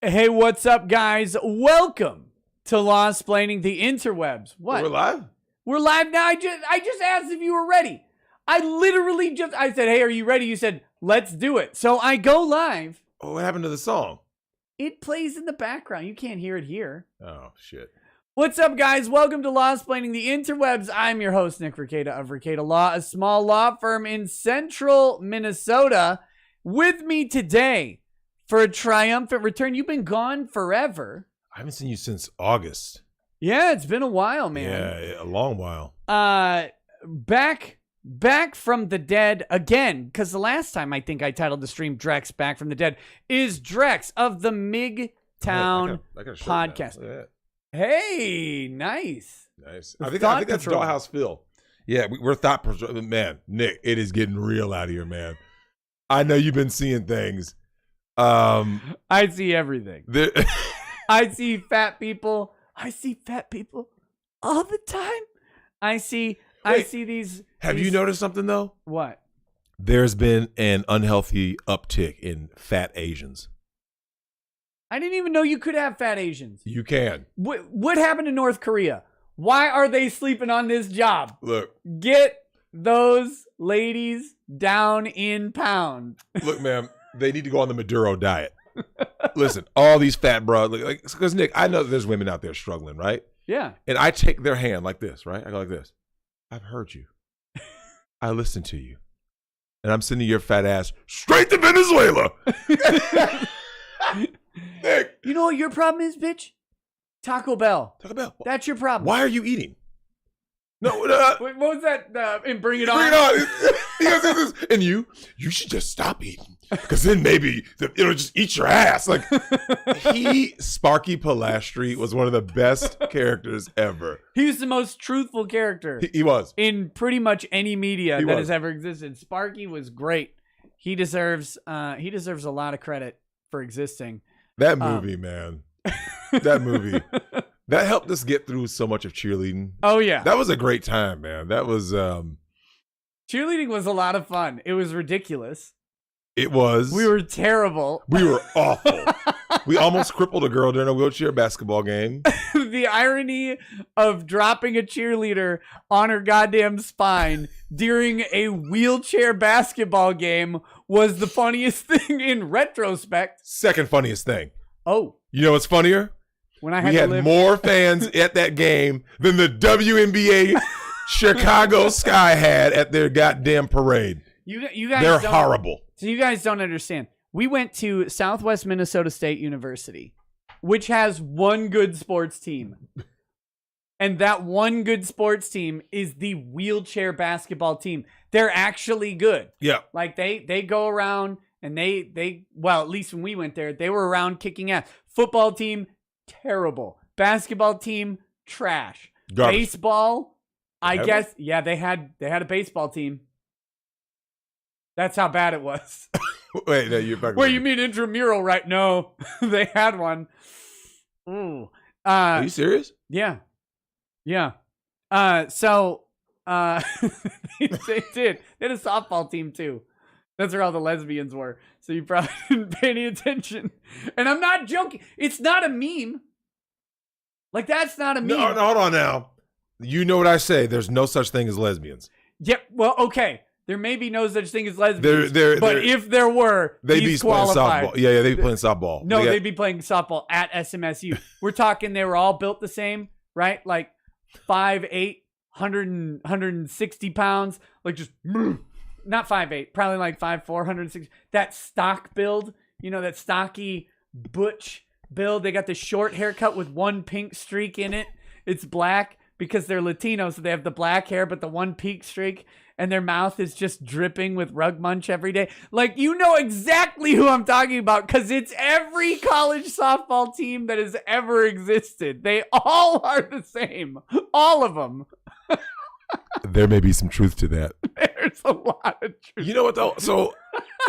Hey, what's up, guys? Welcome to Law-Splaining the Interwebs. What? We're live? We're live now. I just asked if you were ready. I said, hey, are you ready? You said, let's do it. So I go live. Oh, what happened to the song? It plays in the background. You can't hear it here. Oh, shit. What's up, guys? Welcome to Law-Splaining the Interwebs. I'm your host, Nick Rekieta of Rekieta Law, a small law firm in central Minnesota. With me today for a triumphant return. You've been gone forever. I haven't seen you since August. Yeah, it's been a while, man. Yeah, a long while. Back from the dead again, because the last time I think I titled the stream Drex Back from the Dead is Drex of the MGTOWN I got a shirt podcast. now. Look at Hey, nice. that. Nice. The I think thought that's control. Dollhouse Phil. Yeah, we're thought. Man, Nick, it is getting real out here, man. I know you've been seeing things. I see everything. There, I see fat people. I see fat people all the time. I see these. have you noticed something, though? What? There's been an unhealthy uptick in fat Asians. I didn't even know you could have fat Asians. You can. What happened in North Korea? Why are they sleeping on this job? Look, Get those ladies down in pound. Look, man, they need to go on the Maduro diet. Listen, all these fat bros, because Nick, I know that there's women out there struggling, right? Yeah. And I take their hand like this, right? I go like this. I've heard you. I listen to you. And I'm sending your fat ass straight to Venezuela. Nick. You know what your problem is, bitch? Taco Bell. Talk about That's your problem. why are you eating? No, Wait, what was that? And Bring It On? bring it on. He goes, this, and you should just stop eating. Because then maybe it'll just eat your ass. Like, Sparky Pilastri was one of the best characters ever. He was the most truthful character He was. in pretty much any media He that was. has ever existed. Sparky was great. He deserves a lot of credit for existing. That movie, man. That movie. That helped us get through so much of cheerleading. Oh yeah. That was a great time, man. That was Cheerleading was a lot of fun. It was ridiculous. it was We were terrible. we were awful. We almost crippled a girl during a wheelchair basketball game. The irony of dropping a cheerleader on her goddamn spine during a wheelchair basketball game was the funniest thing in retrospect. Second funniest thing. Oh, You know what's funnier? when I had We to had live. more fans at that game than the WNBA Chicago Sky had at their goddamn parade. You guys They're don't- horrible. So you guys don't understand. We went to Southwest Minnesota State University, which has one good sports team. And that one good sports team is the wheelchair basketball team. They're actually good. Yeah. Like they go around and well, at least when we went there, they were around kicking ass. Football team, terrible. Basketball team, trash. Garbage. Baseball, I Ever? guess, yeah, they had a baseball team. That's how bad it was. Wait, no, you're back. Wait, you mean intramural, right? No, they had one. Ooh. Are you serious? Yeah. Yeah. So they did. They had a softball team too. That's where all the lesbians were. So you probably didn't pay any attention. And I'm not joking. It's not a meme. Like, that's not a meme. No, hold on now. You know what I say. There's no such thing as lesbians. Yep. Well, okay. There may be no such thing as lesbians. They're- but if there were, They'd be he's playing qualified. softball. Yeah, they'd be playing softball. No, They got- they'd be playing softball at SMSU. We're talking they were all built the same, right? Like 5'8", 160 pounds. Like just, not 5'8", probably like 5'4", 160. That stock build, you know, that stocky butch build. They got the short haircut with one pink streak in it. It's black because they're Latino, so they have the black hair, but the one pink streak. And their mouth is just dripping with rug munch every day. Like, you know exactly who I'm talking about because it's every college softball team that has ever existed. They all are the same. All of them. There may be some truth to that. There's a lot of truth. You know what though? So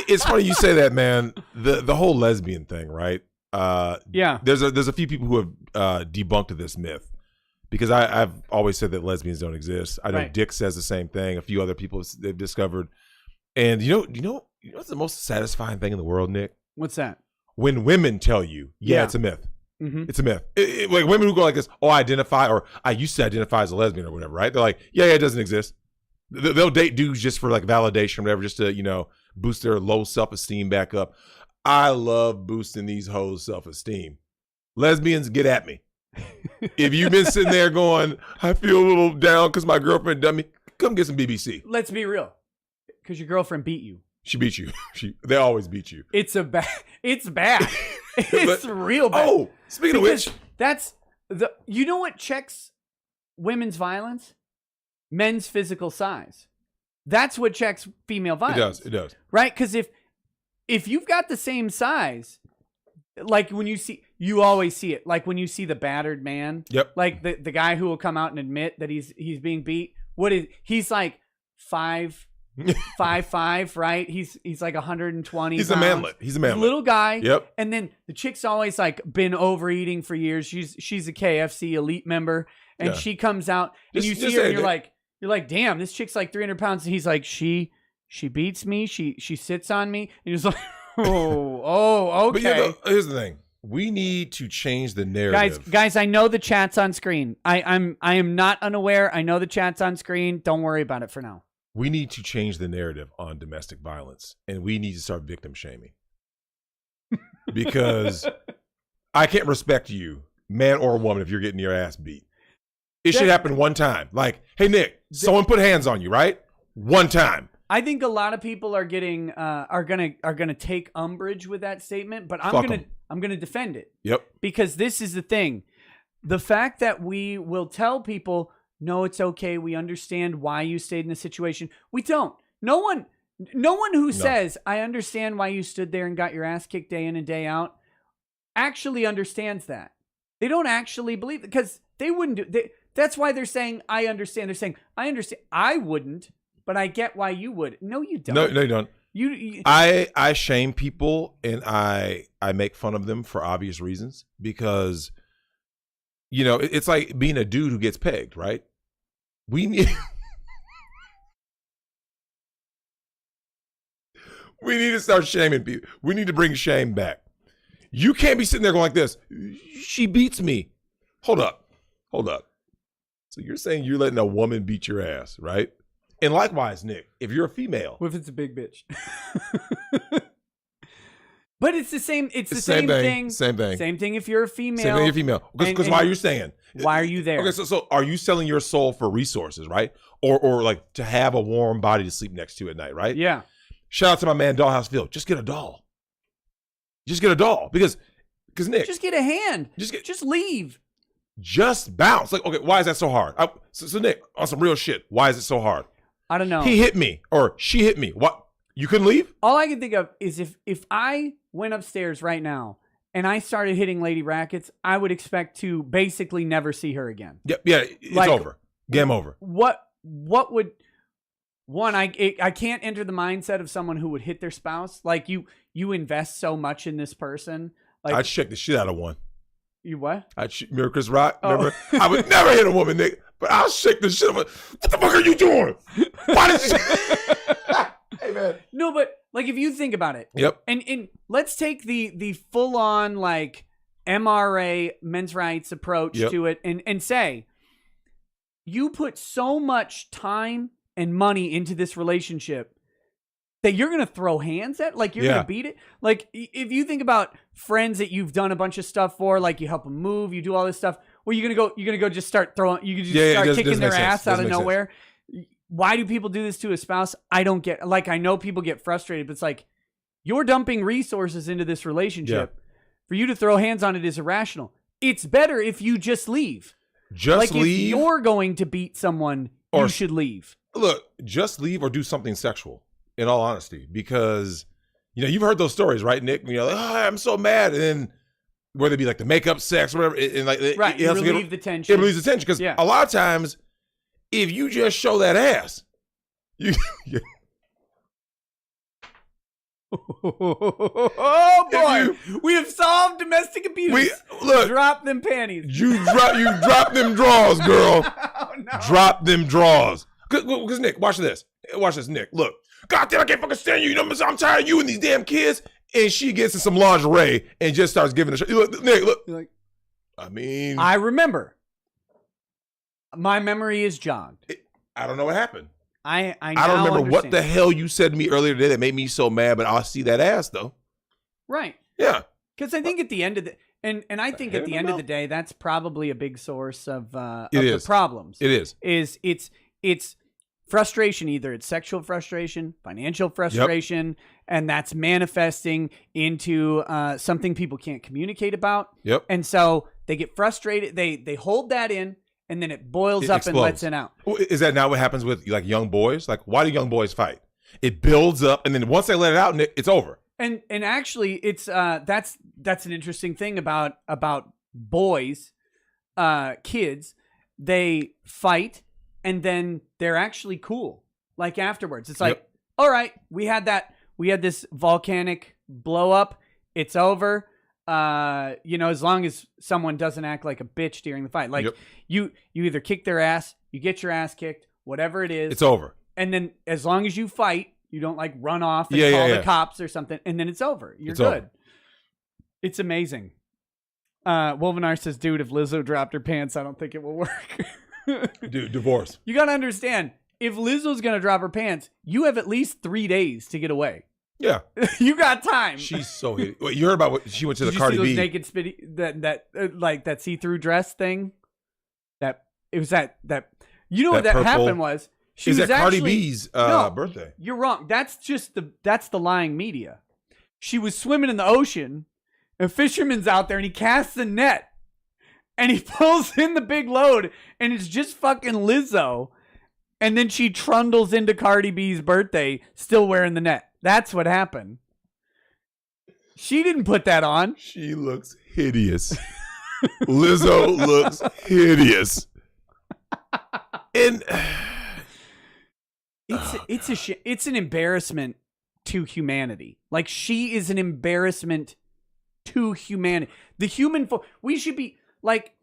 it's funny you say that, man. The whole lesbian thing, right? Yeah. There's a few people who have debunked this myth. Because I've always said that lesbians don't exist. I know Right. Dick says the same thing. A few other people they've discovered. And you know what's the most satisfying thing in the world, Nick? What's that? when women tell you, Yeah. it's a myth. Mm-hmm. It's a myth. Like women who go like this, oh, I identify, or I used to identify as a lesbian or whatever, right? They're like, yeah, it doesn't exist. They'll date dudes just for like validation or whatever, just to, you know, boost their low self-esteem back up. I love boosting these hoes' self-esteem. Lesbians, get at me. If you've been sitting there going, I feel a little down because my girlfriend done me, come get some BBC. Let's be real. Because your girlfriend beat you. She beat you. They always beat you. It's bad. It's real bad. Oh, speaking of which, that's you know what checks women's violence? Men's physical size. That's what checks female violence. It does. Right? Because if you've got the same size, like when you always see it. Like when you see the battered man. Yep. Like the guy who will come out and admit that he's being beat. He's like 5'5", right? He's like 120. He's a manlet. He's a little guy. Yep. And then the chick's always like been overeating for years. She's a KFC elite member, and she comes out and you see her, and you're like, damn, this chick's like 300 pounds. And he's like, she beats me. She sits on me. And you're just like, oh, okay. But here's the thing. We need to change the narrative. Guys, I know the chat's on screen. I am not unaware. I know the chat's on screen. Don't worry about it for now. We need to change the narrative on domestic violence, and we need to start victim shaming. Because I can't respect you, man or woman, if you're getting your ass beat. It should happen one time. Like, hey, Nick, someone put hands on you, right? One time. I think a lot of people are getting are gonna take umbrage with that statement, but I'm gonna defend it. Yep. Because this is the thing. The fact that we will tell people, no, it's okay. We understand why you stayed in the situation. We don't. No one who says, I understand why you stood there and got your ass kicked day in and day out actually understands that. They don't actually believe it because they wouldn't do. That's why they're saying, I understand. They're saying, I understand. I wouldn't, but I get why you would. No, you don't. No, you don't. You I shame people and I make fun of them for obvious reasons because, you know, it's like being a dude who gets pegged, right? We need to start shaming people. We need to bring shame back. You can't be sitting there going like this. She beats me. Hold up. So you're saying you're letting a woman beat your ass, right? And likewise, Nick, if you're a female. What if it's a big bitch? But it's the same. It's the same thing. Same thing. Same thing if you're a female. Same thing if you're female. Because why are you staying? Why are you there? Okay, so are you selling your soul for resources, right? Or like to have a warm body to sleep next to at night, right? Yeah. Shout out to my man Dollhouse Phil. Just get a doll. Because Nick. Just get a hand. Just leave. Just bounce. Like, okay, why is that so hard? So Nick, on some real shit, why is it so hard? I don't know. He hit me or she hit me. What? You couldn't leave? All I can think of is if I went upstairs right now and I started hitting Lady Rackets, I would expect to basically never see her again. Yeah, it's like, over. Game over. What would I can't enter the mindset of someone who would hit their spouse. Like you invest so much in this person. Like I'd shake the shit out of one. You what? Remember Chris Rock? Remember? I would never hit a woman, Nick, but I'll shake the shit out of her. What the fuck are you doing? Why did you? Hey man. No, but like if you think about it. Yep. And let's take the full on like MRA men's rights approach to it and say you put so much time and money into this relationship that you're going to throw hands at, like you're going to beat it. Like if you think about friends that you've done a bunch of stuff for, like you help them move, you do all this stuff. Well, you're going to go just start throwing, you can just start kicking their ass out of nowhere. Why do people do this to a spouse? I don't get, like, I know people get frustrated, but it's like you're dumping resources into this relationship. Yeah. For you to throw hands on it is irrational. It's better if you just leave. Just leave. If you're going to beat someone, you should leave. Look, just leave or do something sexual. In all honesty, because, you know, you've heard those stories, right, Nick? You know, like, oh, I'm so mad. And then whether it be like the makeup sex or whatever. And like, right, it relieve the tension. It relieves the tension. Because a lot of times, if you just show that ass, oh, boy. We have solved domestic abuse. Look. Drop them panties. You drop them drawers, girl. Oh, no. Drop them drawers. Because, Nick, watch this. Nick. Look. God damn, I can't fucking stand you. You know what I'm saying? I'm tired of you and these damn kids. and she gets in some lingerie and just starts giving a shit. Look, Nick, look. You're like, I mean, I remember. My memory is jogged. I don't know what happened. I don't remember understand. what the hell you said to me earlier today that made me so mad, but I'll see that ass though. Right. Yeah. Because I think at the end of the I think at the end of the day, that's probably a big source of is. the problems. It is. It's frustration. Either it's sexual frustration, financial frustration, and that's manifesting into something people can't communicate about. Yep. And so they get frustrated. They hold that in, and then it boils It up explodes. and lets it out. Is that not what happens with like young boys? Like, why do young boys fight? It builds up, and then once they let it out, Nick, it's over. And actually, it's that's an interesting thing about boys, kids. They fight, and then they're actually cool. Like afterwards, it's like, all right, we had this volcanic blow up. It's over. As long as someone doesn't act like a bitch during the fight, like you either kick their ass, you get your ass kicked, whatever it is, It's over. and then as long as you fight. You don't like run off and call the cops or something, and then it's over. You're good. Over. It's amazing. Wolvenar says, dude, if Lizzo dropped her pants, I don't think it will work. Dude, divorce. You got to understand, if Lizzo's going to drop her pants, you have at least 3 days to get away. Yeah. You got time. She's so hit. Wait, you heard about what she went to Did the you Cardi see those B. naked that see-through dress thing? That it was that what that purple- happened was. She Is was that Cardi actually, B's no, birthday? You're wrong. That's the lying media. She was swimming in the ocean, a fisherman's out there, and he casts a net, and he pulls in the big load, and it's just fucking Lizzo, and then she trundles into Cardi B's birthday, still wearing the net. That's what happened. She didn't put that on. She looks hideous. Lizzo looks hideous. And it's an embarrassment to humanity. Like, she is an embarrassment to humanity. The human we should be like,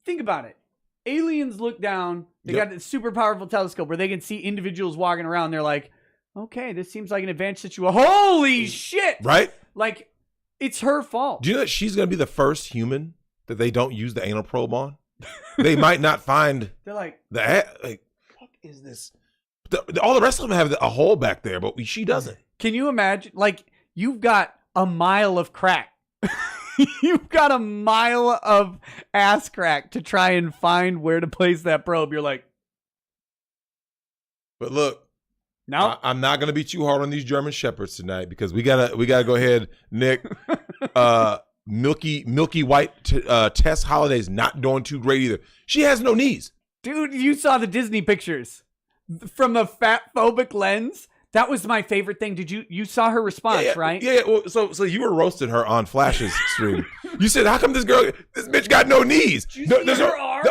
think about it. Aliens look down. They got a super powerful telescope where they can see individuals walking around. They're like, okay, this seems like an advanced situation. Holy shit! Right? Like, it's her fault. Do you know that she's going to be the first human that they don't use the anal probe on? They might not find. They're like, fuck is this? All the rest of them have a hole back there, but she doesn't. Can you imagine? Like, you've got a mile of crack. You've got a mile of ass crack to try and find where to place that probe. You're like, but look, no, I'm not going to be too hard on these German shepherds tonight because we gotta go ahead, Nick. Milky White Tess Holliday's not doing too great either. She has no knees. Dude, you saw the Disney pictures from the fat phobic lens. That was my favorite thing. Did you saw her response, right? Yeah. Well, so you were roasting her on Flash's stream. You said, "How come this bitch got no knees? Did you see her arm?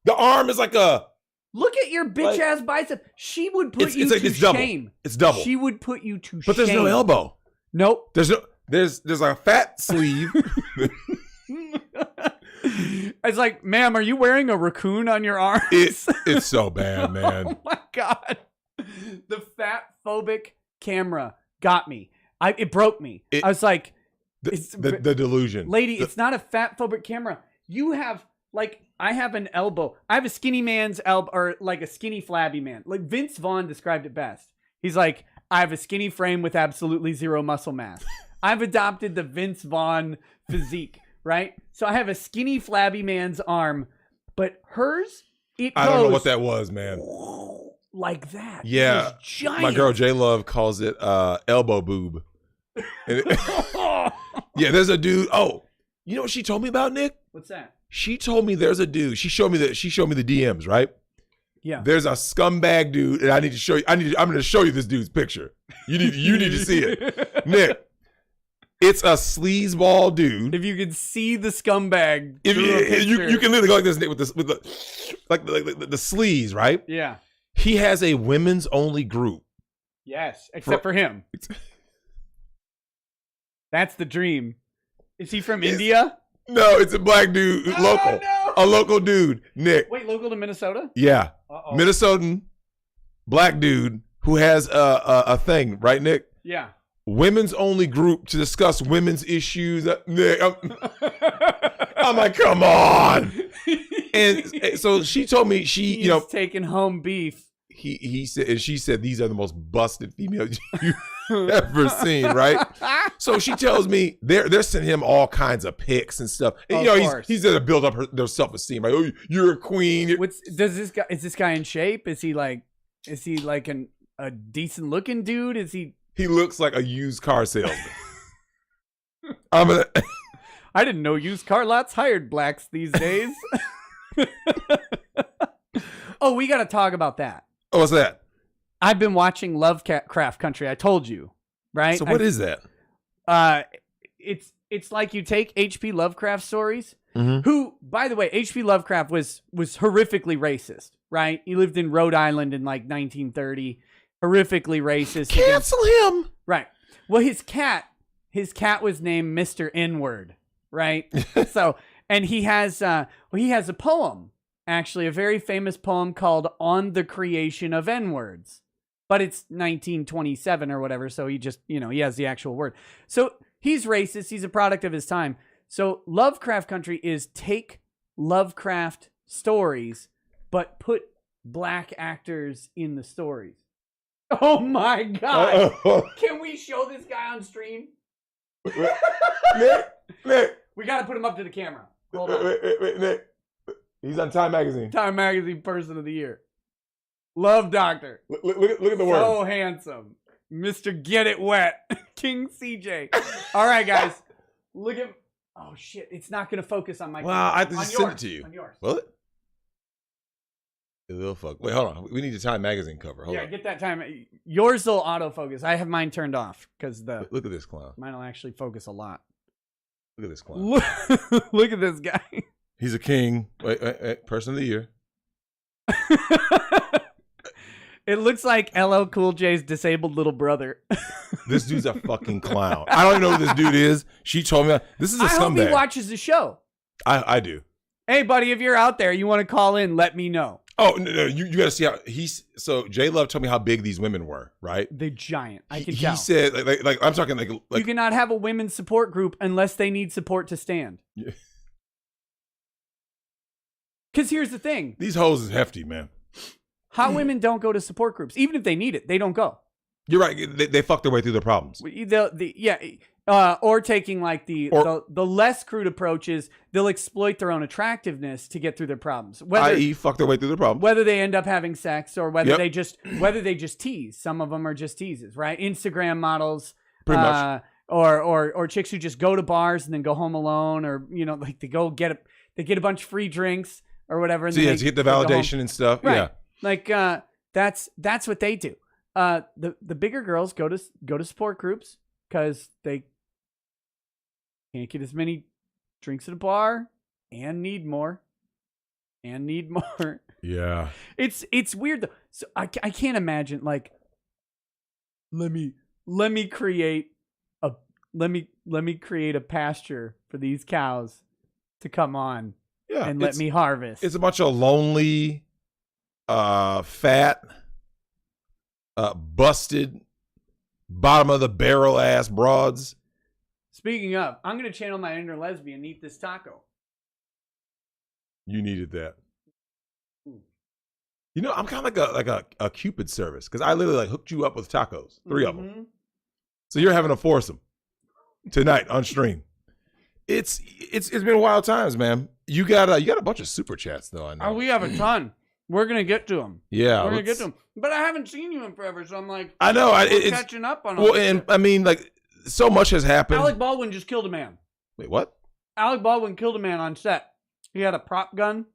The arm is like a. Look at your bitch ass bicep. She would put you to it's double. shame. It's double. She would put you to shame. But there's no elbow. Nope. There's a fat sleeve. It's like, ma'am, are you wearing a raccoon on your arm? It's so bad, man. Oh my God. The fat phobic camera got me. It broke me. I was like, the delusion. Lady, it's not a fat phobic camera. You have, like, I have an elbow. I have a skinny man's elbow, or like a skinny flabby man. Like Vince Vaughn described it best. He's like, I have a skinny frame with absolutely zero muscle mass. I've adopted the Vince Vaughn physique, right? So I have a skinny flabby man's arm, but hers, I don't know what that was, man. Like that. Yeah. It is giant. My girl J Love calls it elbow boob. Yeah, there's a dude. Oh, you know what she told me about, Nick? What's that? She told me there's a dude. She showed me the DMs, right? Yeah. There's a scumbag dude, and I need to show you. I'm going to show you this dude's picture. You need to see it, Nick. It's a sleazeball dude. If you could see the scumbag, If you can literally go like this, Nick, with the sleaze, right? Yeah. He has a women's only group. Yes, except for him. That's the dream. Is he from India? No, it's a black dude, local. No. A local dude, Nick. Wait, local to Minnesota? Yeah. Uh-oh. Minnesotan, black dude who has a thing, right, Nick? Yeah. women's only group to discuss women's issues. I'm like, come on. And so she told me He's taking home beef. He said, and she said, these are the most busted females you've ever seen, right? So she tells me they're sending him all kinds of pics and stuff. And, he's there to build up their self-esteem. Like, oh, you're a queen. Is this guy in shape? Is he like a decent looking dude? Is he? He looks like a used car salesman. I didn't know used car lots hired blacks these days. Oh, we got to talk about that. Oh, what's that? I've been watching Lovecraft Country. I told you, right? So what is that? It's like you take H.P. Lovecraft stories. Mm-hmm. Who, by the way, H.P. Lovecraft was horrifically racist, right? He lived in Rhode Island in like 1930. Horrifically racist. Cancel him. Right. Well, his cat was named Mr. N-word, right? So, and he has a poem, actually, a very famous poem called On the Creation of N-Words. But it's 1927 or whatever, so he just, he has the actual word. So he's racist. He's a product of his time. So Lovecraft Country is take Lovecraft stories, but put black actors in the stories. Oh my God. Can we show this guy on stream? Nick. We got to put him up to the camera. Hold on. Wait, Nick. He's on Time Magazine. Time Magazine Person of the Year. Love Doctor. Look at the word. So handsome. Mr. Get It Wet. King CJ. All right, guys. Look at... Oh, shit. It's not going to focus on my... Well, I have to just send it to you. On yours. Will it? It will fuck. Wait, hold on. We need a Time Magazine cover. Hold on. Get that time. Yours will autofocus. I have mine turned off because Look at this clown. Mine will actually focus a lot. Look at this clown. Look at this guy. He's a king. Wait. Person of the Year. It looks like LL Cool J's disabled little brother. This dude's a fucking clown. I don't even know who this dude is. She told me this is a scumbag. I hope he watches the show. I do. Hey, buddy, if you're out there, you want to call in, let me know. Oh, no, you got to see how so J Love told me how big these women were, right? They're giant. I can tell. He said, like I'm talking like you cannot have a women's support group unless they need support to stand. Yeah. Because here's the thing. These hoes is hefty, man. Hot women don't go to support groups. Even if they need it, they don't go. You're right. They fuck their way through their problems. Or taking like the less crude approach is they'll exploit their own attractiveness to get through their problems. I.e. fuck their way through their problems. Whether they end up having sex or whether they just tease. Some of them are just teases, right? Instagram models. Pretty much. Or chicks who just go to bars and then go home alone, or like they get a bunch of free drinks or whatever. And so to get the validation and stuff. Right. Yeah. Like that's what they do. The bigger girls go to support groups because they can't get as many drinks at a bar and need more. Yeah. It's weird though. So I can't imagine like let me create a pasture for these cows to come on and let me harvest. It's a bunch of lonely fat, busted, bottom of the barrel ass broads. Speaking of, I'm gonna channel my inner lesbian and eat this taco. You needed that. I'm kind of like a Cupid service because I literally hooked you up with tacos, 3 of them. So you're having a foursome tonight on stream. It's been wild times, man. You got a bunch of super chats though. I know. Oh, we have a ton. We're gonna get to them. Yeah, we're gonna get to them. But I haven't seen you in forever, so I'm like, I know. It's catching up on. Well, and I mean, so much has happened. Alec Baldwin just killed a man. Wait, what? Alec Baldwin killed a man on set. He had a prop gun.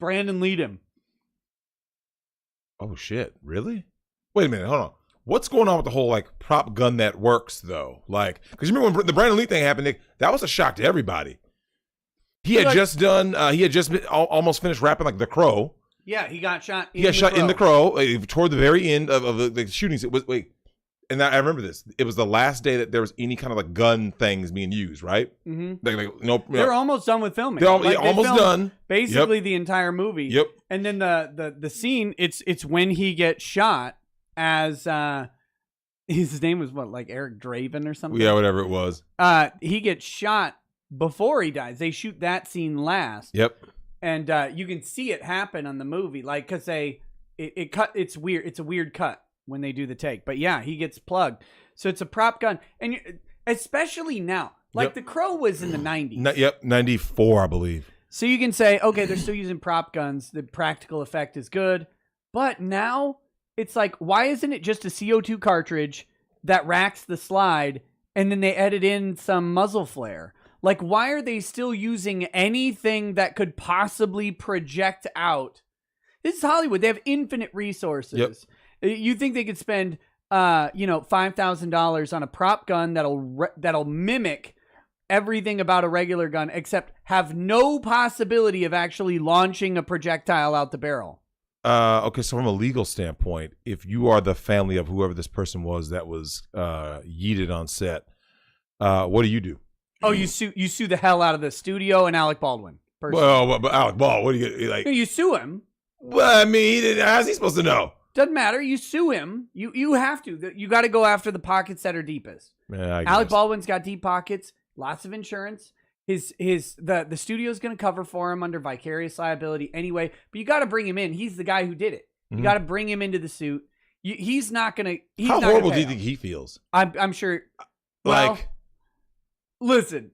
Brandon lead him. Oh shit! Really? Wait a minute. Hold on. What's going on with the whole prop gun that works though? Because you remember when the Brandon Lee thing happened, Nick? That was a shock to everybody. He had just done. He had just almost finished rapping The Crow. Yeah, he got shot. He got shot in The Crow toward the very end of the shootings. It was and I remember this. It was the last day that there was any kind of gun things being used, right? Mm-hmm. They're almost done with filming. They're almost done. Basically, the entire movie. Yep. And then the scene. It's when he gets shot as his name was what, like Eric Draven or something? Yeah, whatever it was. He gets shot before he dies. They shoot that scene last. Yep. And you can see it happen on the movie, like, because it cut. It's weird. It's a weird cut when they do the take. But yeah, he gets plugged. So it's a prop gun, and especially now, like The Crow was in the 90s. Yep, 94, I believe. So you can say, okay, they're still using prop guns. The practical effect is good, but now it's like, why isn't it just a CO2 cartridge that racks the slide, and then they edit in some muzzle flare? Like, why are they still using anything that could possibly project out? This is Hollywood. They have infinite resources. Yep. You think they could spend, $5,000 on a prop gun that'll mimic everything about a regular gun, except have no possibility of actually launching a projectile out the barrel? Okay, so from a legal standpoint, if you are the family of whoever this person was that was yeeted on set, what do you do? Oh, you sue the hell out of the studio and Alec Baldwin. Personally. Well, but Alec Baldwin, what do you get? Like, you sue him. Well, I mean, how's he supposed to know? Doesn't matter. You sue him. You have to. You got to go after the pockets that are deepest. Yeah, Alec Baldwin's got deep pockets, lots of insurance. The studio's going to cover for him under vicarious liability anyway. But you got to bring him in. He's the guy who did it. You got to bring him into the suit. He's not going to. How horrible do you think he feels? I'm sure. Well, listen,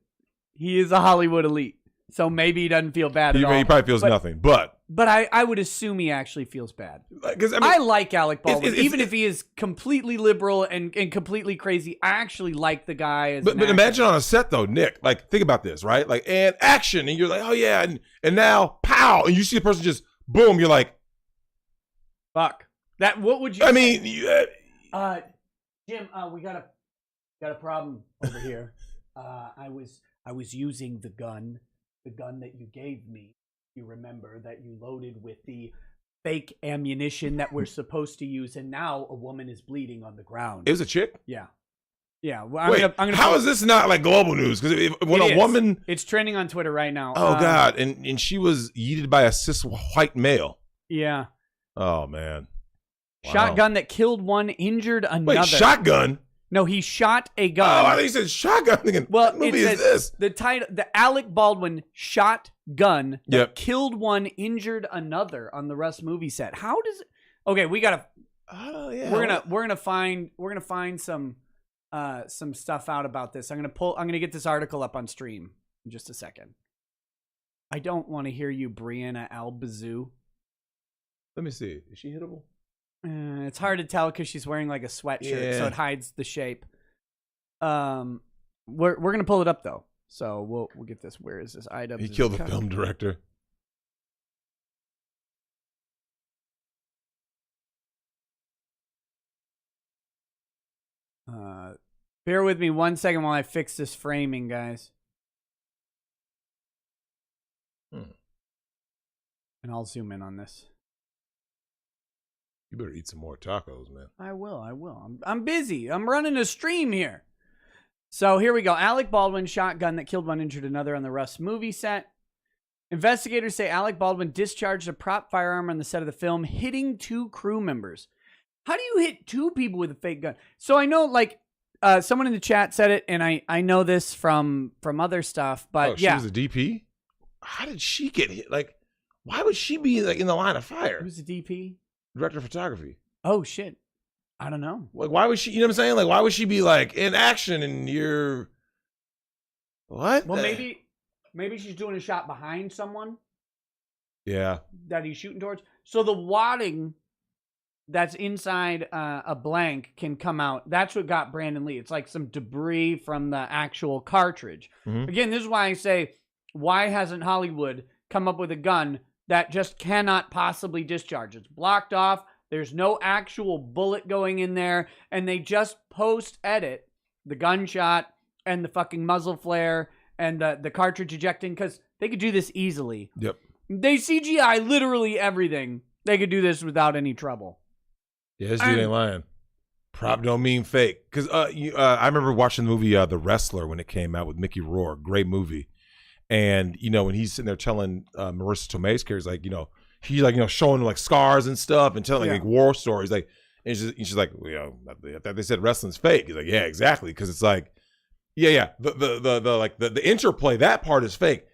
he is a Hollywood elite, so maybe he doesn't feel bad at all. He probably feels nothing, but I would assume he actually feels bad. Because I like Alec Baldwin, even if he is completely liberal and completely crazy. I actually like the guy. But imagine on a set though, Nick. Like, think about this, right? Like, and action, and you're like, oh yeah, and now pow, and you see the person just boom. You're like, fuck that. What would you? I mean, Jim, we got a problem over here. I was using the gun that you gave me. You remember that you loaded with the fake ammunition that we're supposed to use, and now a woman is bleeding on the ground. It was a chick? Yeah. Well, Wait, how is this not like global news? Because when a woman, it's trending on Twitter right now. Oh God, and she was yeeted by a cis white male. Yeah. Oh man. Wow. Shotgun that killed one, injured another. Wait, shotgun? No, he shot a gun. Oh, I think he said shotgun. I'm thinking, what movie is this? The Alec Baldwin shotgun that killed one, injured another on the Rust movie set. How does it? Okay, we gotta. We're gonna find some stuff out about this. I'm gonna get this article up on stream in just a second. I don't want to hear you, Brianna Albazoo. Let me see. Is she hittable? It's hard to tell because she's wearing like a sweatshirt, so it hides the shape. We're gonna pull it up though, so we'll get this. Where is this item? He killed the film director. Bear with me 1 second while I fix this framing, guys. And I'll zoom in on this. You better eat some more tacos, man. I will. I'm busy. I'm running a stream here. So here we go. Alec Baldwin shotgun that killed one, injured another on the Rust movie set. Investigators say Alec Baldwin discharged a prop firearm on the set of the film, hitting 2 crew members. How do you hit 2 people with a fake gun? So I know, like, someone in the chat said it, and I know this from other stuff, but she was a DP? How did she get hit? Like, why would she be like in the line of fire? Who's the DP? Director of photography. Oh shit, I don't know. Like, why would she? You know what I'm saying? Like, why would she be like in action and you're what? Well, maybe she's doing a shot behind someone. Yeah. That he's shooting towards. So the wadding that's inside a blank can come out. That's what got Brandon Lee. It's like some debris from the actual cartridge. Mm-hmm. Again, this is why I say, why hasn't Hollywood come up with a gun that just cannot possibly discharge? It's blocked off. There's no actual bullet going in there. And they just post-edit the gunshot and the fucking muzzle flare and the cartridge ejecting, because they could do this easily. Yep. They CGI literally everything. They could do this without any trouble. Yeah, this dude ain't lying. Prop don't mean fake. Because I remember watching the movie The Wrestler when it came out with Mickey Rourke. Great movie. And, when he's sitting there telling Marissa Tomei's character, like, he's like, showing like scars and stuff and telling like war stories. Like, And she's like, well, I thought they said wrestling's fake. He's like, yeah, exactly. Because it's like, yeah. The interplay, that part is fake.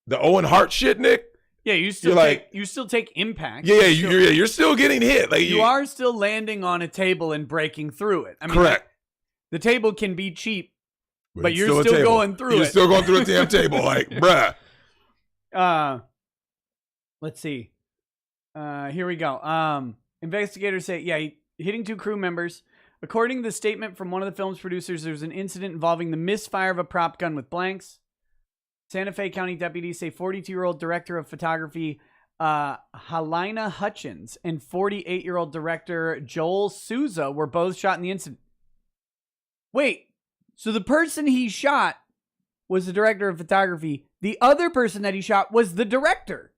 The Owen Hart shit, Nick. Yeah, you still take impact. Yeah, you're still getting hit. Like you are still landing on a table and breaking through it. I mean, correct. The table can be cheap, but you're still going through it. You're still going through a damn table, like, bruh. Let's see. Here we go. Investigators say, hitting 2 crew members. According to the statement from one of the film's producers, there was an incident involving the misfire of a prop gun with blanks. Santa Fe County deputies say 42-year-old director of photography Helena Hutchins and 48-year-old director Joel Souza were both shot in the incident. Wait, so the person he shot was the director of photography. The other person that he shot was the director.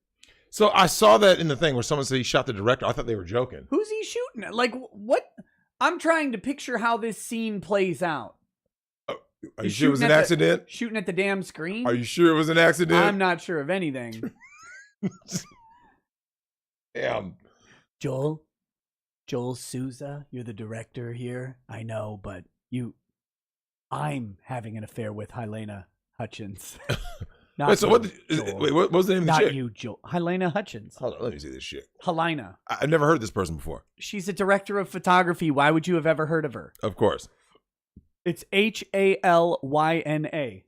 So I saw that in the thing where someone said he shot the director. I thought they were joking. Who's he shooting at? Like, what? I'm trying to picture how this scene plays out. Are you sure it was an accident? Shooting at the damn screen? Are you sure it was an accident? I'm not sure of anything. Damn. Joel Souza, you're the director here. I know, but I'm having an affair with Helena Hutchins. Wait, so what was the name of the chick? Not you, Joel. Helena Hutchins. Hold on, let me see this shit. Helena. I've never heard this person before. She's a director of photography. Why would you have ever heard of her? Of course. It's Halyna.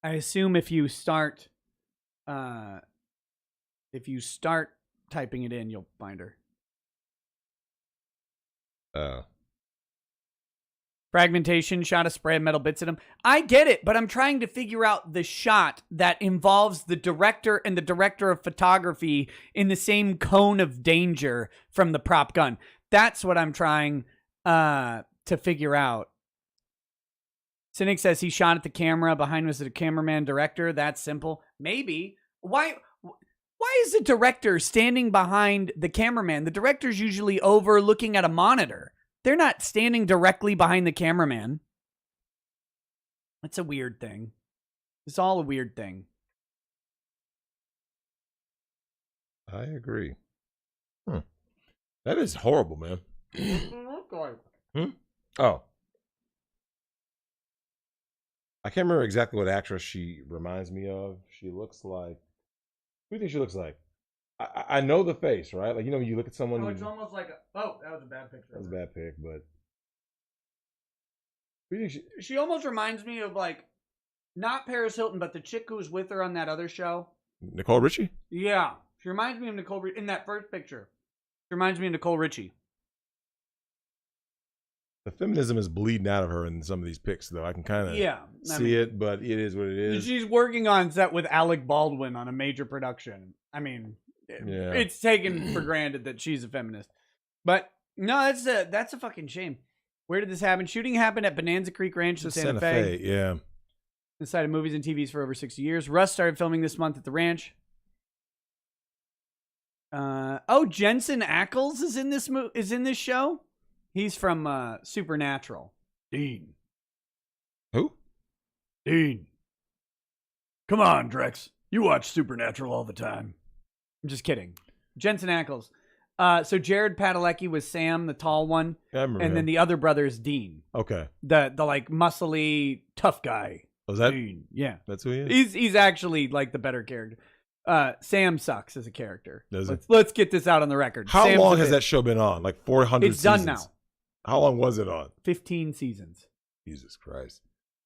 I assume if you start typing it in, you'll find her. Fragmentation, shot of spray metal bits at him. I get it, but I'm trying to figure out the shot that involves the director and the director of photography in the same cone of danger from the prop gun. That's what I'm trying to figure out. Cynic says he shot at the camera. Behind was the cameraman director. That's simple. Maybe. Why is the director standing behind the cameraman? The director's usually over looking at a monitor. They're not standing directly behind the cameraman. That's a weird thing. It's all a weird thing. I agree. That is horrible, man. Oh. I can't remember exactly what actress she reminds me of. She looks like... Who do you think she looks like? I know the face, right? Like, you know, when you look at someone... Oh, it's almost like that was a bad picture. That was a bad pick, but... Who do you think she almost reminds me of, like, not Paris Hilton, but the chick who was with her on that other show. Nicole Richie? Yeah. She reminds me of Nicole Richie in that first picture. She reminds me of Nicole Richie. The feminism is bleeding out of her in some of these pics, though. I can kind of see it, but it is what it is. She's working on set with Alec Baldwin on a major production. I mean, it's taken for granted that she's a feminist. But no, that's a fucking shame. Where did this happen? Shooting happened at Bonanza Creek Ranch in Santa Fe. Yeah. Inside of movies and TVs for over 60 years. Russ started filming this month at the ranch. Jensen Ackles is in this show. He's from Supernatural. Dean. Who? Dean. Come on, Drex. You watch Supernatural all the time. I'm just kidding. Jensen Ackles. So Jared Padalecki was Sam, the tall one. Yeah, I remember and him. then the other brother is Dean. Okay. The like muscly tough guy. Was that? Dean. Yeah. That's who he is? He's actually like the better character. Sam sucks as a character. Let's get this out on the record. How long has that show been on? Like 400 It's seasons? done now. How long was it on? 15 seasons. Jesus Christ.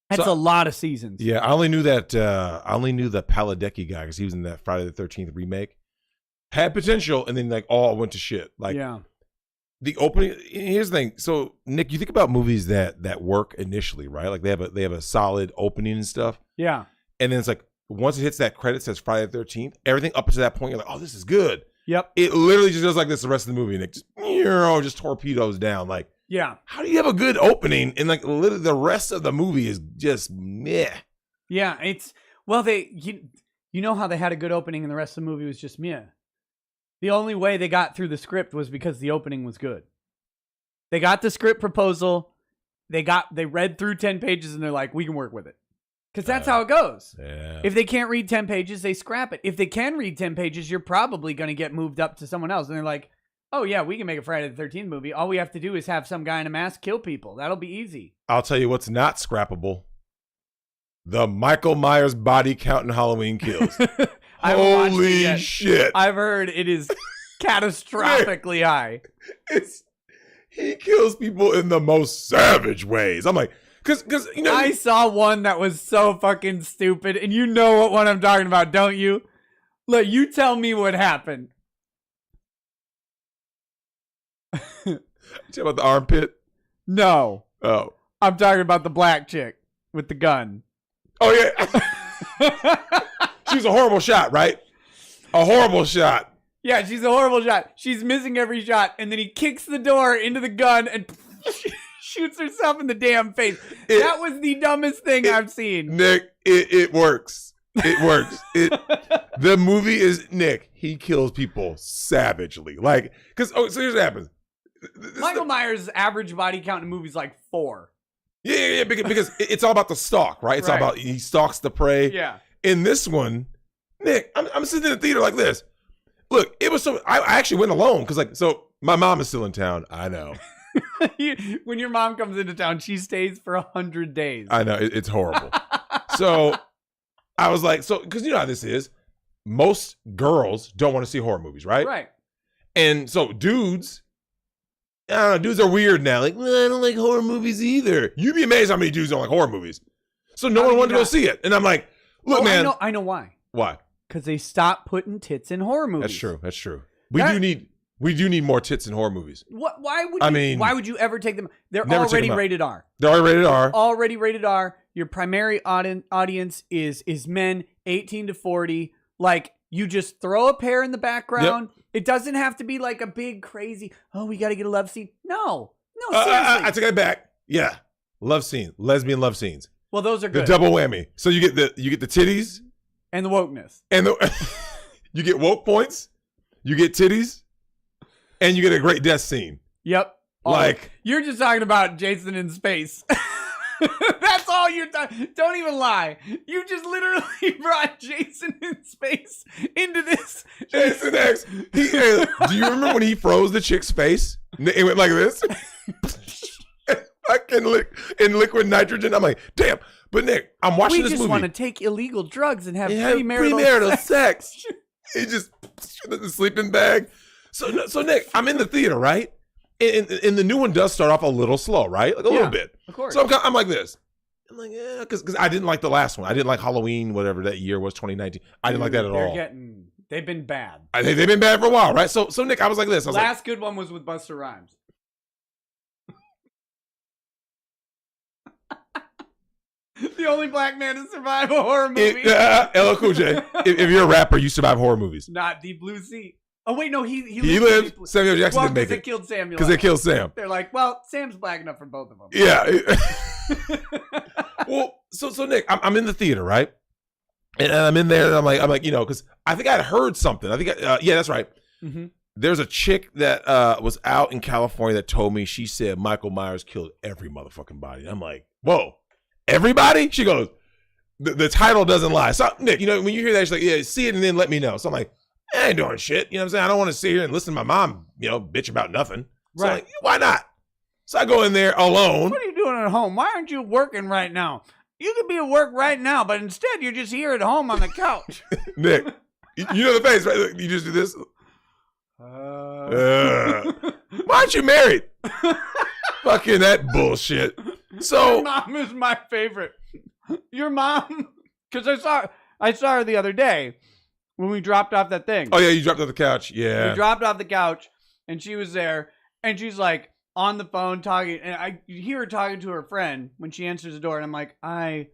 That's a lot of seasons. Yeah, I only knew that. I only knew the Padalecki guy because he was in that Friday the 13th remake. Had potential, and then like all went to shit. Like, yeah. The opening. Here's the thing. So Nick, you think about movies that work initially, right? Like they have a solid opening and stuff. Yeah. And then it's like once it hits that credit says Friday the 13th, everything up to that point, you're like, oh, this is good. Yep. It literally just goes like this the rest of the movie, Nick. Just torpedoes down. Like, yeah. How do you have a good opening and like literally the rest of the movie is just meh? Yeah, you know how they had a good opening and the rest of the movie was just meh. The only way they got through the script was because the opening was good. They got the script proposal, they read through 10 pages and they're like, we can work with it. Because that's how it goes. Yeah. If they can't read 10 pages, they scrap it. If they can read 10 pages, you're probably going to get moved up to someone else. And they're like, Oh, yeah, we can make a Friday the 13th movie. All we have to do is have some guy in a mask kill people. That'll be easy. I'll tell you what's not scrappable. The Michael Myers body count in Halloween Kills. Holy shit. I've heard it is catastrophically high. He kills people in the most savage ways. I'm like, because you know, I saw one that was so fucking stupid, and you know what one I'm talking about, don't you? Look, you tell me what happened. You talking about the armpit? No. Oh. I'm talking about the black chick with the gun. Oh, yeah. She was a horrible shot, right? A horrible shot. Yeah, she's a horrible shot. She's missing every shot, and then he kicks the door into the gun and shoots herself in the damn face. That was the dumbest thing I've seen. Nick, it works. It works. The movie is Nick. He kills people savagely. Like, so here's what happens. Michael Myers' average body count in movies like 4. Yeah, because it's all about the stalk, right? It's all about he stalks the prey. Yeah. In this one, Nick, I'm sitting in the theater like this. Look, it was so. I actually went alone because, so my mom is still in town. I know. When your mom comes into town, she stays for 100 days. I know it's horrible. So I was like, because you know how this is. Most girls don't want to see horror movies, right? Right. And so dudes, I don't know, dudes are weird now. Like, well, I don't like horror movies either. You'd be amazed how many dudes don't like horror movies. So no one wanted to go see it, and I'm like, look, man. I know why. Why? Because they stopped putting tits in horror movies. That's true. We do need more tits in horror movies. What? Why would you ever take them? They're already rated R. They're already rated R. Already rated R. Your primary audience is men 18 to 40. Like, you just throw a pair in the background. Yep. It doesn't have to be like a big crazy, we got to get a love scene. No, seriously. I take that back. Yeah. Love scene. Lesbian love scenes. Well, those are good. The double whammy. So you get the titties. And the wokeness. And you get woke points. You get titties. And you get a great death scene. Yep. You're just talking about Jason in space. That's all you're talking. Don't even lie. You just literally brought Jason in space into this. Jason X. Do you remember when he froze the chick's face? It went like this. Like in liquid nitrogen. I'm like, damn. But Nick, I'm watching this movie. We just want to take illegal drugs and have premarital sex. He just the sleeping bag. So Nick, I'm in the theater, right? And the new one does start off a little slow, right? Like a little bit. Of course. So I'm like this. I'm like, yeah, because I didn't like the last one. I didn't like Halloween, whatever that year was, 2019. I didn't like that at all. They've been bad. They've been bad for a while, right? So Nick, I was like this. Last good one was with Busta Rhymes. The only black man to survive a horror movie. LL Cool J. If you're a rapper, you survive horror movies. Not Deep Blue Sea. Oh wait, no, he lived. Samuel Jackson didn't make it. They killed Samuel. Because they killed Sam. They're like, well, Sam's black enough for both of them. Yeah. Well, so Nick, I'm in the theater, right? And I'm in there, and I'm like, because I think I'd heard something. I think, yeah, that's right. Mm-hmm. There's a chick that was out in California that told me, she said Michael Myers killed every motherfucking body. I'm like, whoa, everybody? She goes, the title doesn't lie. So Nick, when you hear that, she's like, yeah, see it and then let me know. So I'm like, I ain't doing shit. You know what I'm saying? I don't want to sit here and listen to my mom, bitch about nothing. So right. I'm like, why not? So I go in there alone. What are you doing at home? Why aren't you working right now? You could be at work right now, but instead you're just here at home on the couch. Nick, you know the face, right? You just do this. Why aren't you married? Fucking that bullshit. So your mom is my favorite. Your mom, because I saw her the other day when we dropped off that thing. Oh yeah, you dropped off the couch. Yeah, we dropped off the couch, and she was there, and she's like on the phone talking, and you hear her talking to her friend when she answers the door, and I'm like, I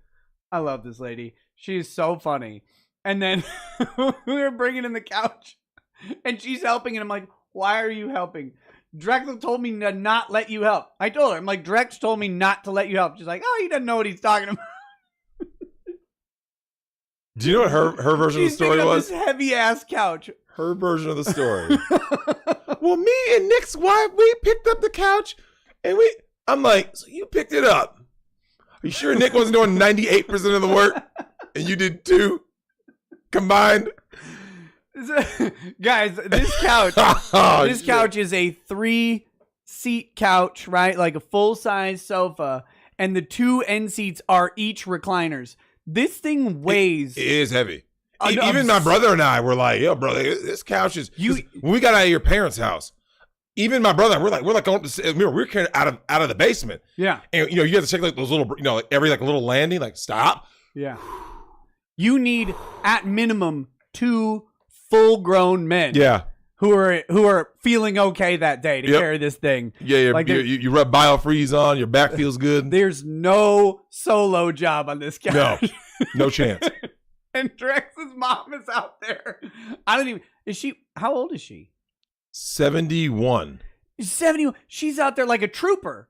love this lady. She's so funny. And then we were bringing in the couch, and she's helping, and I'm like, why are you helping? Drexel told me to not let you help. I told her, I'm like, Drex told me not to let you help. She's like, oh, he doesn't know what he's talking about. Do you know what her version of the story was? This heavy ass couch. Her version of the story. Well, me and Nick's wife, we picked up the couch, and I'm like, so you picked it up. Are you sure Nick wasn't doing 98% of the work, and you did 2 combined? Guys, this couch, this couch is a 3-seat couch, right? Like a full-size sofa, and the 2 end seats are each recliners. This thing weighs. It is heavy. Even my brother and I were like, "Yo, brother, this couch is." When we got out of your parents' house, even my brother, we're like going to. We're carrying out of the basement. Yeah, and you have to take like those little, like every like little landing, like stop. Yeah, you need at minimum 2 full-grown men. Yeah. Who are feeling okay that day to carry this thing. Yeah, like you rub BioFreeze on, your back feels good. There's no solo job on this couch. No chance. And Drex's mom is out there. How old is she? 71. 71. She's out there like a trooper.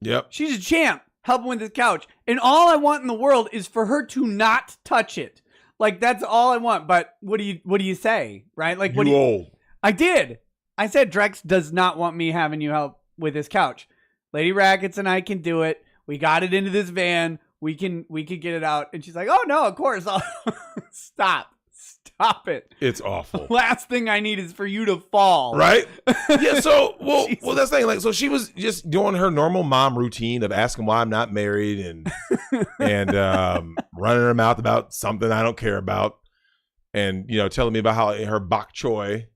Yep. She's a champ helping with this couch. And all I want in the world is for her to not touch it. Like, that's all I want. But what do you say? Right? Like, what old. I did. I said Drex does not want me having you help with this couch. Lady Rackets and I can do it. We got it into this van. We can get it out. And she's like, "Oh no, of course." Stop it. It's awful. The last thing I need is for you to fall. Right? Yeah. So well that's the thing. Like, so she was just doing her normal mom routine of asking why I'm not married and running her mouth about something I don't care about, and telling me about how her bok choy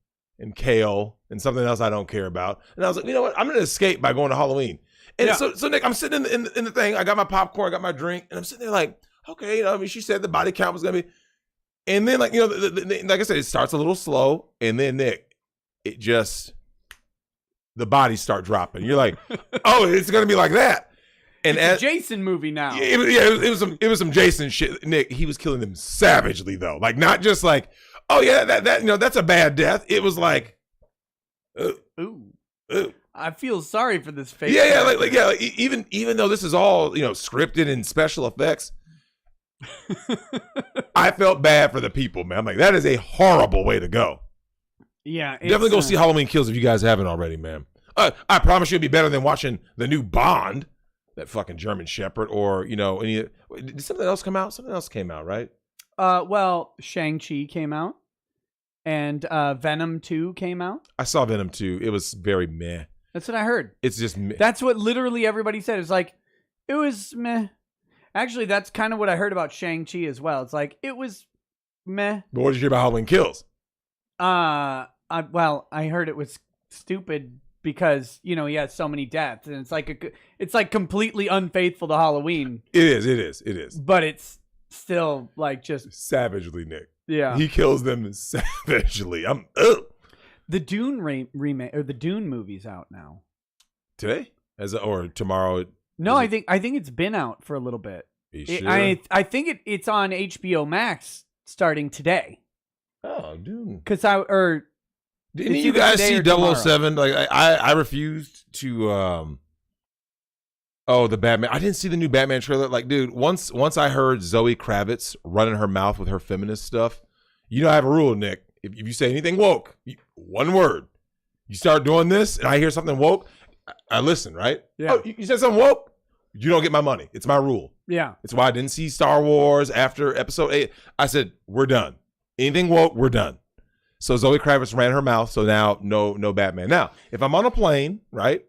and kale and something else I don't care about. And I was like, you know what? I'm going to escape by going to Halloween. And so Nick, I'm sitting in the thing. I got my popcorn, I got my drink, and I'm sitting there like, okay, she said the body count was going to be. And then like, like I said, it starts a little slow. And then Nick, the bodies start dropping. You're like, oh, it's going to be like that. And it's a Jason movie now. It was some Jason shit. Nick, he was killing them savagely though. Like, not just like, oh yeah, that that's a bad death. It was like, ooh. I feel sorry for this face. Yeah, like even though this is all scripted and special effects, I felt bad for the people, man. I'm like, that is a horrible way to go. Yeah, definitely go see Halloween Kills if you guys haven't already, man. I promise you, it'll be better than watching the new Bond, that fucking German Shepherd, or did something else come out? Something else came out, right? Well, Shang-Chi came out, and Venom 2 came out. I saw Venom 2. It was very meh. That's what I heard. It's just meh. That's what literally everybody said. It's like, it was meh. Actually, that's kind of what I heard about Shang-Chi as well. It's like, it was meh. But what did you hear about Halloween Kills? I heard it was stupid because, he had so many deaths, and it's like completely unfaithful to Halloween. It is. But it's still like just savagely, Nick. Yeah. He kills them savagely. The Dune remake, or the Dune movie's out now. Today? Or tomorrow? No, I think it's been out for a little bit. Sure? I think it's on HBO Max starting today. Oh, Dune. Didn't you guys see 007? Like I refused to the Batman. I didn't see the new Batman trailer. Like, dude, once I heard Zoe Kravitz running her mouth with her feminist stuff, I have a rule, Nick. If you say anything woke, one word, you start doing this, and I hear something woke, I listen, right? Yeah. Oh, you said something woke? You don't get my money. It's my rule. Yeah. It's why I didn't see Star Wars after episode 8. I said, we're done. Anything woke, we're done. So Zoe Kravitz ran her mouth, so now no Batman. Now, if I'm on a plane, right,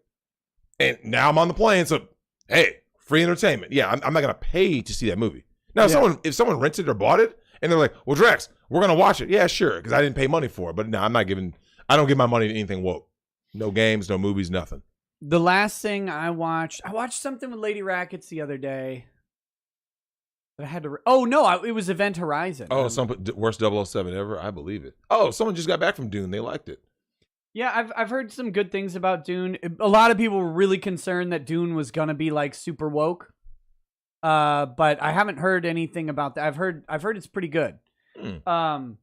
and now I'm on the plane, so, hey, free entertainment. Yeah, I'm not going to pay to see that movie. Now, if someone rented or bought it, and they're like, well, Drex, we're going to watch it. Yeah, sure, because I didn't pay money for it. But no, I don't give my money to anything woke. No games, no movies, nothing. The last thing I watched something with Lady Rackets the other day. That I had to. It was Event Horizon. Oh, some worst 007 ever. I believe it. Oh, someone just got back from Dune. They liked it. Yeah, I've heard some good things about Dune. A lot of people were really concerned that Dune was gonna be like super woke. But I haven't heard anything about that. I've heard it's pretty good. I've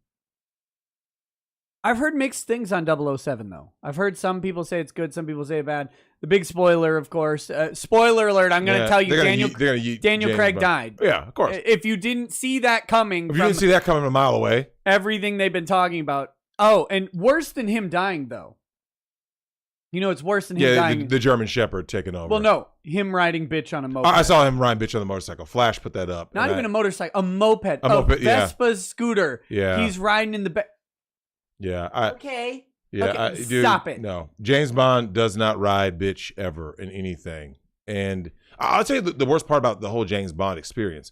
heard mixed things on 007 though. I've heard some people say it's good, some people say bad. The big spoiler, of course. Spoiler alert! I'm going to tell you, Daniel Craig died. Yeah, of course. If you didn't see that coming, if you didn't see that coming a mile away, everything they've been talking about. Oh, and worse than him dying though. It's worse than him dying. The German Shepherd taking over. Well, no, him riding bitch on a moped. I saw him riding bitch on the motorcycle. Flash put that up. Not even a motorcycle, a moped. A Vespa scooter. Yeah, he's riding in the back. Yeah. Okay. Yeah. Okay, Dude, stop it. No. James Bond does not ride bitch ever in anything. And I'll tell you the worst part about the whole James Bond experience.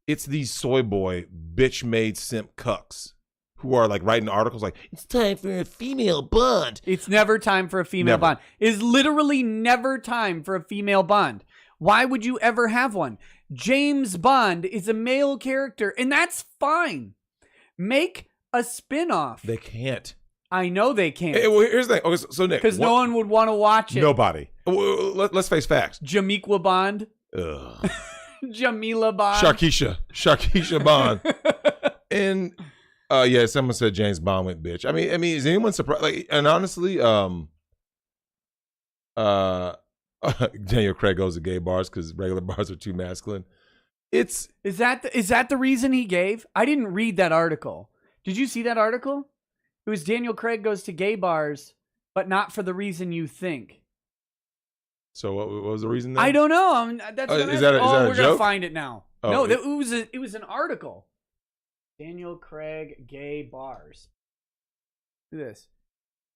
It's these soy boy bitch made simp cucks who are like writing articles like, it's time for a female Bond. It's never time for a female Bond. It is literally never time for a female Bond. Why would you ever have one? James Bond is a male character, and that's fine. Make a spin-off. They can't. I know they can't. Hey, well, here's the thing. Okay, so Nick. Because no one would want to watch it. Nobody. Let's face facts. Jamaica Bond. Ugh. Jamila Bond. Sharkeisha Bond. And yeah, someone said James Bond went bitch. I mean, is anyone surprised? Like, and honestly, Daniel Craig goes to gay bars because regular bars are too masculine. Is that the reason he gave? I didn't read that article. Did you see that article? It was Daniel Craig goes to gay bars, but not for the reason you think. So what was the reason then? I don't know. Is that a we're joke? gonna find it now. Oh, no, it was an article. Daniel Craig gay bars. Look at this.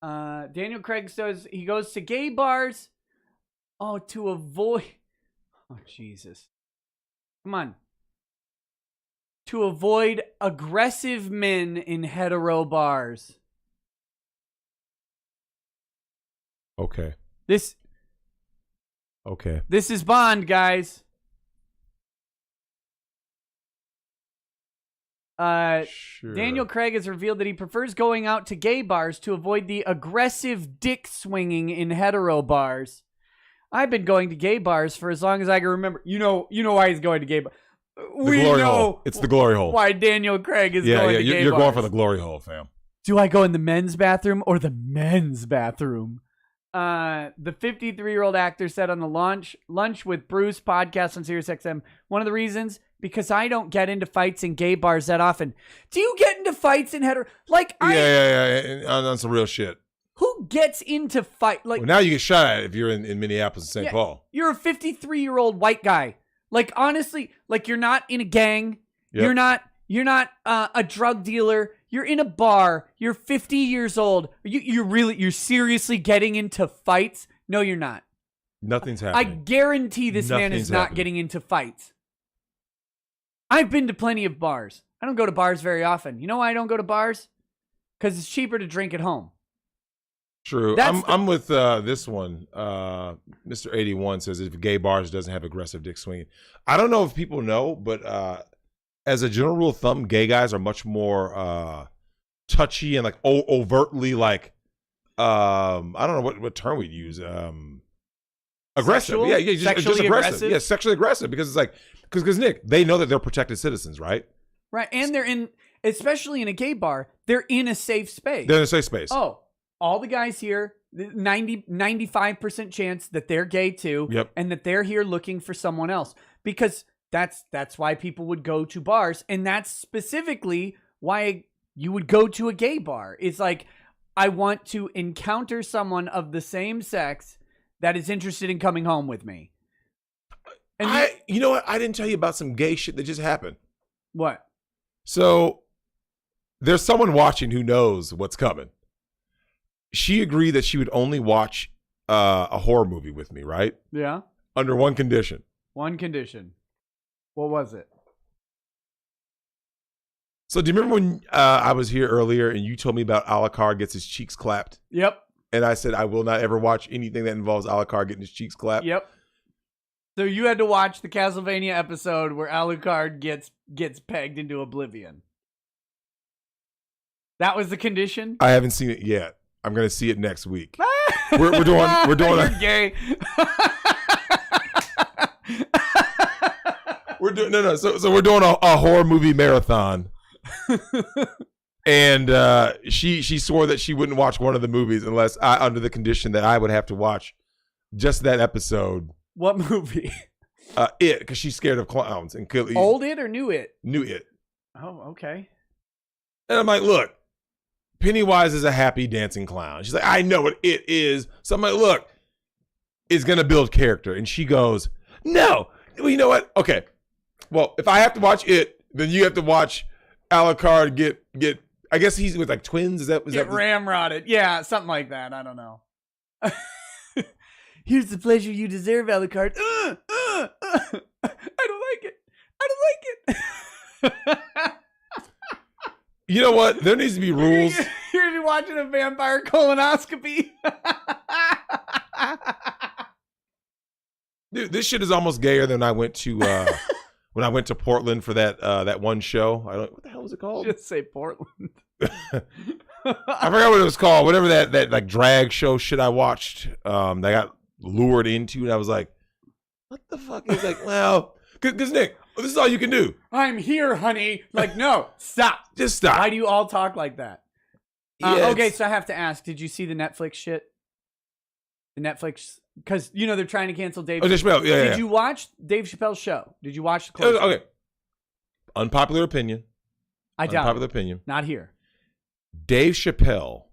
Daniel Craig says he goes to gay bars. Oh, to avoid. Oh, Jesus. Come on. To avoid aggressive men in hetero bars. Okay. This is Bond, guys. Sure. Daniel Craig has revealed that he prefers going out to gay bars to avoid the aggressive dick swinging in hetero bars. I've been going to gay bars for as long as I can remember. You know why he's going to gay bars. We know hole. It's the glory hole. Why Daniel Craig is going to gay bars. You're going for the glory hole, fam. Do I go in the men's bathroom or the men's bathroom? The 53-year-old actor said on the Lunch with Bruce podcast on SiriusXM, one of the reasons, because I don't get into fights in gay bars that often. Do you get into fights in hetero? Like, Yeah. On some real shit. Who gets into fight? Like, well, now you get shot at if you're in Minneapolis and St. Paul. You're a 53-year-old white guy. Like, honestly, like, you're not in a gang. Yep. You're not a drug dealer. You're in a bar. You're 50 years old. You're seriously getting into fights? No, you're not. Nothing's I happening. guarantee this man is not happening. getting into fights. I've been to plenty of bars. I don't go to bars very often. You know why I don't go to bars? Because it's cheaper to drink at home. True. I'm with this one. Mr. 81 says if gay bars doesn't have aggressive dick swinging. I don't know if people know, but as a general rule of thumb, gay guys are much more touchy and like overtly like I don't know what term we'd use. Aggressive. Sexual? Yeah, just Sexually aggressive. aggressive? Yeah, sexually aggressive because it's like because Nick, they know that they're protected citizens, right? Right. And they're in, especially in a gay bar, they're in a safe space. They're in a safe space. Oh, all the guys here, 95% chance that they're gay too. Yep. And that they're here looking for someone else. Because that's why people would go to bars. And that's specifically why you would go to a gay bar. It's like, I want to encounter someone of the same sex that is interested in coming home with me. And you know what? I didn't tell you about some gay shit that just happened. What? So there's someone watching who knows what's coming. She agreed that she would only watch a horror movie with me, right? Yeah. Under one condition. One condition. What was it? So do you remember when I was here earlier and you told me about Alucard gets his cheeks clapped? Yep. And I said I will not ever watch anything that involves Alucard getting his cheeks clapped? Yep. So you had to watch the Castlevania episode where Alucard gets pegged into oblivion. That was the condition? I haven't seen it yet. I'm going to see it next week. we're doing You're gay. So we're doing a horror movie marathon. And she swore that she wouldn't watch one of the movies unless under the condition that I would have to watch just that episode. What movie? It, because she's scared of clowns and Old It or New It? New It. Oh, okay. And I'm like, look, Pennywise is a happy dancing clown. She's like, I know what it is. So I'm like, look, it's gonna build character. And she goes, no. Well, you know what? Okay. Well, if I have to watch it, then you have to watch Alucard get I guess he's with like twins. Is that ramrodded? Yeah, something like that. I don't know. Here's the pleasure you deserve, Alucard. I don't like it. I don't like it. You know what? There needs to be rules. You're gonna be watching a vampire colonoscopy. Dude, this shit is almost gayer than I went to when I went to Portland for that one show. What the hell was it called? Just say Portland. I forgot what it was called. Whatever that like drag show shit I watched. That I got lured into, and I was like, "What the fuck?" He's like, "Well, because Nick, this is all you can do." I'm here, honey. Like, no, stop. Just stop. Why do you all talk like that? Yeah, okay, so I have to ask: did you see the Netflix shit? The Netflix, because they're trying to cancel Dave. Oh, Dave Chappelle. Yeah. Did you watch Dave Chappelle's show? Did you watch the close? Okay. Unpopular opinion. I doubt. Unpopular opinion. Not here. Dave Chappelle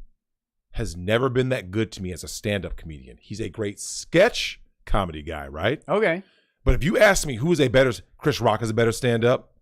has never been that good to me as a stand-up comedian. He's a great sketch comedy guy, right? Okay. But if you ask me who is a better, Chris Rock is a better stand-up,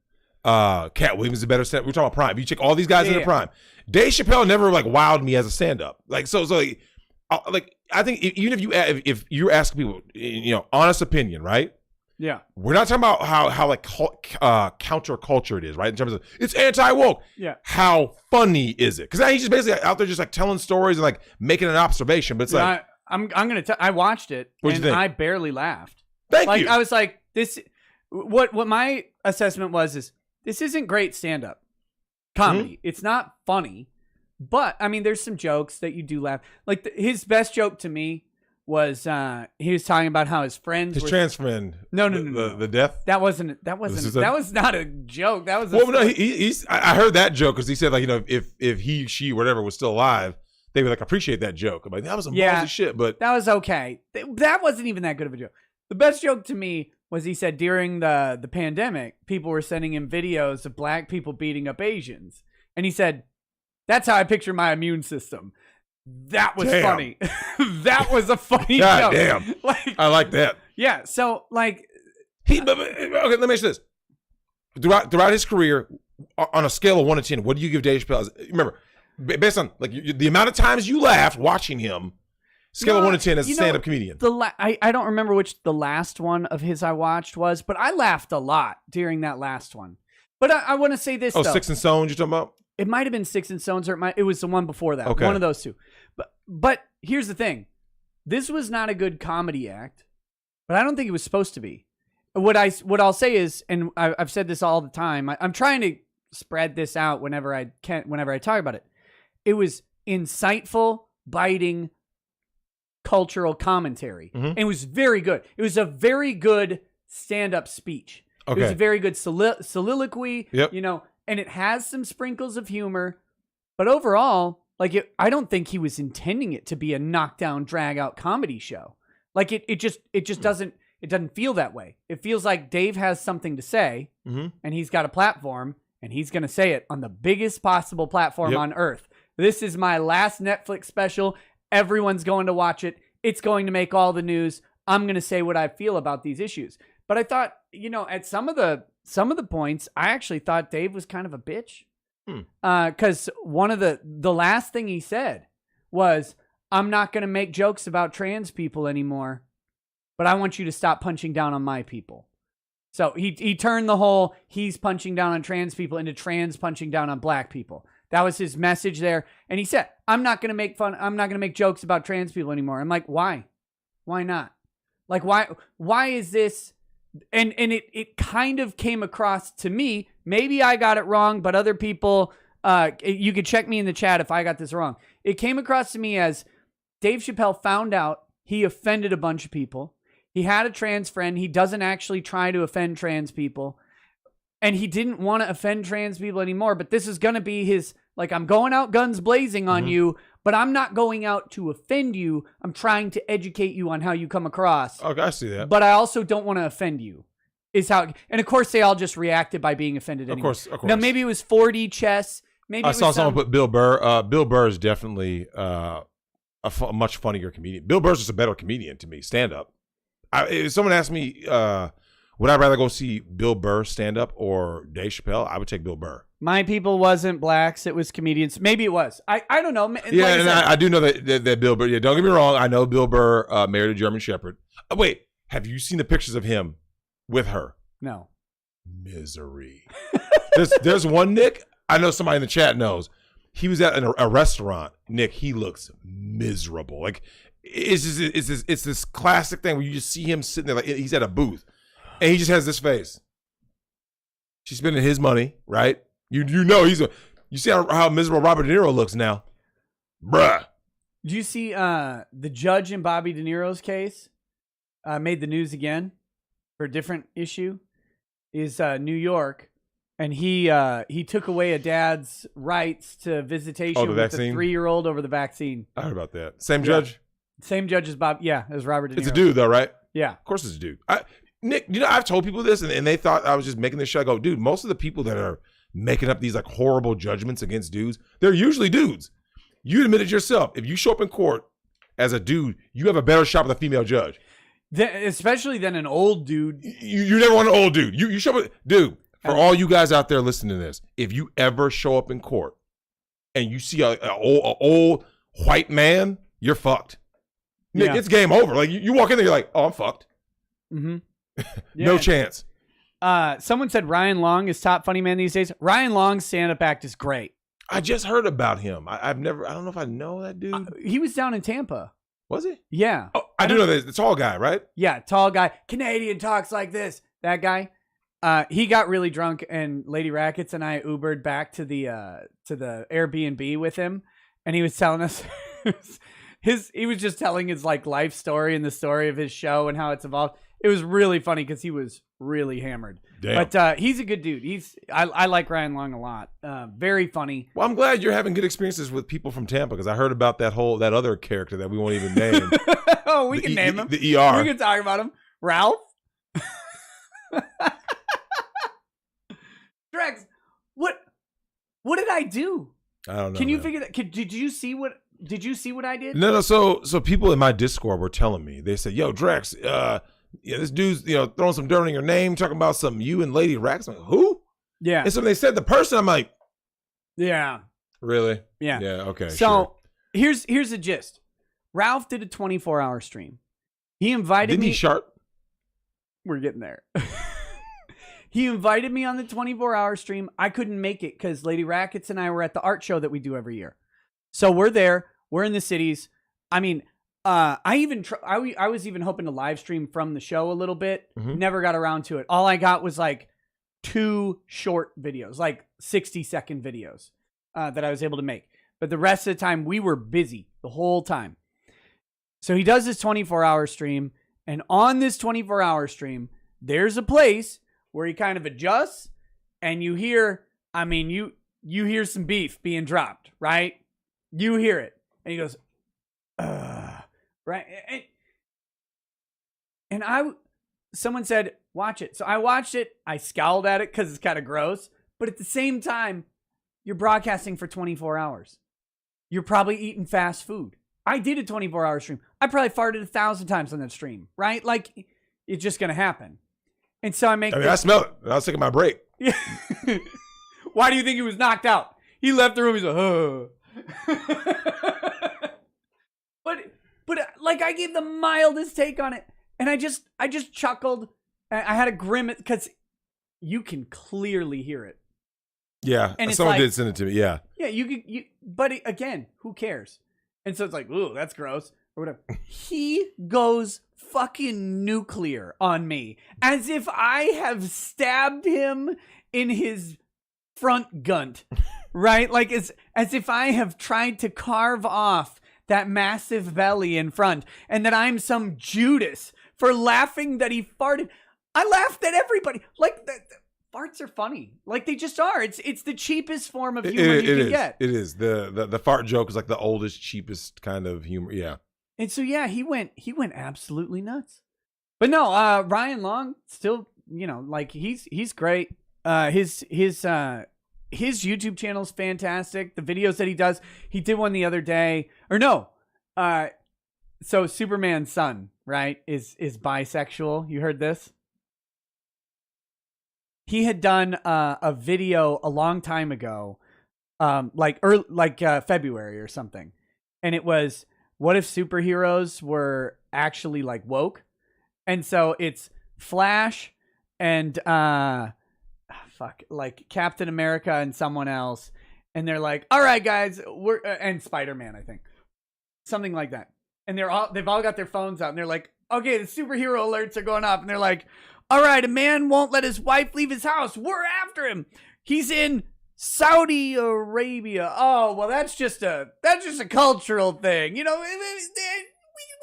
Cat Williams is a better stand-up. We're talking about prime. If you check all these guys in the prime. Dave Chappelle never like wowed me as a stand-up. Like so like I think even if you're asking people, honest opinion, right? Yeah. We're not talking about how like counterculture it is, right? In terms of it's anti-woke. Yeah. How funny is it? Because he's just basically out there just like telling stories and like making an observation. But it's like I'm gonna tell. I watched it and I barely laughed. Thank you. I was like, this. What my assessment was is this isn't great stand-up comedy. Mm-hmm. It's not funny, but I mean, there's some jokes that you do laugh. Like his best joke to me was he was talking about how his friends his trans friend. No. The death. That was not a joke. That was I heard that joke because he said like if he, she, whatever was still alive, they would like appreciate that joke. I'm like, that was some ballsy shit, but that was okay. That wasn't even that good of a joke. The best joke to me was he said during the pandemic, people were sending him videos of black people beating up Asians, and he said, "That's how I picture my immune system." That was funny. That was a funny joke. Damn. Like, I like that. Yeah. So like, okay, let me ask you this. Throughout his career, on a scale of 1 to 10, what do you give Dave Chappelle? Remember, based on like the amount of times you laughed watching him, scale of 1 to 10 as a stand-up comedian. I don't remember which the last one of his I watched was, but I laughed a lot during that last one. But I want to say this. Oh, Sticks and Stones you're talking about? It might have been Sticks and Stones, or it was the one before that. Okay. One of those two. But here's the thing. This was not a good comedy act, but I don't think it was supposed to be. What I'll say is, and I've said this all the time, I'm trying to spread this out whenever I talk about it. It was insightful, biting, cultural commentary. Mm-hmm. And it was very good. It was a very good stand-up speech. Okay. It was a very good soliloquy, yep. And it has some sprinkles of humor, but overall, like I don't think he was intending it to be a knockdown, drag-out comedy show. Like it just doesn't feel that way. It feels like Dave has something to say, mm-hmm. and he's got a platform, and he's going to say it on the biggest possible platform on earth. This is my last Netflix special. Everyone's going to watch it. It's going to make all the news. I'm going to say what I feel about these issues. But I thought, at some of the points, I actually thought Dave was kind of a bitch. Because one of the last thing he said was, I'm not going to make jokes about trans people anymore, but I want you to stop punching down on my people. So he turned the whole he's punching down on trans people into trans punching down on black people. That was his message there. And he said, I'm not going to make jokes about trans people anymore. I'm like, why? Why not? Like, why is this? And it kind of came across to me, maybe I got it wrong, but other people, you could check me in the chat if I got this wrong. It came across to me as Dave Chappelle found out he offended a bunch of people. He had a trans friend. He doesn't actually try to offend trans people. And he didn't want to offend trans people anymore. But this is going to be his, like, I'm going out guns blazing on you, but I'm not going out to offend you. I'm trying to educate you on how you come across. Okay, I see that. But I also don't want to offend you. Is how, and of course they all just reacted by being offended anyway. Of course. Now maybe it was 4D chess. Maybe I saw someone put Bill Burr. Bill Burr is definitely a much funnier comedian. Bill Burr's just a better comedian to me. Stand up. If someone asked me, would I rather go see Bill Burr stand up or Dave Chappelle? I would take Bill Burr. My people wasn't blacks. It was comedians. Maybe it was. I don't know. Yeah, like and I do know that Bill Burr. Yeah, don't get me wrong. I know Bill Burr married a German Shepherd. Wait, have you seen the pictures of him with her? No. Misery. there's one Nick. I know somebody in the chat knows. He was at a restaurant. Nick, he looks miserable. Like it's this classic thing where you just see him sitting there like he's at a booth, and he just has this face. She's spending his money, right? You know you see how miserable Robert De Niro looks now, bruh. Did you see the judge in Bobby De Niro's case made the news again for a different issue? Is New York, and he took away a dad's rights to visitation with vaccine? a 3-year-old over the vaccine. I heard about that. Same judge? Same judge as Bob. Yeah, as Robert De Niro. It's a dude though, right? Yeah. Of course it's a dude. Nick, I've told people this and they thought I was just making this shit. I go, dude, most of the people that are making up these like horrible judgments against dudes, they're usually dudes. You admitted yourself. If you show up in court as a dude, you have a better shot with a female judge. Especially than an old dude. You never want an old dude. You show up, dude, for all you guys out there listening to this, if you ever show up in court and you see a old white man, you're fucked. Nick, it's game over. Like you walk in there, you're like, oh, I'm fucked. Mm-hmm. Yeah. No chance. Someone said Ryan Long is top funny man these days. Ryan Long's stand-up act is great. I just heard about him. I don't know if I know that dude. He was down in Tampa. Was he? Yeah. Oh, I do know that. The tall guy, right? Yeah, tall guy. Canadian talks like this. That guy. He got really drunk, and Lady Rackets and I Ubered back to the Airbnb with him, and he was telling us he was just telling his like life story and the story of his show and how it's evolved. It was really funny because he was really hammered. Damn. But he's a good dude. I like Ryan Long a lot. Very funny. Well, I'm glad you're having good experiences with people from Tampa because I heard about that other character that we won't even name. Oh, we can name him. The ER. We can talk about him. Ralph. Drex, what did I do? I don't know. Can you figure that? Did you see what I did? No. So people in my Discord were telling me. They said, "Yo, Drex, this dude's throwing some dirt on your name, talking about some you and Lady Rax." I'm like, who? Yeah. And so when they said the person, I'm like, yeah. Really? Yeah. Yeah. Okay. So here's the gist. Ralph did a 24-hour stream. He invited me. Didn't he sharp? We're getting there. He invited me on the 24-hour stream. I couldn't make it because Lady Rackets and I were at the art show that we do every year. So we're there. We're in the cities. I mean, I was even hoping to live stream from the show a little bit. Mm-hmm. Never got around to it. All I got was like 2 short videos, like 60-second videos that I was able to make. But the rest of the time, we were busy the whole time. So he does this 24-hour stream. And on this 24-hour stream, there's a place where he kind of adjusts and you hear, you hear some beef being dropped, right? You hear it. And he goes, right? And someone said, watch it. So I watched it. I scowled at it because it's kind of gross. But at the same time, you're broadcasting for 24 hours. You're probably eating fast food. I did a 24-hour stream. I probably farted 1,000 times on that stream, right? Like, it's just going to happen. And so I smell it. I was taking my break. Yeah. Why do you think he was knocked out? He left the room. He's like, oh. But like I gave the mildest take on it. And I just chuckled. I had a grimace because you can clearly hear it. Yeah. And someone did send it to me. Yeah. Yeah. But again, who cares? And so it's like, ooh, that's gross or whatever. He goes fucking nuclear on me as if I have stabbed him in his front gunt, right? Like as if I have tried to carve off that massive belly in front and that I'm some Judas for laughing that he farted. I laughed at everybody. Like farts are funny. Like they just are. It's the cheapest form of humor you can get. It is. The fart joke is like the oldest, cheapest kind of humor. Yeah. And so yeah, he went absolutely nuts. But no, Ryan Long still, like he's great. His YouTube channel is fantastic. The videos that he did one the other day. Or no. So Superman's son, right, is bisexual. You heard this? he had done a video a long time ago, February or something, and it was, what if superheroes were actually like woke? And so it's Flash and like Captain America and someone else, and they're like, all right guys, we're and Spider-Man, I think, something like that, and they've all got their phones out, and they're like, okay, the superhero alerts are going off, and they're like, all right, a man won't let his wife leave his house, we're after him, he's in Saudi Arabia. Oh, well, that's just a cultural thing, we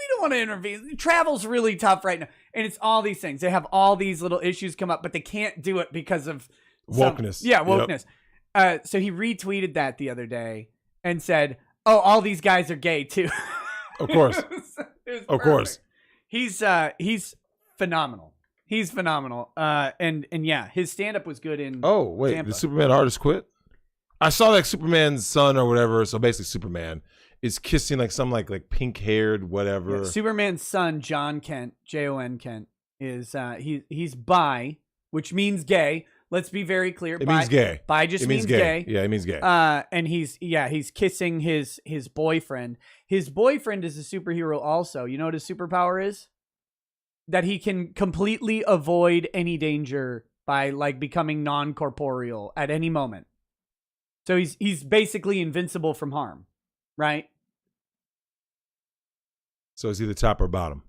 don't want to intervene. Travel's really tough right now, and it's all these things. They have all these little issues come up, but they can't do it because of wokeness. Wokeness. Yep. So he retweeted that the other day and said, "Oh, all these guys are gay too." Of course, of course. He's phenomenal. He's phenomenal. And yeah, his stand up was good in. Oh wait, Tampa. the Superman artist quit? I saw like Superman's son or whatever. So basically, Superman is kissing like some like pink haired whatever. Yeah, Superman's son, John Kent, Jon Kent, is he's bi, which means gay. Let's be very clear. It means gay. Bi just means gay. Yeah, it means gay. And he's kissing his boyfriend. His boyfriend is a superhero also. You know what his superpower is? That he can completely avoid any danger by like becoming non-corporeal at any moment. So he's basically invincible from harm, right? So is he the top or bottom?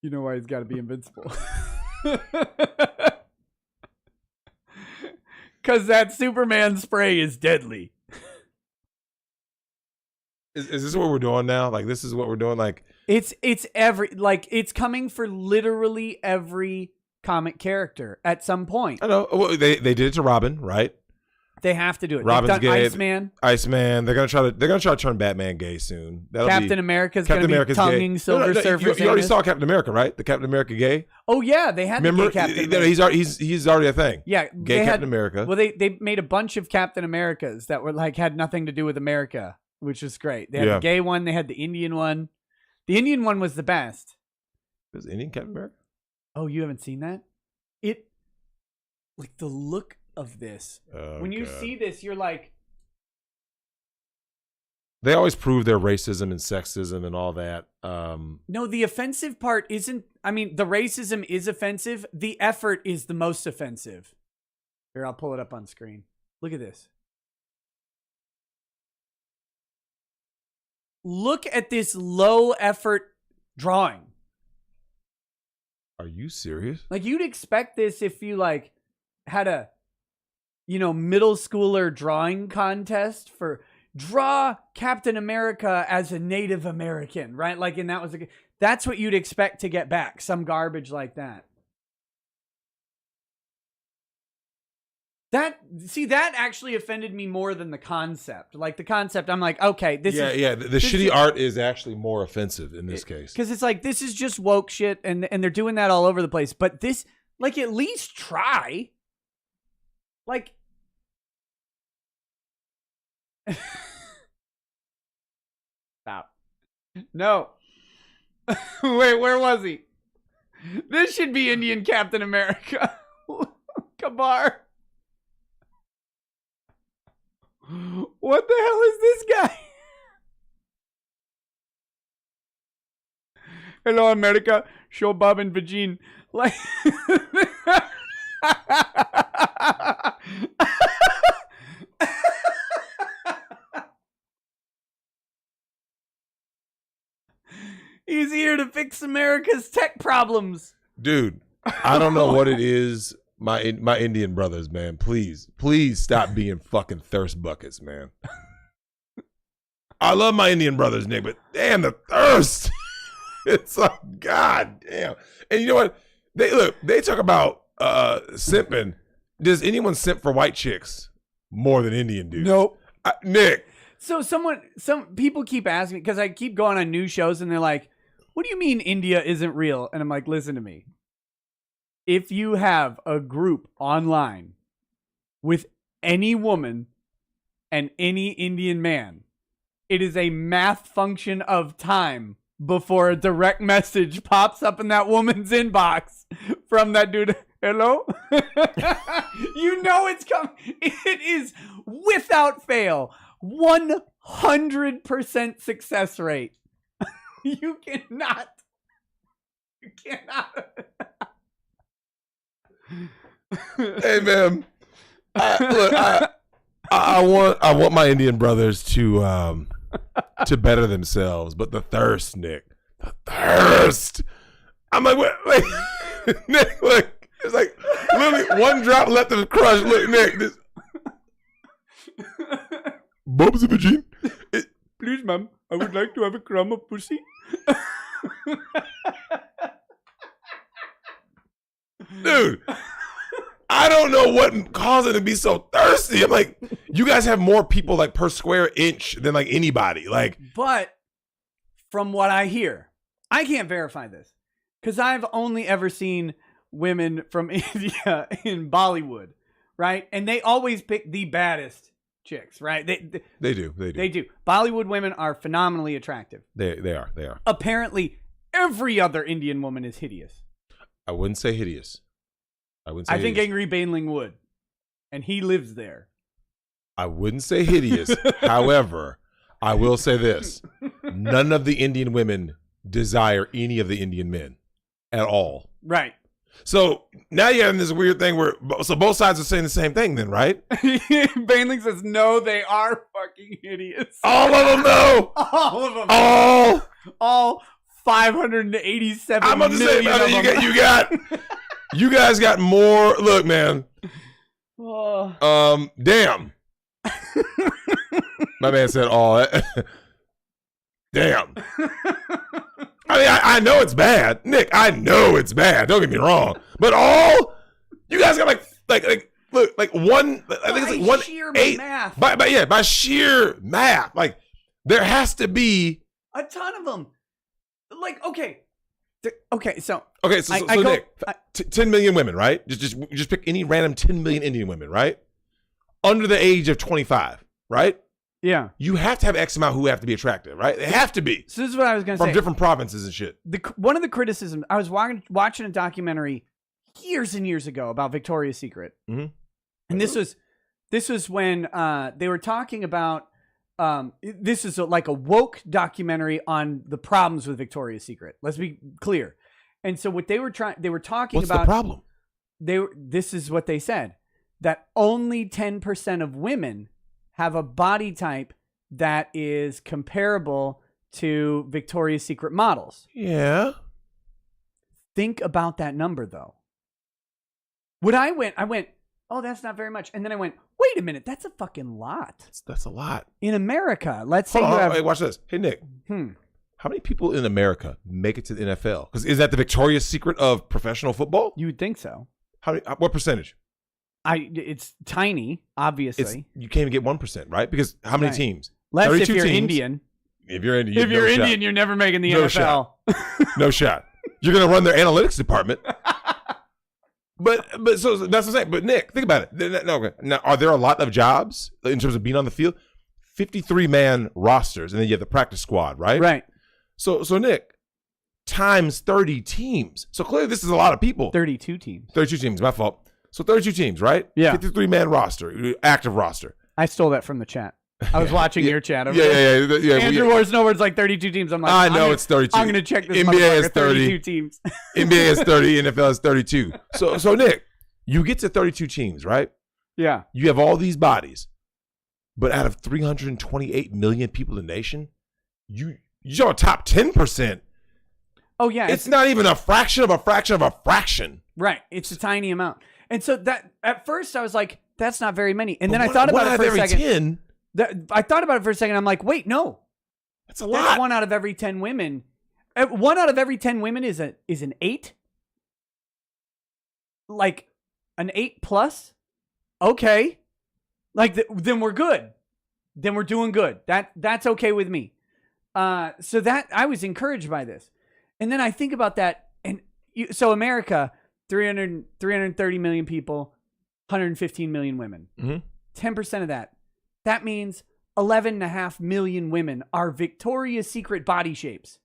You know why he's got to be invincible? Because that Superman spray is deadly. Is this what we're doing now? Like, this is what we're doing? Like, it's coming for literally every comic character at some point. I know. Well, they did it to Robin, right? They have to do it. Robin's gay. Iceman. They're gonna try to turn Batman gay soon. Captain America's gonna be tonguing gay. Silver Surfer. You already saw Captain America, right? The Captain America gay. Oh yeah, they had. Remember, the gay Captain America. he's already a thing. Yeah, gay Captain America. Well, they made a bunch of Captain Americas that were like had nothing to do with America, which was great. They had the gay one. They had the Indian one. The Indian one was the best. Was Indian Captain America? Oh, you haven't seen that? It, like the look of this. When you see this, you're like, they always prove their racism and sexism and all that. No, the offensive part isn't. I mean, the racism is offensive. The effort is the most offensive. Here, I'll pull it up on screen. Look at this. Look at this low effort drawing. Are you serious? Like, you'd expect this if you like had a, middle schooler drawing contest for draw Captain America as a Native American, right? Like, and that's what you'd expect to get back. Some garbage like that. That actually offended me more than the concept. Like the concept, I'm like, okay, this is... Yeah, the shitty art is actually more offensive in this case. Because it's like, this is just woke shit, and they're doing that all over the place. But this, like, at least try. Like... Stop. No. Wait, where was he? This should be Indian Captain America. Kabar. What the hell is this guy? Hello, America. Show Bob and Vagine. Like, he's here to fix America's tech problems. Dude, I don't know what it is. My Indian brothers, man, please stop being fucking thirst buckets, man. I love my Indian brothers, Nick, but damn the thirst. It's like, god damn. And you know what? They talk about simping. Does anyone simp for white chicks more than Indian dudes? Nope. Nick. So some people keep asking, because I keep going on news shows and they're like, what do you mean India isn't real? And I'm like, listen to me. If you have a group online with any woman and any Indian man, it is a math function of time before a direct message pops up in that woman's inbox from that dude. Hello? You know it's coming. It is without fail 100% success rate. You cannot. Hey, man. I want my Indian brothers to better themselves, but the thirst, Nick, the thirst. I'm like, what? Like, Nick, look, it's like literally one drop left of the crush. Look, Nick, this. Bob's a virgin. Please, ma'am, I would like to have a crumb of pussy. Dude, I don't know what caused it to be so thirsty. I'm like, you guys have more people like per square inch than like anybody. Like, but from what I hear, I can't verify this because I've only ever seen women from India in Bollywood, right? And they always pick the baddest chicks, right? They do. Bollywood women are phenomenally attractive. They are. Apparently, every other Indian woman is hideous. I wouldn't say hideous. I think Angry Bainling would, and he lives there. I wouldn't say hideous. However, I will say this: none of the Indian women desire any of the Indian men at all. Right. So now you're in this weird thing where both sides are saying the same thing, then, right? Bainling says no, they are fucking hideous. All of them, though. All of them. All 587 I'm about to say, million brother, of them. you got. You guys got more. Look, man. Damn. My man said, "Oh, damn." I mean, I know it's bad, Nick. I know it's bad. Don't get me wrong, but you guys got like look like one. I think it's like sheer 1/8 math. By sheer math. Like there has to be a ton of them. Like okay, so Nick, 10 million women, right? Just pick any random 10 million Indian women, right? Under the age of 25, right? Yeah. You have to have X amount who have to be attractive, right? They have to be. So this is what I was going to say. From different provinces and shit. One of the criticisms, I was watching a documentary years and years ago about Victoria's Secret. Mm-hmm. And this was when they were talking about, this is like a woke documentary on the problems with Victoria's Secret. Let's be clear. And so what they were talking What's about. the problem? This is what they said, that only 10% of women have a body type that is comparable to Victoria's Secret models. Yeah. Think about that number, though. When I went, oh, that's not very much. And then I went, wait a minute, that's a fucking lot. That's a lot. In America, let's say Hey, watch this. Hey, Nick. How many people in America make it to the NFL? Because is that the Victoria's Secret of professional football? You would think so. What percentage? It's tiny, obviously. You can't even get 1%, right? Because how many teams? Less if you're teams. Indian. If you're Indian, you're never making the NFL. No shot. You're gonna run their analytics department. But so that's what I'm saying. But Nick, think about it. No, now are there a lot of jobs in terms of being on the field? 53-man rosters, and then you have the practice squad, right? Right. So Nick, times 30 teams. So clearly this is a lot of people. 32 teams. 32 teams, my fault. So 32 teams, right? Yeah. 53-man roster, active roster. I stole that from the chat. I was watching your chat. Yeah. Andrew Wars Nowhere's like 32 teams. I'm like, I know it's 32. I'm going to check this. NBA is 32 teams. NBA is 30. NFL is 32. So Nick, you get to 32 teams, right? Yeah. You have all these bodies, but out of 328 million people in the nation, you're top 10%. Oh yeah, it's not even a fraction of a fraction of a fraction. Right. It's a tiny amount. And so that at first I was like, that's not very many. And then I thought about it for a second. I thought about it for a second. I'm like, wait, no. That's a lot. That's 1 out of every 10 women. 1 out of every 10 women is an 8. Like an 8 plus. Okay. Like then we're good. Then we're doing good. That's okay with me. So that I was encouraged by this. And then I think about that. And so America, 330 million people, 115 million women. 10% of that. That means 11.5 million women are Victoria's Secret body shapes.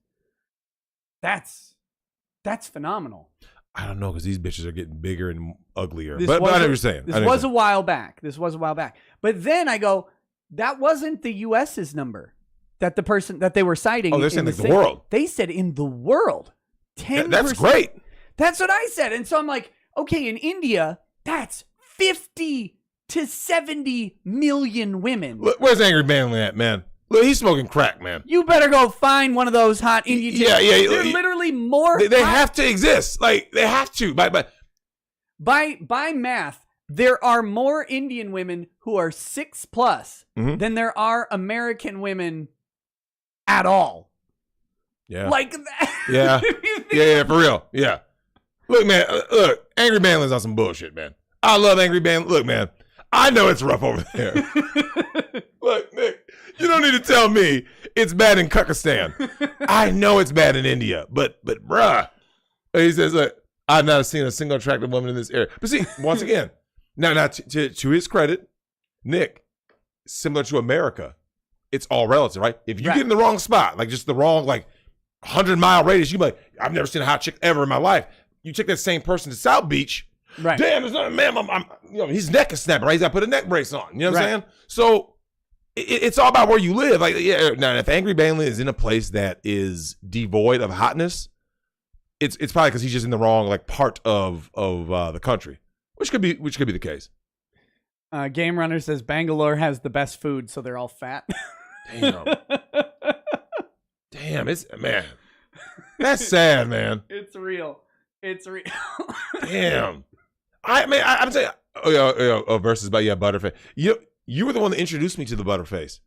That's phenomenal. I don't know because these bitches are getting bigger and uglier. This But I know was what a- you're saying. This was a while back. But then I go, that wasn't the U.S.'s number that the person that they were citing. Oh, they're in saying like the city. world. They said in the world. 10%. That's great. That's what I said. And so I'm like, okay, in India, that's 50 to 70 million women. Look, where's Angry Manly at, man? Look, he's smoking crack, man. You better go find one of those hot Indian chicks. Yeah. They're literally more. They hot. have to exist. Like they have to. By math, there are more Indian women who are 6+ than there are American women at all. Yeah. Like that. Yeah. Yeah, for real. Yeah. Look, man. Look, Angry Manly's on some bullshit, man. I love Angry Man. Look, man. I know it's rough over there. Look, Nick, you don't need to tell me it's bad in Kyrgyzstan. I know it's bad in India, but bruh. He says, look, I've not seen a single attractive woman in this area. But see, once again, now to his credit, Nick, similar to America, it's all relative, right? If you get in the wrong spot, like just the wrong, like 100-mile radius, you be like, I've never seen a hot chick ever in my life. You take that same person to South Beach, right? Damn, there's not a man. His neck is snapping, right? He's got to put a neck brace on. You know what I'm saying? So it's all about where you live. Like, yeah. Now, if Angry Manly is in a place that is devoid of hotness, it's probably because he's just in the wrong like part of the country, which could be the case. Game Runner says Bangalore has the best food, so they're all fat. Damn, it's man. That's sad, man. It's real. Damn. I'm saying, versus about Butterface. You were the one that introduced me to the Butterface.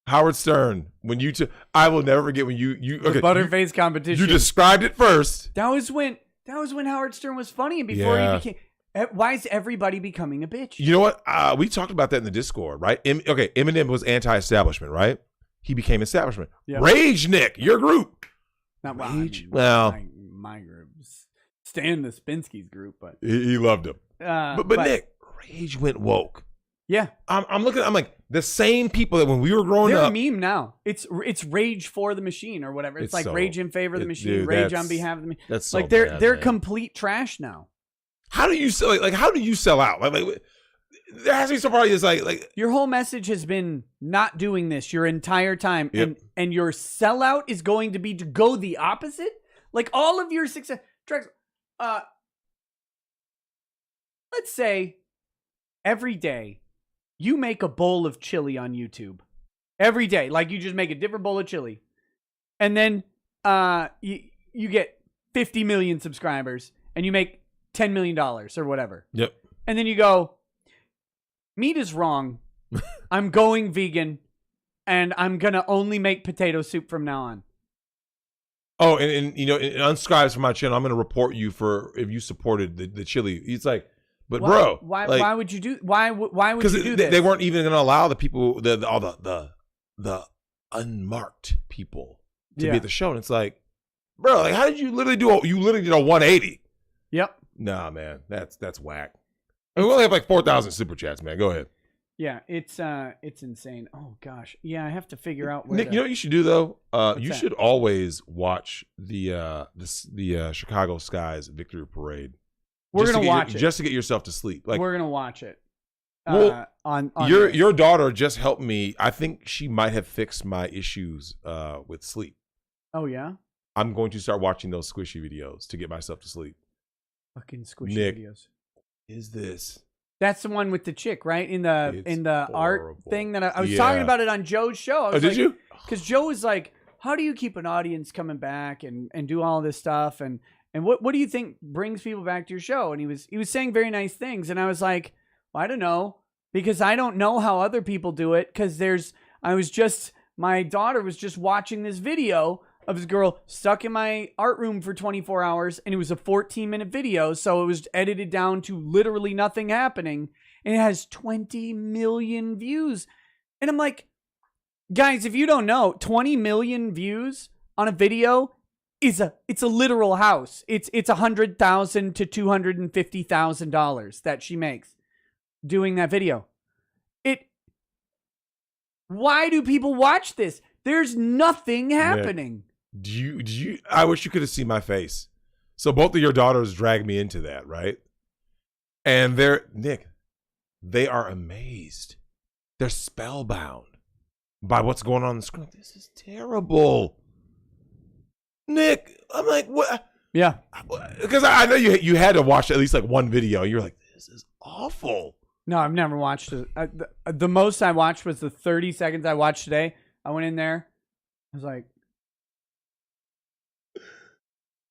Howard Stern, when I will never forget when the Butterface competition. You described it first. That was when Howard Stern was funny, and before he became. Why is everybody becoming a bitch? You know what? We talked about that in the Discord, right? Eminem was anti-establishment, right? He became establishment. Yep. Rage, Nick, your group. Not Rage. My group's Stan the Spinsky's group, but he loved him. But Nick, Rage went woke. Yeah, I'm looking. I'm like the same people that when we were growing up. They're a meme now. It's Rage for the machine or whatever. It's like Rage in favor of the machine, dude, Rage on behalf of the machine. That's so like they're bad, complete trash now. How do you sell? Like how do you sell out? Like there has to be some part of like your whole message has been not doing this your entire time, and your sellout is going to be to go the opposite. Like all of your success, Drexel. Let's say every day you make a bowl of chili on YouTube. Every day, like you just make a different bowl of chili, and then you get 50 million subscribers, and you make $10 million or whatever. Yep. And then you go, meat is wrong. I'm going vegan, and I'm gonna only make potato soup from now on. Oh, and it unsubscribes from my channel. I'm gonna report you for if you supported the chili. It's like, but bro, why would you do? Why would you do this? They weren't even gonna allow the people, all the unmarked people to be at the show, and it's like, bro, like how did you literally you literally did a 180? Yep. Nah, man, that's whack. And we only have like 4,000 super chats, man. Go ahead. Yeah, it's insane. Oh gosh, yeah, I have to figure out. Nick, you know what you should do though? You should always watch the Chicago Skies Victory Parade. We're gonna watch it just to get yourself to sleep. Like we're gonna watch it. On your daughter just helped me. I think she might have fixed my issues with sleep. Oh yeah. I'm going to start watching those squishy videos to get myself to sleep. Fucking squishy videos. Is this? That's the one with the chick, right? In the horrible. art thing that I was talking about it on Joe's show. I was did you? Because Joe was like, "How do you keep an audience coming back and do all this stuff? And what do you think brings people back to your show?" And he was saying very nice things, and I was like, well, I don't know, because I don't know how other people do it. Because my daughter was just watching this video of this girl stuck in my art room for 24 hours, and it was a 14-minute video, so it was edited down to literally nothing happening, and it has 20 million views. And I'm like, guys, if you don't know, 20 million views on a video it's a literal house. It's $100,000 to $250,000 that she makes doing that video. Why do people watch this? There's nothing happening. Do you I wish you could have seen my face. So both of your daughters dragged me into that, right? And they are amazed. They're spellbound by what's going on the screen. This is terrible. Nick, I'm like, what? Yeah. Because I know you had to watch at least like one video. You're like, this is awful. No, I've never watched it. The most I watched was the 30 seconds I watched today. I went in there. I was like,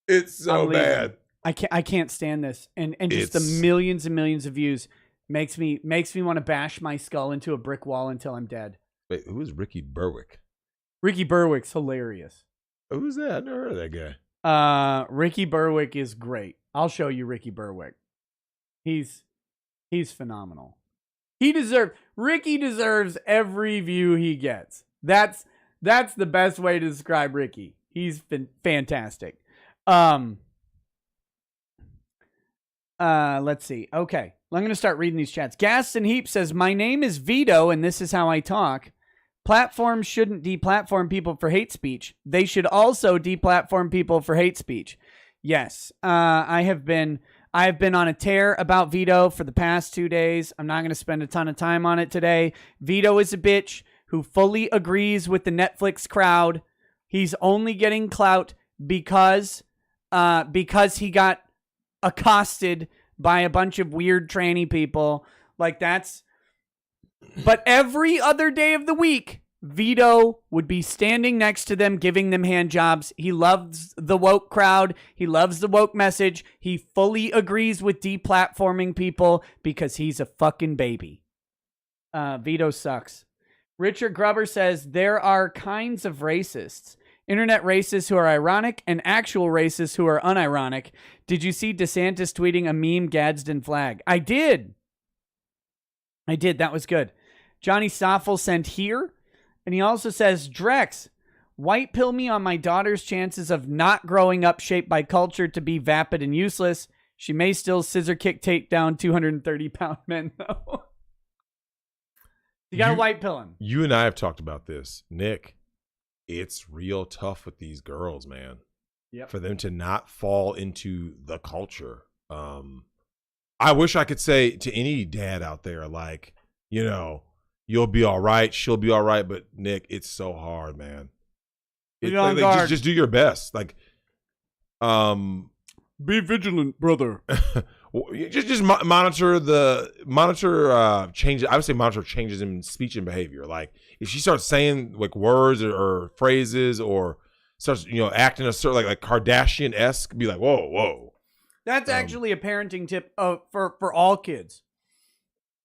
it's so bad. I can't stand this. And just the It's- millions and millions of views makes me want to bash my skull into a brick wall until I'm dead. Wait, who is Ricky Berwick? Ricky Berwick's hilarious. Who's that? I never heard of that guy. Ricky Berwick is great. I'll show you Ricky Berwick. He's phenomenal. Ricky deserves every view he gets. That's the best way to describe Ricky. He's been fantastic. Let's see. Okay. I'm going to start reading these chats. Gas and Heap says, my name is Vito and this is how I talk. Platforms shouldn't deplatform people for hate speech. They should also deplatform people for hate speech. Yes. I have been on a tear about Vito for the past 2 days. I'm not going to spend a ton of time on it today. Vito is a bitch who fully agrees with the Netflix crowd. He's only getting clout because he got accosted by a bunch of weird tranny people. Like but every other day of the week, Vito would be standing next to them, giving them hand jobs. He loves the woke crowd. He loves the woke message. He fully agrees with deplatforming people because he's a fucking baby. Vito sucks. Richard Grubber says, there are kinds of racists. Internet racists who are ironic and actual racists who are unironic. Did you see DeSantis tweeting a meme Gadsden flag? I did. That was good. Johnny Stoffel sent here. And he also says, Drex, white pill me on my daughter's chances of not growing up shaped by culture to be vapid and useless. She may still scissor kick take down 230-pound men, though. You got to white pill him. You and I have talked about this. Nick, it's real tough with these girls, man. Yep. For them to not fall into the culture. I wish I could say to any dad out there, like, you'll be all right, she'll be all right. But Nick, it's so hard, man. Just do your best. Like, be vigilant, brother. just monitor changes. I would say monitor changes in speech and behavior. Like if she starts saying like words or phrases or starts acting a certain like Kardashian-esque, be like, whoa. That's actually a parenting tip for all kids.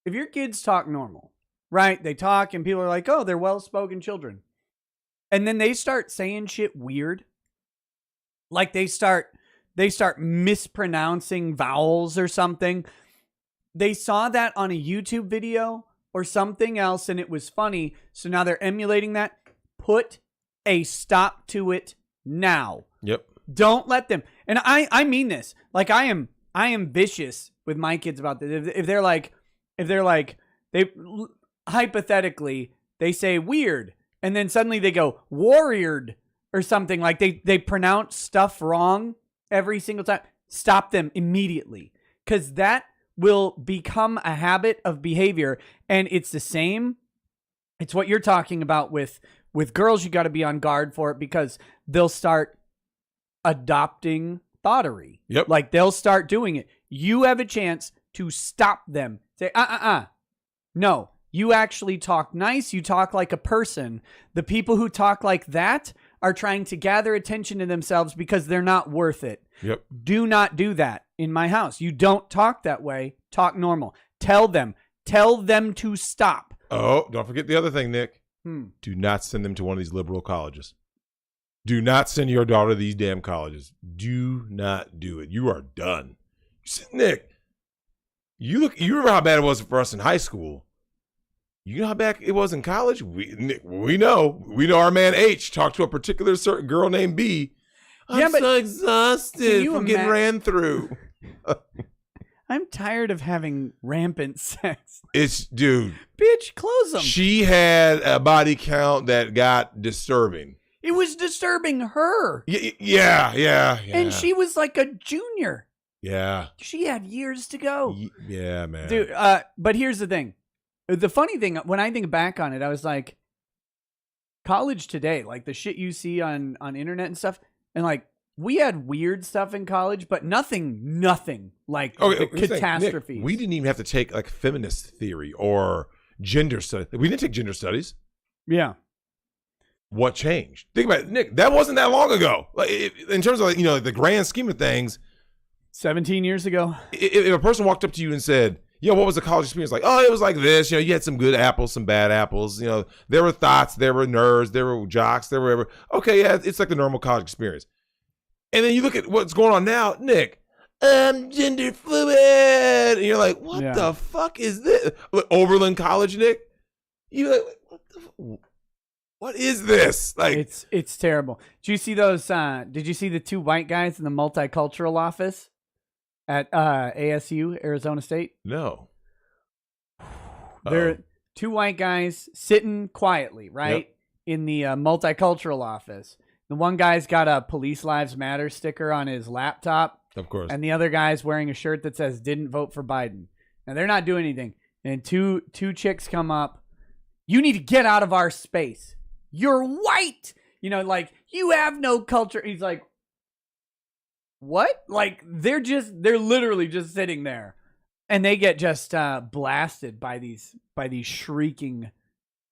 If your kids talk normal, right? They talk and people are like, oh, they're well-spoken children. And then they start saying shit weird. Like they start mispronouncing vowels or something. They saw that on a YouTube video or something else and it was funny. So now they're emulating that. Put a stop to it now. Yep. Don't let them. And I mean this. Like I am vicious with my kids about this. If they're like they hypothetically they say weird and then suddenly they go warriored or something, like they pronounce stuff wrong every single time. Stop them immediately, because that will become a habit of behavior. And it's the same. It's what you're talking about with girls. You got to be on guard for it because they'll start adopting thoughterly. Yep. Like they'll start doing it. You have a chance to stop them. Say, no, you actually talk nice. You talk like a person. The people who talk like that are trying to gather attention to themselves because they're not worth it. Yep. Do not do that in my house. You don't talk that way. Talk normal. Tell them to stop. Oh, don't forget the other thing, Nick. Do not send them to one of these liberal colleges. Do not send your daughter to these damn colleges. Do not do it. You are done. Nick, you remember how bad it was for us in high school. You know how bad it was in college? We know our man H talked to a particular certain girl named B. I'm so exhausted from getting ran through. I'm tired of having rampant sex. Dude. Bitch, close them. She had a body count that got disturbing. It was disturbing her. Yeah. And she was like a junior. Yeah. She had years to go. Yeah, man. Dude, but here's the thing. The funny thing, when I think back on it, I was like, college today, like the shit you see on internet and stuff, and like we had weird stuff in college, but nothing like the catastrophes. Nick, we didn't even have to take like feminist theory or gender studies. We didn't take gender studies. Yeah. What changed? Think about it, Nick. That wasn't that long ago. Like in terms of like, the grand scheme of things. 17 years ago. If a person walked up to you and said, "Yo, what was the college experience like?" "Oh, it was like this. You had some good apples, some bad apples. There were thoughts, there were nerds, there were jocks, there were okay, yeah, it's like the normal college experience." And then you look at what's going on now, Nick. Gender fluid, and you're like, "What the fuck is this?" Oberlin College, Nick. You're like, what is this? Like, it's terrible. Did you see those? Did you see the two white guys in the multicultural office at ASU, Arizona State? No. They're two white guys sitting quietly, right, in the multicultural office. The one guy's got a Police Lives Matter sticker on his laptop. Of course. And the other guy's wearing a shirt that says "Didn't vote for Biden." Now they're not doing anything. And two chicks come up. "You need to get out of our space. You're white. Like you have no culture." He's like, "What?" Like they're literally just sitting there, and they get just blasted by these shrieking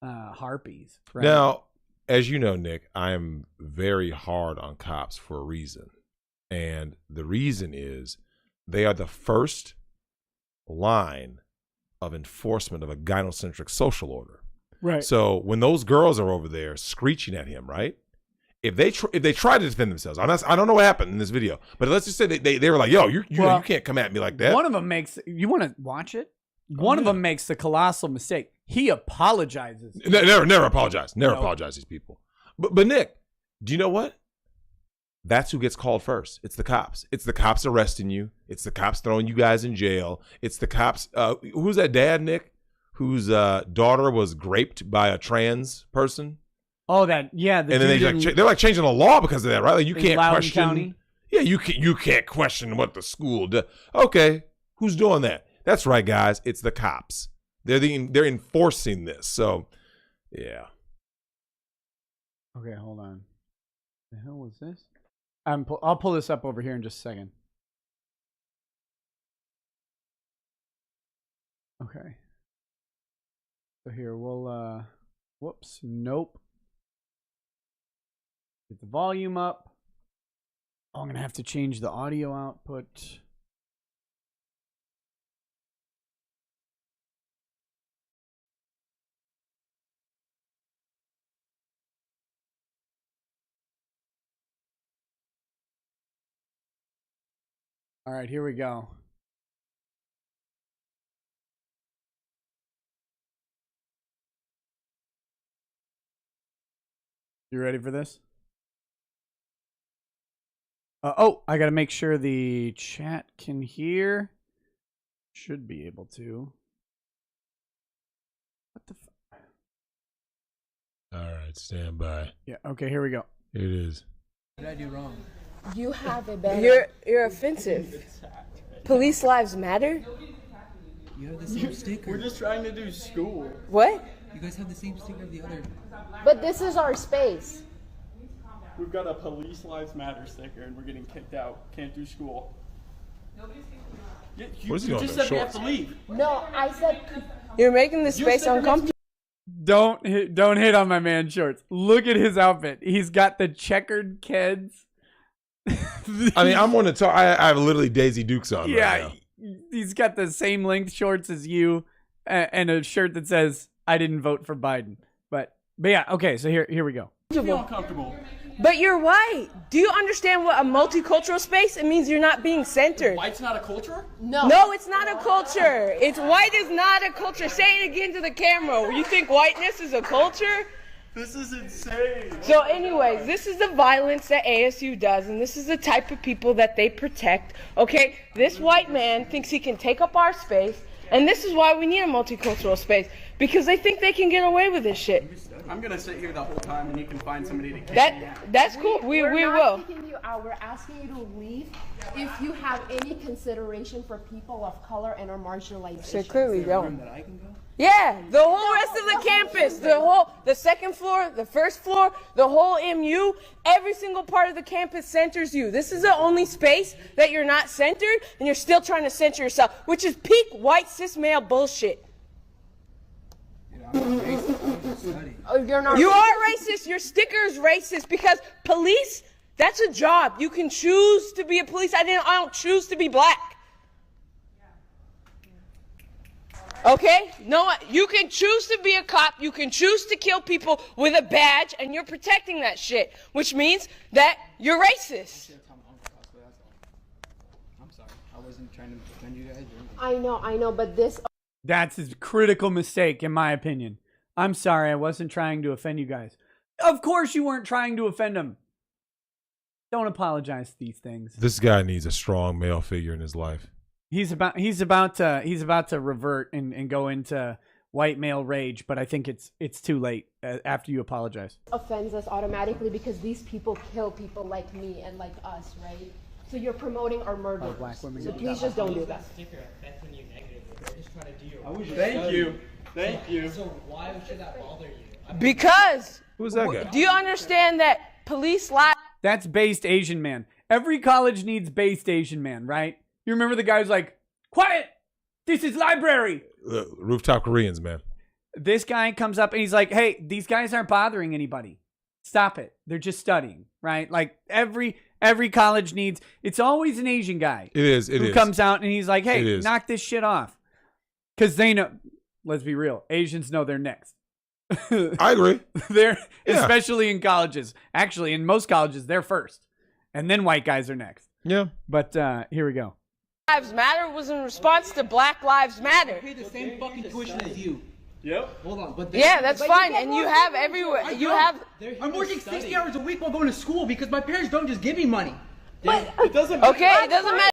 harpies. Right? Now, as you know, Nick, I am very hard on cops for a reason. And the reason is they are the first line of enforcement of a gynocentric social order. Right. So when those girls are over there screeching at him, right? If they try to defend themselves, I don't know what happened in this video, but let's just say they were like, "Yo, you can't come at me like that." One of them makes. You want to watch it? One of them makes the colossal mistake. He apologizes. Never apologize. Never apologize to these people. But Nick, do you know what? That's who gets called first. It's the cops. It's the cops arresting you. It's the cops throwing you guys in jail. It's the cops. Who's that dad, Nick, whose daughter was raped by a trans person? Oh, that and then they're like changing the law because of that, right? Like you can't question. County? Yeah, you can't question what the school does. Okay, who's doing that? That's right, guys. It's the cops. They're enforcing this. So, yeah. Okay, hold on. The hell was this? I'll pull this up over here in just a second. Okay. So here we'll whoops, nope. Get the volume up. Oh, I'm gonna have to change the audio output. All right, here we go. You ready for this? I got to make sure the chat can hear. Should be able to. What the fuck? All right, stand by. Yeah, okay, here we go. It is. What did I do wrong? You have a better. You're offensive. Police lives matter? You have the same sticker. We're just trying to do school. What? You guys have the same sticker of the other. But this is our space. We've got a Police Lives Matter sticker and we're getting kicked out. Can't do school. You What is he doing just with said we shorts? have to leave. No, I said you're making the space uncomfortable. Don't hit on my man's shorts. Look at his outfit. He's got the checkered Keds. I mean, I'm going to talk. I have literally Daisy Dukes on. Yeah, right now. He's got the same length shorts as you, and a shirt that says "I didn't vote for Biden." But yeah, okay. So here we go. I feel uncomfortable. But you're white. Do you understand what a multicultural space? It means you're not being centered. White's not a culture? No, it's not a culture. White is not a culture. Say it again to the camera. You think whiteness is a culture? This is insane. So anyways, this is the violence that ASU does, and this is the type of people that they protect, okay? This white man thinks he can take up our space, and this is why we need a multicultural space, because they think they can get away with this shit. I'm gonna sit here the whole time, and you can find somebody to kick me out. That's cool. We We're will. not kicking you out. We're asking you to leave if you have any consideration for people of color and our marginalized. So clearly Room don't. that I can go? Yeah, the whole rest of the campus, the second floor, the first floor, the whole MU, every single part of the campus centers you. This is the only space that you're not centered, and you're still trying to center yourself, which is peak white cis male bullshit. I'm racist. I'm just studying. Oh, you're not. You are racist. Your sticker is racist because police, that's a job. You can choose to be a police. I don't choose to be black. Okay? No, you can choose to be a cop. You can choose to kill people with a badge, and you're protecting that shit, which means that you're racist. I'm sorry. I wasn't trying to defend you guys. I know, but this. That's a critical mistake, in my opinion. I'm sorry, I wasn't trying to offend you guys. Of course you weren't trying to offend them. Don't apologize for these things. This guy needs a strong male figure in his life. He's about to revert and go into white male rage, but I think it's too late after you apologize. Offends us automatically because these people kill people like me and like us, right? So you're promoting our murder. black women So get please just don't do that. Thank you. Thank you. Because, Who's that guy? do you understand that police lie? That's based Asian man. Every college needs based Asian man, right? You remember the guy who's like, quiet, this is library. Rooftop Koreans, man. This guy comes up and he's like, hey, these guys aren't bothering anybody. Stop it. They're just studying, right? Like every college needs, it's always an Asian guy. It is. who comes out and he's like, It hey, is. knock this shit off. Because they know, let's be real, Asians know they're next. I agree. They're, Yeah. especially in colleges. Actually, in most colleges, they're first. And then white guys are next. Yeah. But here we go. Lives Matter was in response to Black Lives Matter. I pay the same fucking tuition as you. Yep. Hold on, but Yeah, that's But you fine. get And you more have than everywhere. I You don't. have. I'm working 60 hours a week while going to school because my parents don't just give me money. It doesn't. Okay, it doesn't matter.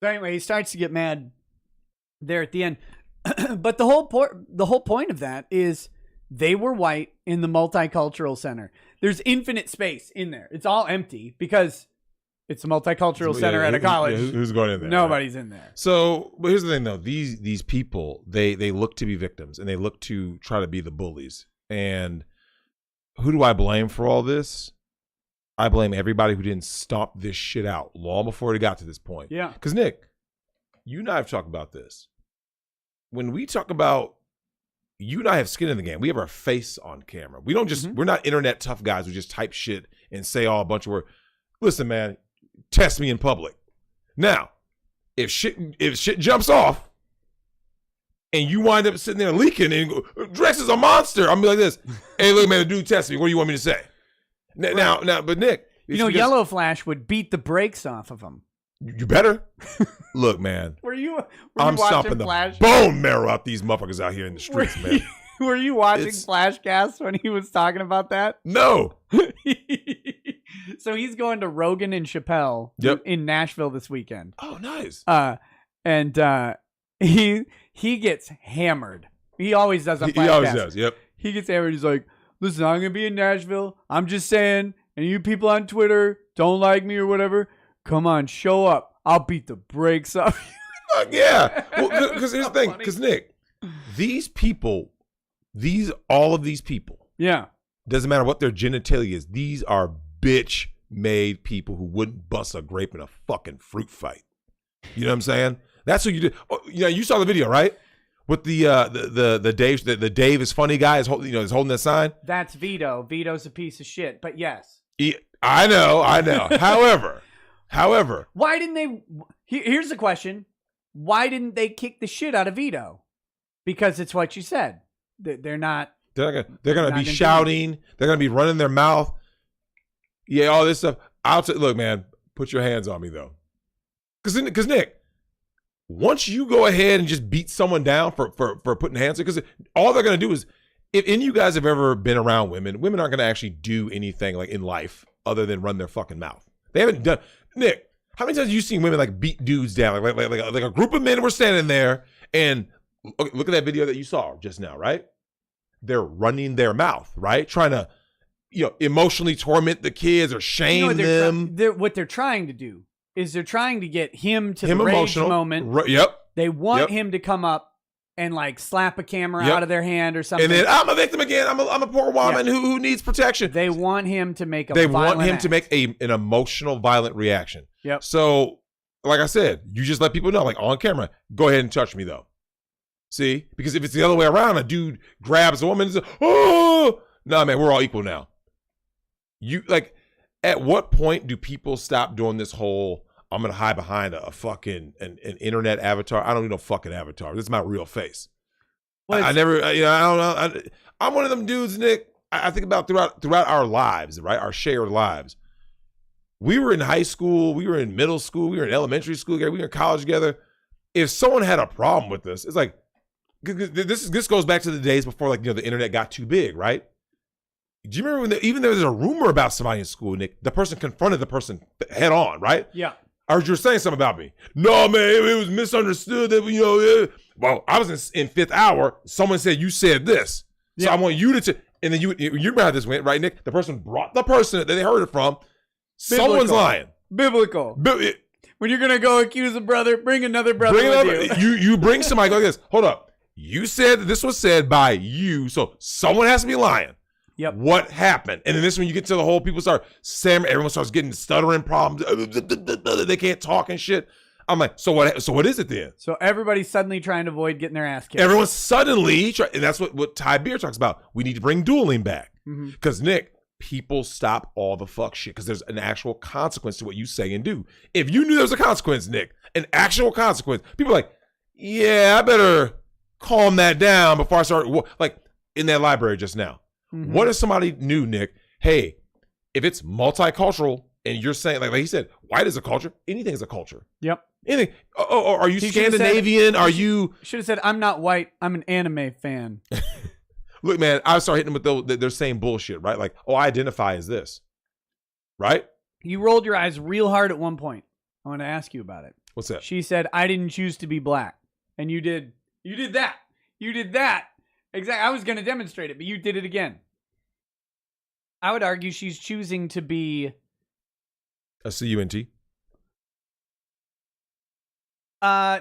So anyway, he starts to get mad there at the end. But the whole point of that is they were white in the multicultural center. There's infinite space in there. It's all empty because it's a multicultural center at a college. Who's going in there? Nobody's in there. So, but here's the thing, though. These people, they look to be victims, and they look to try to be the bullies. And who do I blame for all this? I blame everybody who didn't stomp this shit out long before it got to this point. Yeah. Because, Nick, you and I have talked about this. When we talk about, you and I have skin in the game. We have our face on camera. We don't just, we're not internet tough guys who just type shit and say all a bunch of words. Listen, man, test me in public. Now, if shit jumps off and you wind up sitting there leaking and go, Drex is a monster, I'm gonna be like this. Hey, look, man, the dude tested me. What do you want me to say? Now, but Nick, You know, Yellow Flash would beat the brakes off of him. you better. Look, man, Were you I'm watching stomping the Flash? bone marrow out these motherfuckers out here in the streets, man. Were you watching It's- Flashcast when he was talking about that? No. So he's going to Rogan and Chappelle Yep. in Nashville this weekend. Oh, nice. And he gets hammered. He always does on He Flashcast. always does. Yep. He gets hammered. He's like, listen, I'm going to be in Nashville. I'm just saying, and you people on Twitter don't like me or whatever, come on, show up. I'll beat the brakes off you. Fuck yeah. Well, because here's the thing. funny. Because Nick, these people, all of these people, Yeah. doesn't matter what their genitalia is. These are bitch-made people who wouldn't bust a grape in a fucking fruit fight. You know what I'm saying? That's what you did. Oh, you know, you saw the video, right? With the Dave is funny guy is holding that sign. That's Vito. Vito's a piece of shit. But yes. I know. However, Why didn't they? Here's the question: why didn't they kick the shit out of Vito? Because it's what you said. They're not. they're gonna Not be gonna do shouting. They're gonna be running their mouth. Yeah, all this stuff. Look, man, put your hands on me though, because Nick, once you go ahead and just beat someone down for putting hands, because all they're gonna do is, if any of you guys have ever been around women aren't gonna actually do anything like in life other than run their fucking mouth. They haven't done. Nick, how many times have you seen women like beat dudes down? Like a group of men were standing there and Okay, look at that video that you saw just now, right? They're running their mouth, right? Trying to, emotionally torment the kids or shame them. What they're trying to do is they're trying to get him to the emotional rage moment. Yep. They want him to come up and like slap a camera out of their hand or something. And then I'm a victim again. I'm a poor woman who needs protection. They want him to make an emotional, violent reaction. Yep. So, like I said, you just let people know, like on camera, go ahead and touch me though. See? Because if it's the other way around, a dude grabs a woman and says, oh, no, man, we're all equal now. At what point do people stop doing this whole, I'm going to hide behind a fucking an internet avatar? I don't need no fucking avatar. This is my real face. Well, I never, I don't know. I'm one of them dudes, Nick. I think about throughout our lives, right? Our shared lives. We were in high school. We were in middle school. We were in elementary school together. We were in college together. If someone had a problem with this, it's like, this goes back to the days before, the internet got too big, right? Do you remember when even there was a rumor about somebody in school, Nick? The person confronted the person head on, right? Yeah. I heard you were saying something about me. No, man, it was misunderstood that, well, I was in fifth hour. Someone said you said this. So I want you to, and then you remember how this went, right, Nick? The person brought the person that they heard it from. Biblical. Someone's lying. Biblical. When you're going to go accuse a brother, bring another brother with you. You bring somebody like this. Hold up. You said this was said by you, so someone has to be lying. Yep. What happened? And then this when you get to the whole people start saying, everyone starts getting stuttering problems. They can't talk and shit. I'm like, so what is it then? So everybody's suddenly trying to avoid getting their ass kicked. Everyone's suddenly and that's what Ty Beer talks about. We need to bring dueling back. Because Nick, people stop all the fuck shit because there's an actual consequence to what you say and do. If you knew there was a consequence, Nick, an actual consequence, people are like, yeah, I better calm that down before I start, like in that library just now. What if somebody knew, Nick, hey, if it's multicultural and you're saying, like he said, white is a culture, anything is a culture. Yep. Anything. Oh, are you Scandinavian? Are you? Should have said, I'm not white. I'm an anime fan. Look, man, I start hitting them with they're saying bullshit, right? Like, oh, I identify as this, right? You rolled your eyes real hard at one point. I want to ask you about it. What's that? She said, I didn't choose to be black. And you did that. You did that. Exactly. I was going to demonstrate it, but you did it again. I would argue she's choosing to be a CUNT.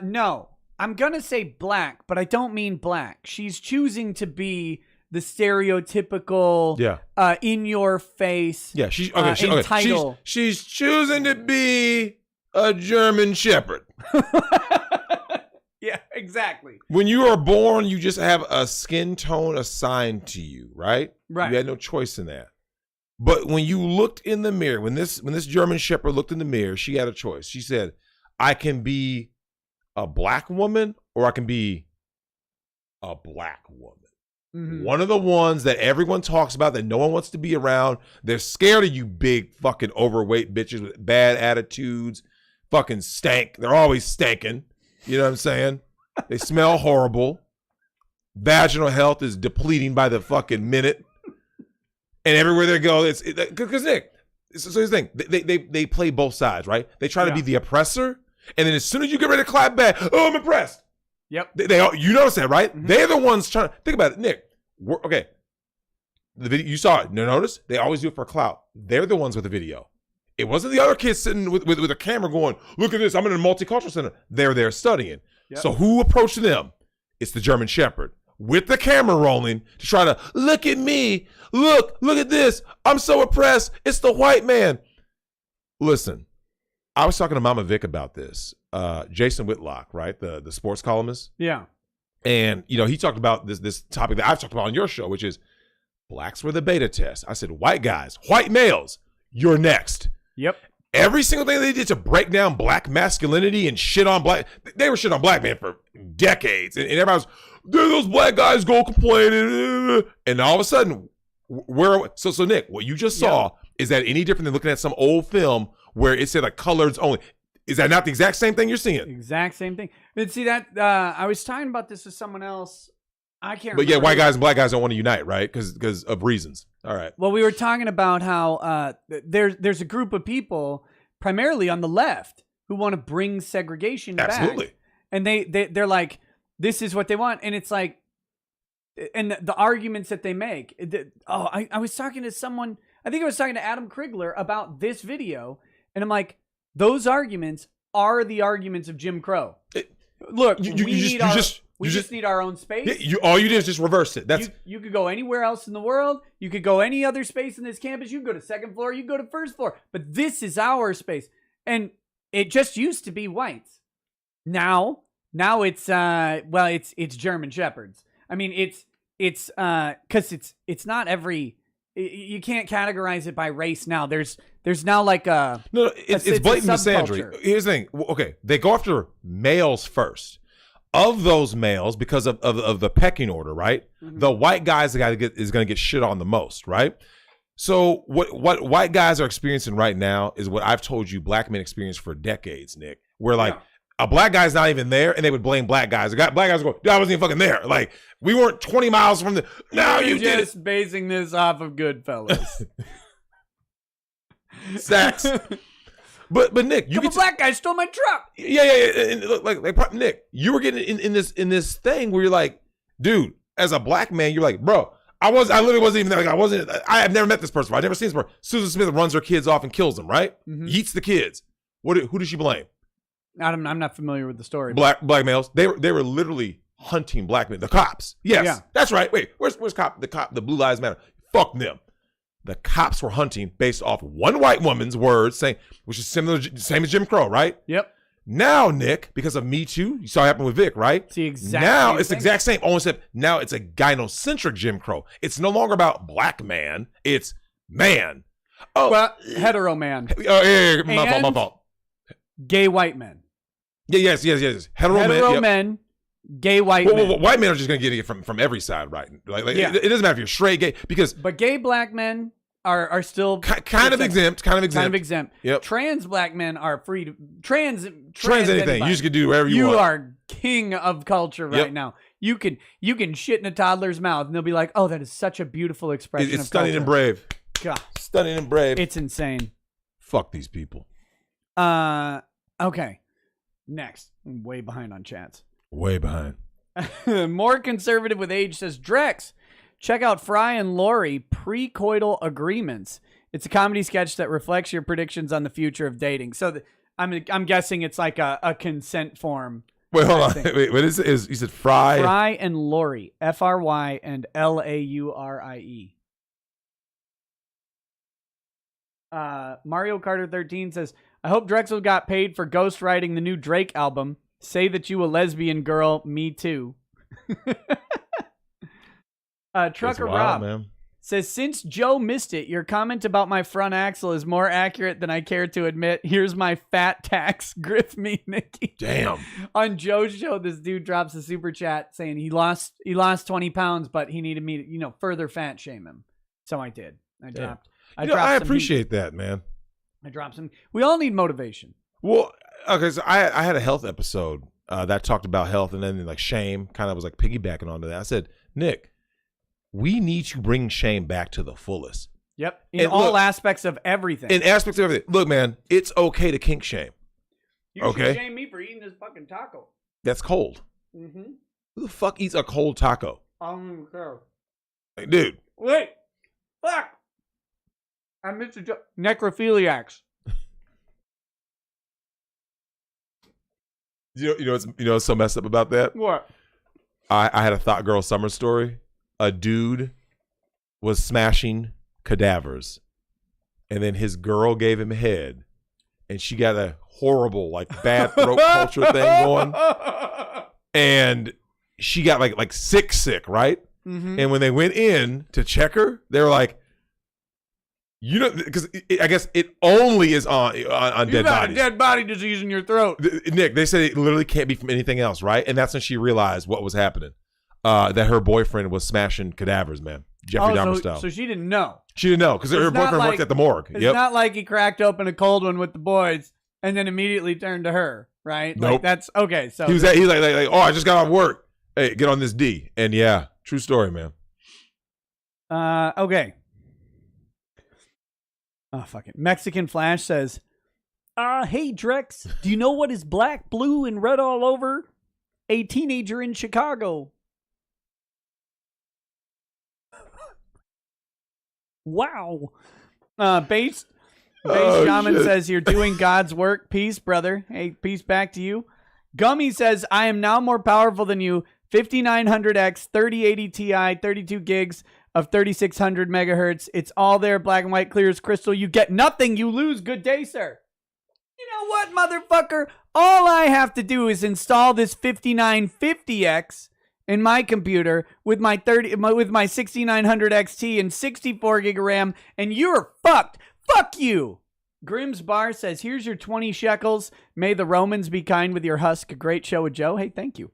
No. I'm going to say black, but I don't mean black. She's choosing to be the stereotypical in your face. Yeah, entitled. She's choosing to be a German Shepherd. Yeah, exactly. When you are born, you just have a skin tone assigned to you, right? Right. You had no choice in that. But when you looked in the mirror, when this German Shepherd looked in the mirror, she had a choice. She said, I can be a black woman or I can be a black woman. One of the ones that everyone talks about that no one wants to be around. They're scared of you big fucking overweight bitches with bad attitudes, fucking stank. They're always stanking. You know what I'm saying? They smell horrible. Vaginal health is depleting by the fucking minute. And everywhere they go, it's because Nick. So here's the thing: they play both sides, right? They try to be the oppressor, and then as soon as you get ready to clap back, oh, I'm impressed. Yep. You notice that, right? They're the ones trying to think about it, Nick. Okay, the video you saw it. Notice they always do it for clout. They're the ones with the video. It wasn't the other kids sitting with a camera going, look at this, I'm in a multicultural center. They're there studying. Yep. So who approached them? It's the German Shepherd with the camera rolling to try to look at me. Look at this. I'm so oppressed. It's the white man. Listen, I was talking to Mama Vic about this. Jason Whitlock, right? The sports columnist. Yeah. And, he talked about this topic that I've talked about on your show, which is blacks were the beta test. I said, white guys, white males, you're next. Yep. Every single thing they did to break down black masculinity and shit on black, they were shit on black men for decades. And everybody was, there those black guys go complaining. And all of a sudden, so Nick, what you just saw, is that any different than looking at some old film where it said like colors only? Is that not the exact same thing you're seeing? Exact same thing. But see that, I was talking about this with someone else. I can't remember. But yeah, white guys and black guys don't want to unite, right? Because of reasons. All right. Well, we were talking about how there's a group of people, primarily on the left, who want to bring segregation back. Absolutely. And they're like, this is what they want. And it's like, and the arguments that they make. I was talking to someone, I think I was talking to Adam Krigler about this video. And I'm like, those arguments are the arguments of Jim Crow. Look, we just need our own space. All you did is just reverse it. That's you could go anywhere else in the world. You could go any other space in this campus. You can go to second floor. You can go to first floor. But this is our space. And it just used to be whites. Now it's it's German Shepherds. I mean, it's because it's not every. You can't categorize it by race now. There's now like a it's blatant misandry. Here's the thing. Okay, they go after males first. Of those males, because of the pecking order, right? Mm-hmm. The white guy is going to get shit on the most, right? So what white guys are experiencing right now is what I've told you black men experience for decades, Nick. Where like a black guy's not even there, and they would blame black guys. Black guys go, "I wasn't even fucking there." Like we weren't 20 miles from the. No, you did. Just basing this off of Goodfellas. Sex. But Nick, you couple black guys stole my truck. Yeah. And look, like Nick, you were getting in this thing where you're like, dude, as a black man, you're like, bro, I literally wasn't even there. Like I have never met this person. I've never seen this person. Susan Smith runs her kids off and kills them, right? Mm-hmm. Yeets the kids. Who does she blame? I'm not familiar with the story. Black males. They were literally hunting black men. The cops. Yes, that's right. Wait, where's the Blue Lives Matter? Fuck them. The cops were hunting based off one white woman's words, saying, which is similar, same as Jim Crow, right? Yep. Now, Nick, because of Me Too, you saw it happen with Vic, right? It's the exact same. Only except now it's a gynocentric Jim Crow. It's no longer about black man. It's man. Oh, well, hetero man. Oh, yeah. My fault. Gay white men. Yeah, yes. Hetero men. Gay white men. Well, white men are just going to get it from every side, right? Like it doesn't matter if you're straight, gay, but gay black men are still kind of exempt. Yep. Trans black men are free to trans anything. Anybody. You just can do whatever you want. You are king of culture right now. You can shit in a toddler's mouth and they'll be like, "Oh, that is such a beautiful expression." It's of stunning culture. and brave. God, stunning and brave. It's insane. Fuck these people. Okay. Next, I'm way behind on chats. Way behind. More conservative with age says, Drex, check out Fry and Laurie Pre-Coital Agreements. It's a comedy sketch that reflects your predictions on the future of dating. So I'm guessing it's like a consent form. Wait, hold on. Wait, what is it? You said Fry? Fry and Laurie. Fry and Laurie. Mario Carter 13 says, I hope Drexel got paid for ghostwriting the new Drake album. Say that you a lesbian girl, me too. Trucker Rob says, since Joe missed it, your comment about my front axle is more accurate than I care to admit. Here's my fat tax. Griff me, Nikki. Damn. On Joe's show, this dude drops a super chat saying he lost 20 pounds, but he needed me to, further fat shame him. So I did. I appreciate that, man. I dropped some. We all need motivation. Well, okay, so I had a health episode that talked about health, and then like shame kind of was like piggybacking onto that. I said, Nick, we need to bring shame back to the fullest. Yep. In all aspects of everything. In aspects of everything. Look, man, it's okay to kink shame. You should shame me for eating this fucking taco. That's cold. Mm-hmm. Who the fuck eats a cold taco? I don't even care. Like, dude. Wait. Fuck. I missed a joke. Necrophiliacs. You know what's so messed up about that? What? I had a Thought Girl Summer story. A dude was smashing cadavers, and then his girl gave him head, and she got a horrible like bad throat culture thing going, and she got like sick, right? Mm-hmm. And when they went in to check her, they were like, because I guess it only is on dead bodies. A dead body disease in your throat. Nick, they said it literally can't be from anything else, right? And that's when she realized what was happening. That her boyfriend was smashing cadavers, man. Jeffrey Dahmer style. So she didn't know. She didn't know because her boyfriend worked at the morgue. It's not like he cracked open a cold one with the boys and then immediately turned to her, right? Nope. Like that's okay. So he's like, oh, I just got off work. Hey, get on this D. And yeah, true story, man. Okay. Oh, fuck it. Mexican Flash says, hey, Drex, do you know what is black, blue, and red all over? a teenager in Chicago. Wow. Base Shaman shit. says, you're doing God's work. Peace, brother. Hey, peace back to you. Gummy says, I am now more powerful than you. 5900X, 3080 Ti, 32 gigs of 3600 megahertz. It's all there, black and white, clear as crystal. You get nothing, you lose. Good day, sir. You know what, motherfucker? All I have to do is install this 5950X in my computer with my 6900 XT and 64 gig of RAM, and you're fucked. Fuck you. Grimm's Bar says, here's your 20 shekels. May the Romans be kind with your husk. A great show with Joe. Hey, thank you.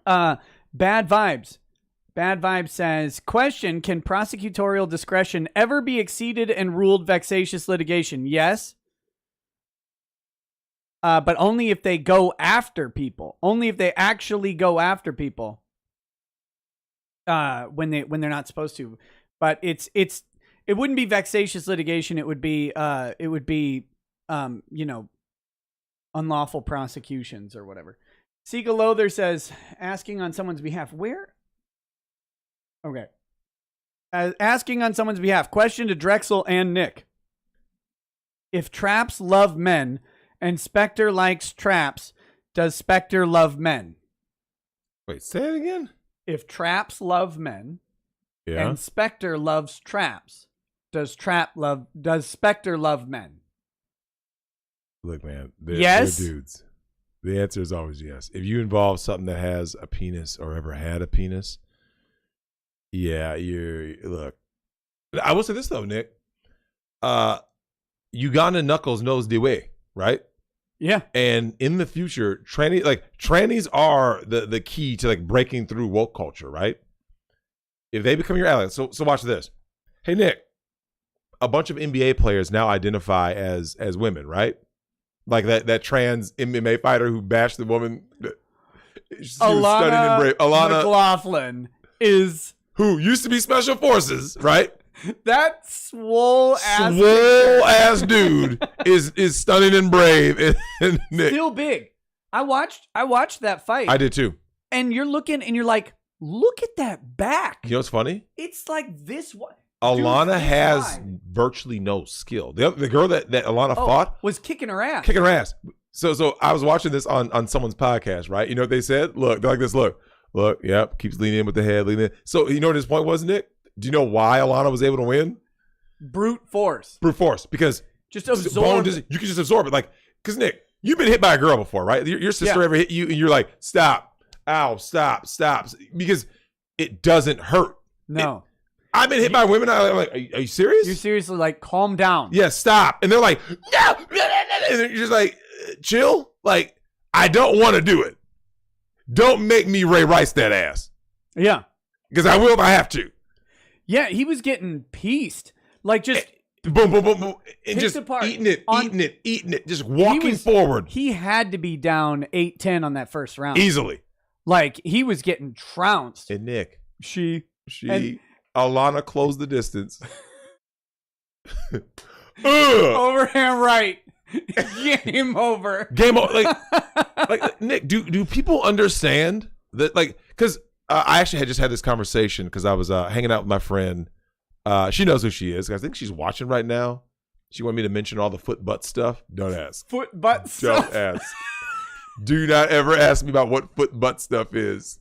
Bad Vibes. Bad Vibes says, question, can prosecutorial discretion ever be exceeded and ruled vexatious litigation? Yes. But only if they go after people. Only if they actually go after people. When they're not supposed to. But it wouldn't be vexatious litigation. It would be unlawful prosecutions or whatever. Sika Lother says, asking on someone's behalf. Where? Okay. Asking on someone's behalf. Question to Drexel and Nick. If traps love men and Spectre likes traps, does Spectre love men? Wait, say it again? If traps love men and Spectre loves traps, does Spectre love men? Look, man. Yes? They're dudes. The answer is always yes. If you involve something that has a penis or ever had a penis, yeah, look. I will say this though, Nick. Uganda Knuckles knows the way, right? Yeah. And in the future, trannies are the key to like breaking through woke culture, right? If they become your allies. So watch this. Hey Nick, a bunch of NBA players now identify as women, right? Like that trans MMA fighter who bashed the woman. Alana McLaughlin is who used to be Special Forces, right? That swole ass dude is stunning and brave and Nick. Still big. I watched that fight. I did too. And you're looking and you're like, look at that back. You know what's funny? It's like this one. Alana has virtually no skill. The girl that Alana fought was kicking her ass. So I was watching this on someone's podcast, right? You know what they said? Look, they're like this. Look, yep, keeps leaning in with the head, leaning in. So you know what his point was, Nick? Do you know why Alana was able to win? Brute force. Because just absorb. You can just absorb it. Like, because Nick, you've been hit by a girl before, right? Your sister ever hit you and you're like, stop, ow, stop, because it doesn't hurt. No. I've been hit by women. I'm like, are you serious? You're seriously like, calm down. Yeah, stop. And they're like, no. And you're just like, chill. Like, I don't want to do it. Don't make me Ray Rice that ass. Yeah. Because I will if I have to. Yeah, he was getting pieced. Like just boom, boom, boom, boom. And just apart. eating it. Just walking forward. He had to be down 8-10 on that first round. Easily. Like, he was getting trounced. And Nick. And Alana closed the distance. Overhand right. Game over. Like Nick, do people understand that? Like, because I actually had just had this conversation because I was hanging out with my friend. She knows who she is. I think she's watching right now. She wanted me to mention all the foot butt stuff. Don't ask. Foot butt stuff. Don't ask. Do not ever ask me about what foot butt stuff is.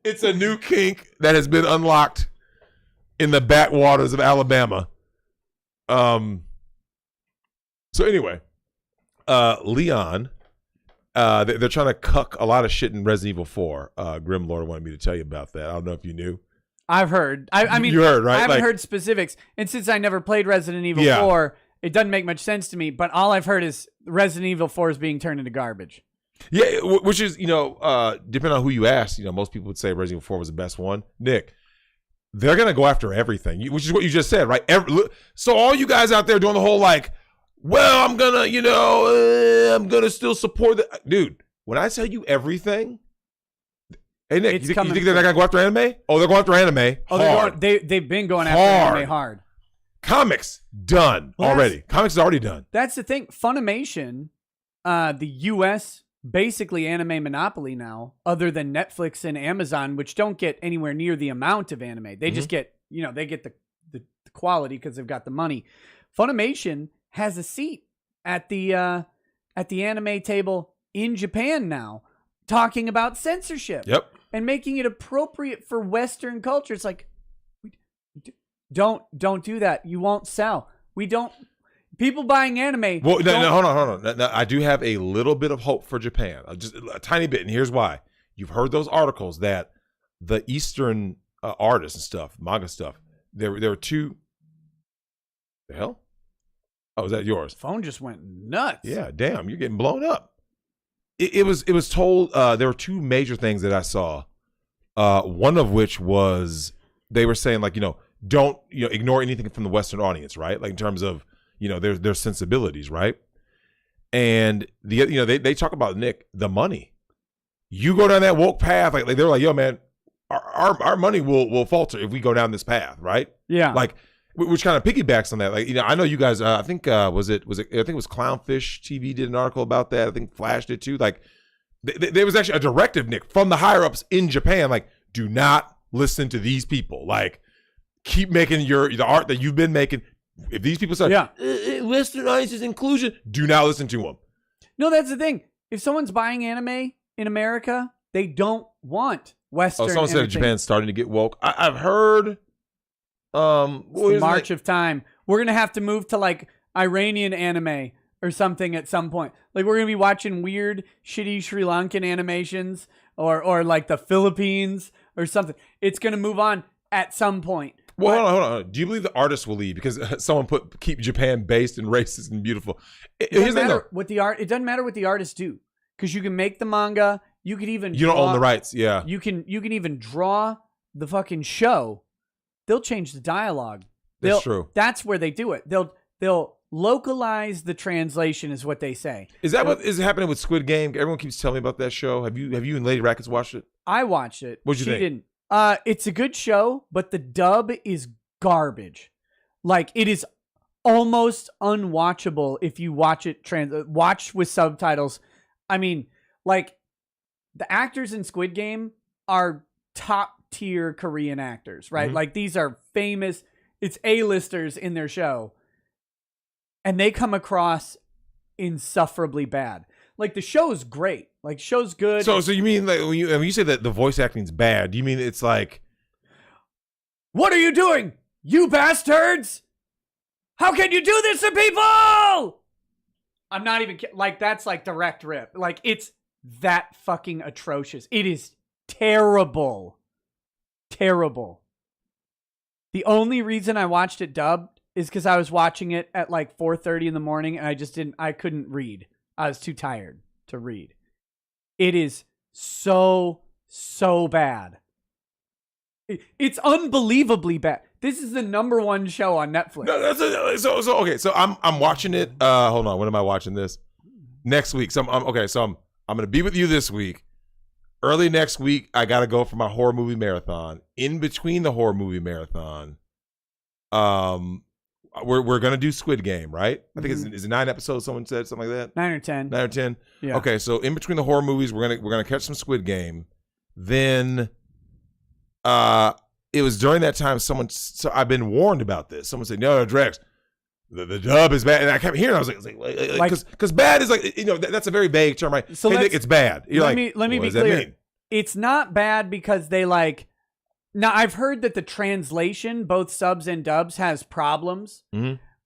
It's a new kink that has been unlocked in the backwaters of Alabama. So anyway, Leon, they're trying to cuck a lot of shit in Resident Evil 4. Grimlord wanted me to tell you about that. I don't know if you knew. I've heard. I mean, you heard, right? I haven't heard specifics. And since I never played Resident Evil 4, it doesn't make much sense to me. But all I've heard is Resident Evil 4 is being turned into garbage. Yeah, which is, depending on who you ask, most people would say Resident Evil 4 was the best one. Nick, they're going to go after everything, which is what you just said, right? So all you guys out there doing the whole like, well, I'm going to, I'm going to still support the dude. When I tell you everything, hey, Nick, you think they're going to go after anime? Oh, they're going after anime. Oh, they've been going after anime hard. Comics done already. Comics is already done. That's the thing. Funimation the U.S. basically anime monopoly now, other than Netflix and Amazon, which don't get anywhere near the amount of anime. They just get, they get the quality because they've got the money. Funimation has a seat at the anime table in Japan now, talking about censorship. Yep. And making it appropriate for Western culture. It's like, don't do that. You won't sell. We don't. People buying anime. Well, no, hold on. No, I do have a little bit of hope for Japan, just a tiny bit, and here's why. You've heard those articles that the Eastern artists and stuff, manga stuff, there were two. The hell? Oh, is that yours? Phone just went nuts. Yeah, damn, you're getting blown up. It was told there were two major things that I saw. One of which was they were saying like, don't ignore anything from the Western audience, right? Like in terms of their sensibilities, right? And they talk about, Nick, the money. You go down that woke path, like they're like, yo man, our money will falter if we go down this path, right? Yeah. Like which kind of piggybacks on that. Like I know you guys. I think was it? I think it was Clownfish TV did an article about that. I think Flash did too. Like there was actually a directive, Nick, from the higher ups in Japan. Like, do not listen to these people. Like, keep making the art that you've been making. If these people say, Western audience is inclusion, do not listen to them. No, that's the thing. If someone's buying anime in America, they don't want Western. Someone said Japan's starting to get woke. I've heard. The march of time. We're gonna have to move to like Iranian anime or something at some point. Like we're gonna be watching weird, shitty Sri Lankan animations or like the Philippines or something. It's gonna move on at some point. Well, hold on. Do you believe the artists will leave because someone keep Japan based and racist and beautiful? It doesn't matter what the art. It doesn't matter what the artists do because you can make the manga. You could even don't own the rights. Yeah. You can even draw the fucking show. They'll change the dialogue. That's true. That's where they do it. They'll localize the translation, is what they say. Is that what is happening with Squid Game? Everyone keeps telling me about that show. Have you and Lady Rackets watched it? I watched it. What'd you think? She didn't. It's a good show, but the dub is garbage. Like it is almost unwatchable if you watch it watch with subtitles. I mean, like the actors in Squid Game are top tier Korean actors, right? Mm-hmm. Like these are famous, it's A-listers in their show. And they come across insufferably bad. Like the show's great. Like show's good. So you mean like when you say that the voice acting's bad, do you mean it's like, what are you doing? You bastards! How can you do this to people? I'm not even like that's like direct rip. Like it's that fucking atrocious. It is terrible. Terrible. The only reason I watched it dubbed is because I was watching it at like 4:30 in the morning and I couldn't read. I was too tired to read. It is so bad. It's unbelievably bad. This is the #1 show on Netflix. No, okay. So I'm watching it. Hold on. When am I watching this? Next week. So I'm gonna be with you this week. Early next week, I gotta go for my horror movie marathon. In between the horror movie marathon, we're gonna do Squid Game, right? I think is it 9 episodes? Someone said something like that. 9 or 10. 9 or 10. Yeah. Okay, so in between the horror movies, we're gonna catch some Squid Game. Then, it was during that time so I've been warned about this. Someone said, "No, Drex, the dub is bad," and I kept hearing. I was like, because bad is like that's a very vague term, right? So hey, Nick, it's bad. Let me be clear. It's not bad because they like. Now I've heard that the translation, both subs and dubs, has problems,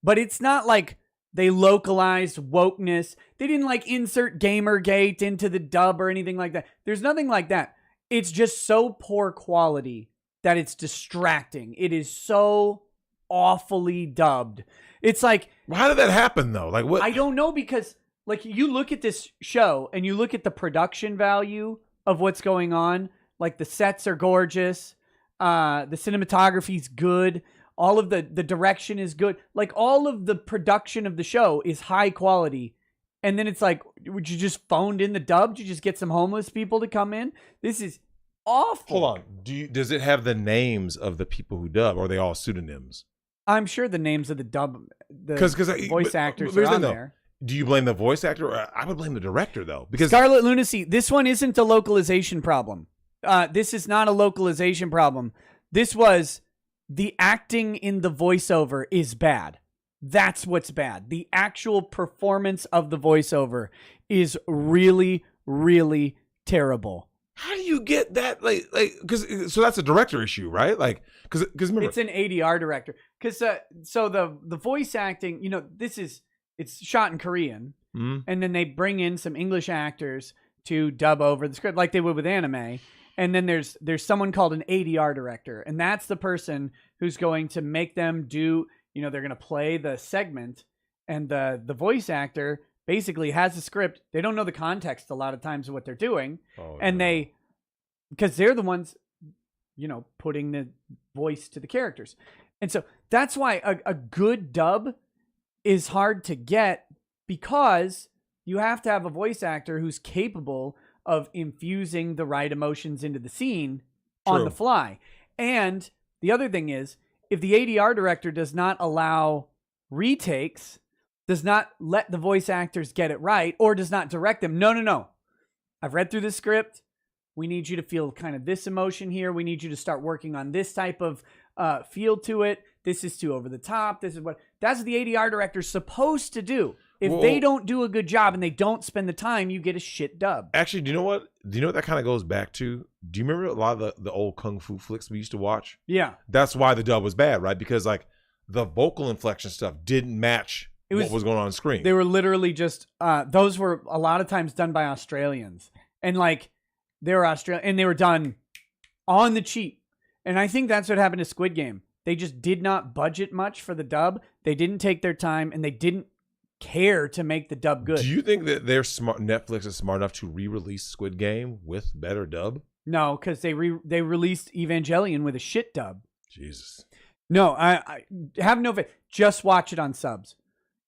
but it's not like they localized wokeness. They didn't like insert Gamergate into the dub or anything like that. There's nothing like that. It's just so poor quality that it's distracting. It is so awfully dubbed. It's like, well, how did that happen though? Like what? I don't know because like you look at this show and you look at the production value of what's going on. Like the sets are gorgeous. The cinematography's good. All of the direction is good. Like all of the production of the show is high quality. And then it's like, would you just phoned in the dub? Did you just get some homeless people to come in? This is awful. Hold on. Does it have the names of the people who dub, or are they all pseudonyms? I'm sure the names of the dub, the voice actors are on there. Do you blame the voice actor? Or I would blame the director though, because Scarlet Lunacy, this one isn't a localization problem. This is not a localization problem. This was the acting in the voiceover is bad. That's what's bad. The actual performance of the voiceover is really, really terrible. how do you get that? Like, so that's a director issue, right? Like, because remember, It's an ADR director. Because so the voice acting, it's shot in Korean, and then they bring in some English actors to dub over the script like they would with anime. And then there's someone called an ADR director, and that's the person who's going to make them do, they're going to play the segment, and the voice actor basically has a script. They don't know the context a lot of times of what they're doing, because they're the ones, putting the voice to the characters. And so that's why a good dub is hard to get, because you have to have a voice actor who's capable of infusing the right emotions into the scene on the fly. And the other thing is, if the ADR director does not allow retakes, does not let the voice actors get it right, or does not direct them, no. I've read through the script. We need you to feel kind of this emotion here. We need you to start working on this type of feel to it. This is too over the top. That's what the ADR director's supposed to do. If they don't do a good job and they don't spend the time, you get a shit dub. Actually, do you know what? Do you know what that kind of goes back to? Do you remember a lot of the old kung fu flicks we used to watch? Yeah. That's why the dub was bad, right? Because like the vocal inflection stuff didn't match what was going on screen. They were literally just those were a lot of times done by Australians, and like they were Australian, and they were done on the cheap. And I think that's what happened to Squid Game. They just did not budget much for the dub. They didn't take their time, and they didn't care to make the dub good. Do you think that they're smart? Netflix is smart enough to re-release Squid Game with better dub? No, because they released Evangelion with a shit dub. Jesus. No, I have no faith. Just watch it on subs.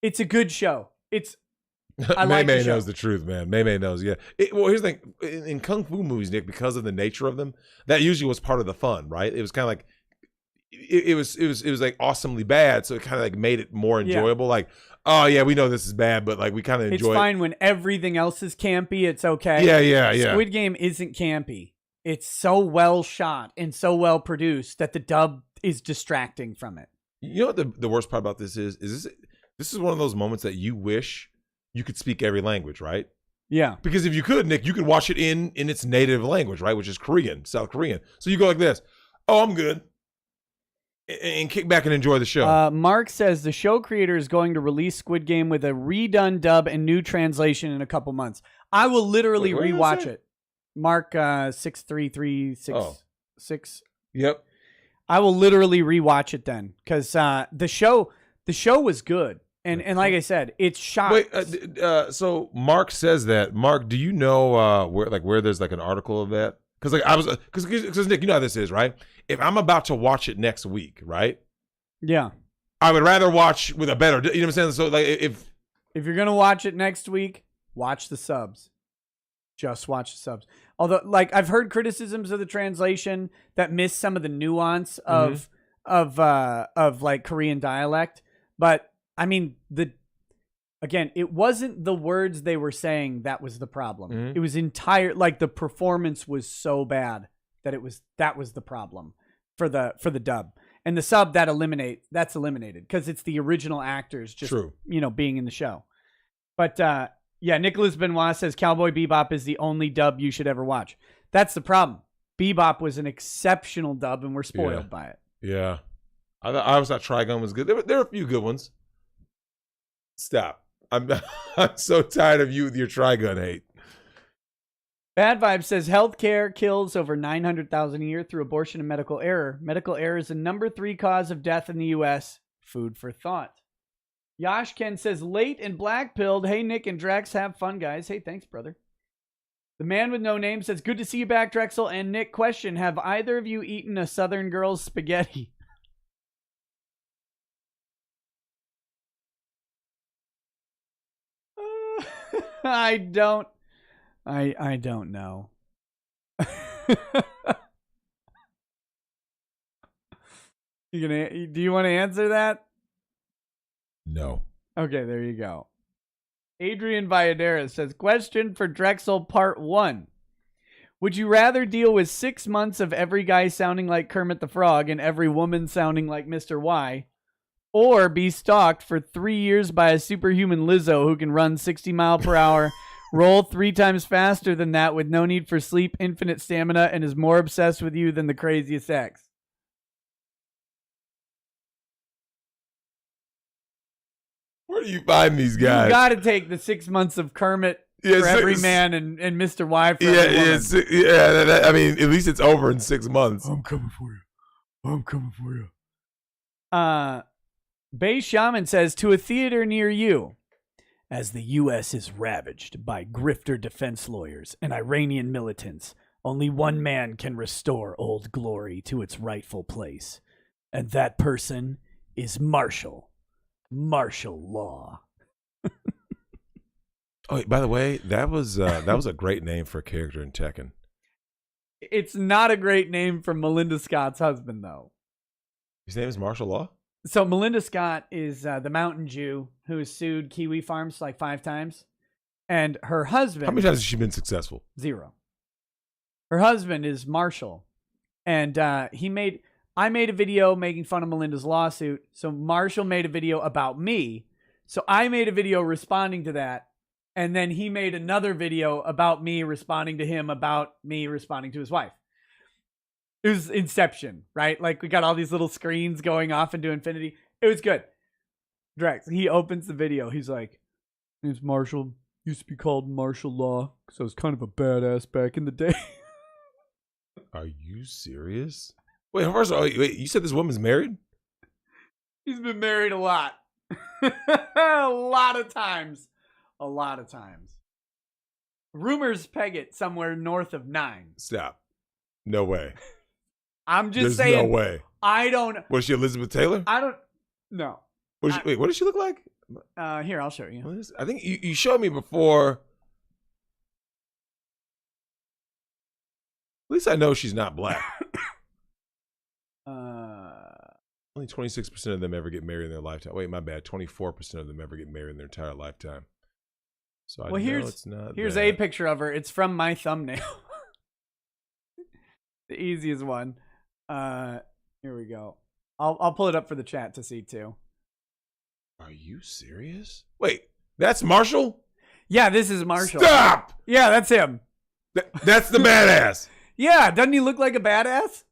It's a good show. May knows the truth, man. May knows. Yeah. Well, here's the thing: in kung fu movies, Nick, because of the nature of them, that usually was part of the fun, right? It was kind of like it was like awesomely bad, so it kind of like made it more enjoyable. Like, oh yeah, we know this is bad, but like we kind of enjoy. It's fine when everything else is campy. It's okay. Yeah. Squid Game isn't campy. It's so well shot and so well produced that the dub is distracting from it. You know what the worst part about this is this is one of those moments that you wish you could speak every language, right? Yeah. Because if you could, Nick, you could watch it in its native language, right? Which is Korean, South Korean. So you go like this. Oh, I'm good. And kick back and enjoy the show. Mark says the show creator is going to release Squid Game with a redone dub and new translation in a couple months. I will literally rewatch it. Mark 63366. Yep. I will literally rewatch it then, because the show was good, and like I said, it's shot. Wait, so Mark says that. Mark, do you know where there's like an article of that? Because like because Nick, you know how this is, right? If I'm about to watch it next week, right? Yeah. I would rather watch with a better. You know what I'm saying? So like if you're gonna watch it next week, watch the subs. Just watch the subs. Although, like, I've heard criticisms of the translation that miss some of the nuance of like Korean dialect, but I mean it wasn't the words they were saying that was the problem. It was the performance was so bad that was the problem for the dub. And the sub that's eliminated because it's the original actors just being in the show. But yeah, Nicholas Benoit says Cowboy Bebop is the only dub you should ever watch. That's the problem. Bebop was an exceptional dub, and we're spoiled by it. Yeah, I always thought Trigun was good. There are a few good ones. Stop. I'm so tired of you with your Trigun hate. Bad Vibe says healthcare kills over 900,000 a year through abortion and medical error. Medical error is the number 3 cause of death in the U.S. Food for thought. Yashken says late and black pilled. Hey, Nick and Drex, have fun, guys. Hey, thanks, brother. The man with no name says, good to see you back, Drexel. And Nick, question, have either of you eaten a Southern girl's spaghetti? I don't know. Do you want to answer that? No. Okay, there you go. Adrian Valladares says, question for Drexel part 1. Would you rather deal with 6 months of every guy sounding like Kermit the Frog and every woman sounding like Mr. Y, or be stalked for 3 years by a superhuman Lizzo who can run 60 mile per hour, roll 3 times faster than that with no need for sleep, infinite stamina, and is more obsessed with you than the craziest ex? Where do you find these guys? You got to take the 6 months of Kermit for every man and Mr. Y for every woman. I mean, at least it's over in 6 months. I'm coming for you. I'm coming for you. Bay Shaman says, to a theater near you, as the U.S. is ravaged by grifter defense lawyers and Iranian militants, only one man can restore Old Glory to its rightful place. And that person is Marshall Law. Oh, by the way, that was a great name for a character in Tekken. It's not a great name for Melinda Scott's husband, though. His name is Marshall Law? So Melinda Scott is the mountain Jew who has sued Kiwi Farms like 5 times. And her husband... How many times has she been successful? 0. Her husband is Marshall. And I made a video making fun of Melinda's lawsuit. So Marshall made a video about me. So I made a video responding to that. And then he made another video about me responding to him about me responding to his wife. It was Inception, right? Like we got all these little screens going off into infinity. It was good. Drex, he opens the video. He's like, name's Marshall. Used to be called Marshall Law because I was kind of a badass back in the day. Are you serious? Wait, first of all, wait, you said this woman's married? He's been married a lot. A lot of times. A lot of times. Rumors peg it somewhere north of 9. Stop. No way. I'm just There's saying. No way. I don't. Was she Elizabeth Taylor? I don't. No. Wait, what does she look like? Here, I'll show you. I think you showed me before. At least I know she's not black. Only 26% of them ever get married in their lifetime. Wait, my bad. 24% of them ever get married in their entire lifetime. So I know it's not. Here's that. a picture of her. It's from my thumbnail. The easiest one. Here we go. I'll pull it up for the chat to see too. Are you serious? Wait, that's Marshall? Yeah, this is Marshall. Stop! Yeah, that's him. That's the badass. Yeah, doesn't he look like a badass?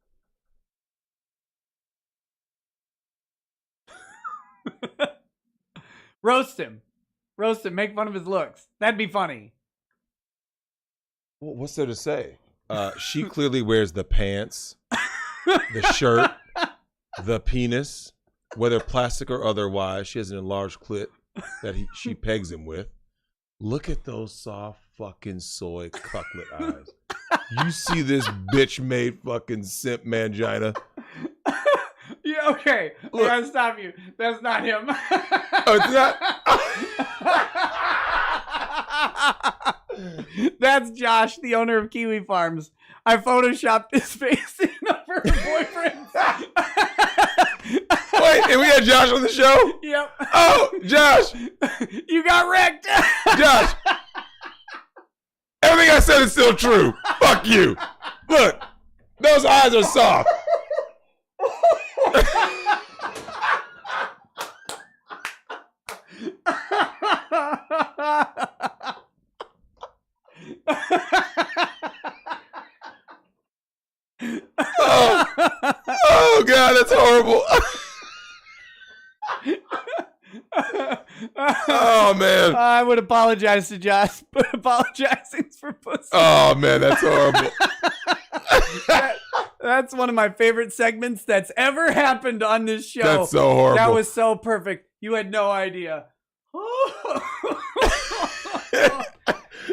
Roast him. Make fun of his looks. That'd be funny. Well, what's there to say? She clearly wears the pants, the shirt, the penis, whether plastic or otherwise. She has an enlarged clit that she pegs him with. Look at those soft fucking soy cucklet eyes. You see this bitch made fucking simp mangina? Yeah, okay. Look. I gotta stop you. That's not him. Oh, it's not? That's Josh, the owner of Kiwi Farms. I photoshopped his face in over her boyfriend. Wait, and we had Josh on the show? Yep. Oh, Josh. You got wrecked. Josh. Everything I said is still true. Fuck you. Look, those eyes are soft. Oh God, that's horrible. Oh man. I would apologize to Josh, but apologizing for pussy. Oh man, that's horrible. That's one of my favorite segments that's ever happened on this show. That's so horrible. That was so perfect. You had no idea.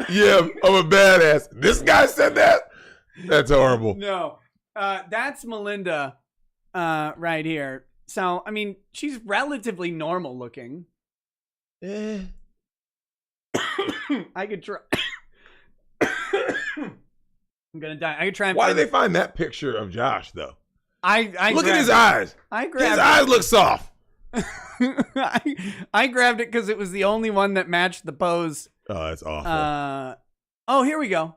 Yeah, I'm a badass. This guy said that? That's horrible. No. That's Melinda right here. So, I mean, she's relatively normal looking. I could try. I'm gonna die. I could try and Why did they find that picture of Josh though? I look at his eyes. I grabbed His eyes look soft. I grabbed it because it was the only one that matched the pose. Oh, that's awful. Here we go.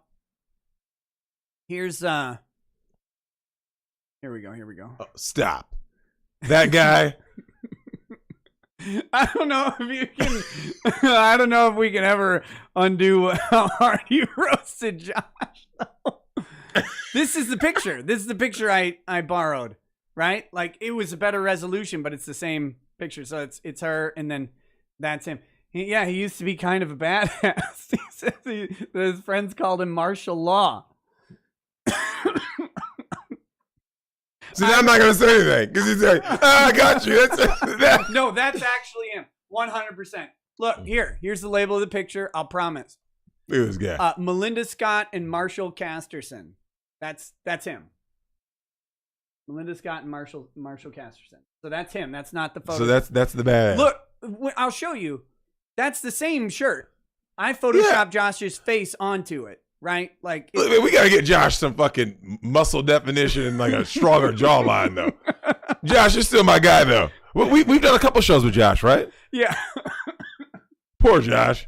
Here we go. Oh, stop. That guy. I don't know if you can. I don't know if we can ever undo how hard you roasted Josh. This is the picture. This is the picture I borrowed. Right? Like it was a better resolution, but it's the same picture. So it's her, and then that's him. He used to be kind of a badass. He says his friends called him martial law. See, I'm not gonna say anything because he's like, I got you. No, that's actually him. 100%. Look, here's the label of the picture. I'll promise. Look at this guy. Melinda Scott and Marshall Casterson. That's him. Melinda Scott and Marshall Casterson. So that's him. That's not the photo. So that's the bad. Look, I'll show you. That's the same shirt. I photoshopped Josh's face onto it. Right? Like Look, we gotta get Josh some fucking muscle definition and like a stronger jawline though. Josh is still my guy though. We've done a couple shows with Josh, right? Yeah. Poor Josh.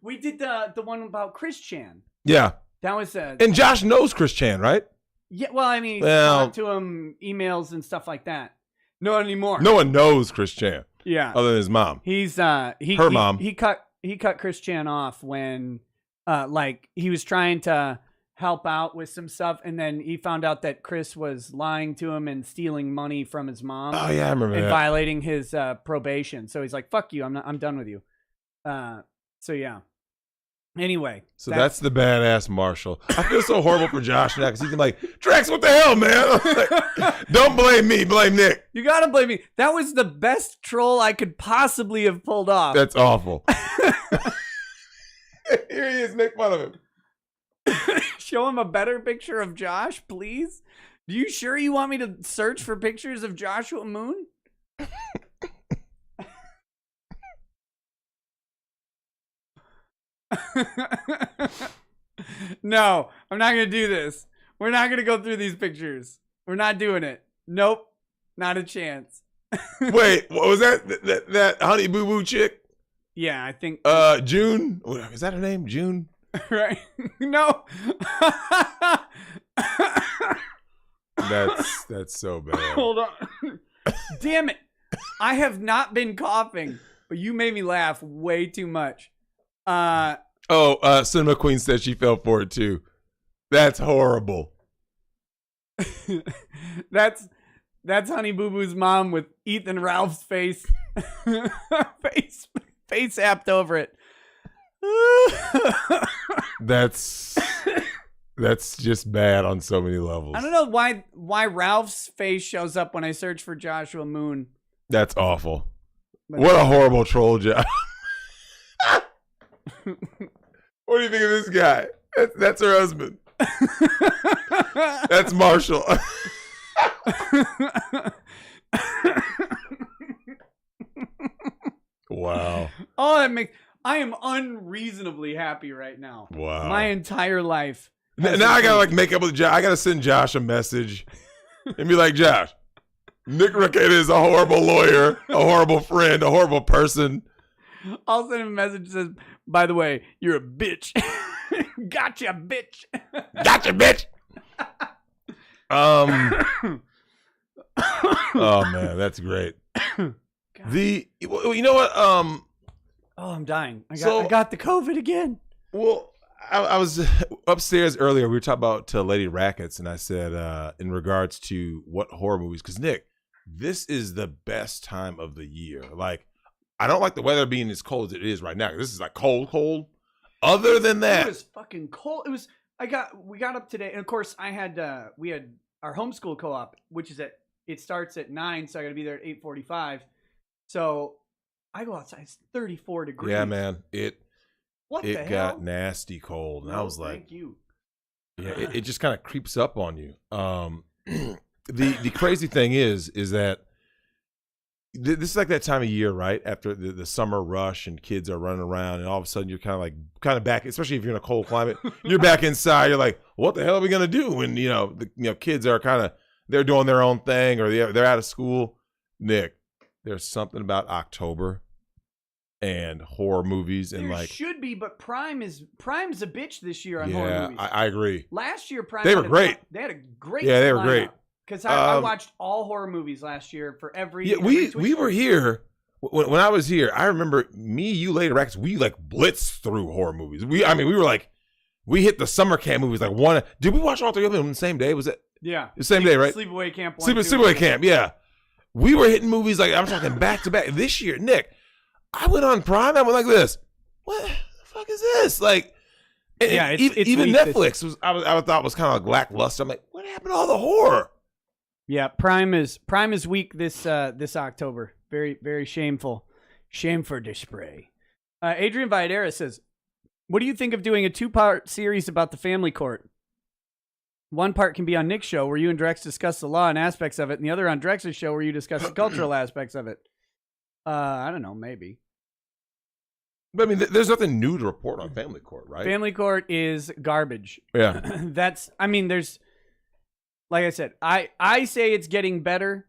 We did the one about Chris Chan. Yeah. That was and Josh knows Chris Chan, right? Yeah, well, I mean, talked to him, emails and stuff like that. Not anymore. No one knows Chris Chan. Yeah. Other than his mom. He's her mom. He cut Chris Chan off when like he was trying to help out with some stuff, and then he found out that Chris was lying to him and stealing money from his mom. Oh yeah, I remember and that. violating his probation. So he's like, "Fuck you! I'm done with you." So yeah. Anyway, so that's the badass Marshall. I feel so horrible for Josh now because he's like, Drex, what the hell, man? Like, don't blame me, blame Nick. You gotta blame me. That was the best troll I could possibly have pulled off. That's awful. Here he is, make fun of him. Show him a better picture of Josh, please. You sure you want me to search for pictures of Joshua Moon? No, I'm not going to do this. We're not going to go through these pictures. We're not doing it. Nope. Not a chance. Wait, what was that Honey Boo Boo chick? Yeah, I think. June? Is that her name? June? Right. No. That's so bad. Hold on. Damn it. I have not been coughing, but you made me laugh way too much. Cinema Queen said she fell for it too. That's horrible. That's Honey Boo Boo's mom with Ethan Ralph's face face apped over it. That's just bad on so many levels. I don't know why Ralph's face shows up when I search for Joshua Moon. That's awful. What a horrible troll job. What do you think of this guy? That's her husband. That's Marshall. Wow. Oh, I am unreasonably happy right now. Wow. My entire life. Now I gotta like make up with Josh. I gotta send Josh a message and be like, Josh, Nick Ricketta is a horrible lawyer, a horrible friend, a horrible person. I'll send him a message that says, by the way, you're a bitch. Gotcha, bitch. Gotcha, bitch. Oh man, that's great. You know what? Oh, I'm dying. I got the COVID again. Well, I was upstairs earlier. We were talking about Lady Rackets, and I said in regards to what horror movies, because Nick, this is the best time of the year. Like, I don't like the weather being as cold as it is right now. This is like cold. Other than that, it was fucking cold. It was. We got up today, and of course, we had our homeschool co-op, which is it starts at 9, so I got to be there at 8:45. So I go outside. It's 34 degrees. Yeah, man. It got hell? nasty cold, and I was like, "Thank you." Yeah, it just kind of creeps up on you. The crazy thing is that this is like that time of year, right? After the summer rush and kids are running around, and all of a sudden you're kind of back, especially if you're in a cold climate. You're back inside. You're like, what the hell are we gonna do when the kids are they're doing their own thing or they're out of school. Nick, there's something about October and horror movies and There like should be, but Prime's a bitch this year on yeah, horror movies. I agree. Last year, Prime They were great. They had a great Yeah, they were great. Because I watched all horror movies last year for every. Yeah, every we were here when I was here. I remember me, you, later, Rex. We like blitzed through horror movies. We were like, we hit the summer camp movies like one. Did we watch all three of them on the same day? Was it? Yeah, the same day, right? Sleepaway Camp. Sleepaway Camp. Yeah, we were hitting movies like I'm talking back to back. This year, Nick, I went on Prime. I went like this. What the fuck is this? Like, yeah, it's even weak Netflix was. I thought was kind of lackluster. I'm like, what happened to all the horror? Yeah, Prime is weak this October. Very, very shameful. Shame for display. Adrian Videra says, "What do you think of doing a 2-part series about the family court? One part can be on Nick's show where you and Drex discuss the law and aspects of it, and the other on Drex's show where you discuss the cultural aspects of it." I don't know, maybe. But I mean, there's nothing new to report on family court, right? Family court is garbage. Yeah. There's, like I said, I say it's getting better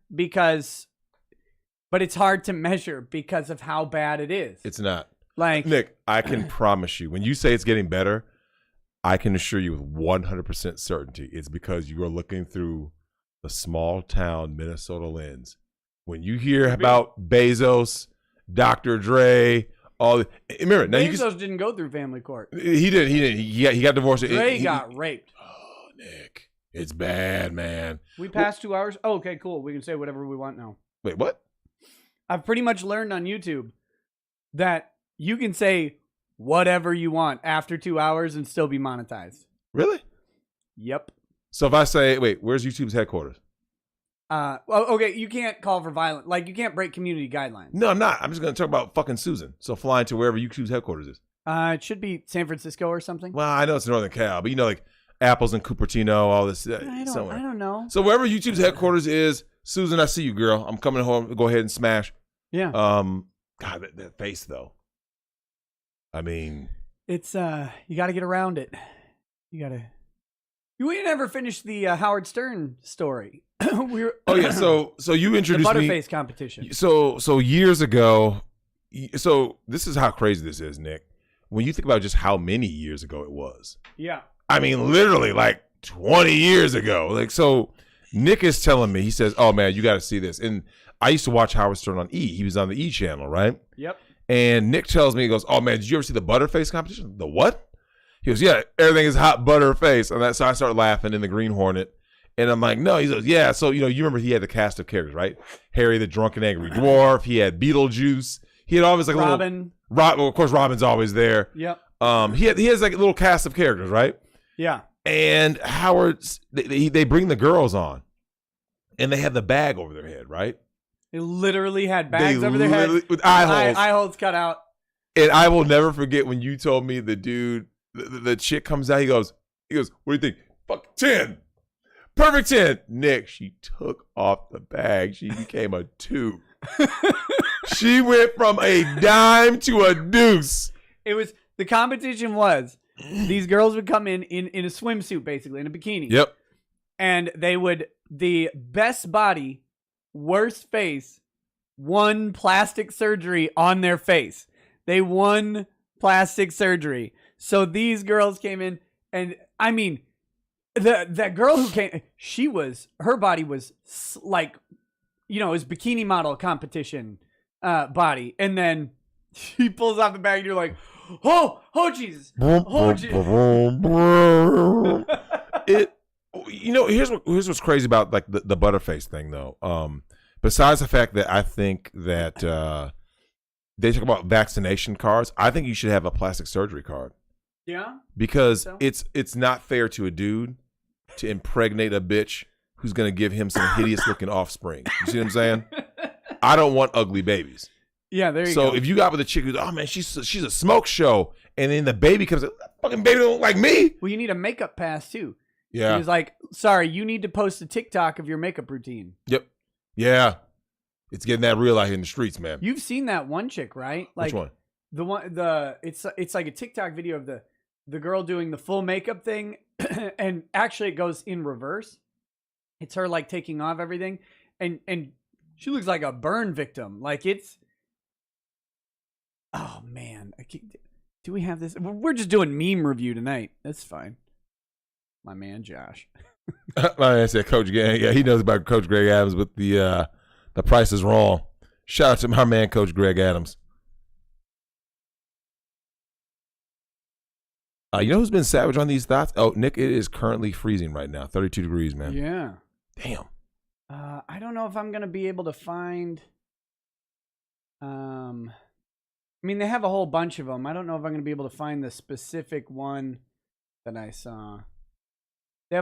but it's hard to measure because of how bad it is. It's not. Like, Nick, I can promise you, when you say it's getting better, I can assure you with 100% certainty it's because you are looking through the small town Minnesota lens. When you hear about Bezos, Dr. Dre, remember now Bezos didn't go through family court. He did. He got divorced. Dre got raped. Oh, Nick, it's bad, man. We passed 2 hours. Oh, okay, cool. We can say whatever we want now. Wait, what? I've pretty much learned on YouTube that you can say whatever you want after 2 hours and still be monetized. Really? Yep. So if I say, wait, where's YouTube's headquarters? Well, okay, you can't call for violence. Like, you can't break community guidelines. No, I'm not. I'm just going to talk about fucking Susan. So flying to wherever YouTube's headquarters is. It should be San Francisco or something. Well, I know it's Northern Cal, but you know, like Apples and Cupertino, all this. I don't know. So wherever YouTube's headquarters is, Susan, I see you, girl. I'm coming home. Go ahead and smash. Yeah. God, that face though. I mean, it's you got to get around it. We never finished the Howard Stern story. Oh yeah, so you introduced the me Butterface competition. So years ago. So this is how crazy this is, Nick. When you think about just how many years ago it was. Yeah. I mean, literally like 20 years ago. Like, so Nick is telling me, he says, "Oh man, you got to see this." And I used to watch Howard Stern on E. He was on the E channel, right? Yep. And Nick tells me, he goes, "Oh man, did you ever see the Butterface competition?" The what? He goes, "Yeah, everything is hot Butterface." And so I started laughing in the Green Hornet. And I'm like, "No." He goes, "Yeah." So, you remember he had the cast of characters, right? Harry the Drunken Angry Dwarf. He had Beetlejuice. He had always like Robin. Well, of course, Robin's always there. Yep. He has like a little cast of characters, right? Yeah. And Howard's, they bring the girls on. And they have the bag over their head, right? They literally had bags over their head with eye holes. Eye holes cut out. And I will never forget when you told me the dude, the chick comes out. He goes, "What do you think? Fuck 10. Perfect 10. Nick, she took off the bag. She became a 2. She went from a dime to a deuce. The competition was, these girls would come in a swimsuit, basically, in a bikini. Yep. And the best body, worst face, won plastic surgery on their face. They won plastic surgery. So these girls came in, and I mean, that girl who came, her body was like, it was bikini model competition body. And then she pulls off the bag, and you're like, oh Jesus. Oh, Jesus. Here's what's crazy about like the Butterface thing though. Besides the fact that I think that they talk about vaccination cards, I think you should have a plastic surgery card. Yeah. Because it's not fair to a dude to impregnate a bitch who's gonna give him some hideous looking offspring. You see what I'm saying? I don't want ugly babies. Yeah, there you go. So if you got with a chick who's, "Oh man, she's a smoke show," and then the baby comes, "That fucking baby don't look like me." Well, you need a makeup pass too. Yeah. He was like, "Sorry, you need to post a TikTok of your makeup routine." Yep. Yeah. It's getting that real out here in the streets, man. You've seen that one chick, right? Like, which one? It's like a TikTok video of the girl doing the full makeup thing, and actually it goes in reverse. It's her like taking off everything, and She looks like a burn victim. Like it's. Oh man, do we have this? We're just doing meme review tonight. That's fine. My man Josh. My man said Coach Gang. Yeah, he knows about Coach Greg Adams, but the price is wrong. Shout out to my man Coach Greg Adams. You know who's been savage on these thoughts? Oh, Nick, it is currently freezing right now. 32 degrees, man. Yeah. Damn. I don't know if I'm gonna be able to find. I mean, they have a whole bunch of them. I don't know if I'm gonna be able to find the specific one that I saw. They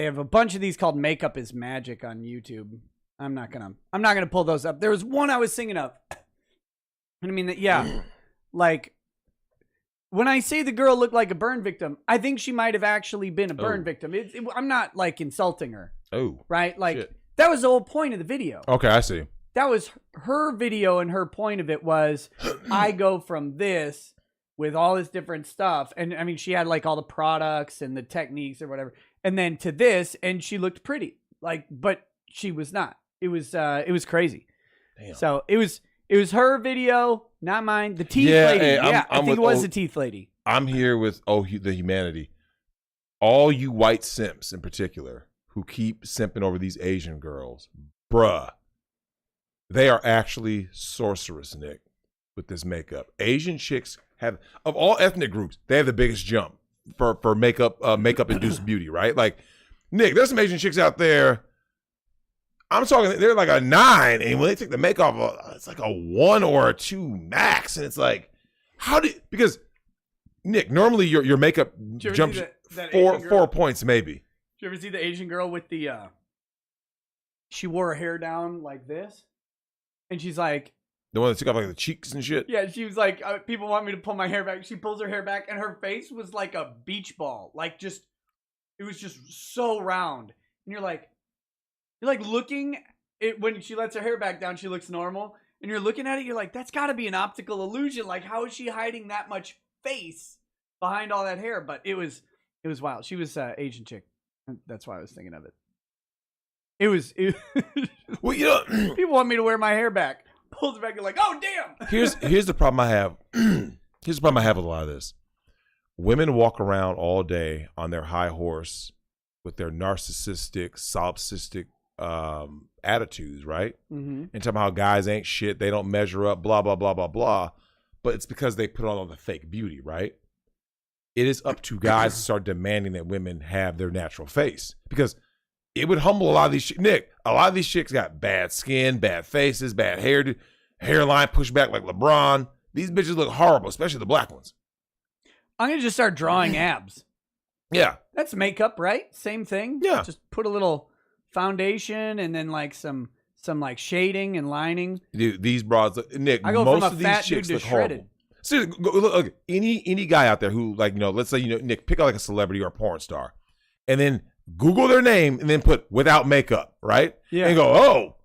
have a bunch of these called "Makeup is Magic" on YouTube. I'm not gonna pull those up. There was one I was thinking of. I mean, yeah, like. When I say the girl looked like a burn victim, I think she might have actually been a burn victim. I'm not like insulting her. Oh, right? Like shit. That was the whole point of the video. Okay, I see. That was her video, and her point of it was, I go from this with all this different stuff, and I mean, she had like all the products and the techniques or whatever, and then to this, and she looked pretty, like, but she was not. It was crazy. Damn. So it was her video. Not mine. The teeth lady. Hey, I think it was the teeth lady. I'm here with the humanity. All you white simps in particular who keep simping over these Asian girls, bruh, they are actually sorcerous, Nick, with this makeup. Asian chicks have, of all ethnic groups, they have the biggest jump for makeup induced beauty, right? Like, Nick, there's some Asian chicks out there. I'm talking, they're like a 9, and when they take the makeup off, it's like a 1 or a 2 max, and it's like, because Nick, normally your makeup jumps that 4 points maybe. Did you ever see the Asian girl with the, she wore her hair down like this, and she's like, the one that took off like the cheeks and shit? Yeah, she was like, people want me to pull my hair back. She pulls her hair back, and her face was like a beach ball, like it was just so round, and you're like looking it when she lets her hair back down, she looks normal, and you're looking at it, you're like, that's got to be an optical illusion. Like, how is she hiding that much face behind all that hair? But it was wild. She was Asian chick. That's why I was thinking of it. It was well, you know, people want me to wear my hair back. Pulls it back, you're like, oh damn. Here's the problem I have. Here's the problem I have with a lot of this. Women walk around all day on their high horse with their narcissistic, solipsistic attitudes, right? Mm-hmm. And talking about how guys ain't shit, they don't measure up, blah, blah, blah, blah, blah. But it's because they put on all the fake beauty, right? It is up to guys to start demanding that women have their natural face. Because it would humble a lot of these Nick, a lot of these chicks got bad skin, bad faces, bad hair, hairline pushed back like LeBron. These bitches look horrible, especially the black ones. I'm going to just start drawing abs. Yeah. That's makeup, right? Same thing? Yeah. Just put a little foundation and then like some like shading and lining. Dude, these broads look, Nick, I go most from a of these fat chicks dude to look shredded. horrible. Seriously, look, any guy out there who, like, you know, let's say, you know, Nick, pick out like a celebrity or a porn star and then Google their name and then put without makeup, right? Yeah. And go, oh,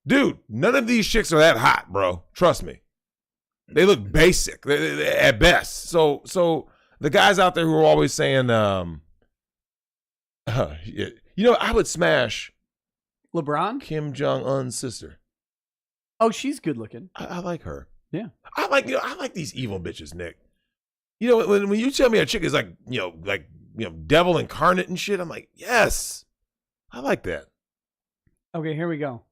dude, none of these chicks are that hot, bro. Trust me. They look basic at best. So the guys out there who are always saying, you know, I would smash LeBron? Kim Jong-un's sister. Oh, she's good looking. I like her. Yeah. I like these evil bitches, Nick. You know, when you tell me a chick is like devil incarnate and shit, I'm like, yes, I like that. Okay, here we go.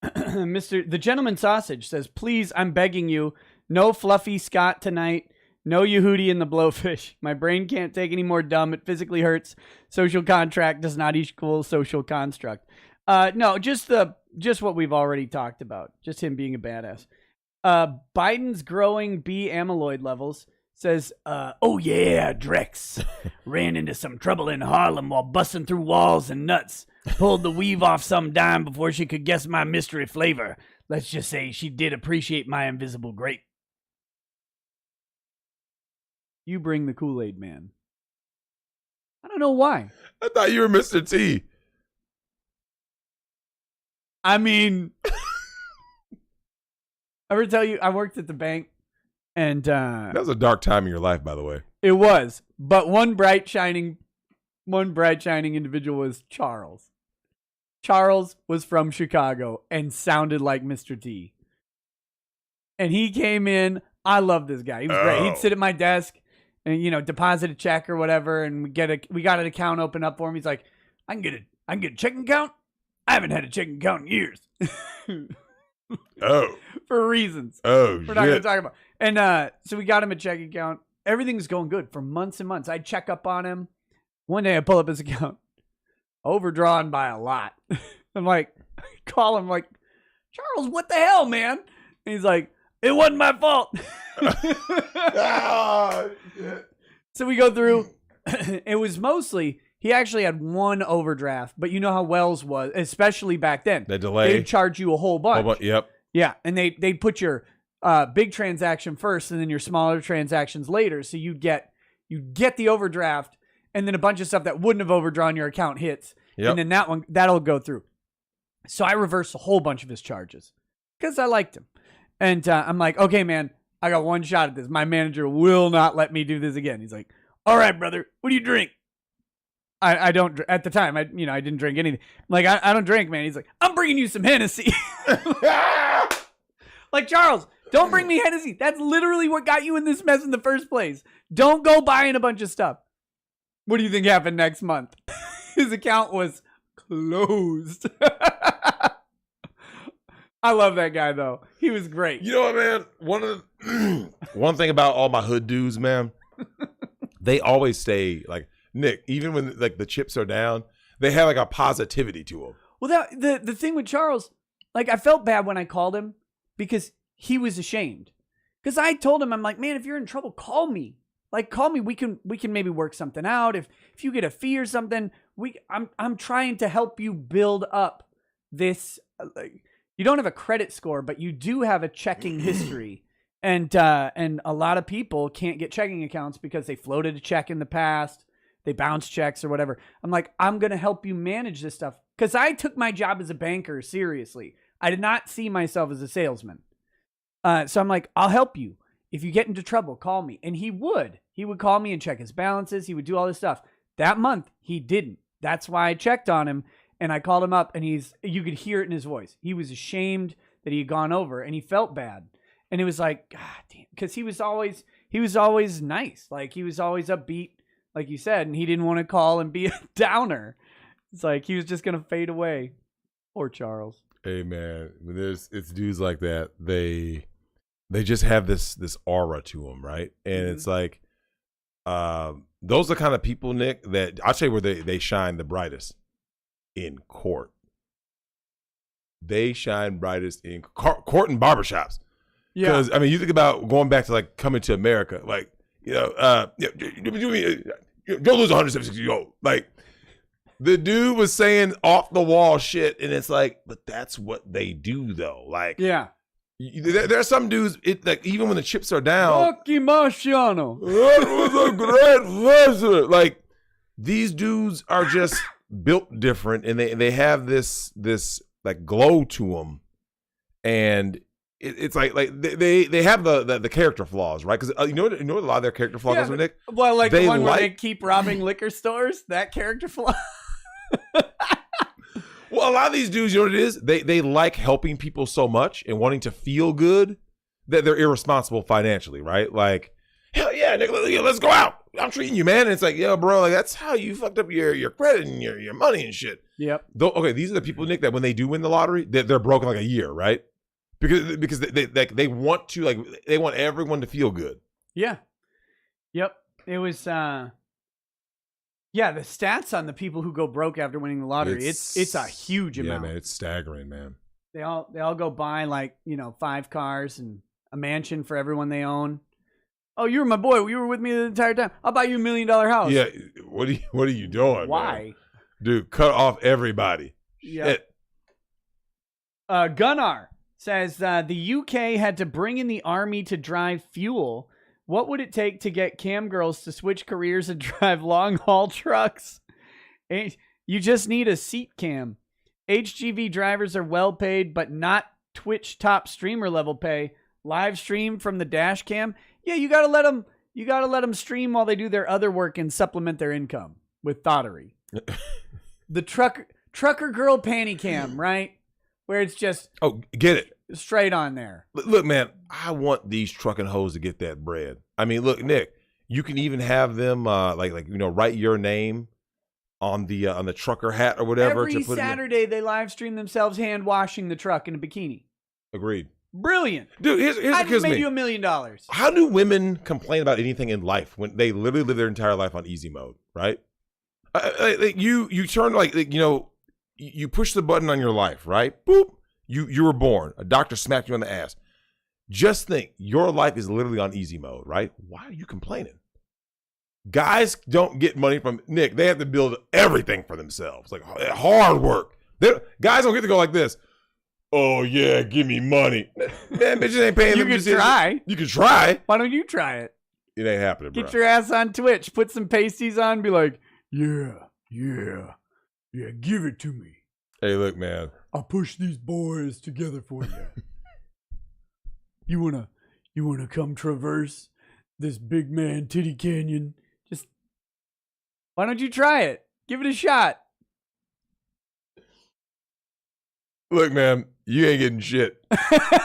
The Gentleman Sausage says, please, I'm begging you, no Fluffy Scott tonight. No Yehudi in the Blowfish. My brain can't take any more dumb. It physically hurts. Social contract does not equal social construct. No, just what we've already talked about. Just him being a badass. Biden's growing B amyloid levels says, oh yeah, Drex ran into some trouble in Harlem while busting through walls and nuts. Pulled the weave off some dime before she could guess my mystery flavor. Let's just say she did appreciate my invisible grape. You bring the Kool-Aid man. I don't know why. I thought you were Mr. T. I mean, I ever tell you I worked at the bank and that was a dark time in your life, by the way. It was, but one bright shining individual was Charles. Charles was from Chicago and sounded like Mr. T. And he came in. I love this guy. He was great. He'd sit at my desk and, deposit a check or whatever. And we got an account open up for him. He's like, I can get a checking account. I haven't had a checking account in years. For reasons. We're not going to talk about. And so we got him a checking account. Everything's going good for months and months. I check up on him. One day I pull up his account. Overdrawn by a lot. I'm like, call him like, Charles, what the hell, man? And he's like, it wasn't my fault. So we go through. It was mostly, he actually had one overdraft, but you know how Wells was, especially back then. The delay. They'd charge you a whole bunch. Yep. Yeah, and they'd put your big transaction first and then your smaller transactions later. So you get the overdraft and then a bunch of stuff that wouldn't have overdrawn your account hits. Yep. And then that'll go through. So I reversed a whole bunch of his charges because I liked him. And I'm like, okay, man, I got one shot at this. My manager will not let me do this again. He's like, all right, brother, what do you drink? I don't, at the time, I didn't drink anything. I'm like, I don't drink, man. He's like, I'm bringing you some Hennessy. Like, Charles, don't bring me Hennessy. That's literally what got you in this mess in the first place. Don't go buying a bunch of stuff. What do you think happened next month? His account was closed. I love that guy, though. He was great. You know what, man? One thing about all my hood dudes, man, they always stay like, Nick, even when like the chips are down, they have like a positivity to them. Well, the thing with Charles, like I felt bad when I called him because he was ashamed. Because I told him, I'm like, man, if you're in trouble, call me. Like, call me. We can maybe work something out. If you get a fee or something, I'm trying to help you build up this. You don't have a credit score, but you do have a checking history. And a lot of people can't get checking accounts because they floated a check in the past. They bounce checks or whatever. I'm like, I'm going to help you manage this stuff. Because I took my job as a banker seriously. I did not see myself as a salesman. So I'm like, I'll help you. If you get into trouble, call me. And he would. He would call me and check his balances. He would do all this stuff. That month, he didn't. That's why I checked on him. And I called him up and you could hear it in his voice. He was ashamed that he had gone over and he felt bad. And it was like, God damn, because he was always nice. Like he was always upbeat, like you said, and he didn't want to call and be a downer. It's like he was just gonna fade away. Poor Charles. Hey man, it's dudes like that. They just have this aura to them, right? And it's like, those are the kind of people, Nick, that I'll tell you where they shine the brightest. In court. They shine brightest in court and barbershops. Yeah. Because, I mean, you think about going back to, like, coming to America. Like, go lose 176 years old. Like, the dude was saying off-the-wall shit, and it's like, but that's what they do, though. Like, yeah. There are some dudes, like, even when the chips are down. Rocky Marciano. That was a great pleasure. Like, these dudes are just built different, and they have this like glow to them, and it's like they have the character flaws, right? Because you know what a lot of their character flaws is, Nick. Well, like the one where they keep robbing liquor stores. That character flaw. Well, a lot of these dudes, you know what it is? They like helping people so much and wanting to feel good that they're irresponsible financially, right? Like, hell yeah, Nick, let's go out. I'm treating you, man. And it's like, yo, bro, like that's how you fucked up your credit and your money and shit. Yep. Okay, these are the people, Nick, that when they do win the lottery, they're broke in like a year, right? Because they want to, like, they want everyone to feel good. Yeah. Yep. It was the stats on the people who go broke after winning the lottery, it's a huge amount. Yeah, man, it's staggering, man. They all go buy like, 5 cars and a mansion for everyone they own. Oh, you were my boy. You were with me the entire time. I'll buy you $1 million house. Yeah. What are you doing? Why? Man? Dude, cut off everybody. Yeah. Gunnar says the UK had to bring in the army to drive fuel. What would it take to get cam girls to switch careers and drive long haul trucks? You just need a seat cam. HGV drivers are well paid, but not Twitch top streamer level pay. Live stream from the dash cam. Yeah, you gotta let them stream while they do their other work and supplement their income with thottery. The trucker girl panty cam, right? Where it's just get it. straight on there. Look, man, I want these trucking hoes to get that bread. I mean, look, Nick, you can even have them write your name on the trucker hat or whatever. Every Saturday they live stream themselves hand washing the truck in a bikini. Agreed. Brilliant. Dude, here's I what just kills made me. you $1 million. How do women complain about anything in life when they literally live their entire life on easy mode, right? You turn you push the button on your life, right? Boop. You were born. A doctor smacked you on the ass. Just think, your life is literally on easy mode, right? Why are you complaining? Guys don't get money from Nick. They have to build everything for themselves, like hard work. Guys don't get to go like this. Oh yeah, give me money, man. Bitches ain't paying. You can try. You can try. Why don't you try it? It ain't happening, bro. Get your ass on Twitch. Put some pasties on. Be like, yeah, give it to me. Hey, look, man. I'll push these boys together for you. You wanna come traverse this big man titty canyon? Just why don't you try it? Give it a shot. Look, man, you ain't getting shit.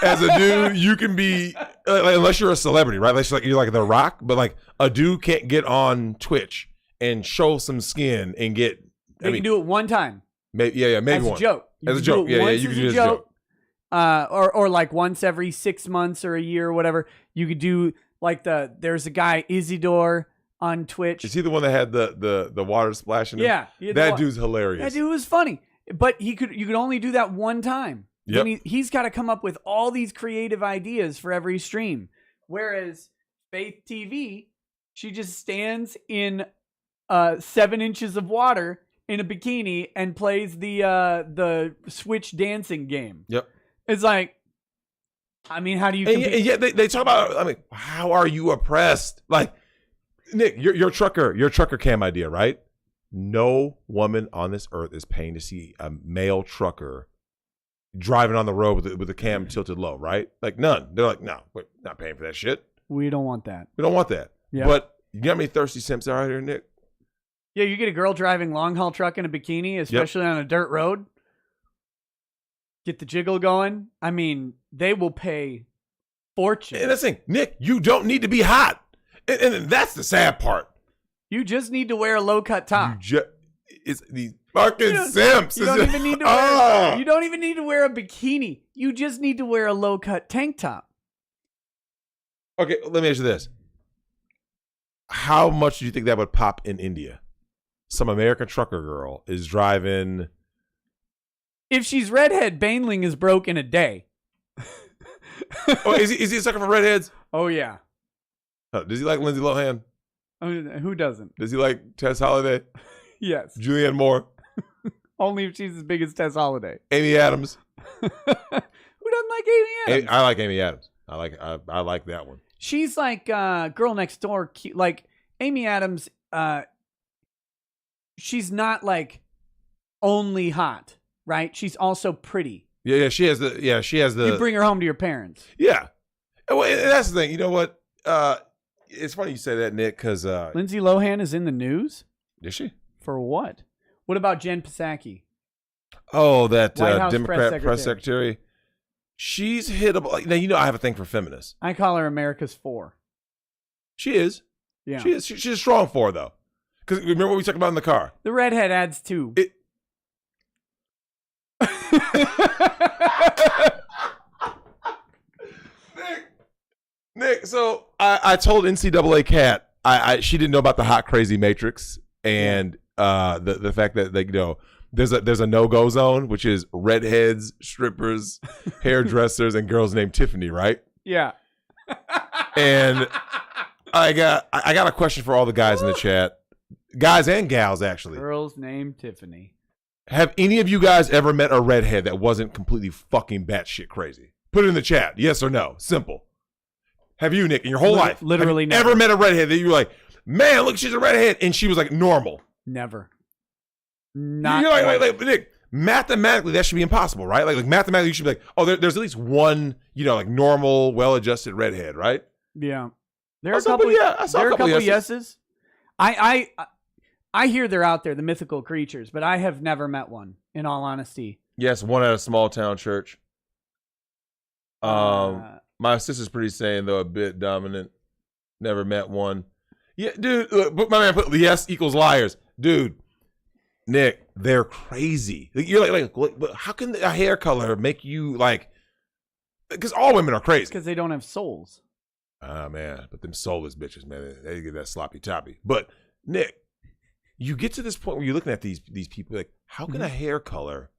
As a dude, you can be unless you're a celebrity, right? Unless you're like The Rock, but like a dude can't get on Twitch and show some skin and get. They can do it one time. Maybe as one. A joke. As a joke, you can do it as a joke. Or like once every 6 months or a year or whatever. You could do like there's a guy Isidore on Twitch. Is he the one that had the water splashing? Yeah, that dude's hilarious. That dude was funny, but you could only do that one time. Yep. Then he's got to come up with all these creative ideas for every stream. Whereas Faith TV, she just stands in 7 inches of water in a bikini and plays the Switch dancing game. Yep. It's like, I mean, how do you? And yet they talk about. I mean, how are you oppressed? Like, Nick, your trucker cam idea, right? No woman on this earth is paying to see a male trucker driving on the road with the cam tilted low, right? Like none. They're like, no, we're not paying for that shit. We don't want that. We don't want that. Yeah. But you know how many thirsty simps are out here, Nick? Yeah, you get a girl driving long haul truck in a bikini, especially on a dirt road. Get the jiggle going. I mean, they will pay fortune. And that's the thing, Nick, you don't need to be hot. And that's the sad part. You just need to wear a low cut top. It's these fucking simps. You don't even need to wear. You don't even need to wear a bikini. You just need to wear a low cut tank top. Okay, let me ask you this: how much do you think that would pop in India? Some American trucker girl is driving. If she's redhead, Baneling is broke in a day. Oh, is he a sucker for redheads? Oh yeah. Does he like Lindsay Lohan? I mean, who doesn't? Does he like Tess Holliday? Yes. Julianne Moore? Only if she's as big as Tess Holliday. Amy Adams? Who doesn't like Amy Adams? I like Amy Adams. I like that one. She's like girl next door. Cute. Like Amy Adams. She's not like only hot, right? She's also pretty. Yeah. She has the. You bring her home to your parents. Yeah. Well, and that's the thing. You know what? It's funny you say that, Nick, because Lindsay Lohan is in the news. Is she? For what? What about Jen Psaki? Oh, that White House Democrat press secretary. She's hittable. Now, you know I have a thing for feminists. I call her America's 4. She is. Yeah. She is. She's a strong 4, though. Because remember what we talked about in the car? The redhead adds 2. Nick, so I told NCAA Cat she didn't know about the hot crazy matrix and the fact that there's a no-go zone, which is redheads, strippers, hairdressers, and girls named Tiffany, right? Yeah. And I got a question for all the guys in the chat, guys and gals actually. Girls named Tiffany. Have any of you guys ever met a redhead that wasn't completely fucking batshit crazy? Put it in the chat, yes or no. Simple. Have you, Nick, in your whole life? Literally never. Ever met a redhead that you were like, man, look, she's a redhead, and she was like normal? Never. You're like, Nick, mathematically, that should be impossible, right? Like mathematically, you should be like, oh, there's at least one, like normal, well-adjusted redhead, right? Yeah. There are a couple yeses. I hear they're out there, the mythical creatures, but I have never met one, in all honesty. Yes, one at a small town church. My sister's pretty sane, though, a bit dominant. Never met one. Yeah, dude, look, but my man put yes equals liars. Dude, Nick, they're crazy. Like, you're like, but how can a hair color make you like, because all women are crazy. Because they don't have souls. Ah, man, but them soulless bitches, man, they get that sloppy toppy. But Nick, you get to this point where you're looking at these people like, how can a hair color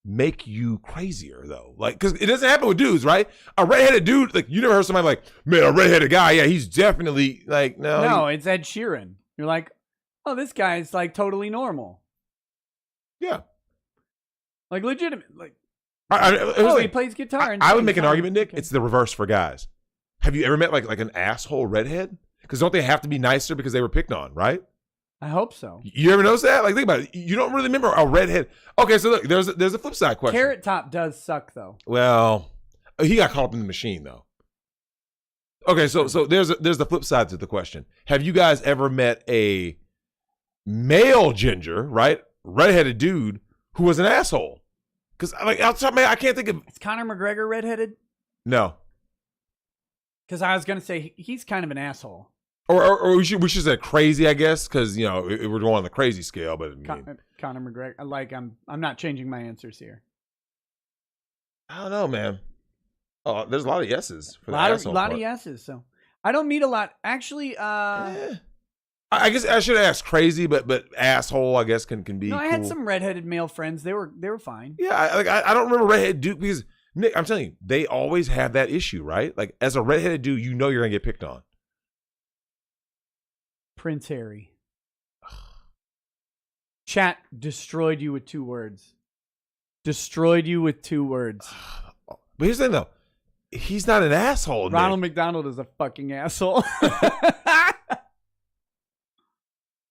make you crazier though? Like, because it doesn't happen with dudes, right? A redheaded dude, like you never heard somebody like, man, a redheaded guy, yeah, he's definitely like, no, it's Ed Sheeran. You're like, oh, this guy's like totally normal, yeah, like legitimate, like. He plays guitar. I would make an argument, Nick. Okay. It's the reverse for guys. Have you ever met like an asshole redhead? Because don't they have to be nicer because they were picked on, right? I hope so. You ever notice that? Like, think about it. You don't really remember a redhead. Okay, so look, there's a flip side question. Carrot Top does suck, though. Well, he got caught up in the machine, though. Okay, so there's the flip side to the question. Have you guys ever met a male ginger, right, redheaded dude who was an asshole? Because like outside, man, I can't think of. Is Conor McGregor redheaded? No. Because I was gonna say he's kind of an asshole. Or we should say crazy, I guess, because you know we're going on the crazy scale. But Conor McGregor, like I'm not changing my answers here. I don't know, man. Oh, there's a lot of yeses for a lot of yeses. So I don't meet a lot. Actually, I guess I should ask crazy, but asshole, I guess can be. No, I cool. had some redheaded male friends. They were fine. Yeah, I don't remember redhead dude because Nick, I'm telling you, they always have that issue, right? Like as a redheaded dude, you know you're gonna get picked on. Prince Harry. Chat destroyed you with 2 words. Destroyed you with 2 words. But here's the thing, though. He's not an asshole. Ronald Nick. McDonald is a fucking asshole.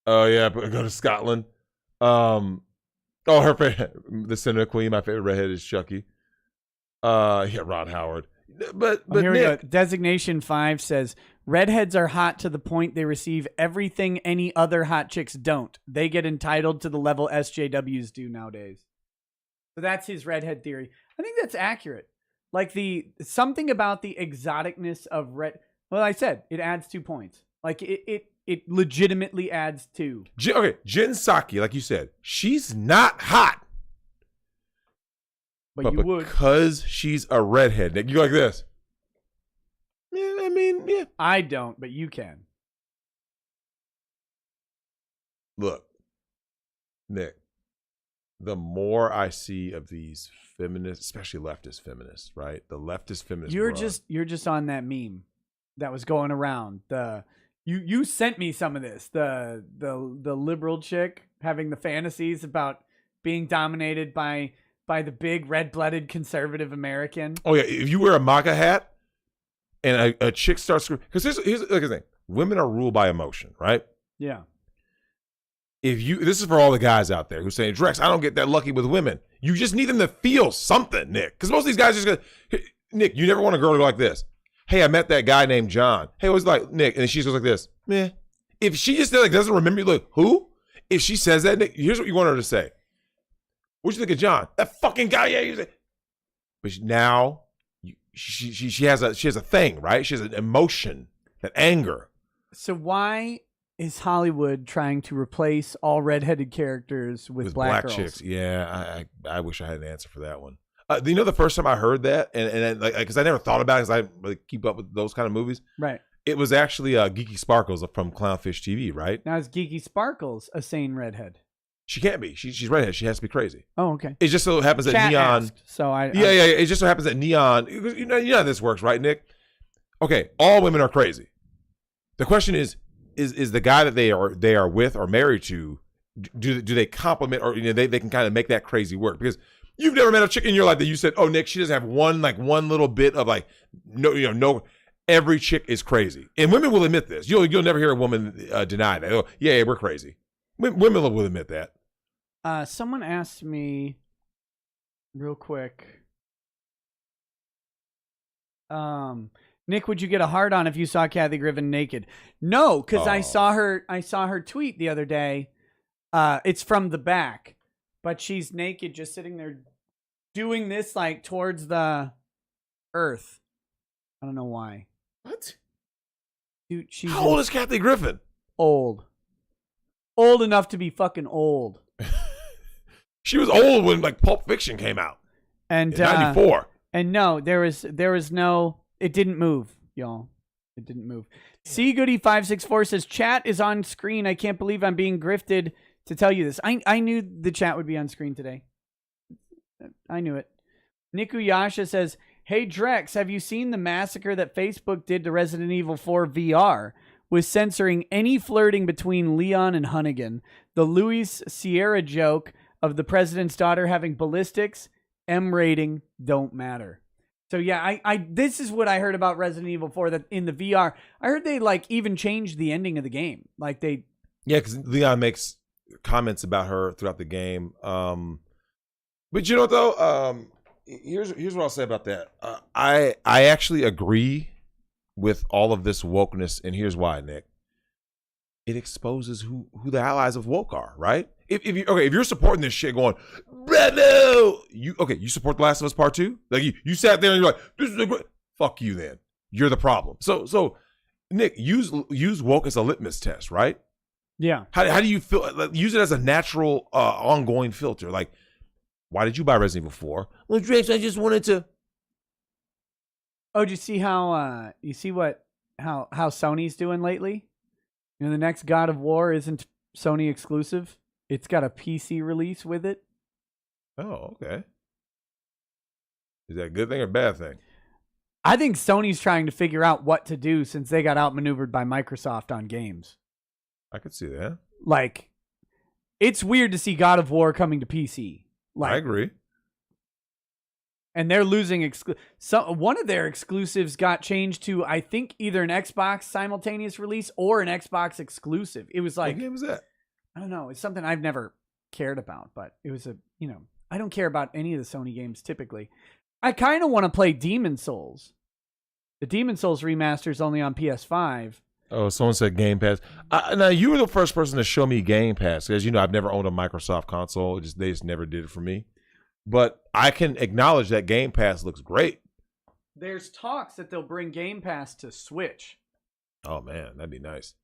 Oh yeah, but go to Scotland. Her the Sinner Queen. My favorite redhead is Chucky. Yeah, Ron Howard. But here we Nick, go. Designation 5 says redheads are hot to the point they receive everything any other hot chicks don't. They get entitled to the level SJWs do nowadays. So that's his redhead theory. I think that's accurate. Like something about the exoticness of red. Well, I said it adds 2 points. Like it legitimately adds 2. Okay, Jen Psaki, like you said, she's not hot. But you would. Because she's a redhead. Nick, you go like this. Yeah, I mean, yeah. I don't, but you can. Look, Nick, the more I see of these feminists, especially leftist feminists, right? The leftist feminists. You're just on that meme that was going around. You sent me some of this. The liberal chick having the fantasies about being dominated by the big red-blooded conservative American. Oh yeah, if you wear a MAGA hat and a chick starts screaming, because here's look at the thing: women are ruled by emotion, right? Yeah. This is for all the guys out there who say, Drex, I don't get that lucky with women. You just need them to feel something, Nick. Because most of these guys just go, Nick, you never want a girl to go like this. Hey, I met that guy named John. Hey, it was like Nick, and she goes like this. Meh. If she just like doesn't remember you, look, who? If she says that, Nick, here's what you want her to say. What'd you think of John? That fucking guy, yeah. But now she has a thing, right? She has an emotion, that anger. So why is Hollywood trying to replace all redheaded characters with black girls? Chicks? Yeah, I wish I had an answer for that one. You know, the first time I heard that, and like, because I never thought about it, because I really keep up with those kind of movies. Right. It was actually Geeky Sparkles from Clownfish TV, right? Now is Geeky Sparkles a sane redhead? She can't be. She's redhead. She has to be crazy. Oh, okay. It just so happens that Chat Neon. asked, so I It just so happens that Neon. You know how this works, right, Nick? Okay, all women are crazy. The question is the guy that they are with or married to, do they complement, or they can kind of make that crazy work? Because you've never met a chick in your life that you said, oh, Nick, she doesn't have one little bit of like no. Every chick is crazy, and women will admit this. You'll never hear a woman deny that. Oh, yeah, we're crazy. Women will admit that. Someone asked me real quick. Nick, would you get a hard on if you saw Kathy Griffin naked? No, because I saw her tweet the other day It's from the back, but she's naked, just sitting there doing this like towards the earth. I don't know why. What? Dude, she's How old is Kathy Griffin? old. Old enough to be fucking old. She was old when like Pulp Fiction came out And in 94. And no, there was no. It didn't move, y'all. It didn't move. C Goody 564 says chat is on screen. I can't believe I'm being grifted to tell you this. I knew the chat would be on screen today. I knew it. Niku Yasha says, "Hey Drex, have you seen the massacre that Facebook did to Resident Evil 4 VR? Was censoring any flirting between Leon and Hunnigan. The Luis Sierra joke of the president's daughter having ballistics, M rating, don't matter." So yeah, I this is what I heard about Resident Evil 4, that in the VR, I heard they like even changed the ending of the game. Like they Yeah, because Leon makes comments about her throughout the game. But you know what though? Here's what I'll say about that. I actually agree with all of this wokeness, and here's why, Nick. It exposes who the allies of woke are, right? If you're supporting this shit going, no, you support The Last of Us Part 2? Like you sat there and you're like, this is a great, fuck you then. You're the problem. So Nick, use woke as a litmus test, right? Yeah. How do you feel? Like, use it as a natural ongoing filter. Like, why did you buy Resident Evil 4? Well, Drex, I just wanted to. Oh, did you see how how Sony's doing lately? You know, the next God of War isn't Sony exclusive. It's got a PC release with it. Oh, okay. Is that a good thing or bad thing? I think Sony's trying to figure out what to do since they got outmaneuvered by Microsoft on games. I could see that. Like, it's weird to see God of War coming to PC. Like, I agree. And they're losing one of their exclusives got changed to, I think, either an Xbox simultaneous release or an Xbox exclusive. It was like, what game was that? I don't know. It's something I've never cared about, but it was I don't care about any of the Sony games typically. I kind of want to play Demon Souls. The Demon Souls remaster is only on PS5. Oh, someone said Game Pass. Now, you were the first person to show me Game Pass. As you know, I've never owned a Microsoft console. They just never did it for me. But I can acknowledge that Game Pass looks great. There's talks that they'll bring Game Pass to Switch. Oh, man, that'd be nice.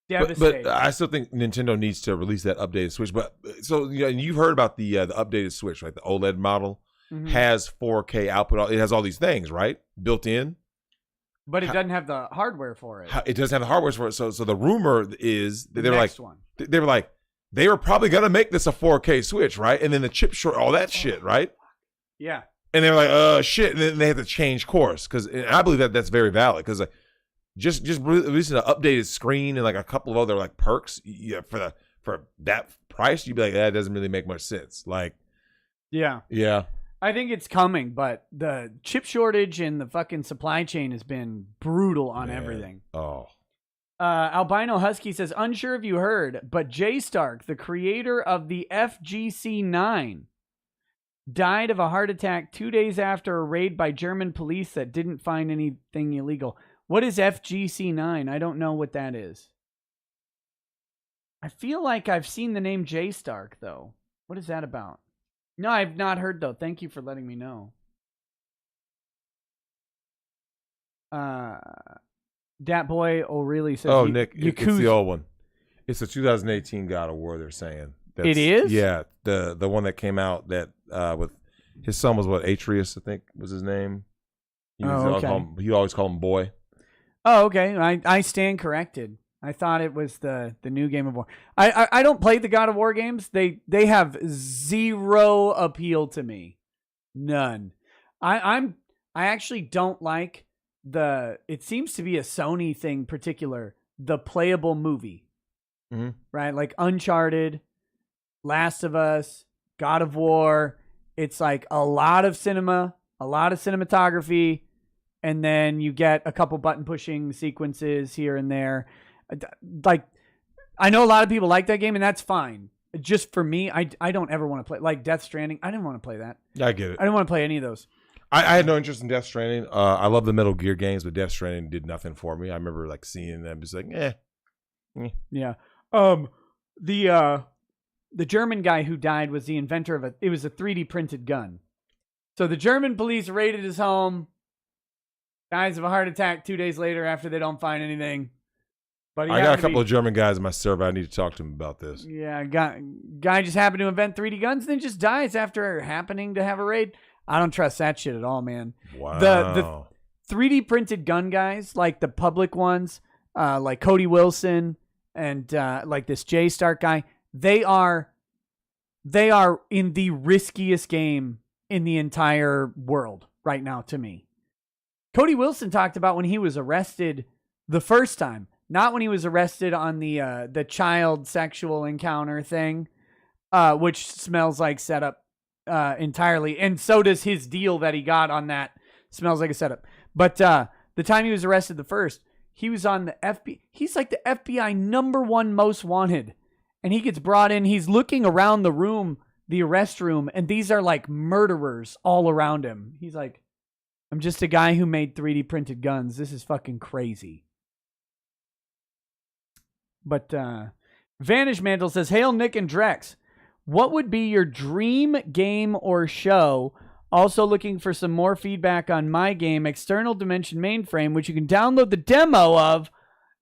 Devastating. But I still think Nintendo needs to release that updated Switch. But so you've heard about the updated Switch, right? The OLED model has 4K output. It has all these things, right? Built in. But it doesn't have the hardware for it. It doesn't have the hardware for it. So the rumor is that they were like, they were probably gonna make this a 4K Switch, right? And then the chip short, all that shit, right? Yeah. And they were like, shit. And then they had to change course because I believe that's very valid because just releasing an updated screen and like a couple of other like perks, for that price, you'd be like, that doesn't really make much sense. Like, yeah. I think it's coming, but the chip shortage and the fucking supply chain has been brutal on everything. Oh. Albino Husky says, unsure if you heard, but Jay Stark, the creator of the FGC-9, died of a heart attack 2 days after a raid by German police that didn't find anything illegal. What is FGC-9? I don't know what that is. I feel like I've seen the name Jay Stark, though. What is that about? No, I've not heard, though. Thank you for letting me know. Dat Boy O'Reilly says... Oh, Nick, it's the old one. It's the 2018 God of War, they're saying. It is? Yeah, the one that came out that with... His son was what, Atreus, I think was his name. He always called him Boy. Oh, okay. I stand corrected. I thought it was the new Game of War. I don't play the God of War games. They have zero appeal to me. None. I actually don't like it seems to be a Sony thing particular, the playable movie. Mm-hmm. Right? Like Uncharted, Last of Us, God of War. It's like a lot of cinema, a lot of cinematography, and then you get a couple button pushing sequences here and there. Like, I know a lot of people like that game, and that's fine. Just for me, I don't ever want to play. Like Death Stranding, I didn't want to play that. I get it. I didn't want to play any of those. I had no interest in Death Stranding. I love the Metal Gear games, but Death Stranding did nothing for me. I remember like seeing them, just like, Yeah. the German guy who died was the inventor of it was a 3D printed gun. So the German police raided his home, dies of a heart attack 2 days later after they don't find anything. But I got a couple of German guys in my server. I need to talk to them about this. Yeah, guy just happened to invent 3D guns, then just dies after happening to have a raid. I don't trust that shit at all, man. Wow. The 3D printed gun guys, like the public ones, like Cody Wilson and like this Jay Stark guy, they are in the riskiest game in the entire world right now to me. Cody Wilson talked about when he was arrested the first time. Not when he was arrested on the child sexual encounter thing, which smells like setup entirely. And so does his deal that he got on that. Smells like a setup. But the time he was arrested the first, he was on the FBI. He's like the FBI #1 most wanted. And he gets brought in. He's looking around the room, the arrest room, and these are like murderers all around him. He's like, I'm just a guy who made 3D printed guns. This is fucking crazy. But Vanish Mantle says, Hail Nick and Drex. What would be your dream game or show? Also looking for some more feedback on my game, External Dimension Mainframe, which you can download the demo of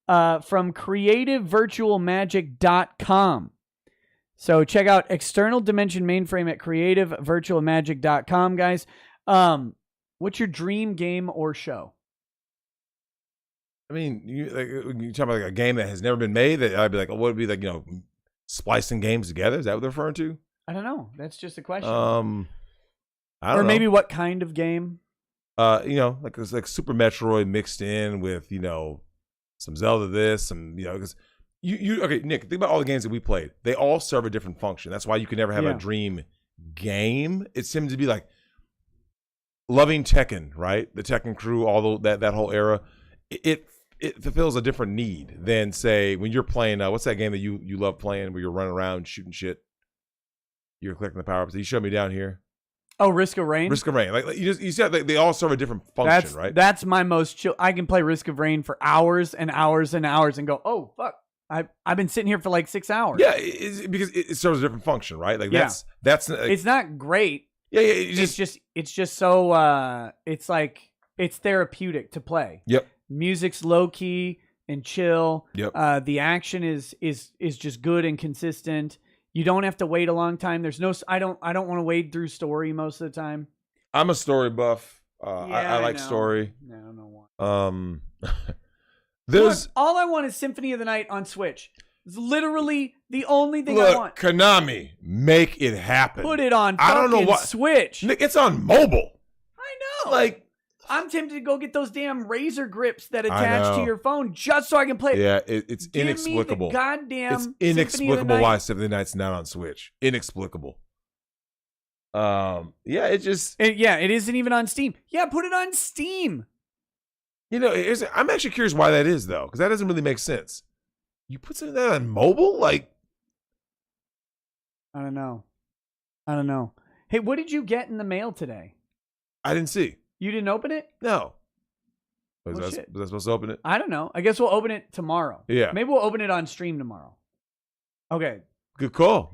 from creativevirtualmagic.com. So check out External Dimension Mainframe at creativevirtualmagic.com, guys. What's your dream game or show? I mean, you talk about like a game that has never been made. That I'd be like, oh, what would be like, splicing games together? Is that what they're referring to? I don't know. That's just a question. I don't know. Or maybe what kind of game? Like it's like Super Metroid mixed in with some Zelda this, some because okay, Nick, think about all the games that we played. They all serve a different function. That's why you can never have a dream game. It seems to be like loving Tekken, right? The Tekken crew, all that whole era. It fulfills a different need than, say, when you're playing, what's that game that you love playing where you're running around shooting shit? You're collecting the power-ups. You showed me down here. Oh, Risk of Rain? Risk of Rain. Like you said, they all serve a different function, right? That's my most chill. I can play Risk of Rain for hours and hours and hours and go, oh, fuck. I've been sitting here for like 6 hours. Yeah, because it serves a different function, right? Like that's like, it's not great. Yeah, it's just so it's like it's therapeutic to play. Yep. Music's low key and chill. Yep. The action is just good and consistent. You don't have to wait a long time. There's no. I don't want to wade through story most of the time. I'm a story buff. I like story. I don't know why. There's all I want is Symphony of the Night on Switch. It's literally the only thing I want. Konami, make it happen. Put it on. I don't know what Switch. Nick, it's on mobile. I know. Like. I'm tempted to go get those damn razor grips that attach to your phone just so I can play it. Yeah, it's Give inexplicable. Me the goddamn it's inexplicable why Symphony of the Night's not on Switch. Inexplicable. It isn't even on Steam. Yeah, put it on Steam. I'm actually curious why that is though, because that doesn't really make sense. You put something like that on mobile, like I don't know. Hey, what did you get in the mail today? I didn't see. You didn't open it? No. Was I supposed to open it? I don't know. I guess we'll open it tomorrow. Yeah. Maybe we'll open it on stream tomorrow. Okay. Good call.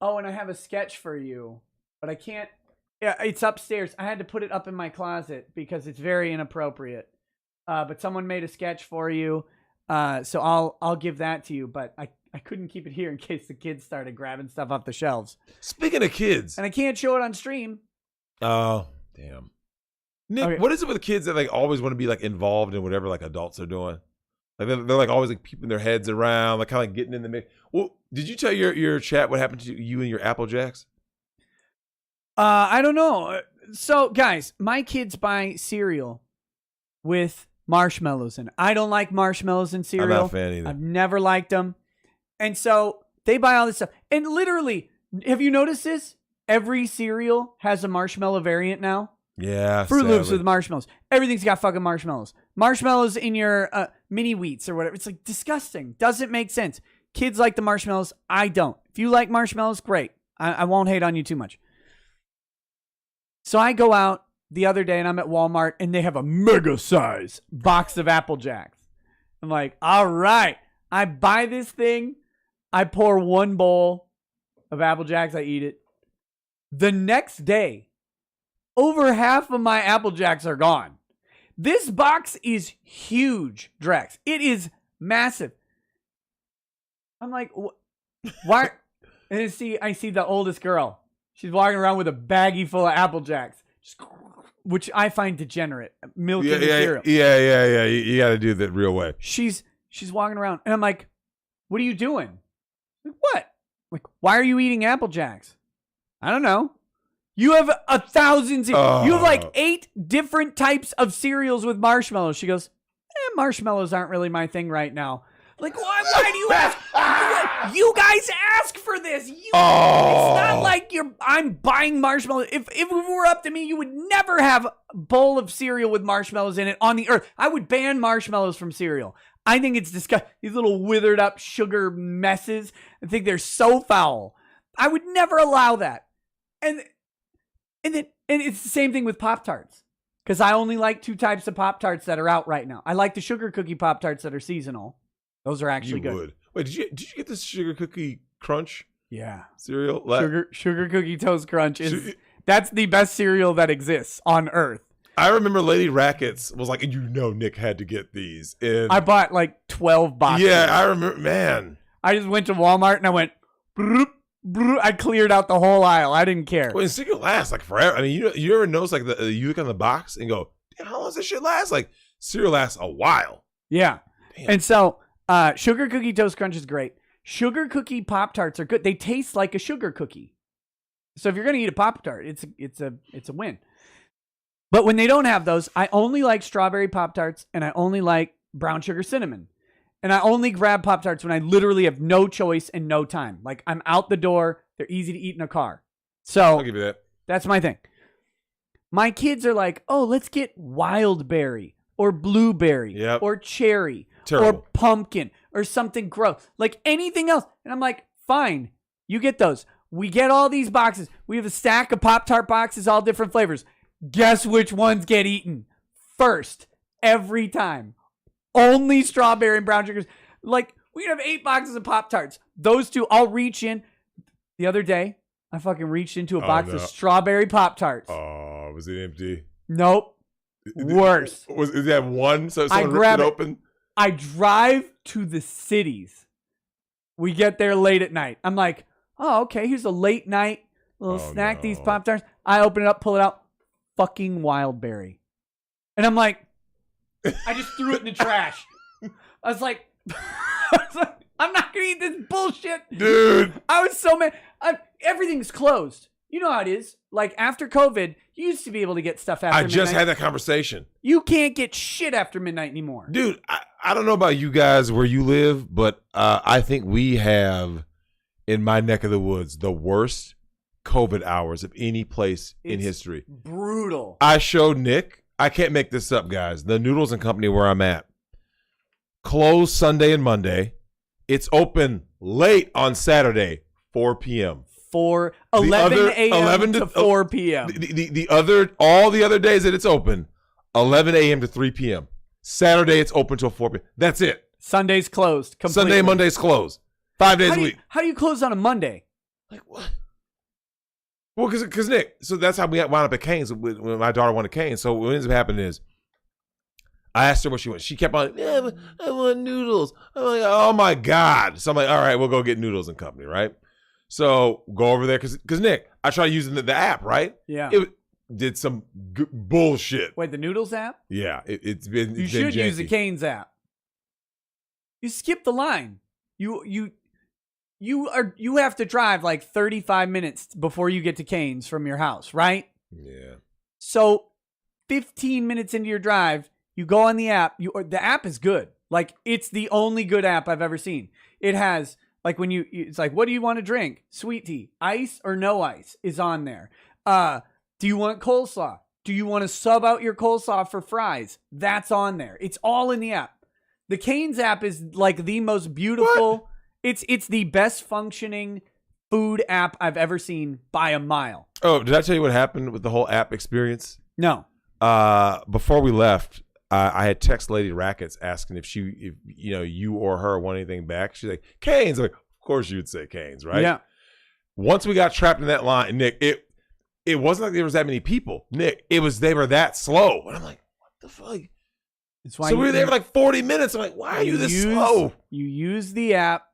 Oh, and I have a sketch for you, but I can't. Yeah, it's upstairs. I had to put it up in my closet because it's very inappropriate. But someone made a sketch for you, so I'll give that to you. But I couldn't keep it here in case the kids started grabbing stuff off the shelves. Speaking of kids, and I can't show it on stream. Oh, damn. Nick, okay. What is it with kids that like always want to be like involved in whatever like adults are doing? Like they're like always like peeping their heads around, like kind of like getting in the mix. Well, did you tell your chat what happened to you and your Apple Jacks? I don't know. So guys, my kids buy cereal with marshmallows in it. I don't like marshmallows in cereal. I'm not a fan either. I've never liked them. And so they buy all this stuff. And literally, have you noticed this? Every cereal has a marshmallow variant now. Yeah. Fruit Loops with marshmallows. Everything's got fucking marshmallows. Marshmallows in your mini wheats or whatever. It's like disgusting. Doesn't make sense. Kids like the marshmallows. I don't. If you like marshmallows, great. I won't hate on you too much. So I go out the other day and I'm at Walmart and they have a mega size box of Apple Jacks. I'm like, all right. I buy this thing. I pour one bowl of Apple Jacks. I eat it. The next day, over half of my Apple Jacks are gone. This box is huge, Drex. It is massive. I'm like, why? And I see the oldest girl. She's walking around with a baggie full of Apple Jacks, which I find degenerate. Milking the cereal. Yeah. You got to do that real way. She's walking around, and I'm like, what are you doing? Like, what? Like, why are you eating Apple Jacks? I don't know. You have 1,000. You have like 8 different types of cereals with marshmallows. She goes, marshmallows aren't really my thing right now. Like, why do you ask? You guys ask for this. It's not like I'm buying marshmallows. If it were up to me, you would never have a bowl of cereal with marshmallows in it on the earth. I would ban marshmallows from cereal. I think it's disgusting. These little withered up sugar messes. I think they're so foul. I would never allow that. And it's the same thing with Pop-Tarts. Because I only like 2 types of Pop-Tarts that are out right now. I like the sugar cookie Pop-Tarts that are seasonal. Those are actually good. Would. Wait, did you get this sugar cookie crunch? Yeah. Cereal? Sugar cookie toast crunch that's the best cereal that exists on earth. I remember Lady Rackets was like, Nick had to get these. And I bought like 12 boxes. Yeah, I remember, man. I just went to Walmart and I went, broop, broop. I cleared out the whole aisle. I didn't care. Well, cereal lasts like forever. I mean, you ever notice like you look on the box and go, damn, how long does this shit last? Like cereal lasts a while. Yeah. Damn. And so sugar cookie toast crunch is great. Sugar cookie Pop-Tarts are good. They taste like a sugar cookie. So if you're going to eat a Pop-Tart, it's a win. But when they don't have those, I only like strawberry Pop-Tarts and I only like brown sugar cinnamon. And I only grab Pop-Tarts when I literally have no choice and no time. Like I'm out the door. They're easy to eat in a car. So I'll give you that. That's my thing. My kids are like, oh, let's get wild berry or blueberry or cherry or pumpkin or something gross. Like anything else. And I'm like, fine, you get those. We get all these boxes. We have a stack of Pop-Tart boxes, all different flavors. Guess which ones get eaten first every time? Only strawberry and brown sugars. Like, we have 8 boxes of Pop-Tarts. Those 2, I'll reach in. The other day, I fucking reached into a box of strawberry Pop-Tarts. Oh, was it empty? Nope. Worse. Did they have one? So someone ripped it open? I drive to the cities. We get there late at night. I'm like, oh, okay, here's a late night little snack. These Pop-Tarts. I open it up, pull it out. Fucking wild berry. And I'm like, I just threw it in the trash. I was like, I'm not going to eat this bullshit. Dude. I was so mad. Everything's closed. You know how it is. Like after COVID, you used to be able to get stuff after midnight. I just had that conversation. You can't get shit after midnight anymore. Dude, I don't know about you guys where you live, but I think we have, in my neck of the woods, the worst COVID hours of any place in history. Brutal. I showed Nick, I can't make this up, guys, the Noodles and Company where I'm at. Closed Sunday and Monday. It's open late on Saturday, 4 p.m. 11 a.m. to 4 p.m. All the other days that it's open, 11 a.m. to 3 p.m. Saturday, it's open till 4 p.m. That's it. Sunday's closed completely. Sunday and Monday's closed. 5 days a week. How do you close on a Monday? Like what? Well, because Nick, so that's how we wound up at Cane's when my daughter wanted Cane's. So what ends up happening is, I asked her what she wants. She kept on, yeah, I want noodles. I'm like, oh my God. So I'm like, all right, we'll go get Noodles and Company, right? So go over there because Nick, I tried using the app, right? Yeah. It did some bullshit. Wait, the Noodles app? Yeah, it's been. You should use the Cane's app. You skip the line. You have to drive like 35 minutes before you get to Cane's from your house, right? Yeah. So 15 minutes into your drive, you go on the app. The app is good. Like it's the only good app I've ever seen. It has like it's like, what do you want to drink? Sweet tea, ice or no ice is on there. Do you want coleslaw? Do you want to sub out your coleslaw for fries? That's on there. It's all in the app. The Cane's app is like the most beautiful. What? It's the best functioning food app I've ever seen by a mile. Oh, did I tell you what happened with the whole app experience? No. Before we left, I had text Lady Rackets asking if you or her want anything back. She's like, Cane's. I'm like, of course you'd say Cane's, right? Yeah. Once we got trapped in that line, Nick, it wasn't like there was that many people. Nick, they were that slow. And I'm like, what the fuck? So we were there for like 40 minutes. I'm like, why are you this slow? You use the app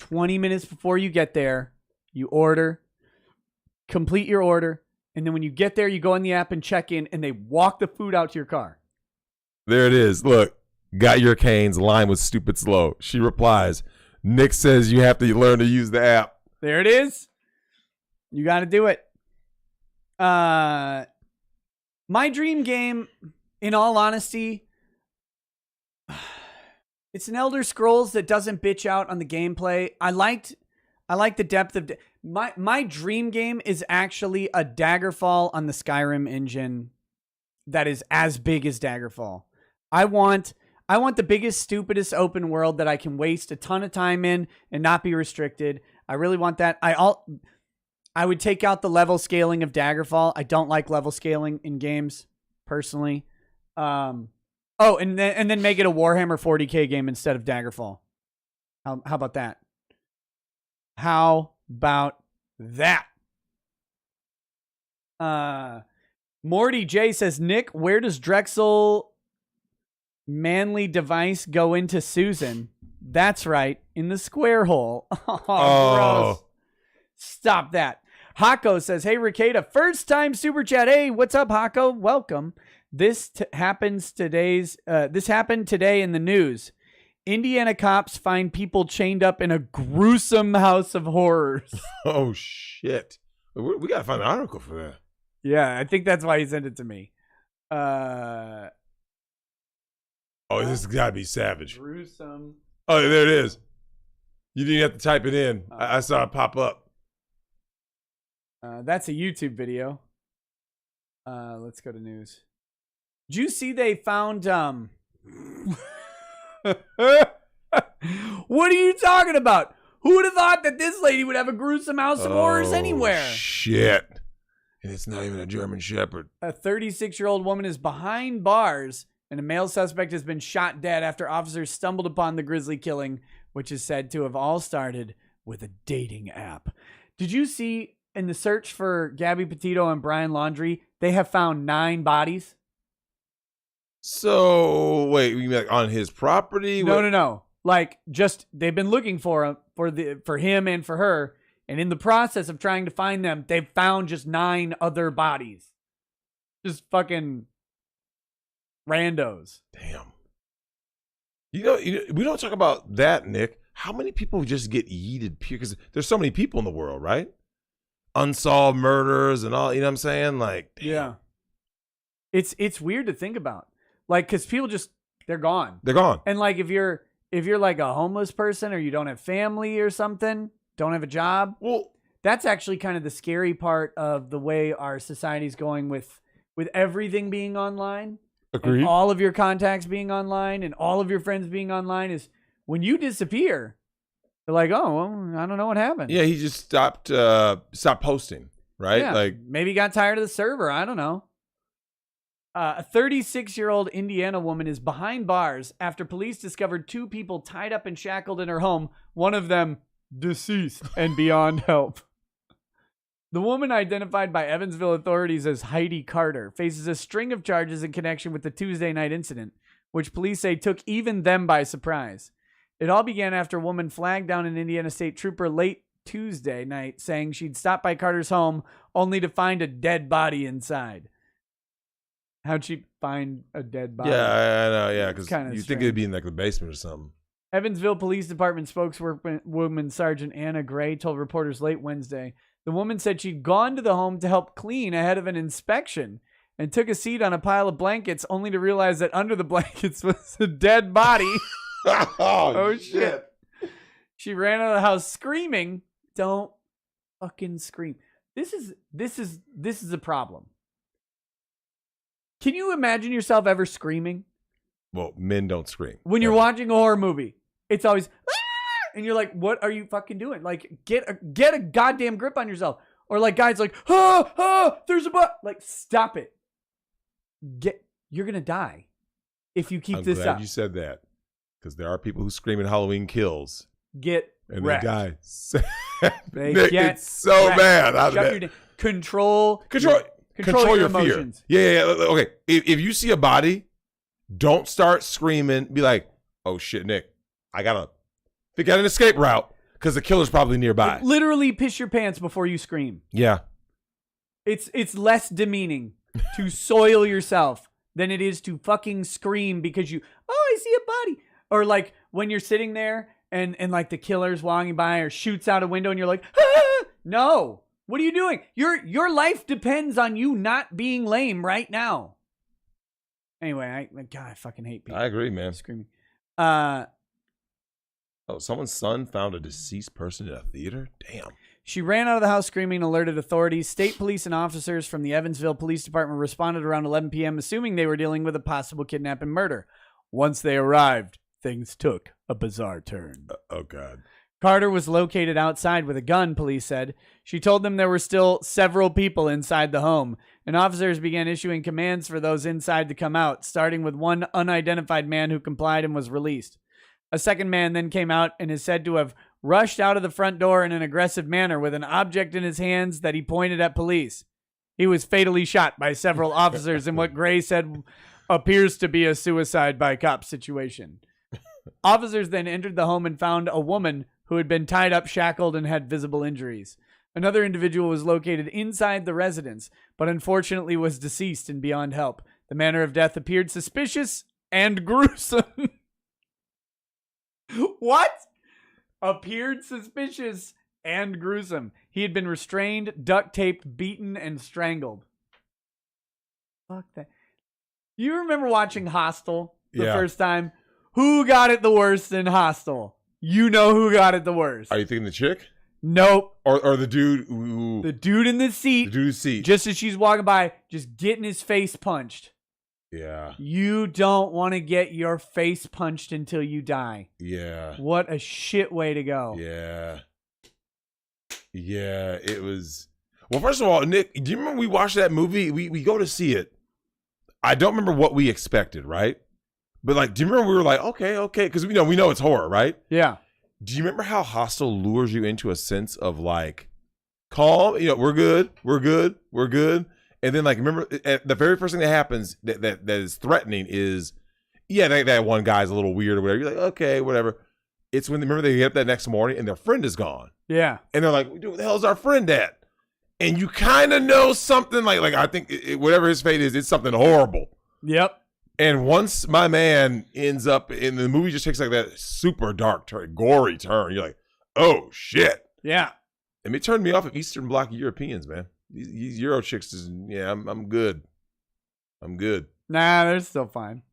20 minutes before you get there. You order, complete your order, and then when you get there, you go in the app and check in, and they walk the food out to your car. There it is. Look, got your canes. Line was stupid slow. She replies, Nick says you have to learn to use the app. There it is. You got to do it. My dream game, in all honesty, it's an Elder Scrolls that doesn't bitch out on the gameplay. I like the depth of my dream game is actually a Daggerfall on the Skyrim engine that is as big as Daggerfall. I want the biggest, stupidest open world that I can waste a ton of time in and not be restricted. I really want that. I would take out the level scaling of Daggerfall. I don't like level scaling in games personally. And then make it a Warhammer 40K game instead of Daggerfall. How about that? How about that? Morty J says, Nick, where does Drexel manly device go into Susan? That's right, in the square hole. Oh, gross. Stop that. Hako says, hey, Ricada, first time super chat. Hey, what's up, Hako? Welcome. This happened today in the news. Indiana cops find people chained up in a gruesome house of horrors. Oh, shit. We got to find an article for that. Yeah, I think that's why he sent it to me. Oh, this has got to be savage. Gruesome. Oh, there it is. You didn't have to type it in. I saw it pop up. That's a YouTube video. Let's go to news. Did you see they found... What are you talking about? Who would have thought that this lady would have a gruesome house of horrors anywhere? Shit. And it's not even a German Shepherd. A 36-year-old woman is behind bars, and a male suspect has been shot dead after officers stumbled upon the grisly killing, which is said to have all started with a dating app. Did you see in the search for Gabby Petito and Brian Laundrie, they have found 9 bodies? So, wait, you mean like on his property? No. Like, just, they've been looking for him, for him and for her, and in the process of trying to find them, they've found just 9 other bodies. Just fucking randos. Damn. You know, we don't talk about that, Nick. How many people just get yeeted? Because there's so many people in the world, right? Unsolved murders and all, you know what I'm saying? Like, damn. Yeah. It's weird to think about. Like, because people just, they're gone. They're gone. And like, if you're like a homeless person or you don't have family or something, don't have a job, well, that's actually kind of the scary part of the way our society's going with everything being online. Agreed. And all of your contacts being online and all of your friends being online is when you disappear, they're like, oh, well, I don't know what happened. Yeah, he just stopped posting, right? Yeah, like maybe got tired of the server. I don't know. A 36-year-old Indiana woman is behind bars after police discovered 2 people tied up and shackled in her home, one of them deceased and beyond help. The woman, identified by Evansville authorities as Heidi Carter, faces a string of charges in connection with the Tuesday night incident, which police say took even them by surprise. It all began after a woman flagged down an Indiana State Trooper late Tuesday night, saying she'd stopped by Carter's home only to find a dead body inside. How'd she find a dead body? Yeah, I know. Yeah, because you think it'd be in like the basement or something. Evansville Police Department spokeswoman Sergeant Anna Gray told reporters late Wednesday the woman said she'd gone to the home to help clean ahead of an inspection and took a seat on a pile of blankets only to realize that under the blankets was a dead body. Oh shit. She ran out of the house screaming, "Don't fucking scream." This is a problem. Can you imagine yourself ever screaming? Well, men don't scream. When you're watching a horror movie, it's always, "Ah!" And you're like, what are you fucking doing? Like, get a goddamn grip on yourself. Or like guys like, there's a butt. Like, stop it. You're going to die if you keep this up. I'm glad you said that. Because there are people who scream in Halloween Kills. Get and wrecked. they die. They Nick, get it's so wrecked. bad. Out of Shut that. your control Control your fear. emotions. Yeah. Okay. If you see a body, don't start screaming. Be like, "Oh shit, Nick, I got an escape route because the killer's probably nearby." Literally piss your pants before you scream. Yeah. It's less demeaning to soil yourself than it is to fucking scream because I see a body. Or like when you're sitting there and like the killer's walking by or shoots out a window and you're like, ah! No. What are you doing? Your life depends on you not being lame right now. Anyway, I fucking hate people. I agree, man. Screaming. Someone's son found a deceased person in a theater? Damn. She ran out of the house screaming and alerted authorities. State police and officers from the Evansville Police Department responded around 11 p.m., assuming they were dealing with a possible kidnap and murder. Once they arrived, things took a bizarre turn. Oh, God. Carter was located outside with a gun, police said. She told them there were still several people inside the home, and officers began issuing commands for those inside to come out, starting with one unidentified man who complied and was released. A second man then came out and is said to have rushed out of the front door in an aggressive manner with an object in his hands that he pointed at police. He was fatally shot by several officers in what Gray said appears to be a suicide by cop situation. Officers then entered the home and found a woman who had been tied up, shackled, and had visible injuries. Another individual was located inside the residence, but unfortunately was deceased and beyond help. The manner of death appeared suspicious and gruesome. What? Appeared suspicious and gruesome. He had been restrained, duct taped, beaten, and strangled. Fuck that. You remember watching Hostel the first time? Who got it the worst in Hostel? You know who got it the worst. Are you thinking the chick? Nope. Or the dude who... The dude in the seat. The dude's seat. Just as she's walking by, just getting his face punched. Yeah. You don't want to get your face punched until you die. Yeah. What a shit way to go. Yeah. Yeah, it was... Well, first of all, Nick, do you remember we watched that movie? We go to see it. I don't remember what we expected, right? But like, do you remember we were like, okay, because we know it's horror, right? Yeah. Do you remember how Hostel lures you into a sense of like, calm, we're good. And then like, remember the very first thing that happens that is threatening is, that one guy's a little weird or whatever. You're like, okay, whatever. It's when remember they get up that next morning and their friend is gone. Yeah. And they're like, dude, where the hell's our friend at? And you kind of know something like I think whatever his fate is, it's something horrible. Yep. And once my man ends up in the movie, just takes like that super dark turn, gory turn. You're like, oh shit. Yeah. And it turned me off of Eastern Bloc Europeans, man. These Euro chicks I'm good. I'm good. Nah, they're still fine.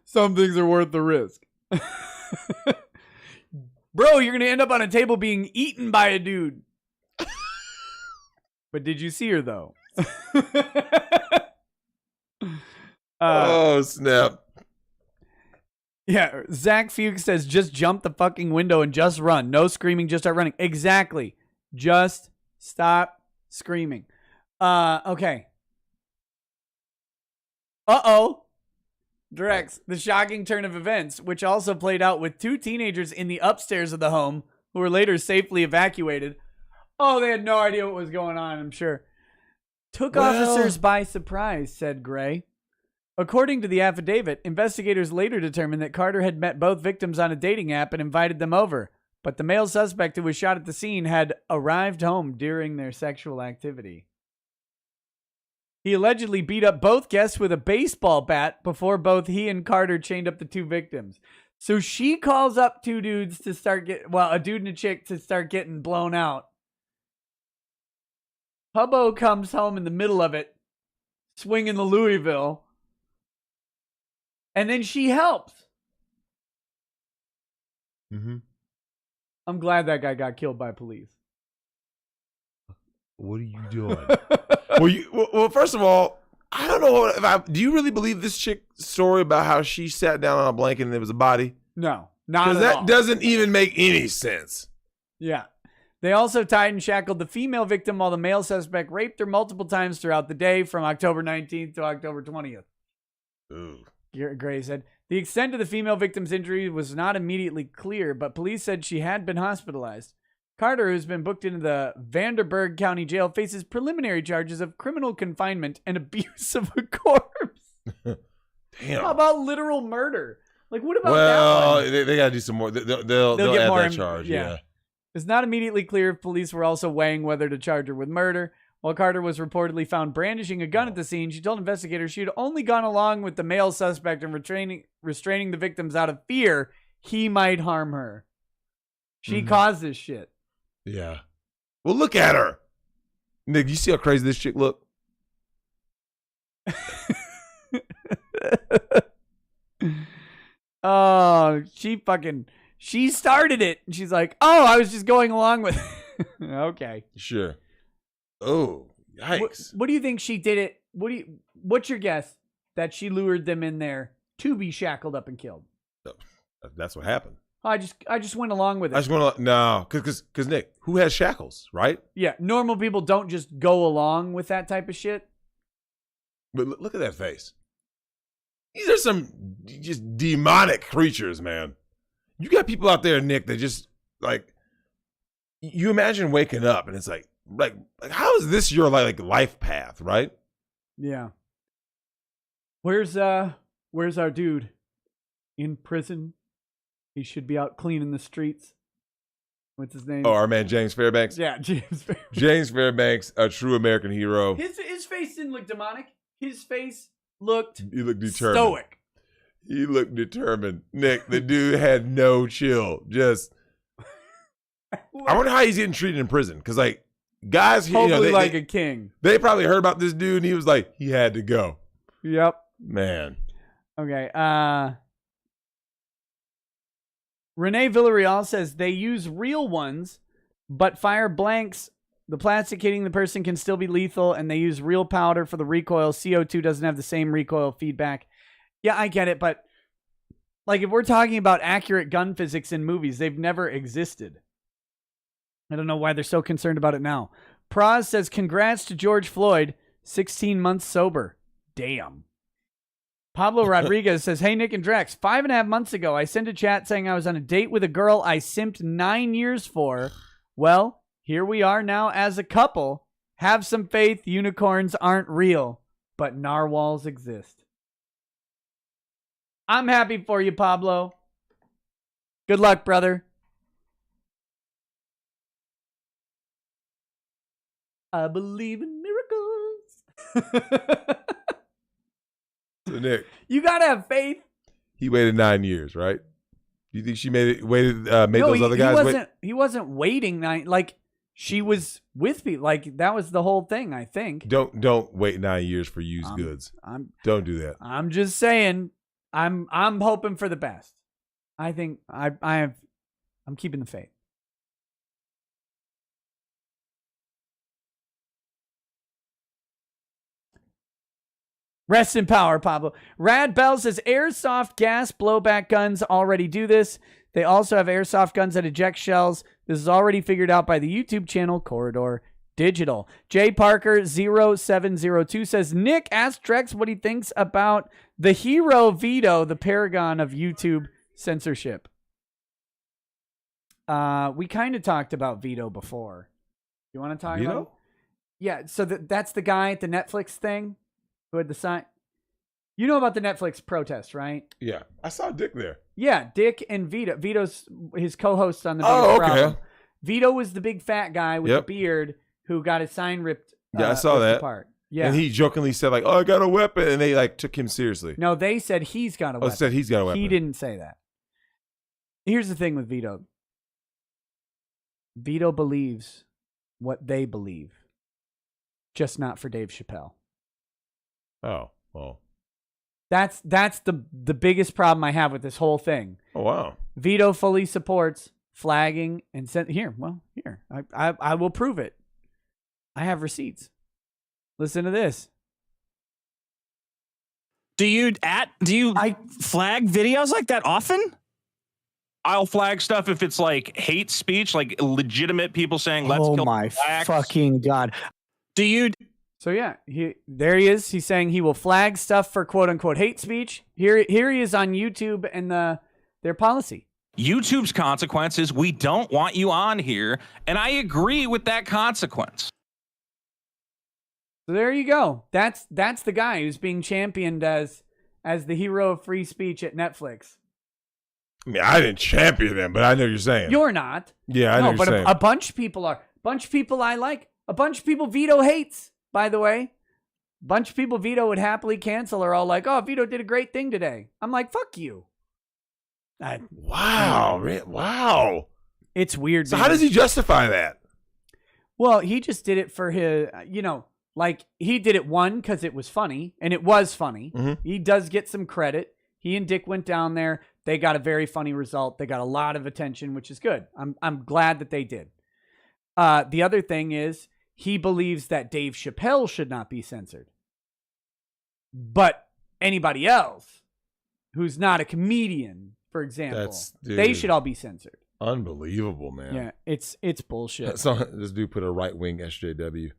Some things are worth the risk. Bro, you're going to end up on a table being eaten by a dude. But did you see her, though? Oh, snap. Yeah, Zach Fuchs says, just jump the fucking window and just run. No screaming, just start running. Exactly. Just stop screaming. Okay. Uh-oh. Drex, the shocking turn of events, which also played out with two teenagers in the upstairs of the home who were later safely evacuated. Oh, they had no idea what was going on, I'm sure. Took officers by surprise, said Gray. According to the affidavit, investigators later determined that Carter had met both victims on a dating app and invited them over, but the male suspect who was shot at the scene had arrived home during their sexual activity. He allegedly beat up both guests with a baseball bat before both he and Carter chained up the two victims. So she calls up two dudes to start a dude and a chick to start getting blown out. Hubbo comes home in the middle of it, swinging the Louisville. And then she helps. Mm-hmm. I'm glad that guy got killed by police. What are you doing? well, first of all, I don't know. Do you really believe this chick's story about how she sat down on a blanket and there was a body? No, not at all. Because that doesn't even make any sense. Yeah. They also tied and shackled the female victim while the male suspect raped her multiple times throughout the day from October 19th to October 20th. Ooh. Gray said, the extent of the female victim's injury was not immediately clear, but police said she had been hospitalized. Carter, who's been booked into the Vanderburg County Jail, faces preliminary charges of criminal confinement and abuse of a corpse. Damn. How about literal murder? Like, what about that Well, one? they got to do some more. They'll get add more that charge. Yeah. It's not immediately clear if police were also weighing whether to charge her with murder. While Carter was reportedly found brandishing a gun at the scene, she told investigators she had only gone along with the male suspect in restraining the victims out of fear he might harm her. She caused this shit. Yeah. Well, look at her. Nick, you see how crazy this chick look? Oh, she started it. And she's like, oh, I was just going along with it. Okay. Sure. Oh, yikes. What do you think she did it? What's your guess that she lured them in there to be shackled up and killed? That's what happened. I just went along with it. I just want to, no, because Nick, who has shackles, right? Yeah, normal people don't just go along with that type of shit. But look at that face. These are some just demonic creatures, man. You got people out there, Nick, that just, like, you imagine waking up and it's like how is this your like life path, right? Yeah. Where's our dude? In prison. He should be out cleaning the streets. What's his name? Oh, our man James Fairbanks. Yeah, James Fairbanks. James Fairbanks, a true American hero. His face didn't look demonic. His face looked He looked determined. stoic. He looked determined. Nick, the dude had no chill. Just, I wonder how he's getting treated in prison. Because, like, guys, Hopefully like a king. They probably heard about this dude, and he was like, he had to go. Yep. Man. Okay. Renee Villarreal says they use real ones, but fire blanks. The plastic hitting the person can still be lethal, and they use real powder for the recoil. CO2 doesn't have the same recoil feedback. Yeah, I get it, but like if we're talking about accurate gun physics in movies, they've never existed. I don't know why they're so concerned about it now. Praz says, congrats to George Floyd, 16 months sober. Damn. Pablo Rodriguez says, hey, Nick and Drex, 5.5 months ago, I sent a chat saying I was on a date with a girl I simped 9 years for. Well, here we are now as a couple. Have some faith, unicorns aren't real, but narwhals exist. I'm happy for you, Pablo. Good luck, brother. I believe in miracles. So Nick, you gotta have faith. He waited 9 years, right? Do you think she made those other guys wait? He wasn't waiting 9. Like she was with me. Like that was the whole thing. I think. Don't wait 9 years for used goods. Don't do that. I'm just saying. I'm hoping for the best. I think I'm keeping the faith. Rest in power, Pablo. Rad Bell says airsoft gas blowback guns already do this. They also have airsoft guns that eject shells. This is already figured out by the YouTube channel Corridor Digital. J Parker 0702 says, Nick asked Drex what he thinks about the hero veto, the paragon of YouTube censorship. We kind of talked about veto before. You want to talk Veto? about it? Yeah, so that's the guy at the Netflix thing who had the sign. You know about the Netflix protest, right? Yeah. I saw Dick there. Yeah, Dick and Vito. Vito's his co-host on the Oh, Vito okay. Problem. Vito was the big fat guy with the beard who got his sign ripped. Yeah, I saw that. Apart. Yeah, and he jokingly said like, "Oh, I got a weapon," and they like took him seriously. No, they said he's got a weapon. Oh, said he's got a weapon. He didn't say that. Here's the thing with Vito. Vito believes what they believe, just not for Dave Chappelle. Oh, well. That's the biggest problem I have with this whole thing. Oh, wow. Vito fully supports flagging and sent here. I will prove it. I have receipts. Listen to this. Do you flag videos like that often? I'll flag stuff if it's like hate speech, like legitimate people saying, let's kill my blacks. fucking God. Do you So yeah, there he is. He's saying he will flag stuff for quote unquote hate speech. Here he is on YouTube and their policy. YouTube's consequence is we don't want you on here, and I agree with that consequence. So there you go. That's the guy who's being championed as the hero of free speech at Netflix. I mean, I didn't champion him, but I know what you're saying. You're not. Yeah, I know what you're saying. A bunch of people are. A bunch of people I like. A bunch of people Vito hates, by the way. A bunch of people Vito would happily cancel are all like, oh, Vito did a great thing today. I'm like, fuck you. Wow, man. Wow. It's weird. So how does he justify that? Well, he just did it for his, like he did it because it was funny, and it was funny. Mm-hmm. He does get some credit. He and Dick went down there. They got a very funny result. They got a lot of attention, which is good. I'm glad that they did. The other thing is he believes that Dave Chappelle should not be censored. But anybody else who's not a comedian, for example, they should all be censored. Unbelievable, man. Yeah, it's bullshit. So this dude put a right-wing SJW.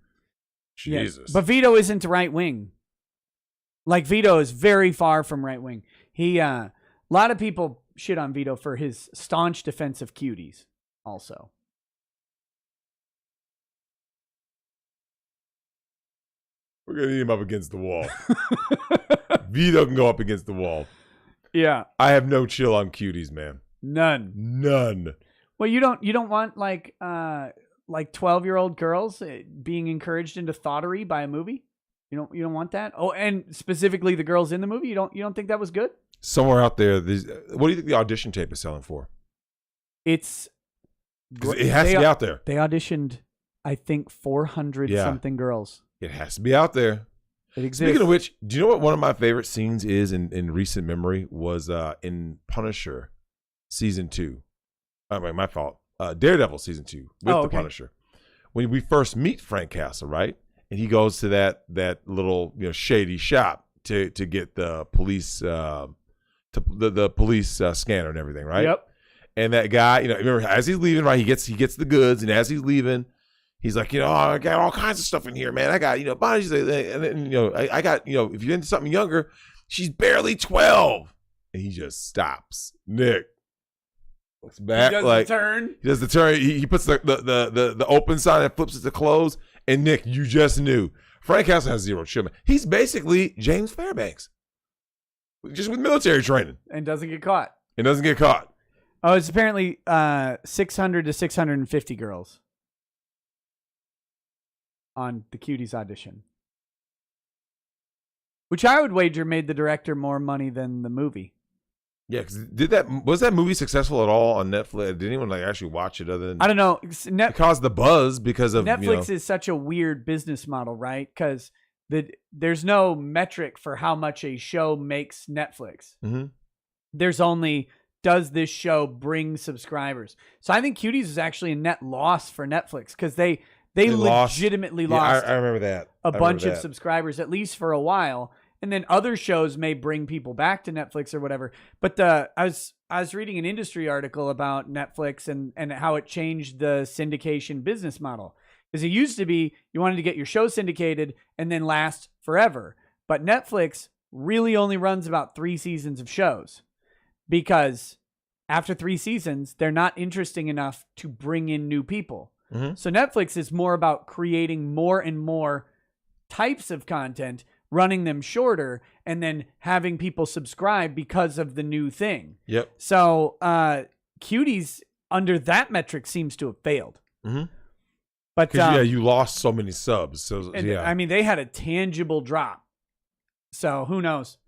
Jesus. Yes. But Vito isn't right wing. Like Vito is very far from right wing. He a lot of people shit on Vito for his staunch defense of cuties also. We're going to need him up against the wall. Vito can go up against the wall. Yeah. I have no chill on cuties, man. None. Well, you don't want like 12-year-old girls being encouraged into thoughtery by a movie? You don't want that? Oh, and specifically the girls in the movie? You don't think that was good? Somewhere out there, what do you think the audition tape is selling for? It has to be out there. They auditioned, I think, 400 something girls. It has to be out there. It exists. Speaking of which, do you know what one of my favorite scenes is in recent memory was in Punisher season 2. My fault. Daredevil season 2 with the Punisher. When we first meet Frank Castle, right? And he goes to that little shady shop to get the police the police scanner and everything, right? Yep. And that guy, remember as he's leaving, right? He gets the goods, and as he's leaving, he's like, I got all kinds of stuff in here, man. I got bodies, and then I got if you're into something younger, she's barely 12, and he just stops. Nick looks back, he does the turn. He does the turn. He puts the open sign and flips it to close. And Nick, you just knew Frank Castle has zero chill. He's basically James Fairbanks, just with military training, and doesn't get caught. Oh, it's apparently 600 to 650 girls on the Cuties audition, which I would wager made the director more money than the movie. Yeah, because was that movie successful at all on Netflix? Did anyone actually watch it other than I don't know? It caused the buzz because of Netflix is such a weird business model, right? Because there's no metric for how much a show makes Netflix. Mm-hmm. There's only does this show bring subscribers? So I think Cuties is actually a net loss for Netflix because they legitimately lost. I remember that. A bunch of subscribers, at least for a while. And then other shows may bring people back to Netflix or whatever. But I was reading an industry article about Netflix and how it changed the syndication business model. Because it used to be you wanted to get your show syndicated and then last forever. But Netflix really only runs about 3 seasons of shows. Because after 3 seasons, they're not interesting enough to bring in new people. Mm-hmm. So Netflix is more about creating more and more types of content, running them shorter, and then having people subscribe because of the new thing. Yep. So Cuties, under that metric, seems to have failed. Mm-hmm. But you lost so many subs. So I mean, they had a tangible drop. So who knows?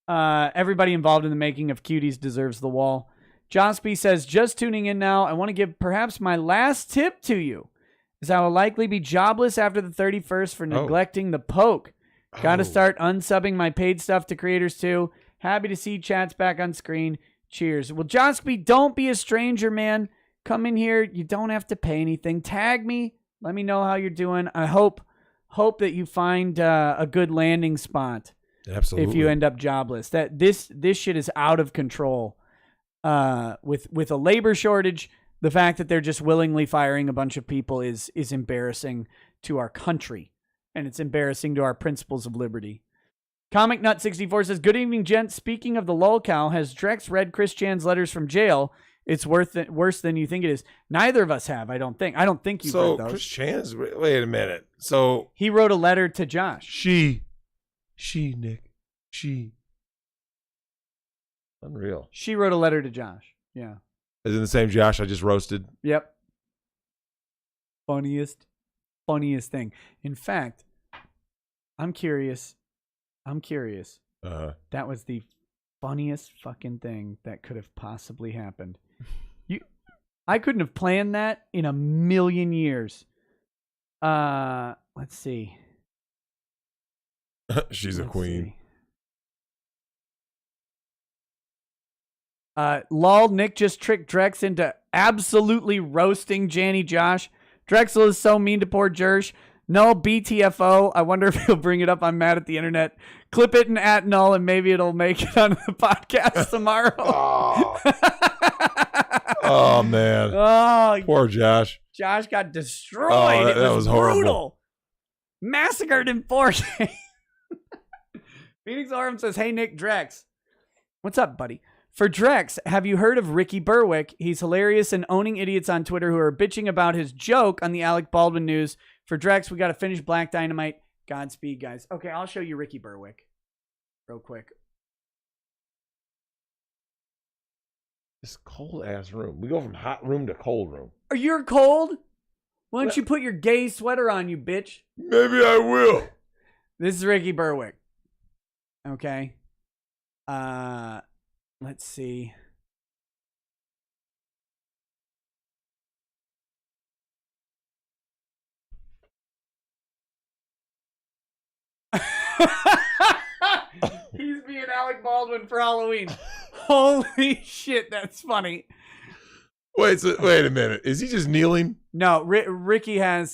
Everybody involved in the making of Cuties deserves the wall. Jospy says, just tuning in now, I want to give perhaps my last tip to you, as I will likely be jobless after the 31st for neglecting the poke. Got to start unsubbing my paid stuff to creators too. Happy to see chats back on screen. Cheers. Well, Jospy, don't be a stranger, man. Come in here. You don't have to pay anything. Tag me. Let me know how you're doing. I hope that you find a good landing spot. Absolutely. If you end up jobless, that this shit is out of control. With a labor shortage, the fact that they're just willingly firing a bunch of people is embarrassing to our country. and it's embarrassing to our principles of liberty. Comic Nut 64 says, "Good evening, gents. Speaking of the lolcow, has Drex read Chris Chan's letters from jail? It's worse than you think it is." Neither of us have, I don't think. I don't think you've read those. Chris Chan's, wait a minute. So he wrote a letter to Josh. She, Nick. Unreal. She wrote a letter to Josh. Yeah. Is it the same Josh I just roasted? Yep. Funniest thing. In fact, I'm curious. That was the funniest fucking thing that could have possibly happened. I couldn't have planned that in a million years. Let's see. She's a queen. Lol, Nick just tricked Drex into absolutely roasting Janny Josh. Drexel is so mean to poor Jersh. Null BTFO. I wonder if he'll bring it up. I'm mad at the internet. Clip it and at Null, and maybe it'll make it on the podcast tomorrow. Oh man. Oh, poor Josh. Josh got destroyed. Oh, that was horrible. Brutal. Massacred in 4K. Phoenix Orem says, "Hey, Nick Drex. What's up, buddy? For Drex, have you heard of Ricky Berwick? He's hilarious and owning idiots on Twitter who are bitching about his joke on the Alec Baldwin news. For Drex, we got to finish Black Dynamite. Godspeed, guys." Okay, I'll show you Ricky Berwick real quick. This cold ass room. We go from hot room to cold room. Are you cold? Why don't you put your gay sweater on, you bitch? Maybe I will. This is Ricky Berwick. Okay. Let's see. He's being Alec Baldwin for Halloween. Holy shit, that's funny. Wait a minute. Is he just kneeling? No, Ricky has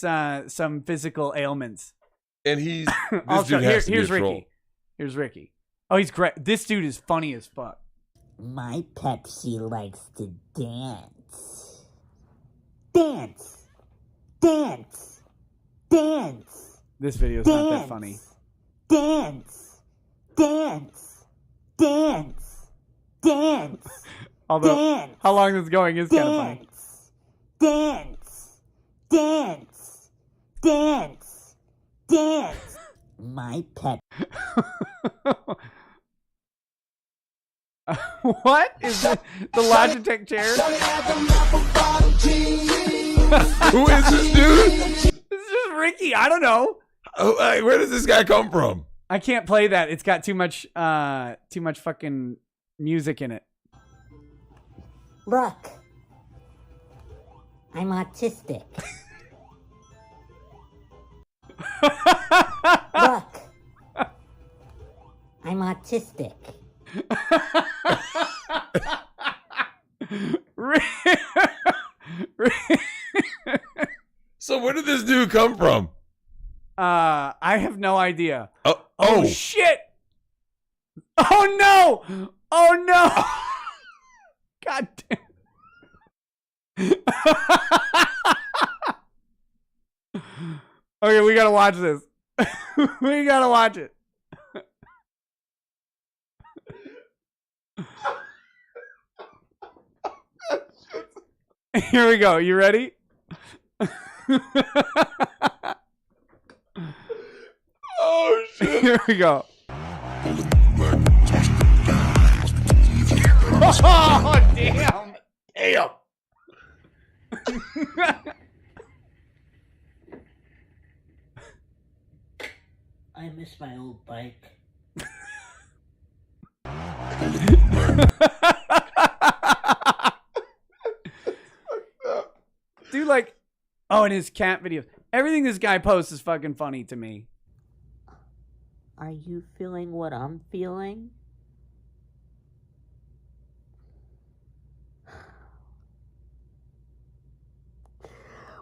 some physical ailments. And he's also, here's Ricky. Here's Ricky. Oh, he's great. This dude is funny as fuck. My Pepsi likes to dance. Dance. Dance. Dance. This video's not that funny. Dance. Dance. Dance. Dance. Although, dance. How long this is going is kind of funny. Dance. Dance. Dance. Dance. My pet. What is the Logitech chair? Who is this dude? This is just Ricky. I don't know. Oh, where does this guy come from? I can't play that. It's got too much fucking music in it. Look. I'm autistic. Look. I'm autistic. So where did this dude come from? I have no idea. Oh shit! Oh no! Oh no! God damn! Okay, we gotta watch this. We gotta watch it. Here we go. You ready? Oh shit! Here we go. Oh damn! Damn! I miss my old bike. Dude, like, oh, and his cat videos. Everything this guy posts is fucking funny to me. Are you feeling what I'm feeling?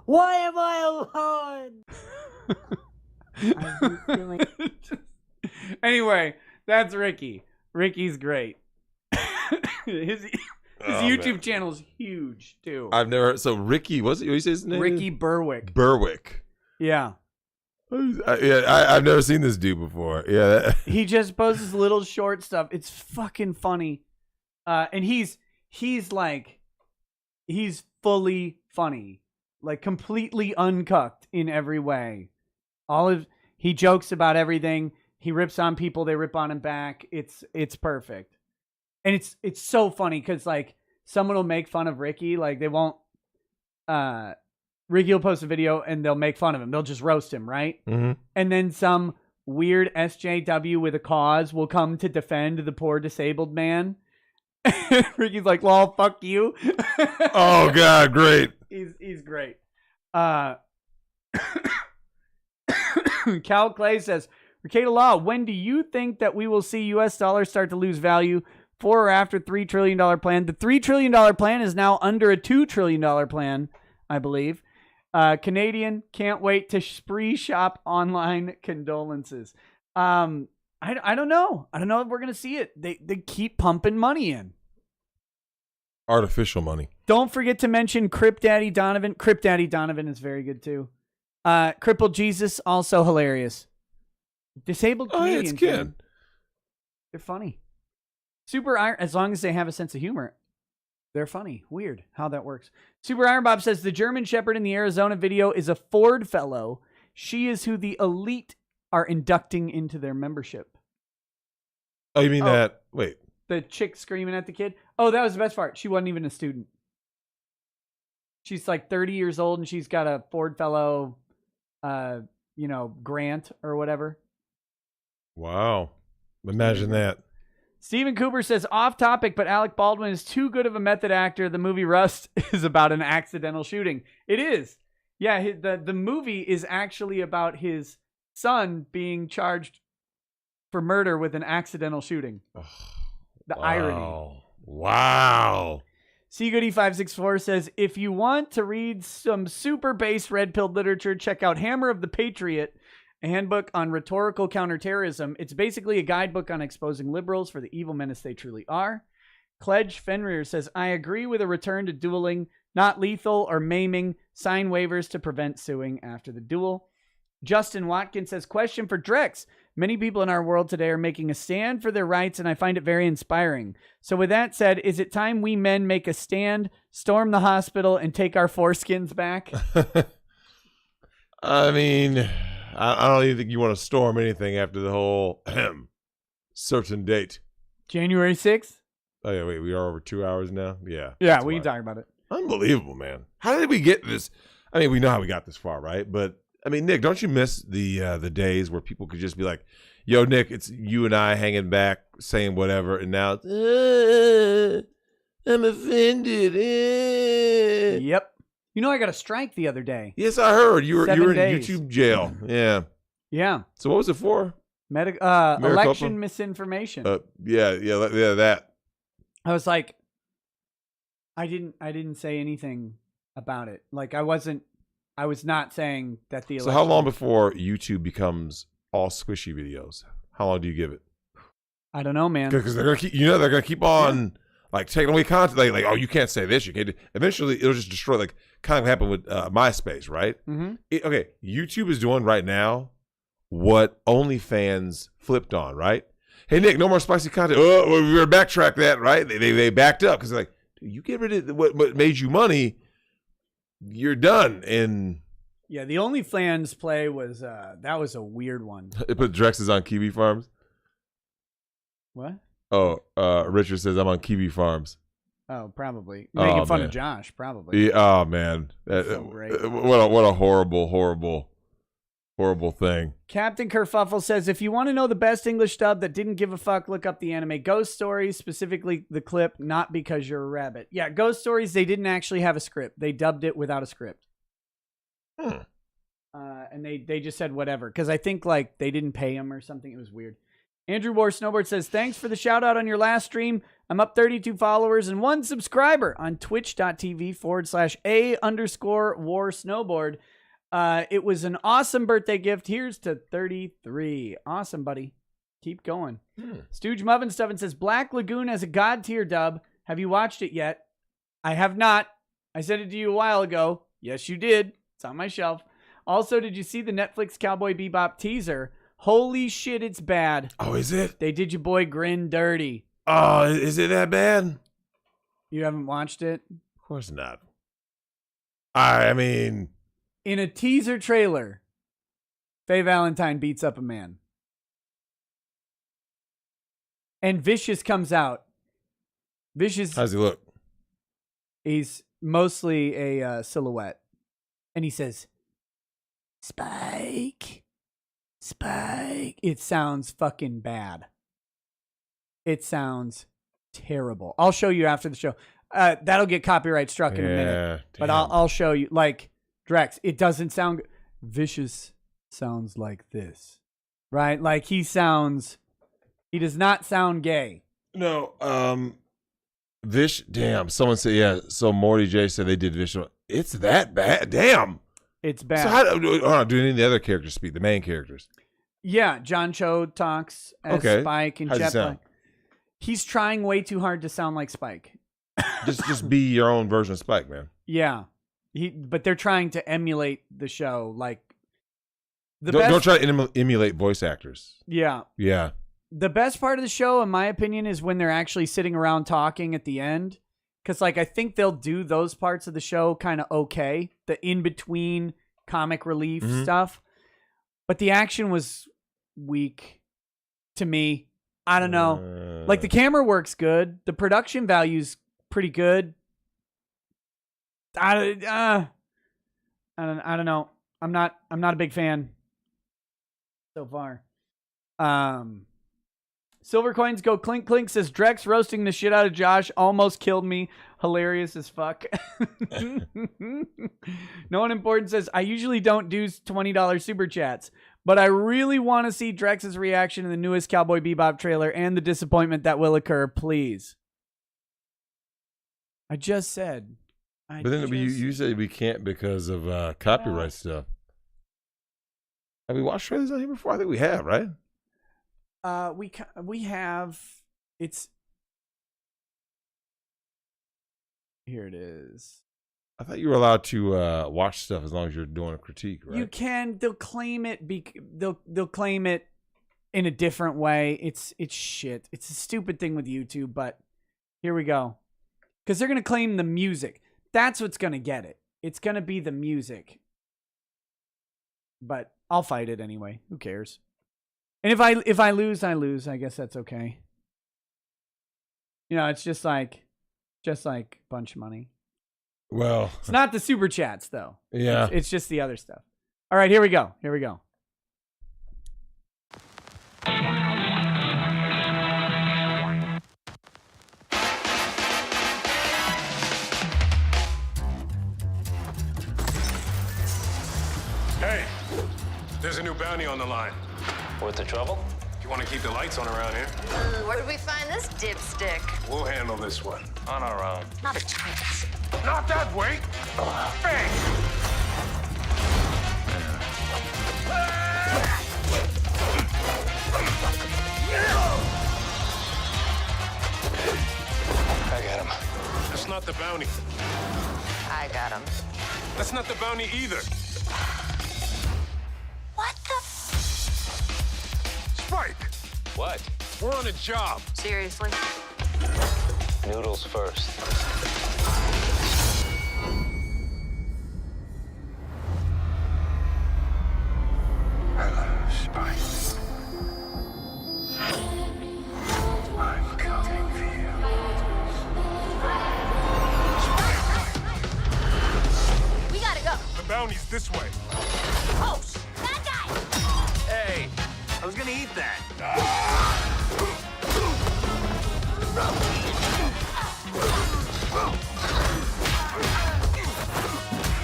Why am I alone? Are you feeling... Anyway, that's Ricky. Ricky's great. His YouTube channel is huge too. I've never. So Ricky, what's it? What you say his name? Ricky Berwick. Berwick. Yeah. I've never seen this dude before. Yeah. He just posts little short stuff. It's fucking funny. And he's fully funny. Like completely uncucked in every way. He jokes about everything. He rips on people, they rip on him back. It's perfect. And it's so funny because like someone will make fun of Ricky, like they won't Ricky will post a video and they'll make fun of him. They'll just roast him, right? Mm-hmm. And then some weird SJW with a cause will come to defend the poor disabled man. Ricky's like, lol, fuck you. Oh, God, great. He's great. Cal Clay says, Ricada Law, when do you think that we will see U.S. dollars start to lose value for or after $3 trillion plan? The $3 trillion plan is now under a $2 trillion plan, I believe. Canadian can't wait to spree shop online condolences. I don't know. I don't know if we're gonna see it. They keep pumping money in. Artificial money. Don't forget to mention Crip Daddy Donovan. Crip Daddy Donovan is very good too. Crippled Jesus, also hilarious. Disabled comedians. It's good. They're funny. Super Iron, as long as they have a sense of humor. They're funny. Weird how that works. Super Iron Bob says the German Shepherd in the Arizona video is a Ford fellow. She is who the elite are inducting into their membership. Oh, you mean that? Wait. The chick screaming at the kid? Oh, that was the best part. She wasn't even a student. She's like 30 years old and she's got a Ford fellow, grant or whatever. Wow. Imagine that. Stephen Cooper says, off topic, but Alec Baldwin is too good of a method actor. The movie Rust is about an accidental shooting. It is. Yeah, the movie is actually about his son being charged for murder with an accidental shooting. The irony. Wow. CGoody564 says, if you want to read some super base red-pilled literature, check out Hammer of the Patriot, a handbook on rhetorical counterterrorism. It's basically a guidebook on exposing liberals for the evil menace they truly are. Cledge Fenrir says, I agree with a return to dueling, not lethal or maiming, sign waivers to prevent suing after the duel. Justin Watkins says, question for Drex. Many people in our world today are making a stand for their rights, and I find it very inspiring. So with that said, is it time we men make a stand, storm the hospital, and take our foreskins back? I mean, I don't even think you want to storm anything after the whole certain date. January 6th? Oh, yeah, wait, we are over 2 hours now? Yeah. Yeah, we can talk about it. Unbelievable, man. How did we get this? I mean, we know how we got this far, right? But, I mean, Nick, don't you miss the days where people could just be like, yo, Nick, it's you and I hanging back, saying whatever, and now it's, I'm offended. Yep. You know, I got a strike the other day. Yes, I heard. You were in 7 days. YouTube jail. Yeah. Yeah. So what was it for? Election misinformation. Yeah, that. I was like, I didn't say anything about it. Like I was not saying that the election. So how long before YouTube becomes all squishy videos? How long do you give it? I don't know, man. Because they're gonna keep on like taking away content. Like, oh, you can't say this. You can't. Eventually, it'll just destroy. Like kind of happened with MySpace, right? Mm-hmm. Okay, YouTube is doing right now what OnlyFans flipped on, right? Hey Nick, no more spicy content. Oh, we better backtrack that, right? They backed up because they're like, you get rid of what made you money, you're done. And yeah, the OnlyFans play was that was a weird one. It put Drex is on Kiwi Farms. What? Oh, Richard says I'm on Kiwi Farms. Oh, probably making fun of Josh. Probably. Yeah, oh man, so great. What a horrible thing. Captain Kerfuffle says, if you want to know the best English dub that didn't give a fuck, look up the anime Ghost Stories, specifically the clip, Not Because You're a Rabbit. Yeah, Ghost Stories, they didn't actually have a script. They dubbed it without a script. And they just said whatever, because I think like they didn't pay him or something. It was weird. Andrew War Snowboard says, thanks for the shout out on your last stream. I'm up 32 followers and 1 subscriber on twitch.tv/A_War Snowboard. It was an awesome birthday gift. Here's to 33. Awesome, buddy. Keep going. Stooge Muffin Stuffin says, Black Lagoon has a god tier dub. Have you watched it yet? I have not. I said it to you a while ago. Yes, you did. It's on my shelf. Also, did you see the Netflix Cowboy Bebop teaser? Holy shit, it's bad. Oh, is it? They did your boy Grin dirty. Oh, is it that bad? You haven't watched it? Of course not. I mean, in a teaser trailer, Faye Valentine beats up a man. And Vicious comes out. Vicious. How's he look? He's mostly a silhouette. And he says, Spike. Spike. It sounds fucking bad. It sounds terrible. I'll show you after the show. That'll get copyright struck in a minute. But I'll show you. Like, Drex, it doesn't sound good. Vicious sounds like this. Right? Like, he does not sound gay. No, damn. Someone said, yeah. So Morty J said they did Vicious. It's that bad. Damn. It's bad. So how do any of the other characters speak? The main characters? Yeah, John Cho talks as Spike and Jetpack. He's trying way too hard to sound like Spike. just be your own version of Spike, man. Yeah, but they're trying to emulate the show. Like don't try to emulate voice actors. Yeah, yeah. The best part of the show, in my opinion, is when they're actually sitting around talking at the end. Because, like, I think they'll do those parts of the show kind of okay. The in-between comic relief stuff. But the action was weak to me. I don't know. Like, the camera works good. The production value's pretty good. I don't know. I'm not a big fan so far. Silver Coins Go Clink Clink says, Drex roasting the shit out of Josh almost killed me. Hilarious as fuck. No one important says, I usually don't do $20 super chats, but I really want to see Drex's reaction to the newest Cowboy Bebop trailer and the disappointment that will occur, please. I just said. But then you said we can't because of copyright stuff. Have we watched trailers on here before? I think we have, right? We have. It's here. It is. I thought you were allowed to watch stuff as long as you're doing a critique, right? You can. They'll claim it. They'll claim it in a different way. It's shit. It's a stupid thing with YouTube. But here we go. Because they're gonna claim the music. That's what's gonna get it. It's gonna be the music. But I'll fight it anyway. Who cares? And if I lose, I lose. I guess that's okay. You know, it's just like bunch money. Well, it's not the super chats though. Yeah, it's just the other stuff. All right, here we go. Hey, there's a new bounty on the line. Worth the trouble? If you want to keep the lights on around here. Where did we find this dipstick? We'll handle this one. On our own. Not a chance. Not that way! Bang! I got him. That's not the bounty. I got him. That's not the bounty either. What the? Spike! What? We're on a job. Seriously? Noodles first. Hello, Spike. I'm coming for you. We gotta go. The bounty's this way. Oh, that guy! Hey, I was gonna eat that.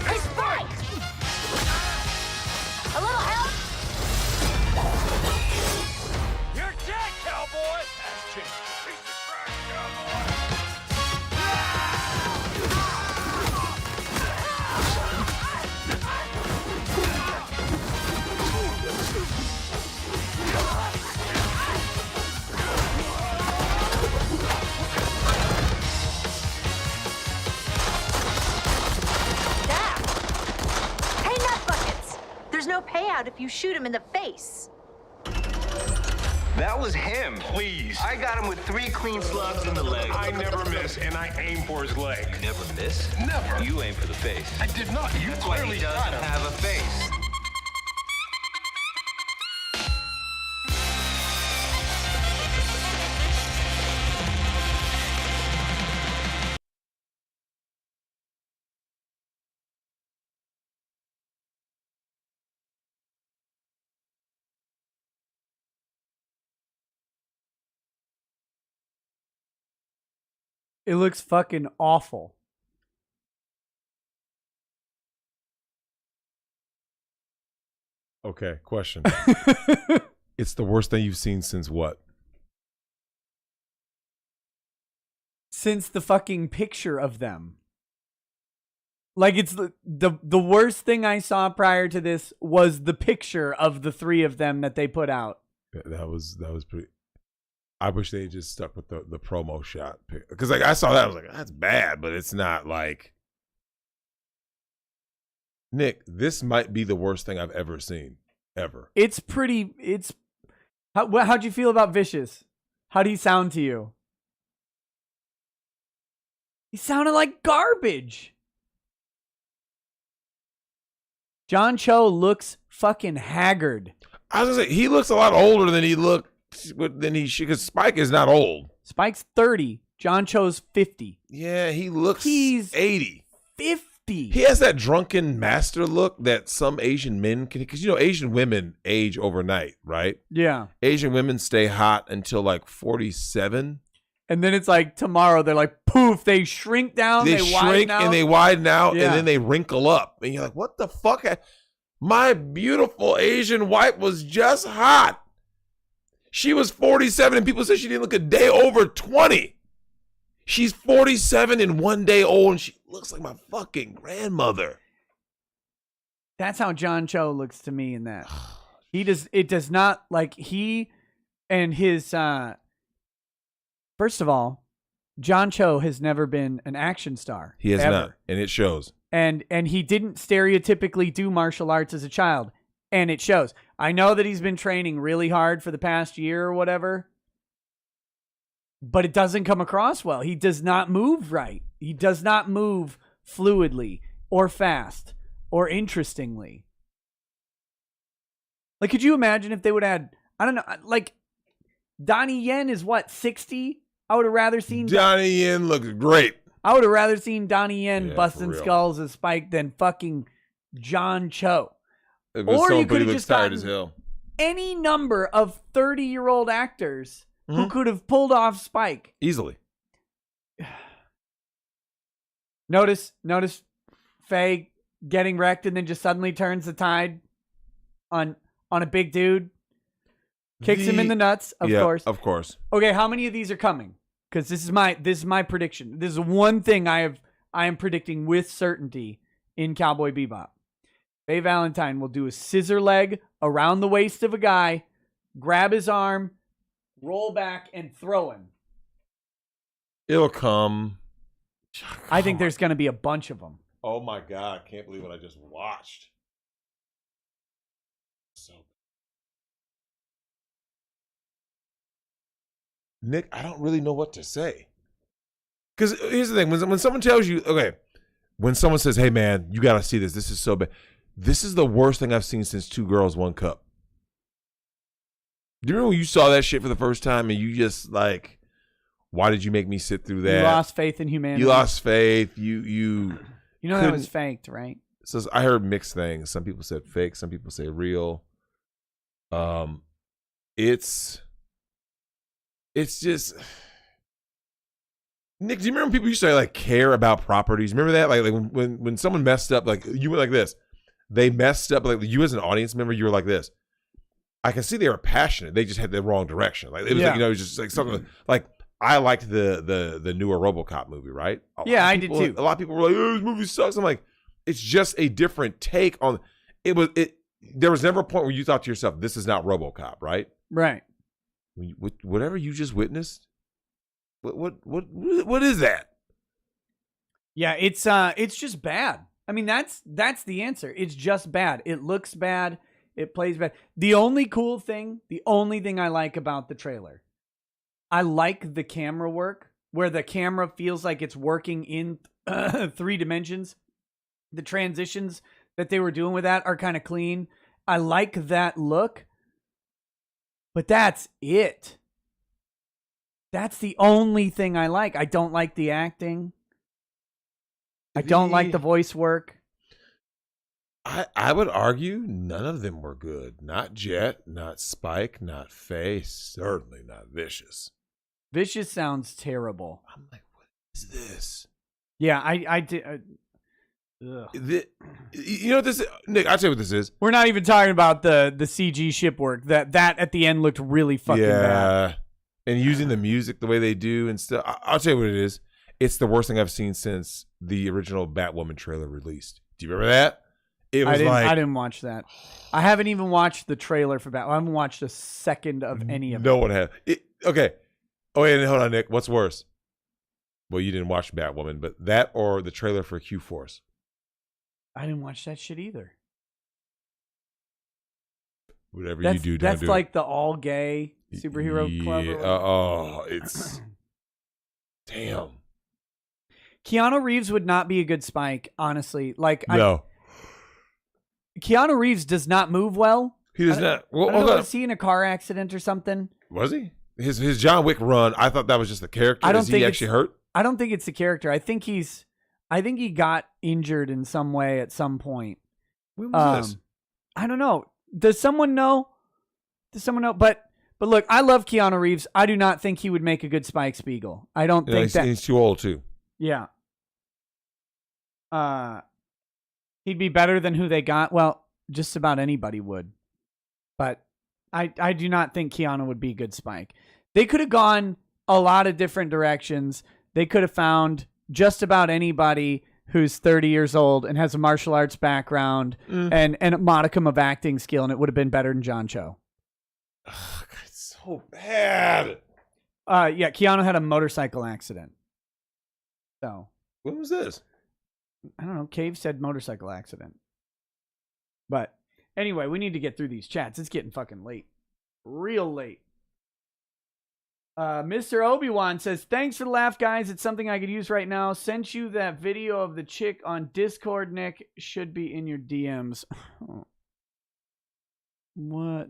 Hey, Spike! A little help? You're dead, cowboy! Ass kick. Piece of trash, cowboy! out if you shoot him in the face. That was him. Please. I got him with 3 clean slugs in the leg. I never miss, and I aim for his leg. Never miss? Never. You aim for the face. I did not. You That's why clearly he doesn't got him. have a face. It looks fucking awful. Okay, question. It's the worst thing you've seen since what? Since the fucking picture of them. Like, it's the worst thing I saw prior to this was the picture of the 3 of them that they put out. That was pretty. I wish they just stuck with the promo shot, because like I saw that, I was like, that's bad, but it's not like. Nick, this might be the worst thing I've ever seen, ever. It's pretty. How'd you feel about Vicious? How'd he sound to you? He sounded like garbage. John Cho looks fucking haggard. I was gonna say, he looks a lot older than he looked. Because Spike is not old. Spike's 30. John Cho's 50. Yeah, he's 80. 50. He has that drunken master look that some Asian men can, because Asian women age overnight, right? Yeah. Asian women stay hot until like 47. And then it's like tomorrow they're like poof, they shrink down, They widen shrink out. and they widen out, Yeah. and then they wrinkle up. And you're like, what the fuck? My beautiful Asian wife was just hot. She was 47 and people said she didn't look a day over 20. She's 47 and 1 day old and she looks like my fucking grandmother. That's how John Cho looks to me in that. It does not, like, he and his first of all, John Cho has never been an action star. He has ever. not, and it shows. And he didn't stereotypically do martial arts as a child. And it shows. I know that he's been training really hard for the past year or whatever, but it doesn't come across well. He does not move right. He does not move fluidly or fast or interestingly. Like, could you imagine if they would add, I don't know, like, Donnie Yen is what, 60? I would have rather seen Donnie Yen looks great. I would have rather seen Donnie Yen Yeah, busting for real. skulls as Spike than fucking John Cho. Or you you could have looks just tired gotten as hell. any number of 30-year-old actors who Mhm. could have pulled off Spike. Easily. Notice Faye getting wrecked and then just suddenly turns the tide on a big dude. Kicks him in the nuts, of course. Of course. Okay, how many of these are coming? Because this is my prediction. This is one thing I am predicting with certainty in Cowboy Bebop. Faye Valentine will do a scissor leg around the waist of a guy, grab his arm, roll back, and throw him. It'll come. I think there's going to be a bunch of them. Oh my God, I can't believe what I just watched. So, Nick, I don't really know what to say. Because here's the thing, when someone tells you, okay, when someone says, hey man, you got to see this, this is so bad. This is the worst thing I've seen since Two Girls, One Cup. Do you remember when you saw that shit for the first time and you just like, why did you make me sit through that? You lost faith in humanity. You lost faith. You know that was faked, right? So I heard mixed things. Some people said fake. Some people say real. It's just, Nick. Do you remember when people used to like care about properties? Remember that? Like when someone messed up, like you went like this. They messed up. Like you as an audience member, you were like this. I can see they were passionate. They just had the wrong direction. Like it was like, it was just like something like I liked the newer RoboCop movie, right? I did too. A lot of people were like, "Oh, this movie sucks." I'm like, it's just a different take on it. There was never a point where you thought to yourself, "This is not RoboCop," right? Right. Whatever you just witnessed, what is that? Yeah, it's just bad. I mean, that's the answer. It's just bad. It looks bad. It plays better. The only thing I like about the trailer, I like the camera work where the camera feels like it's working in 3 dimensions. The transitions that they were doing with that are kind of clean. I like that look, but that's it. That's the only thing I like. I don't like the acting. I don't like the voice work. I would argue none of them were good. Not Jet, not Spike, not Faye, certainly not Vicious. Vicious sounds terrible. I'm like, what is this? Yeah, I did. You know what this is? Nick, I'll tell you what this is. We're not even talking about the CG ship work. That at the end looked really fucking bad. And using the music the way they do and stuff. I'll tell you what it is. It's the worst thing I've seen since the original Batwoman trailer released. Do you remember that? I didn't watch that. I haven't even watched the trailer for Batwoman. I haven't watched a second of any of it. No one has. Okay. Oh, wait, hold on, Nick. What's worse? Well, you didn't watch Batwoman, but that or the trailer for Q-Force? I didn't watch that shit either. Whatever you do, don't that's do like it. the all-gay superhero club. It's... Damn. Keanu Reeves would not be a good Spike, honestly. No. Keanu Reeves does not move well. He does not. Well, Was he in a car accident or something? Was he? His John Wick run, I thought that was just the character. Is he actually hurt? I don't think it's the character. I think he got injured in some way at some point. When was this? I don't know. Does someone know? But look, I love Keanu Reeves. I do not think he would make a good Spike Spiegel. I don't think that. He's too old too. Yeah. He'd be better than who they got. Well, just about anybody would. But I do not think Keanu would be a good Spike. They could have gone a lot of different directions. They could have found just about anybody who's 30 years old and has a martial arts background and a modicum of acting skill, and it would have been better than John Cho. Oh, God, it's so bad. Yeah, Keanu had a motorcycle accident. So when was this? I don't know. Cave said motorcycle accident. But anyway, we need to get through these chats. It's getting fucking late. Real late. Mr. Obi-Wan says, thanks for the laugh, guys. It's something I could use right now. Sent you that video of the chick on Discord, Nick. Should be in your DMs. What?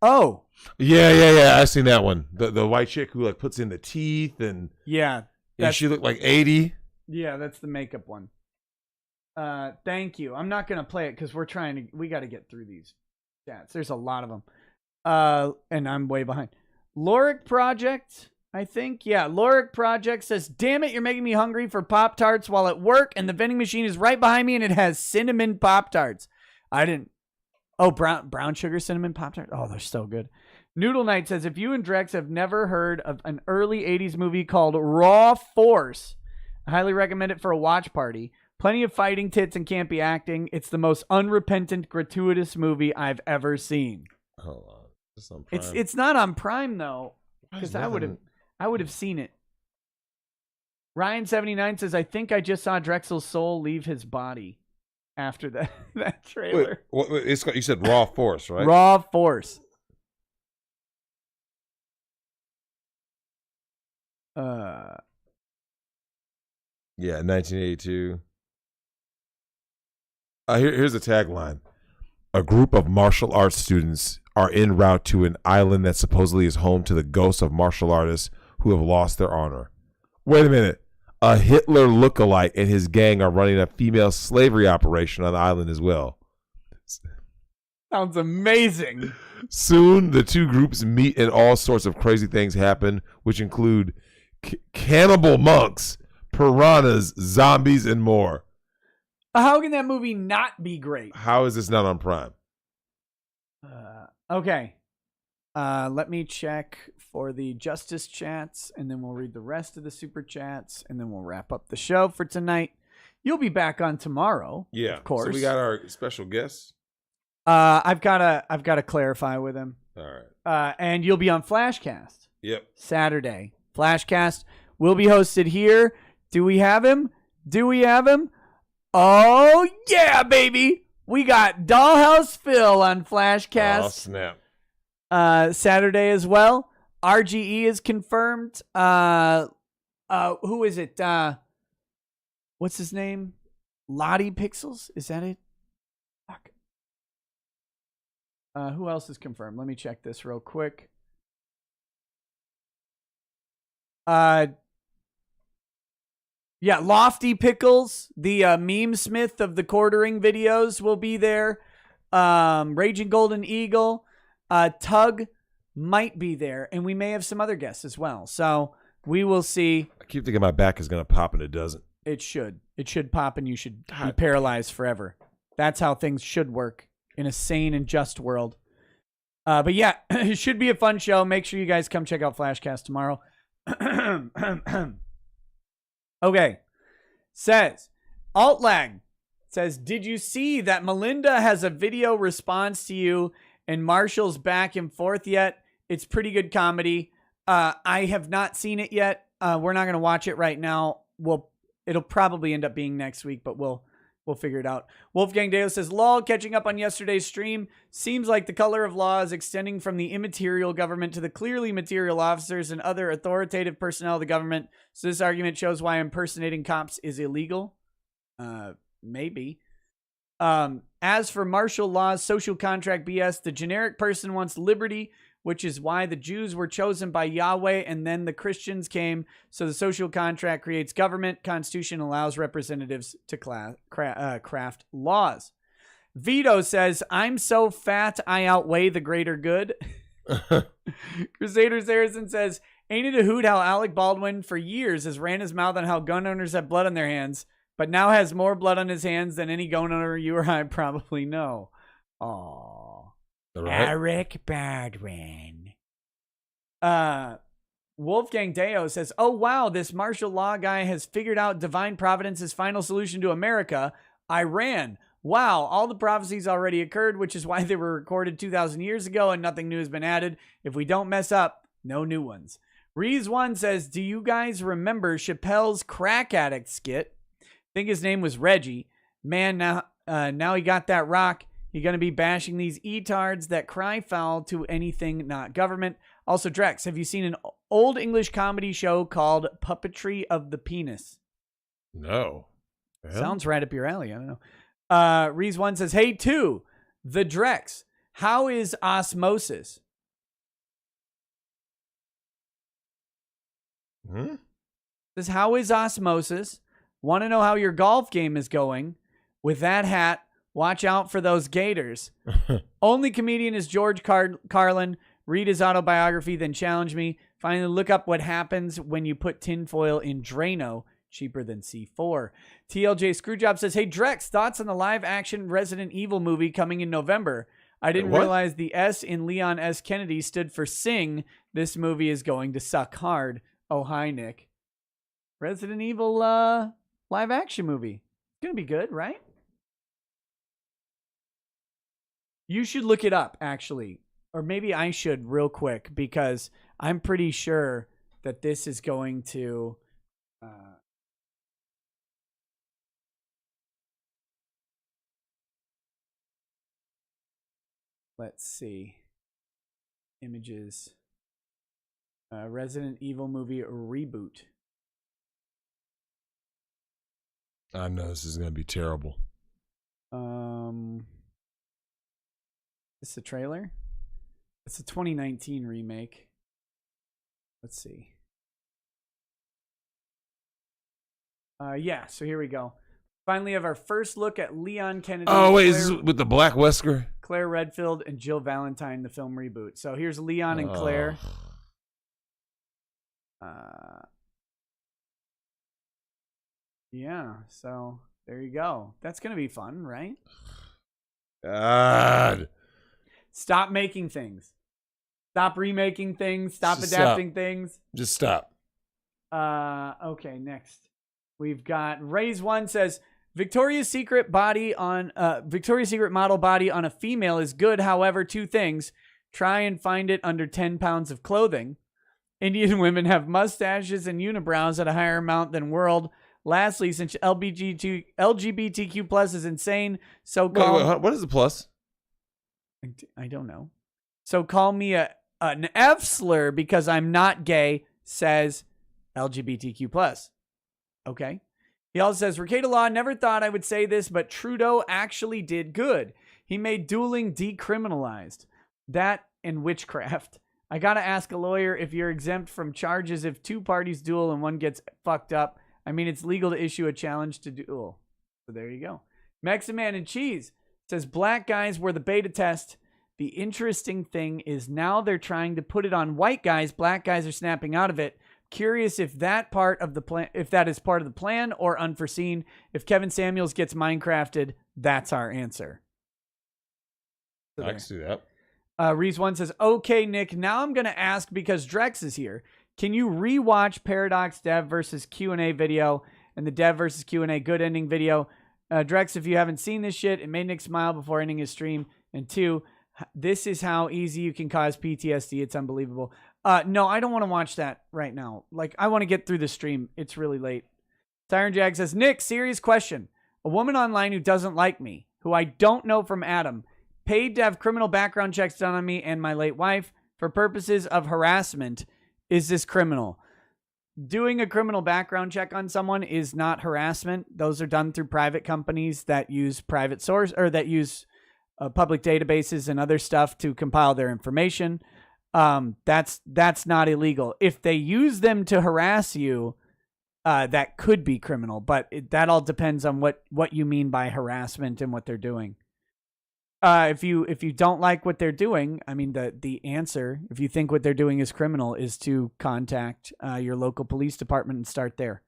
Oh. Yeah. I seen that one. The white chick who puts in the teeth and yeah, she looked like 80. Yeah, that's the makeup one. Thank you. I'm not gonna play it because we got to get through these chats. There's a lot of them. And I'm way behind. Loric Project, I think. Yeah, Loric Project says, damn it, you're making me hungry for Pop-Tarts while at work, and the vending machine is right behind me, and it has cinnamon Pop-Tarts. I didn't... Oh, brown sugar cinnamon Pop-Tarts? Oh, they're so good. Noodle Knight says, if you and Drex have never heard of an early 80s movie called Raw Force, I highly recommend it for a watch party. Plenty of fighting, tits, and campy acting. It's the most unrepentant, gratuitous movie I've ever seen. Hold on. It's on Prime. It's not on Prime though, because I would have seen it. Ryan79 says, I think I just saw Drexel's soul leave his body after that trailer. Wait, you said Raw Force, right? Raw Force. Yeah, 1982. Here's the tagline. A group of martial arts students are en route to an island that supposedly is home to the ghosts of martial artists who have lost their honor. Wait a minute. A Hitler lookalike and his gang are running a female slavery operation on the island as well. Sounds amazing. Soon, the two groups meet and all sorts of crazy things happen, which include cannibal monks, piranhas, zombies, and more. How can that movie not be great? How is this not on Prime? Okay. Let me check for the Justice chats, and then we'll read the rest of the super chats, and then we'll wrap up the show for tonight. You'll be back on tomorrow. Yeah, of course. So we got our special guest. I've got to clarify with him. All right. And you'll be on Flashcast. Yep. Saturday. Flashcast will be hosted here. Do we have him? Oh, yeah, baby. We got Dollhouse Phil on Flashcast. Oh, snap. Saturday as well. RGE is confirmed. Who is it? What's his name? Lottie Pixels? Is that it? Fuck. Who else is confirmed? Let me check this real quick. Yeah, Lofty Pickles, the meme smith of the quartering videos, will be there. Raging Golden Eagle, Tug might be there, and we may have some other guests as well. So we will see. I keep thinking my back is going to pop, and it doesn't. It should. It should pop, and you should be paralyzed forever. That's how things should work in a sane and just world. But yeah, it should be a fun show. Make sure you guys come check out Flashcast tomorrow. Okay. Says, Altlag says, did you see that Melinda has a video response to you and Marshall's back and forth yet? It's pretty good comedy. I have not seen it yet. We're not going to watch it right now. It'll probably end up being next week, but we'll figure it out. Wolfgang Deo says, lol, catching up on yesterday's stream. Seems like the color of law is extending from the immaterial government to the clearly material officers and other authoritative personnel of the government. So this argument shows why impersonating cops is illegal. Maybe. As for martial law's social contract BS, the generic person wants liberty, which is why the Jews were chosen by Yahweh and then the Christians came. So the social contract creates government. Constitution allows representatives to craft laws. Vito says, I'm so fat I outweigh the greater good. Crusader Saracen says, ain't it a hoot how Alec Baldwin for years has ran his mouth on how gun owners have blood on their hands, but now has more blood on his hands than any gun owner you or I probably know. Aww. Right. Eric Baldwin. Wolfgang Deo says, oh, wow, this martial law guy has figured out divine providence's final solution to America, Iran. Wow, all the prophecies already occurred, which is why they were recorded 2,000 years ago and nothing new has been added. If we don't mess up, no new ones. Rees1 says, do you guys remember Chappelle's crack addict skit? I think his name was Reggie. Man, now he got that rock. You're going to be bashing these etards that cry foul to anything not government. Also, Drex, have you seen an old English comedy show called Puppetry of the Penis? No. Sounds right up your alley. I don't know. Rees1 says, hey, 2, the Drex, how is osmosis? Says, how is osmosis? Want to know how your golf game is going? With that hat, watch out for those gators. Only comedian is George Carlin. Read his autobiography, then challenge me. Finally, look up what happens when you put tinfoil in Drano. Cheaper than C4. TLJ Screwjob says, hey, Drex, thoughts on the live-action Resident Evil movie coming in November? I didn't realize the S in Leon S. Kennedy stood for sing. This movie is going to suck hard. Oh, hi, Nick. Resident Evil live-action movie. It's going to be good, right? You should look it up, actually. Or maybe I should real quick, because I'm pretty sure that this is going to... let's see. Images. Resident Evil movie reboot. I know this is going to be terrible. It's the trailer. It's a 2019 remake. Let's see. Yeah, so here we go. Finally have our first look at Leon Kennedy. Oh, wait, is this with the black Wesker? Claire Redfield and Jill Valentine, the film reboot. So here's Leon and Claire. Yeah, so there you go. That's going to be fun, right? God. Stop making things. Stop remaking things. Stop adapting things. Just stop. Okay, next. We've got Raise1 says, Victoria's Secret model body on a female is good. However, 2 things. Try and find it under 10 pounds of clothing. Indian women have mustaches and unibrows at a higher amount than world. Lastly, since LGBTQ plus is insane, so Wait, what is the plus? I don't know. So call me an F slur because I'm not gay, says LGBTQ plus. Okay. He also says, Rekieta Law, never thought I would say this, but Trudeau actually did good. He made dueling decriminalized. That and witchcraft. I got to ask a lawyer if you're exempt from charges if two parties duel and one gets fucked up. I mean, it's legal to issue a challenge to duel. So there you go. Mexican Man and Cheese says, black guys were the beta test. The interesting thing is now they're trying to put it on white guys. Black guys are snapping out of it. Curious if that part of the plan, if that is part of the plan or unforeseen. If Kevin Samuels gets Minecrafted, that's our answer. So I can see that. Reese1 says, okay, Nick, now I'm going to ask because Drex is here. Can you rewatch Paradox Dev versus Q&A video and the Dev versus Q&A good ending video? Drex, if you haven't seen this shit, it made Nick smile before ending his stream. And 2, this is how easy you can cause PTSD. It's unbelievable. No, I don't want to watch that right now. Like, I want to get through the stream. It's really late. Siren Jag says, Nick, serious question. A woman online who doesn't like me, who I don't know from Adam, paid to have criminal background checks done on me and my late wife for purposes of harassment. Is this criminal? Doing a criminal background check on someone is not harassment. Those are done through private companies that use private source or that use public databases and other stuff to compile their information. That's not illegal. If they use them to harass you, that could be criminal, but that all depends on what you mean by harassment and what they're doing. If you don't like what they're doing, I mean, the answer, if you think what they're doing is criminal, is to contact your local police department and start there.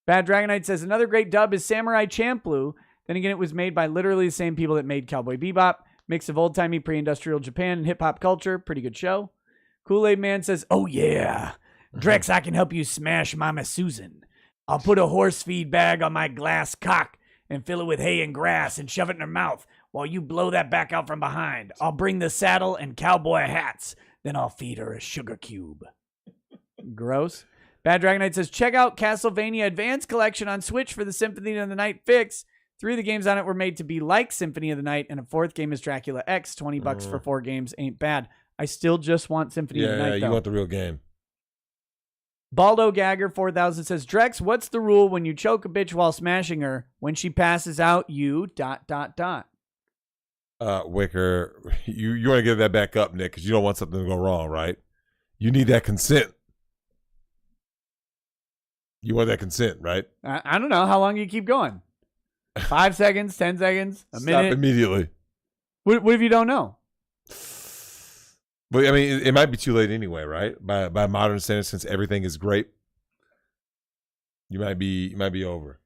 Bad Dragonite says, another great dub is Samurai Champloo. Then again, it was made by literally the same people that made Cowboy Bebop. Mix of old-timey pre-industrial Japan and hip-hop culture. Pretty good show. Kool-Aid Man says, oh yeah, Drex, I can help you smash Mama Susan. I'll put a horse feed bag on my glass cock and fill it with hay and grass and shove it in her mouth while you blow that back out from behind. I'll bring the saddle and cowboy hats. Then I'll feed her a sugar cube. Gross. Bad Dragonite says, check out Castlevania Advanced Collection on Switch for the Symphony of the Night fix. 3 of the games on it were made to be like Symphony of the Night, and a 4th game is Dracula X. $20 for 4 games ain't bad. I still just want Symphony of the Night, though. Yeah, you want the real game. Baldo Gagger 4000 says, Drex, what's the rule when you choke a bitch while smashing her? When she passes out, you ... Wicker, you want to get that back up, Nick, because you don't want something to go wrong, right? You need that consent. You want that consent, right? I don't know. How long do you keep going? 5 seconds, 10 seconds, a minute? Stop immediately. What if you don't know? But I mean, it might be too late anyway, right? By modern standards, since everything is great, you might be over.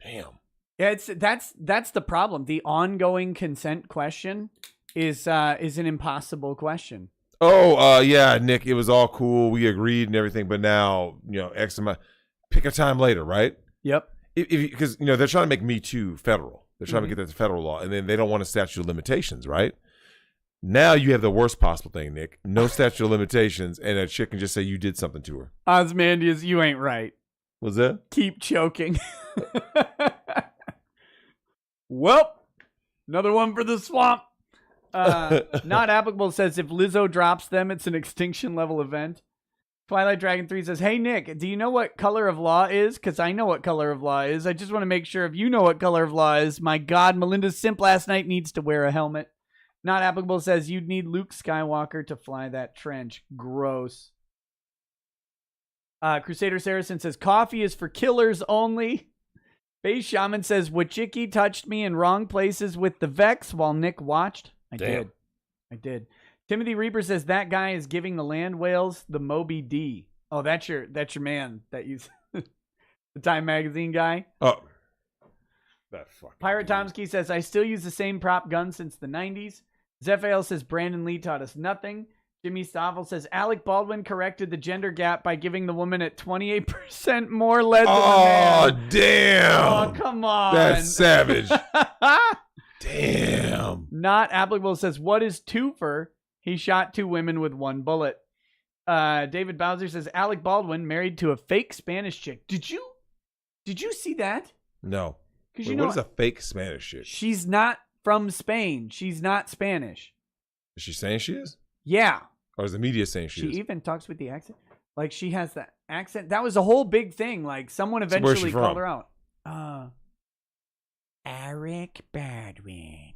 Damn. Yeah, that's the problem. The ongoing consent question is an impossible question. Oh, yeah, Nick, it was all cool. We agreed and everything, but now, X amount. Pick a time later, right? Yep. Because they're trying to make Me Too federal. They're trying to get that to federal law, and then they don't want a statute of limitations, right? Now you have the worst possible thing, Nick. No statute of limitations, and a chick can just say you did something to her. Osmandius, you ain't right. What's that? Keep choking. Well, another one for the swamp. Not applicable says if Lizzo drops them, it's an extinction level event. Twilight Dragon 3 says, hey, Nick, do you know what color of law is? Because I know what color of law is. I just want to make sure if you know what color of law is. My God, Melinda's simp last night needs to wear a helmet. Not applicable says you'd need Luke Skywalker to fly that trench. Gross. Crusader Saracen says coffee is for killers only. Base Shaman says Wachiki touched me in wrong places with the Vex while Nick watched. I did. Timothy Reaper says that guy is giving the land whales the Moby D. Oh, that's your man that you the Time Magazine guy. Oh. That fucking Pirate Tomsky says I still use the same prop gun since the 90s. Zephael says Brandon Lee taught us nothing. Jimmy Stoffel says Alec Baldwin corrected the gender gap by giving the woman at 28% more lead than the man. Oh, damn. Oh, come on. That's savage. Damn. Not applicable says what is twofer? He shot 2 women with 1 bullet. David Bowser says Alec Baldwin married to a fake Spanish chick. Did you Did you see that? No. Because Wait, what is a fake Spanish chick? She's not from Spain. She's not Spanish. Is she saying she is? Yeah. Or is the media saying she is? She even talks with the accent. Like, she has that accent. That was a whole big thing. Like, someone eventually called her out. Eric Baldwin.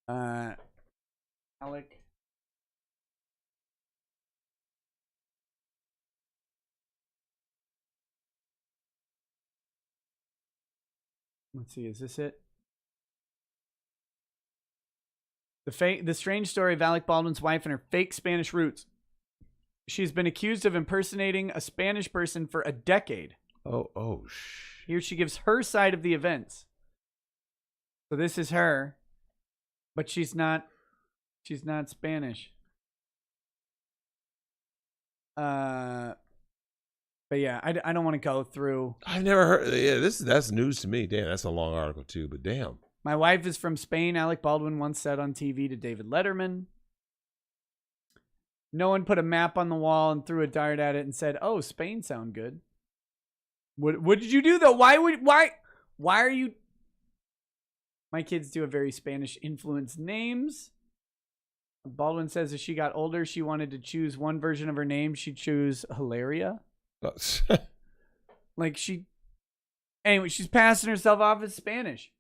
Alec. Let's see, is this it? The strange story of Alec Baldwin's wife and her fake Spanish roots. She's been accused of impersonating a Spanish person for a decade. Here she gives her side of the events. So this is her, but she's not Spanish. But yeah, I don't want to go through. I've never heard. Yeah, that's news to me. Damn, that's a long article too. But damn, my wife is from Spain. Alec Baldwin once said on TV to David Letterman. No one put a map on the wall and threw a dart at it and said, "Oh, Spain sound good." What did you do though? Why are you? My kids do have very Spanish influenced names. Baldwin says as she got older, she wanted to choose one version of her name. She'd choose Hilaria. Anyway, she's passing herself off as Spanish.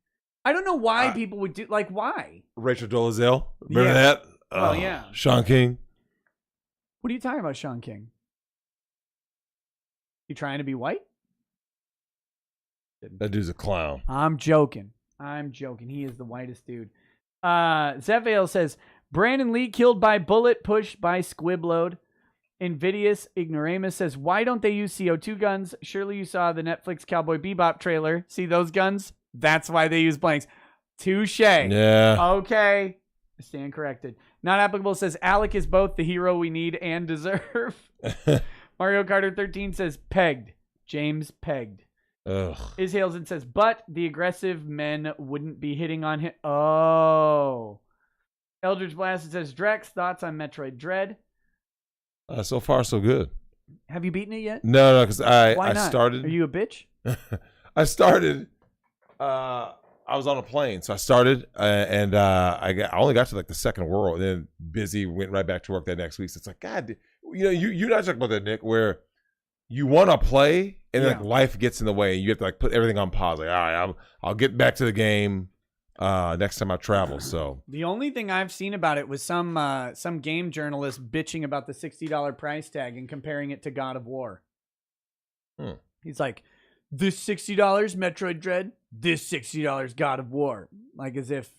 I don't know why people would do, like, why? Rachel Dolezal. Remember that? Oh, yeah. Sean King. What are you talking about, Sean King? You trying to be white? That dude's a clown. I'm joking. He is the whitest dude. Zevale says, Brandon Lee killed by bullet, pushed by squib load. Invidious Ignoramus says, why don't they use CO2 guns? Surely you saw the Netflix Cowboy Bebop trailer. See those guns? That's why they use blanks. Touche. Yeah. Okay. I stand corrected. Not applicable says, Alec is both the hero we need and deserve. Mario Carter 13 says, pegged. James pegged. Ugh. Ishailson says, but the aggressive men wouldn't be hitting on him. Oh. Eldridge Blasted says, Drex, thoughts on Metroid Dread? So far, so good. Have you beaten it yet? No, because Why I not? started. Are you a bitch? I started. I was on a plane, so I started, and I only got to like the second world, and then busy went right back to work that next week. So it's like, God, you're not talking about that, Nick, where you want to play, and like life gets in the way, and you have to like put everything on pause. Like, all right, I'll get back to the game next time I travel. So the only thing I've seen about it was some game journalist bitching about the $60 price tag and comparing it to God of War. He's like, this $60 Metroid Dread, this $60 God of War, like as if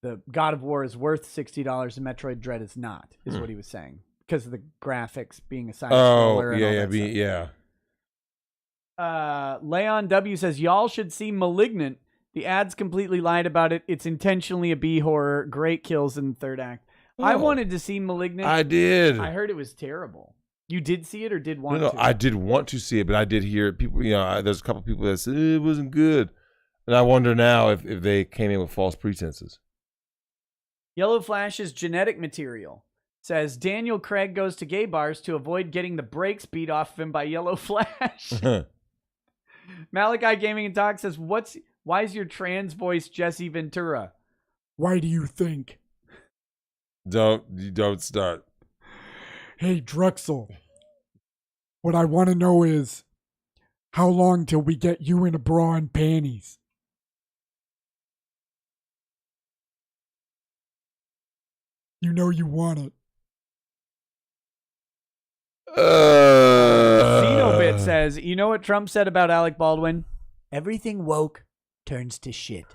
the God of War is worth $60 and Metroid Dread is not, is what he was saying, because of the graphics being a side scroller. Leon W says, y'all should see Malignant. The ads completely lied about it. It's intentionally a B horror. Great kills in the third act. I wanted to see Malignant. I did. I heard it was terrible. You did see it or did want to? No, I did want to see it, but I did hear people, there's a couple people that said it wasn't good. And I wonder now if they came in with false pretenses. Yellow Flash's genetic material says Daniel Craig goes to gay bars to avoid getting the brakes beat off of him by Yellow Flash. Malachi Gaming and Talk says, why is your trans voice Jesse Ventura? Why do you think? Don't start. Hey, Drexel. What I want to know is, how long till we get you in a bra and panties? You know you want it. Xenobit says, you know what Trump said about Alec Baldwin? Everything woke turns to shit.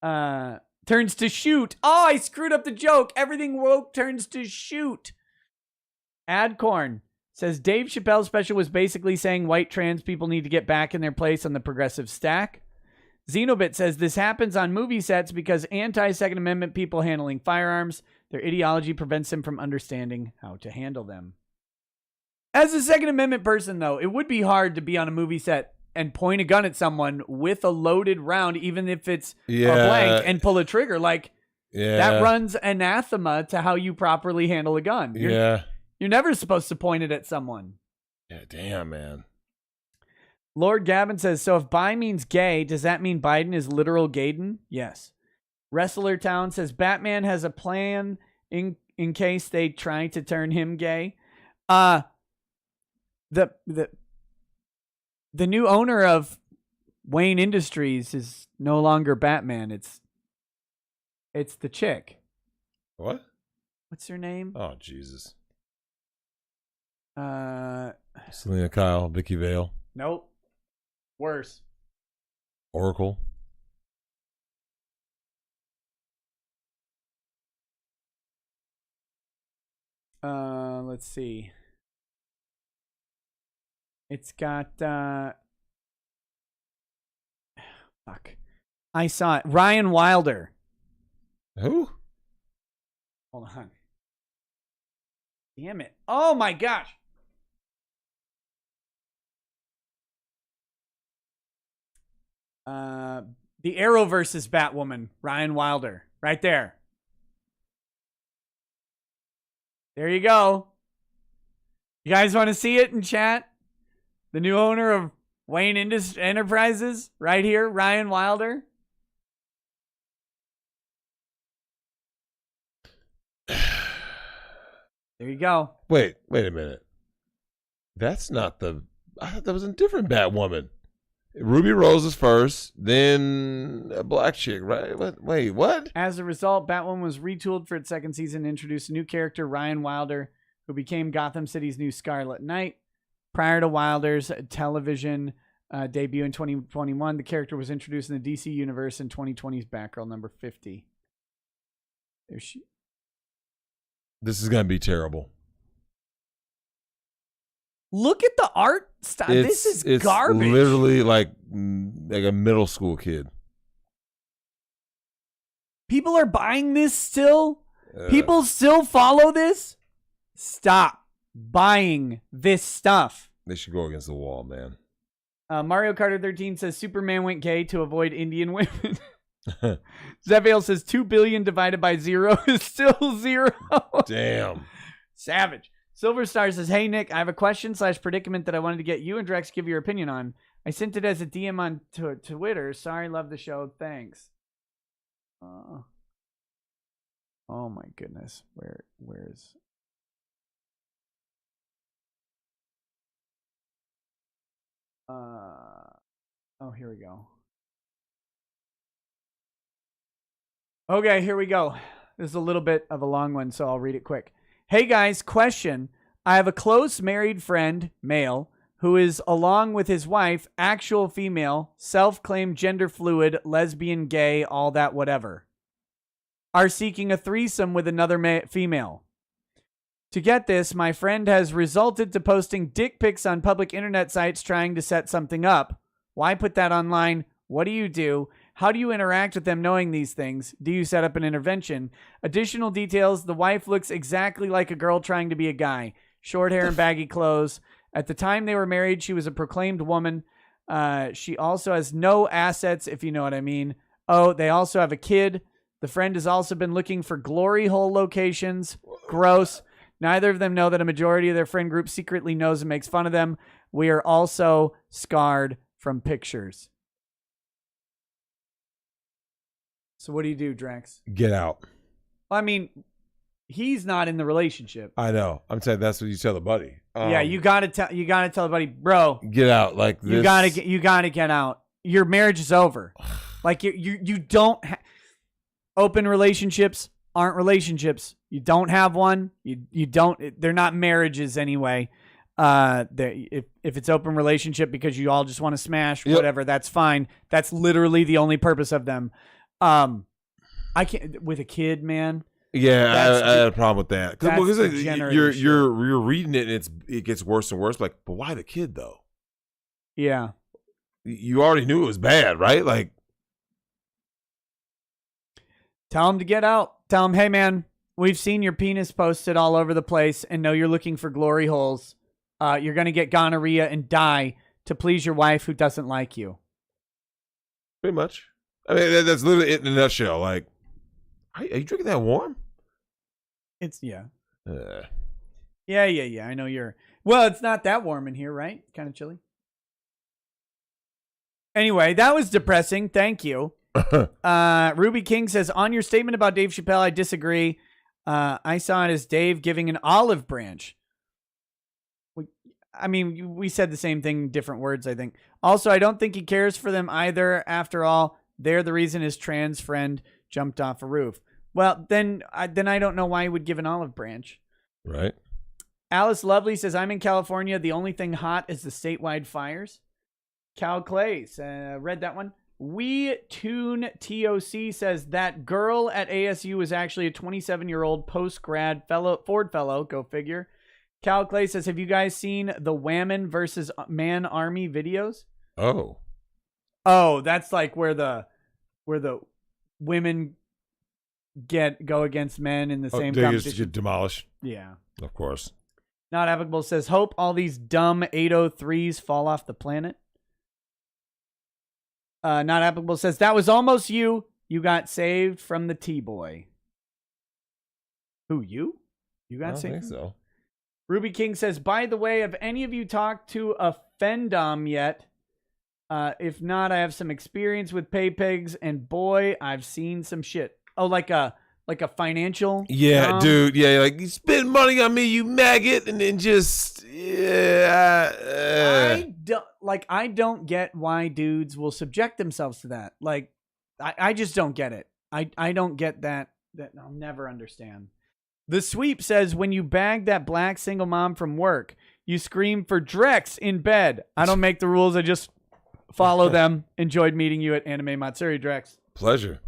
Turns to shoot. Oh, I screwed up the joke. Everything woke turns to shoot. Adcorn says Dave Chappelle's special was basically saying white trans people need to get back in their place on the progressive stack. Xenobit says this happens on movie sets because anti-Second Amendment people handling firearms, their ideology prevents them from understanding how to handle them. As a Second Amendment person, though, it would be hard to be on a movie set and point a gun at someone with a loaded round, even if it's a blank, and pull a trigger. Like, that runs anathema to how you properly handle a gun. You're never supposed to point it at someone. Yeah, damn, man. Lord Gavin says, so if bi means gay, does that mean Biden is literal Gaiden? Yes. Wrestler Town says, Batman has a plan in case they try to turn him gay. The new owner of Wayne Industries is no longer Batman. It's the chick. What? What's her name? Oh, Jesus. Selena Kyle, Vicky Vale. Nope. Worse. Oracle. Let's see. It's got fuck. I saw it. Ryan Wilder. Who? Hold on. Damn it. Oh my gosh. The Arrowverse's Batwoman, Ryan Wilder. Right there. There you go. You guys want to see it in chat? The new owner of Wayne Enterprises, right here, Ryan Wilder. There you go. Wait a minute. That's not the... I thought that was a different Batwoman. Ruby Rose is first, then a black chick, right? Wait, what? As a result, Batwoman was retooled for its second season and introduced a new character, Ryan Wilder, who became Gotham City's new Scarlet Knight. Prior to Wilder's television debut in 2021, the character was introduced in the DC universe in 2020's Batgirl number 50. There she... This is going to be terrible. Look at the art style. This is garbage. It's literally like a middle school kid. People are buying this still? People still follow this? Stop buying this stuff. They should go against the wall, man. Mario Carter 13 says Superman went gay to avoid Indian women. Zevail says 2 billion divided by 0 is still 0. Damn. Savage. Silver Star says, hey, Nick, I have a question/predicament that I wanted to get you and Drex give your opinion on. I sent it as a DM on Twitter. Sorry, love the show. Thanks. Oh, my goodness. Where's... Oh, here we go. Okay, here we go. This is a little bit of a long one, so I'll read it quick. Hey guys, question. I have a close married friend, male, who is, along with his wife, actual female, self-claimed gender fluid, lesbian, gay, all that whatever, are seeking a threesome with another female. To get this, my friend has resorted to posting dick pics on public internet sites trying to set something up. Why put that online? What do you do? How do you interact with them knowing these things? Do you set up an intervention? Additional details, the wife looks exactly like a girl trying to be a guy. Short hair and baggy clothes. At the time they were married, she was a proclaimed woman. She also has no assets, if you know what I mean. Oh, they also have a kid. The friend has also been looking for glory hole locations. Gross. Neither of them know that a majority of their friend group secretly knows and makes fun of them. We are also scarred from pictures. So what do you do, Drex? Get out. I mean, he's not in the relationship. I know. I'm saying that's what you tell the buddy. Yeah, you gotta tell the buddy, bro. Get out. Like this. You gotta get out. Your marriage is over. Like you don't. Open relationships aren't relationships. You don't have one. You don't. They're not marriages anyway. If it's open relationship because you all just want to smash, whatever, that's fine. That's literally the only purpose of them. I can't with a kid, man. Yeah, I had a problem with that because you're reading it and it gets worse and worse. Like, but why the kid though? Yeah, you already knew it was bad, right? Like, tell him to get out. Tell him, hey man, we've seen your penis posted all over the place and know you're looking for glory holes. You're gonna get gonorrhea and die to please your wife who doesn't like you. Pretty much. I mean, that's literally it in a nutshell. Like, are you drinking that warm? It's, yeah. Yeah. I know you're. Well, it's not that warm in here, right? Kind of chilly. Anyway, that was depressing. Thank you. Ruby King says, on your statement about Dave Chappelle, I disagree. I saw it as Dave giving an olive branch. We said the same thing, different words, I think. Also, I don't think he cares for them either. After all, they're the reason his trans friend jumped off a roof. Well, then I don't know why he would give an olive branch. Right. Alice Lovely says, I'm in California. The only thing hot is the statewide fires. Cal Clays, read that one. We Tune TOC says that girl at ASU is actually a 27-year-old post-grad Ford fellow. Go figure. Cal Clay says, have you guys seen the Whammon versus Man Army videos? Oh, that's like where the women go against men in the same they competition. just get demolished. Yeah. Of course. Not Applicable says, hope all these dumb 803s fall off the planet. Not Applicable says, that was almost you. You got saved from the T-boy. Who, you? You got saved? I think so. Ruby King says, by the way, have any of you talked to a Fendom yet? If not, I have some experience with pay pigs, and boy, I've seen some shit. Oh, like a financial? Yeah, dude. Yeah, like, you spend money on me, you maggot, and then just I don't get why dudes will subject themselves to that. Like, I just don't get it. I don't get that I'll never understand. The Sweep says, when you bag that black single mom from work, you scream for Drex in bed. I don't make the rules. I just follow them. Enjoyed meeting you at Anime Matsuri, Drex. Pleasure.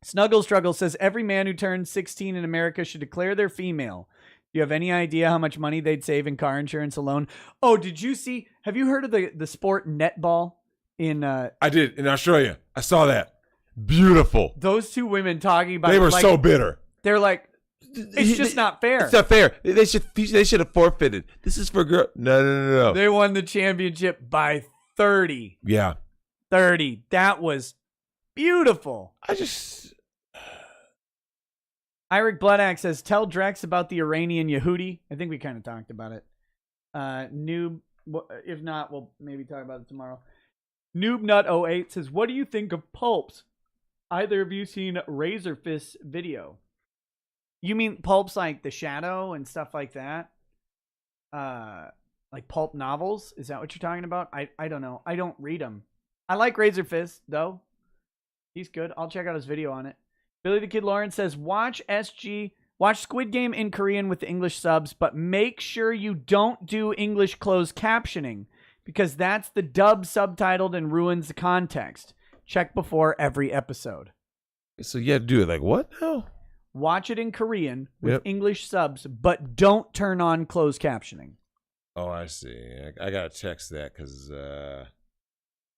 Snuggle Struggle says, every man who turns 16 in America should declare they're female. Do you have any idea how much money they'd save in car insurance alone? Oh, have you heard of the sport netball in I did, in Australia. I saw that. Beautiful. Those two women talking about they were so bitter. They're like, it's just not fair. It's not fair. They should have forfeited. This is for girl. No. They won the championship by 30. Yeah. 30. That was beautiful. Iric Bloodaxe says, tell Drex about the Iranian Yehudi. I think we kind of talked about it. Noob, if not, we'll maybe talk about it tomorrow. Noobnut08 says, what do you think of pulps? Either of you seen Razor Fist's video? You mean pulps like The Shadow and stuff like that? Like pulp novels? Is that what you're talking about? I don't know. I don't read them. I like Razor Fist, though. He's good. I'll check out his video on it. Billy the Kid Lawrence says, watch Squid Game in Korean with the English subs, but make sure you don't do English closed captioning, because that's the dub subtitled and ruins the context. Check before every episode. So you have to do it like what now? Watch it in Korean with English subs, but don't turn on closed captioning. Oh, I see. I gotta text that because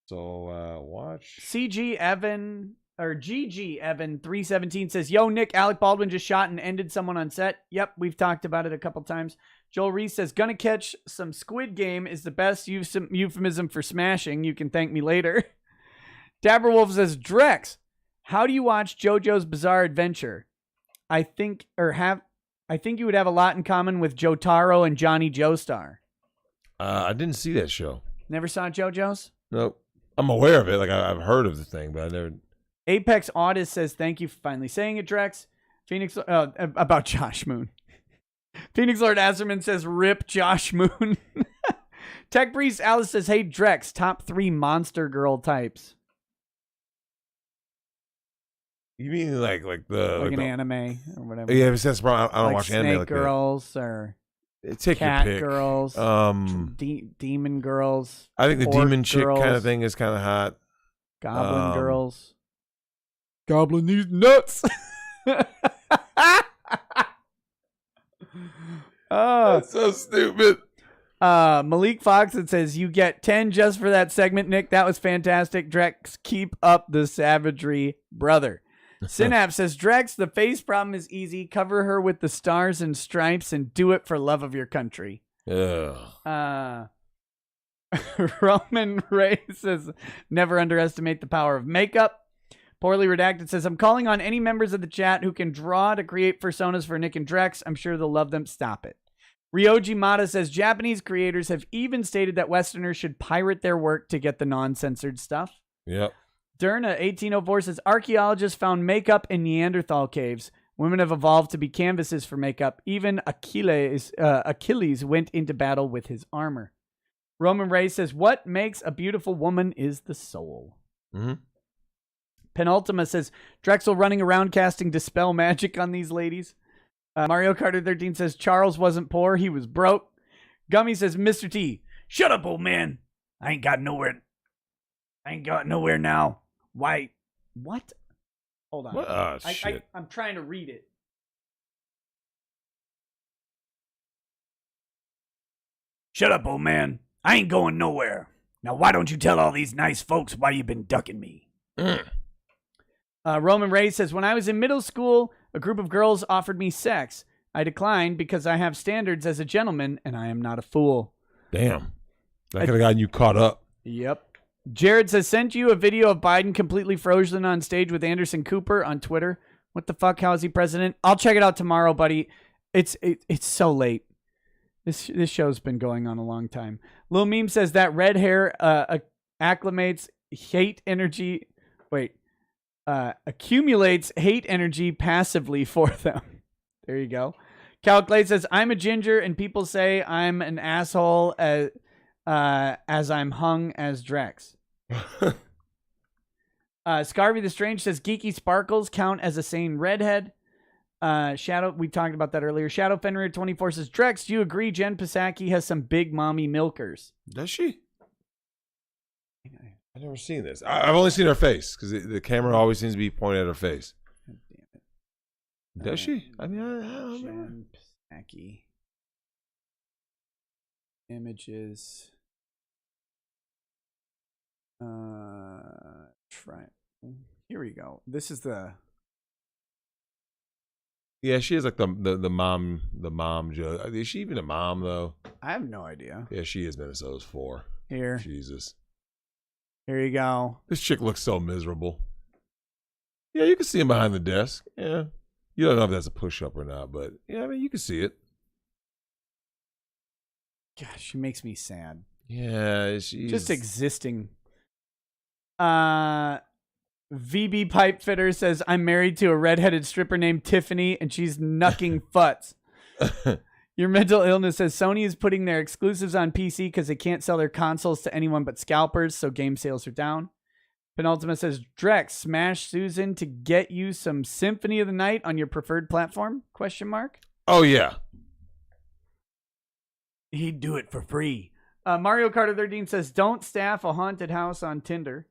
watch CG Evan or GG Evan 317 says, yo, Nick, Alec Baldwin just shot and ended someone on set. Yep, we've talked about it a couple times. Joel Reese says, gonna catch some Squid Game is the best euphemism for smashing. You can thank me later. Dabberwolf says, Drex, how do you watch JoJo's Bizarre Adventure? I think you would have a lot in common with Jotaro and Johnny Joestar. I didn't see that show. Never saw JoJo's? Nope. I'm aware of it. Like I've heard of the thing, but I never. Apex Audis says, thank you for finally saying it, Drex. Phoenix, about Josh Moon. Phoenix Lord Asserman says, rip Josh Moon. Tech Priest Alice says, hey, Drex, top 3 monster girl types. You mean like an anime or whatever? Yeah, that's the problem. I don't watch anime like girls or take cat your pick. Girls, demon girls. I think the demon chick girls, kind of thing is kind of hot. Goblin girls. Goblin these nuts. That's so stupid. Malik Fox, it says, you get 10 just for that segment, Nick. That was fantastic. Drex, keep up the savagery, brother. Synapse says, Drex, the face problem is easy. Cover her with the stars and stripes and do it for love of your country. Ugh. Roman Ray says, never underestimate the power of makeup. Poorly Redacted says, I'm calling on any members of the chat who can draw to create personas for Nick and Drex. I'm sure they'll love them. Stop it. Ryoji Mata says Japanese creators have even stated that Westerners should pirate their work to get the non-censored stuff. Yep. Derna 1804 says archaeologists found makeup in Neanderthal caves. Women have evolved to be canvases for makeup. Even Achilles went into battle with his armor. Roman Ray says, what makes a beautiful woman is the soul. Mm-hmm. Penultima says, Drexel running around casting Dispel magic on these ladies. Mario Carter 13 says, Charles wasn't poor, he was broke. Gummy says, Mr. T, shut up, old man. I ain't got nowhere now. Why? What? Hold on. What? Oh, shit. I'm trying to read it. Shut up, old man. I ain't going nowhere. Now, why don't you tell all these nice folks why you been ducking me? Roman Ray says, when I was in middle school, a group of girls offered me sex. I declined because I have standards as a gentleman, and I am not a fool. Damn. That could have gotten you caught up. Yep. Jared says, sent you a video of Biden completely frozen on stage with Anderson Cooper on Twitter. What the fuck? How is he president? I'll check it out tomorrow, buddy. It's so late. This show's been going on a long time. Lil Meme says that red hair acclimates hate energy. Accumulates hate energy passively for them. There you go. Calculate says, I'm a ginger and people say I'm an asshole as I'm hung as Drex. Scarvy the Strange says, geeky sparkles count as a sane redhead. Shadow, we talked about that earlier. Shadow Fenrir 24 says, Drex, do you agree Jen Psaki has some big mommy milkers? Does she? I've never seen this. I've only seen her face because the camera always seems to be pointed at her face. God damn it. Does she? I mean, I don't know. Jen Psaki. Images. Try. Here we go. This is the. Yeah, she is like the mom joke. Is she even a mom though? I have no idea. Yeah, she is Minnesota's 4. Here. Jesus. Here you go. This chick looks so miserable. Yeah, you can see him behind the desk. Yeah. You don't know if that's a push-up or not, but yeah, I mean, you can see it. Gosh, she makes me sad. Yeah, she's just existing. VB Pipefitter says, I'm married to a redheaded stripper named Tiffany, and she's knucking futz. Your mental illness says Sony is putting their exclusives on PC because they can't sell their consoles to anyone but scalpers, so game sales are down. Penultima says, Drex, smash Susan to get you some Symphony of the Night on your preferred platform? ? Oh, yeah. He'd do it for free. Mario Carter 13 says, don't staff a haunted house on Tinder.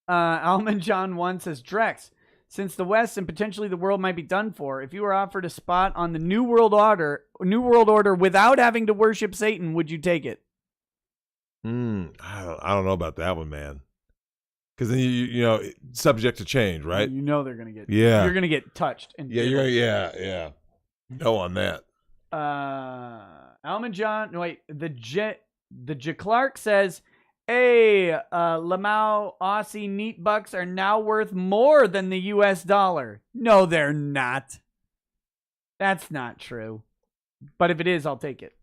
Almond John 1 says, Drex, since the West and potentially the world might be done for, if you were offered a spot on the New World Order without having to worship Satan, would you take it? I don't know about that one, man. Because then you know, subject to change, right? You know they're gonna get. Yeah, you're gonna get touched. And yeah. No on that. Almond John. No, wait. The J Clark says, hey, Lamau Aussie neat bucks are now worth more than the US dollar. No, they're not. That's not true. But if it is, I'll take it.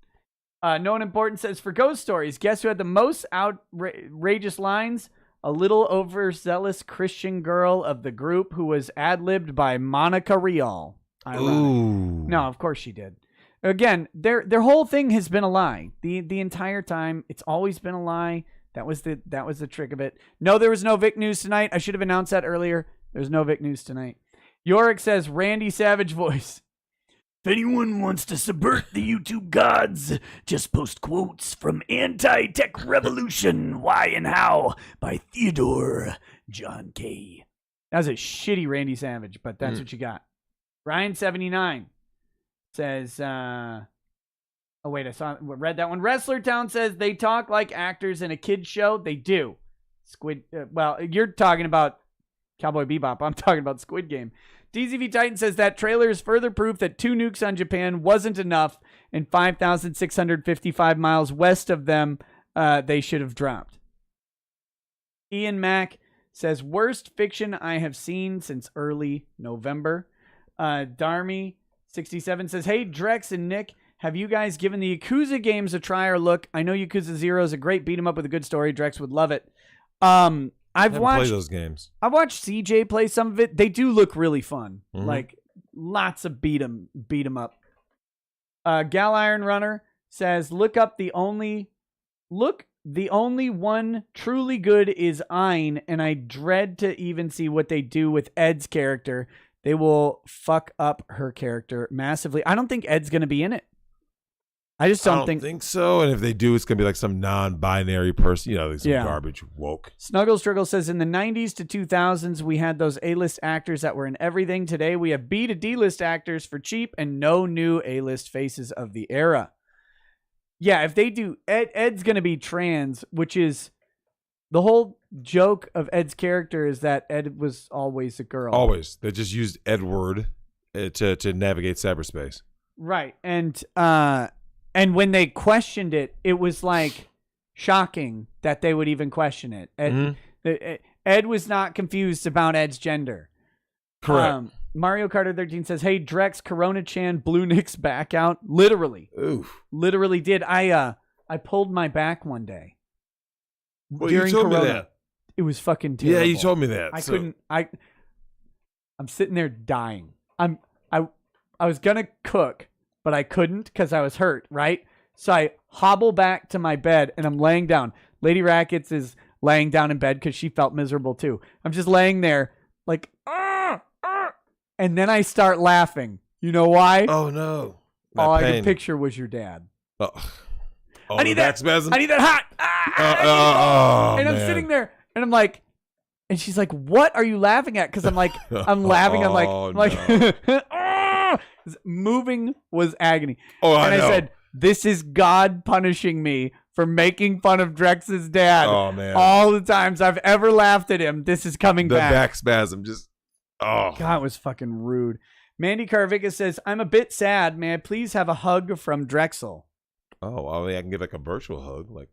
No one important says, for ghost stories, guess who had the most outrageous lines? A little overzealous Christian girl of the group who was ad-libbed by Monica Rial. Ooh. No, of course she did. Again, their whole thing has been a lie. The entire time, it's always been a lie. That was the trick of it. No, there was no Vic news tonight. I should have announced that earlier. There's no Vic news tonight. Yorick says, Randy Savage voice. If anyone wants to subvert the YouTube gods, just post quotes from Anti-Tech Revolution, Why and How by Theodore John K. That was a shitty Randy Savage, but that's what you got. Ryan79 says, oh wait, read that one. Wrestler Town says they talk like actors in a kid's show. They do. Well, you're talking about Cowboy Bebop. I'm talking about Squid Game. DZV Titan says that trailer is further proof that 2 nukes on Japan wasn't enough, and 5,655 miles west of them, they should have dropped. Ian Mack says, worst fiction I have seen since early November. Darmy 67 says, hey, Drex and Nick, have you guys given the Yakuza games a try or look? I know Yakuza 0 is a great beat 'em up with a good story. Drex would love it. I've watched played those games. I've watched CJ play some of it. They do look really fun. Like lots of beat 'em up. Gal Iron Runner says, the only one truly good is Ein, and I dread to even see what they do with Ed's character. They will fuck up her character massively. I don't think Ed's going to be in it. I just don't think so. And if they do, it's going to be like some non-binary person, like some garbage woke. Snuggle Struggle says, in the 90s to 2000s, we had those A-list actors that were in everything. Today, we have B to D-list actors for cheap and no new A-list faces of the era. Yeah, if they do, Ed's going to be trans, which is the whole joke of Ed's character is that Ed was always a girl. Always. They just used Edward to navigate cyberspace. Right. And when they questioned it, it was like shocking that they would even question it. Ed was not confused about Ed's gender. Correct. Mario Kart 13 says, hey, Drex, Corona-chan blew Nick's back out. Literally. Oof. Literally did. I pulled my back one day. Well, during you told Corona. me that. It was fucking terrible. Yeah, you told me that. I'm sitting there dying. I was going to cook, but I couldn't because I was hurt, right? So I hobble back to my bed and I'm laying down. Lady Rackets is laying down in bed because she felt miserable too. I'm just laying there like, and then I start laughing. You know why? Oh, no. All I could picture was your dad. Oh, I need that. Spasm? I need that hot. And I'm sitting there and I'm like, and she's like, what are you laughing at? Because I'm like, I'm laughing. I'm like, moving was agony. Oh, and I know. said, this is God punishing me for making fun of Drex's dad. Oh, man. All the times I've ever laughed at him, this is coming back. The back spasm just, God, it was fucking rude. Mandy Carvicka says, I'm a bit sad. May I please have a hug from Drexel? Oh, well, I can give like a virtual hug. Like,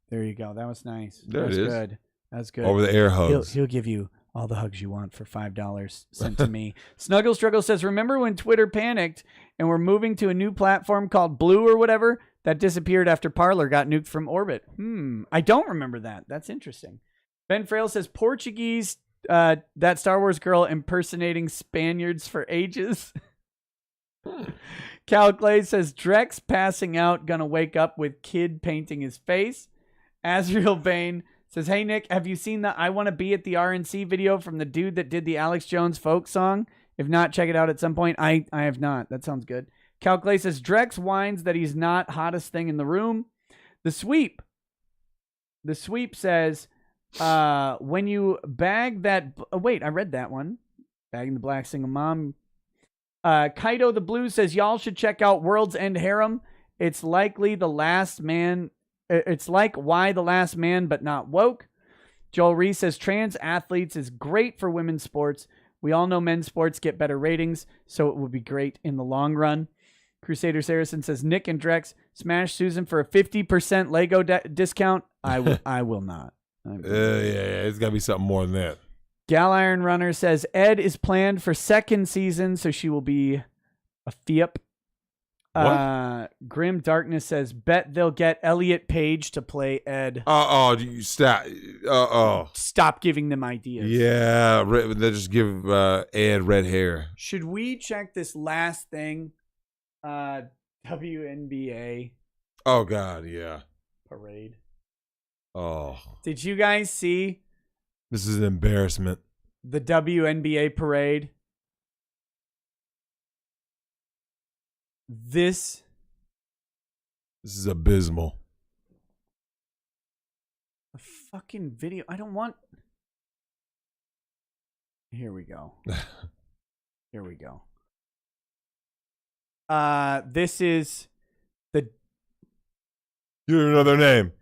there you go. That was nice. There That was it is. Good. That's good. Over the air hugs. He'll give you all the hugs you want for $5 sent to me. Snuggle Struggle says, remember when Twitter panicked and we're moving to a new platform called Blue or whatever that disappeared after Parler got nuked from orbit? I don't remember that. That's interesting. Ben Frail says, Portuguese, that Star Wars girl impersonating Spaniards for ages. Cal Clay says, Drex passing out, gonna wake up with kid painting his face. Azriel Bain says, hey, Nick, have you seen the I Want to Be at the RNC video from the dude that did the Alex Jones folk song? If not, check it out at some point. I have not. That sounds good. Cal Clay says, Drex whines that he's not hottest thing in the room. The sweep says, when you bag that... wait, I read that one. Bagging the Black Single Mom. Kaido the Blue says, y'all should check out World's End Harem. It's likely the last man... It's like Why the Last Man, but not woke. Joel Reese says, trans athletes is great for women's sports. We all know men's sports get better ratings, so it would be great in the long run. Crusader Saracen says, Nick and Drex, smash Susan for a 50% Lego discount. I will not. It's got to be something more than that. Gal Iron Runner says, Ed is planned for second season, so she will be a Fiep. Grim Darkness says, bet they'll get Elliot Page to play Ed. You stop. Stop giving them ideas. Yeah, they just give Ed red hair. Should we check this last thing? WNBA. Oh, God, yeah. Parade. Oh. Did you guys see? This is an embarrassment. The WNBA parade. This is abysmal. A fucking video. I don't want. Here we go. Here we go. This is the. You don't even know their name.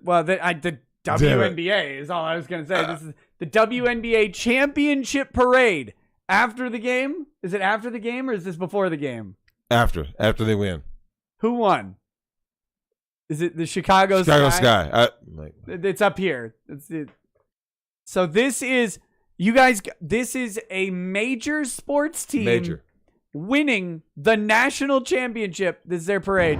Well, the WNBA is all I was gonna say. This is the WNBA championship parade after the game. Is it after the game or is this before the game? After they win. Who won? Is it the Chicago Sky? It's up here. So this is, you guys, this is a major sports team. Major. winning the national championship. This is their parade.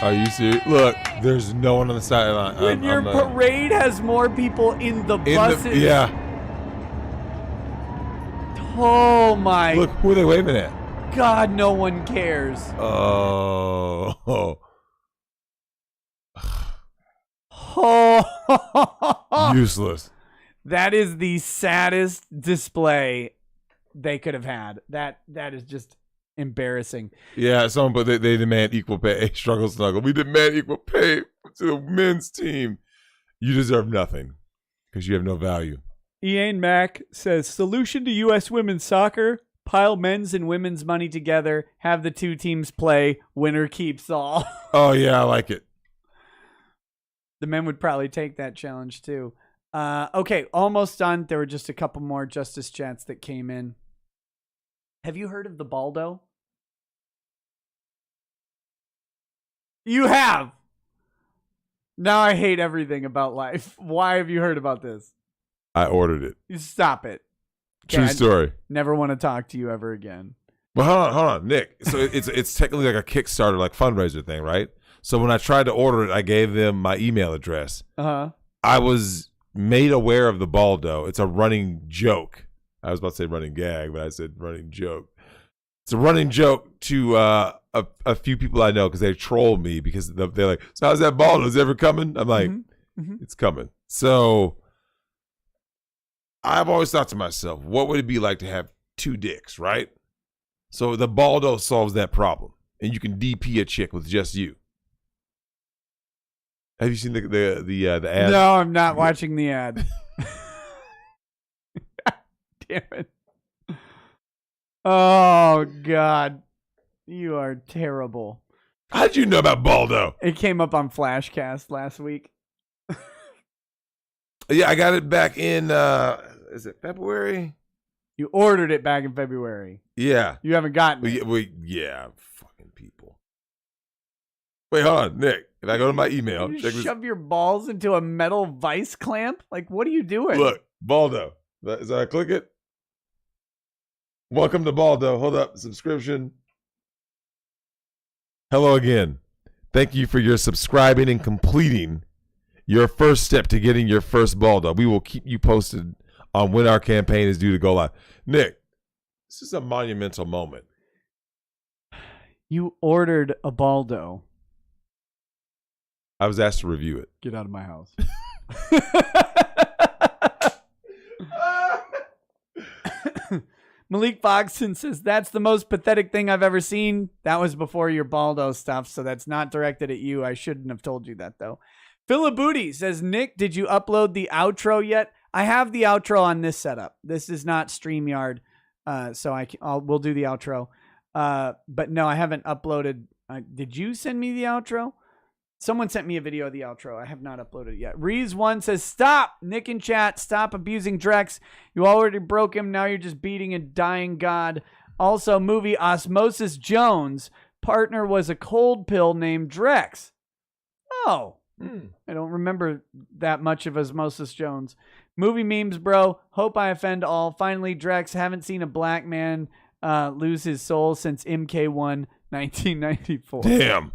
Are you serious? Look, there's no one on the sideline. When your parade has more people in the buses. Yeah. Oh my. Look, who are they waving at? God, no one cares. Oh. Useless. That is the saddest display they could have had. That is just embarrassing. Yeah, someone but they demand equal pay. Struggle snuggle. We demand equal pay to the men's team. You deserve nothing because you have no value. Ian Mack says, solution to U.S. women's soccer, pile men's and women's money together, have the two teams play, winner keeps all. Oh, yeah, I like it. The men would probably take that challenge too. Okay, almost done. There were just a couple more Justice chats that came in. Have you heard of the Baldo? You have. Now I hate everything about life. Why have you heard about this? I ordered it. You stop it. True story. Never want to talk to you ever again. But hold on, Nick. So it's technically like a Kickstarter, like fundraiser thing, right? So when I tried to order it, I gave them my email address. Uh-huh. I was made aware of the Baldo. It's a running joke. I was about to say running gag, but I said running joke. It's a running joke to a few people I know because they troll me because they're like, so how's that Baldo? Is it ever coming? I'm like, it's coming. So I've always thought to myself, what would it be like to have two dicks, right? So the Baldo solves that problem, and you can DP a chick with just you. Have you seen the ad? No, I'm not watching the ad. Damn it. Oh, God. You are terrible. How'd you know about Baldo? It came up on Flashcast last week. Yeah, I got it back in, is it February? You ordered it back in February. Yeah. You haven't gotten it. Yeah, fucking people. Wait, hold on, Nick. If I go to my email, You shove your balls into a metal vice clamp? Like, what are you doing? Look, Baldo. Is that I click it? Welcome to Baldo. Hold up. Subscription. Hello again. Thank you for your subscribing and completing your first step to getting your first Baldo. We will keep you posted on when our campaign is due to go live. Nick, this is a monumental moment. You ordered a Baldo. I was asked to review it. Get out of my house. Malik Foxton says, that's the most pathetic thing I've ever seen. That was before your Baldo stuff, so that's not directed at you. I shouldn't have told you that, though. Philip Booty says, Nick, did you upload the outro yet? I have the outro on this setup. This is not StreamYard, so we'll do the outro. But no, I haven't uploaded. Did you send me the outro? Someone sent me a video of the outro. I have not uploaded it yet. Reese1 says, stop, Nick in chat. Stop abusing Drex. You already broke him. Now you're just beating a dying god. Also, movie Osmosis Jones. Partner was a cold pill named Drex. Oh. I don't remember that much of Osmosis Jones. Movie memes, bro. Hope I offend all. Finally, Drex. Haven't seen a black man lose his soul since MK1 1994. Damn.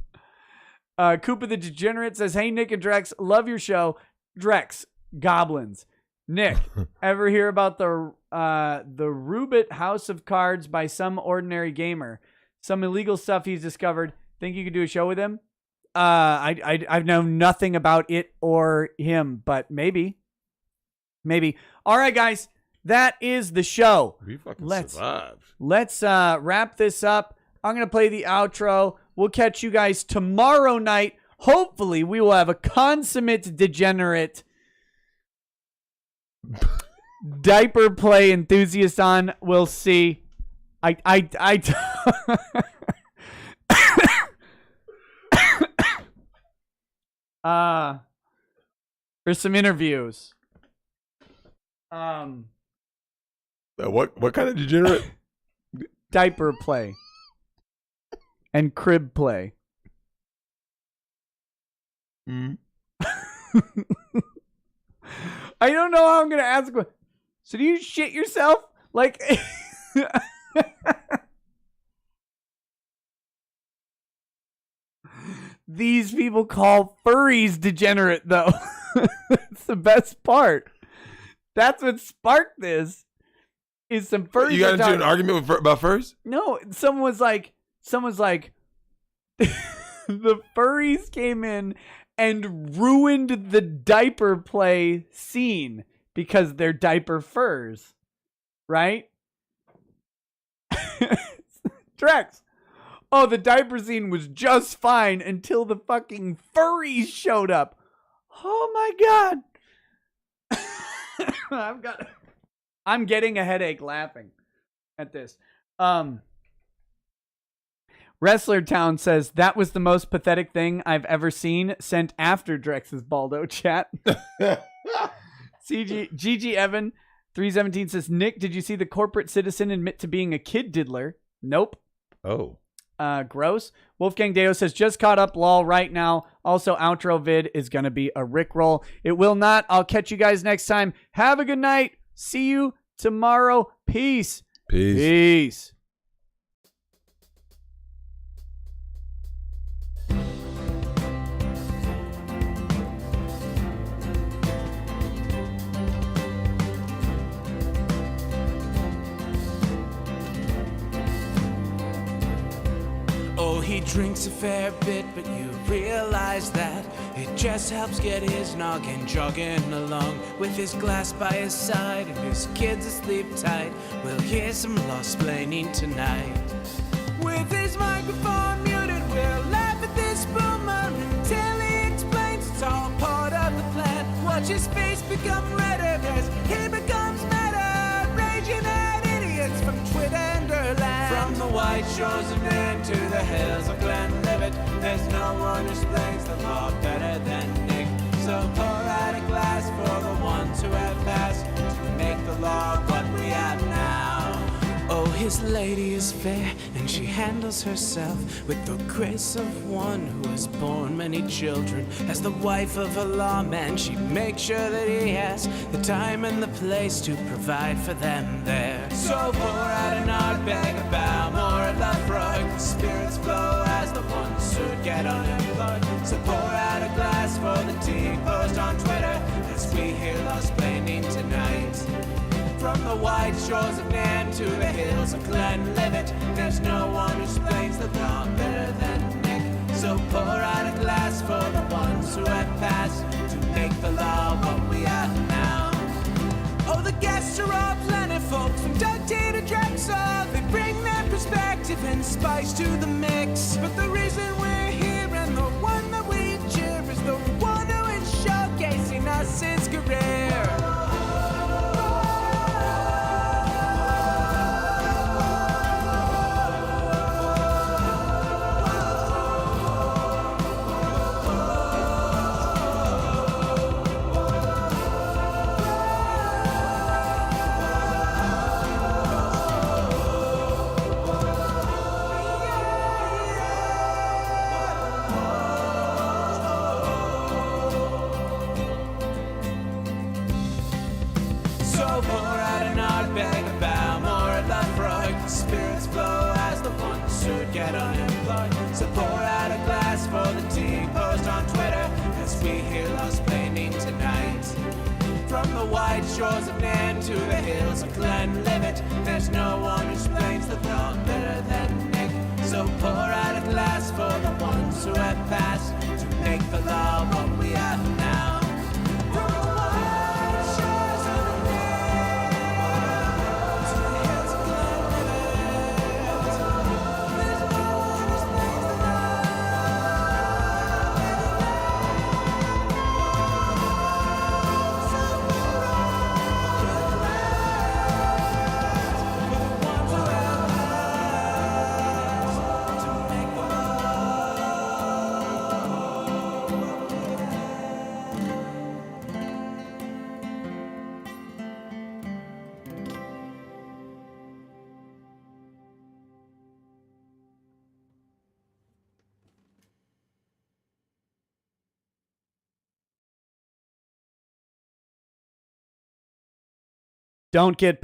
Koopa the Degenerate says, hey, Nick and Drex, love your show. Drex, goblins. Nick, ever hear about the Rubit House of Cards by some ordinary gamer? Some illegal stuff he's discovered. Think you could do a show with him? I know nothing about it or him, but maybe. All right, guys, that is the show. We fucking survived. Let's wrap this up. I'm going to play the outro. We'll catch you guys tomorrow night. Hopefully, we will have a consummate degenerate diaper play enthusiast on. We'll see. There's some interviews. What kind of degenerate? Diaper play. and crib play. Mm. I don't know how I'm going to ask. So do you shit yourself? Like, these people call furries degenerate, though. It's the best part. That's what sparked this. Is some furries. You got into an argument about furs? No, someone was like, the furries came in and ruined the diaper play scene because they're diaper furs, right? Drex. Oh, the diaper scene was just fine until the fucking furries showed up. Oh my god. I'm getting a headache laughing at this. Wrestler Town says that was the most pathetic thing I've ever seen, sent after Drex's Baldo chat. GG Evan 317 says, Nick, did you see the corporate citizen admit to being a kid diddler? Nope. Oh. Gross. Wolfgang Deo says, just caught up, lol, right now. Also, outro vid is going to be a Rickroll. It will not. I'll catch you guys next time. Have a good night. See you tomorrow. Peace. Peace. Oh, he drinks a fair bit, but you realize that it just helps get his noggin jogging along. With his glass by his side and his kids asleep tight, we'll hear some lost-plaining tonight. With his microphone muted, we'll laugh at this boomer until he explains it's all part of the plan. Watch his face become redder as he becomes meta, raging at idiots from Twitter and Erland. From the white shores of Maine to the hills of Glenlivet, there's no one who explains the law better than Nick. So pour out a glass for the ones who have passed to make the law what we have now. Oh, his lady is fair, and she handles herself with the grace of one who has borne many children. As the wife of a lawman, she makes sure that he has the time and the place to provide for them there. So pour out an ardbeg, a bow, more a love rug. The spirits flow as the ones who get unemployed. So pour out a glass for the tea post on Twitter as we hear lost-plaining tonight. From the white shores of Nam to the hills of Glenlivet, there's no one who explains the law better than Nick. So pour out a glass for the ones who have passed to make the law what we are now. Oh, the guests are all plenty folks, from Doug T to Drexel. They bring their perspective and spice to the mix. But the reason we're here and the one that we cheer is the one who is showcasing us his career. Shores of Nam to the hills of Glenlivet, there's no one who explains the law better than Nick. So pour out a glass for the ones who have passed to make the law what we are now. From the white shores of Nam to the hills of Glenlivet, there's no one who explains the law. To don't get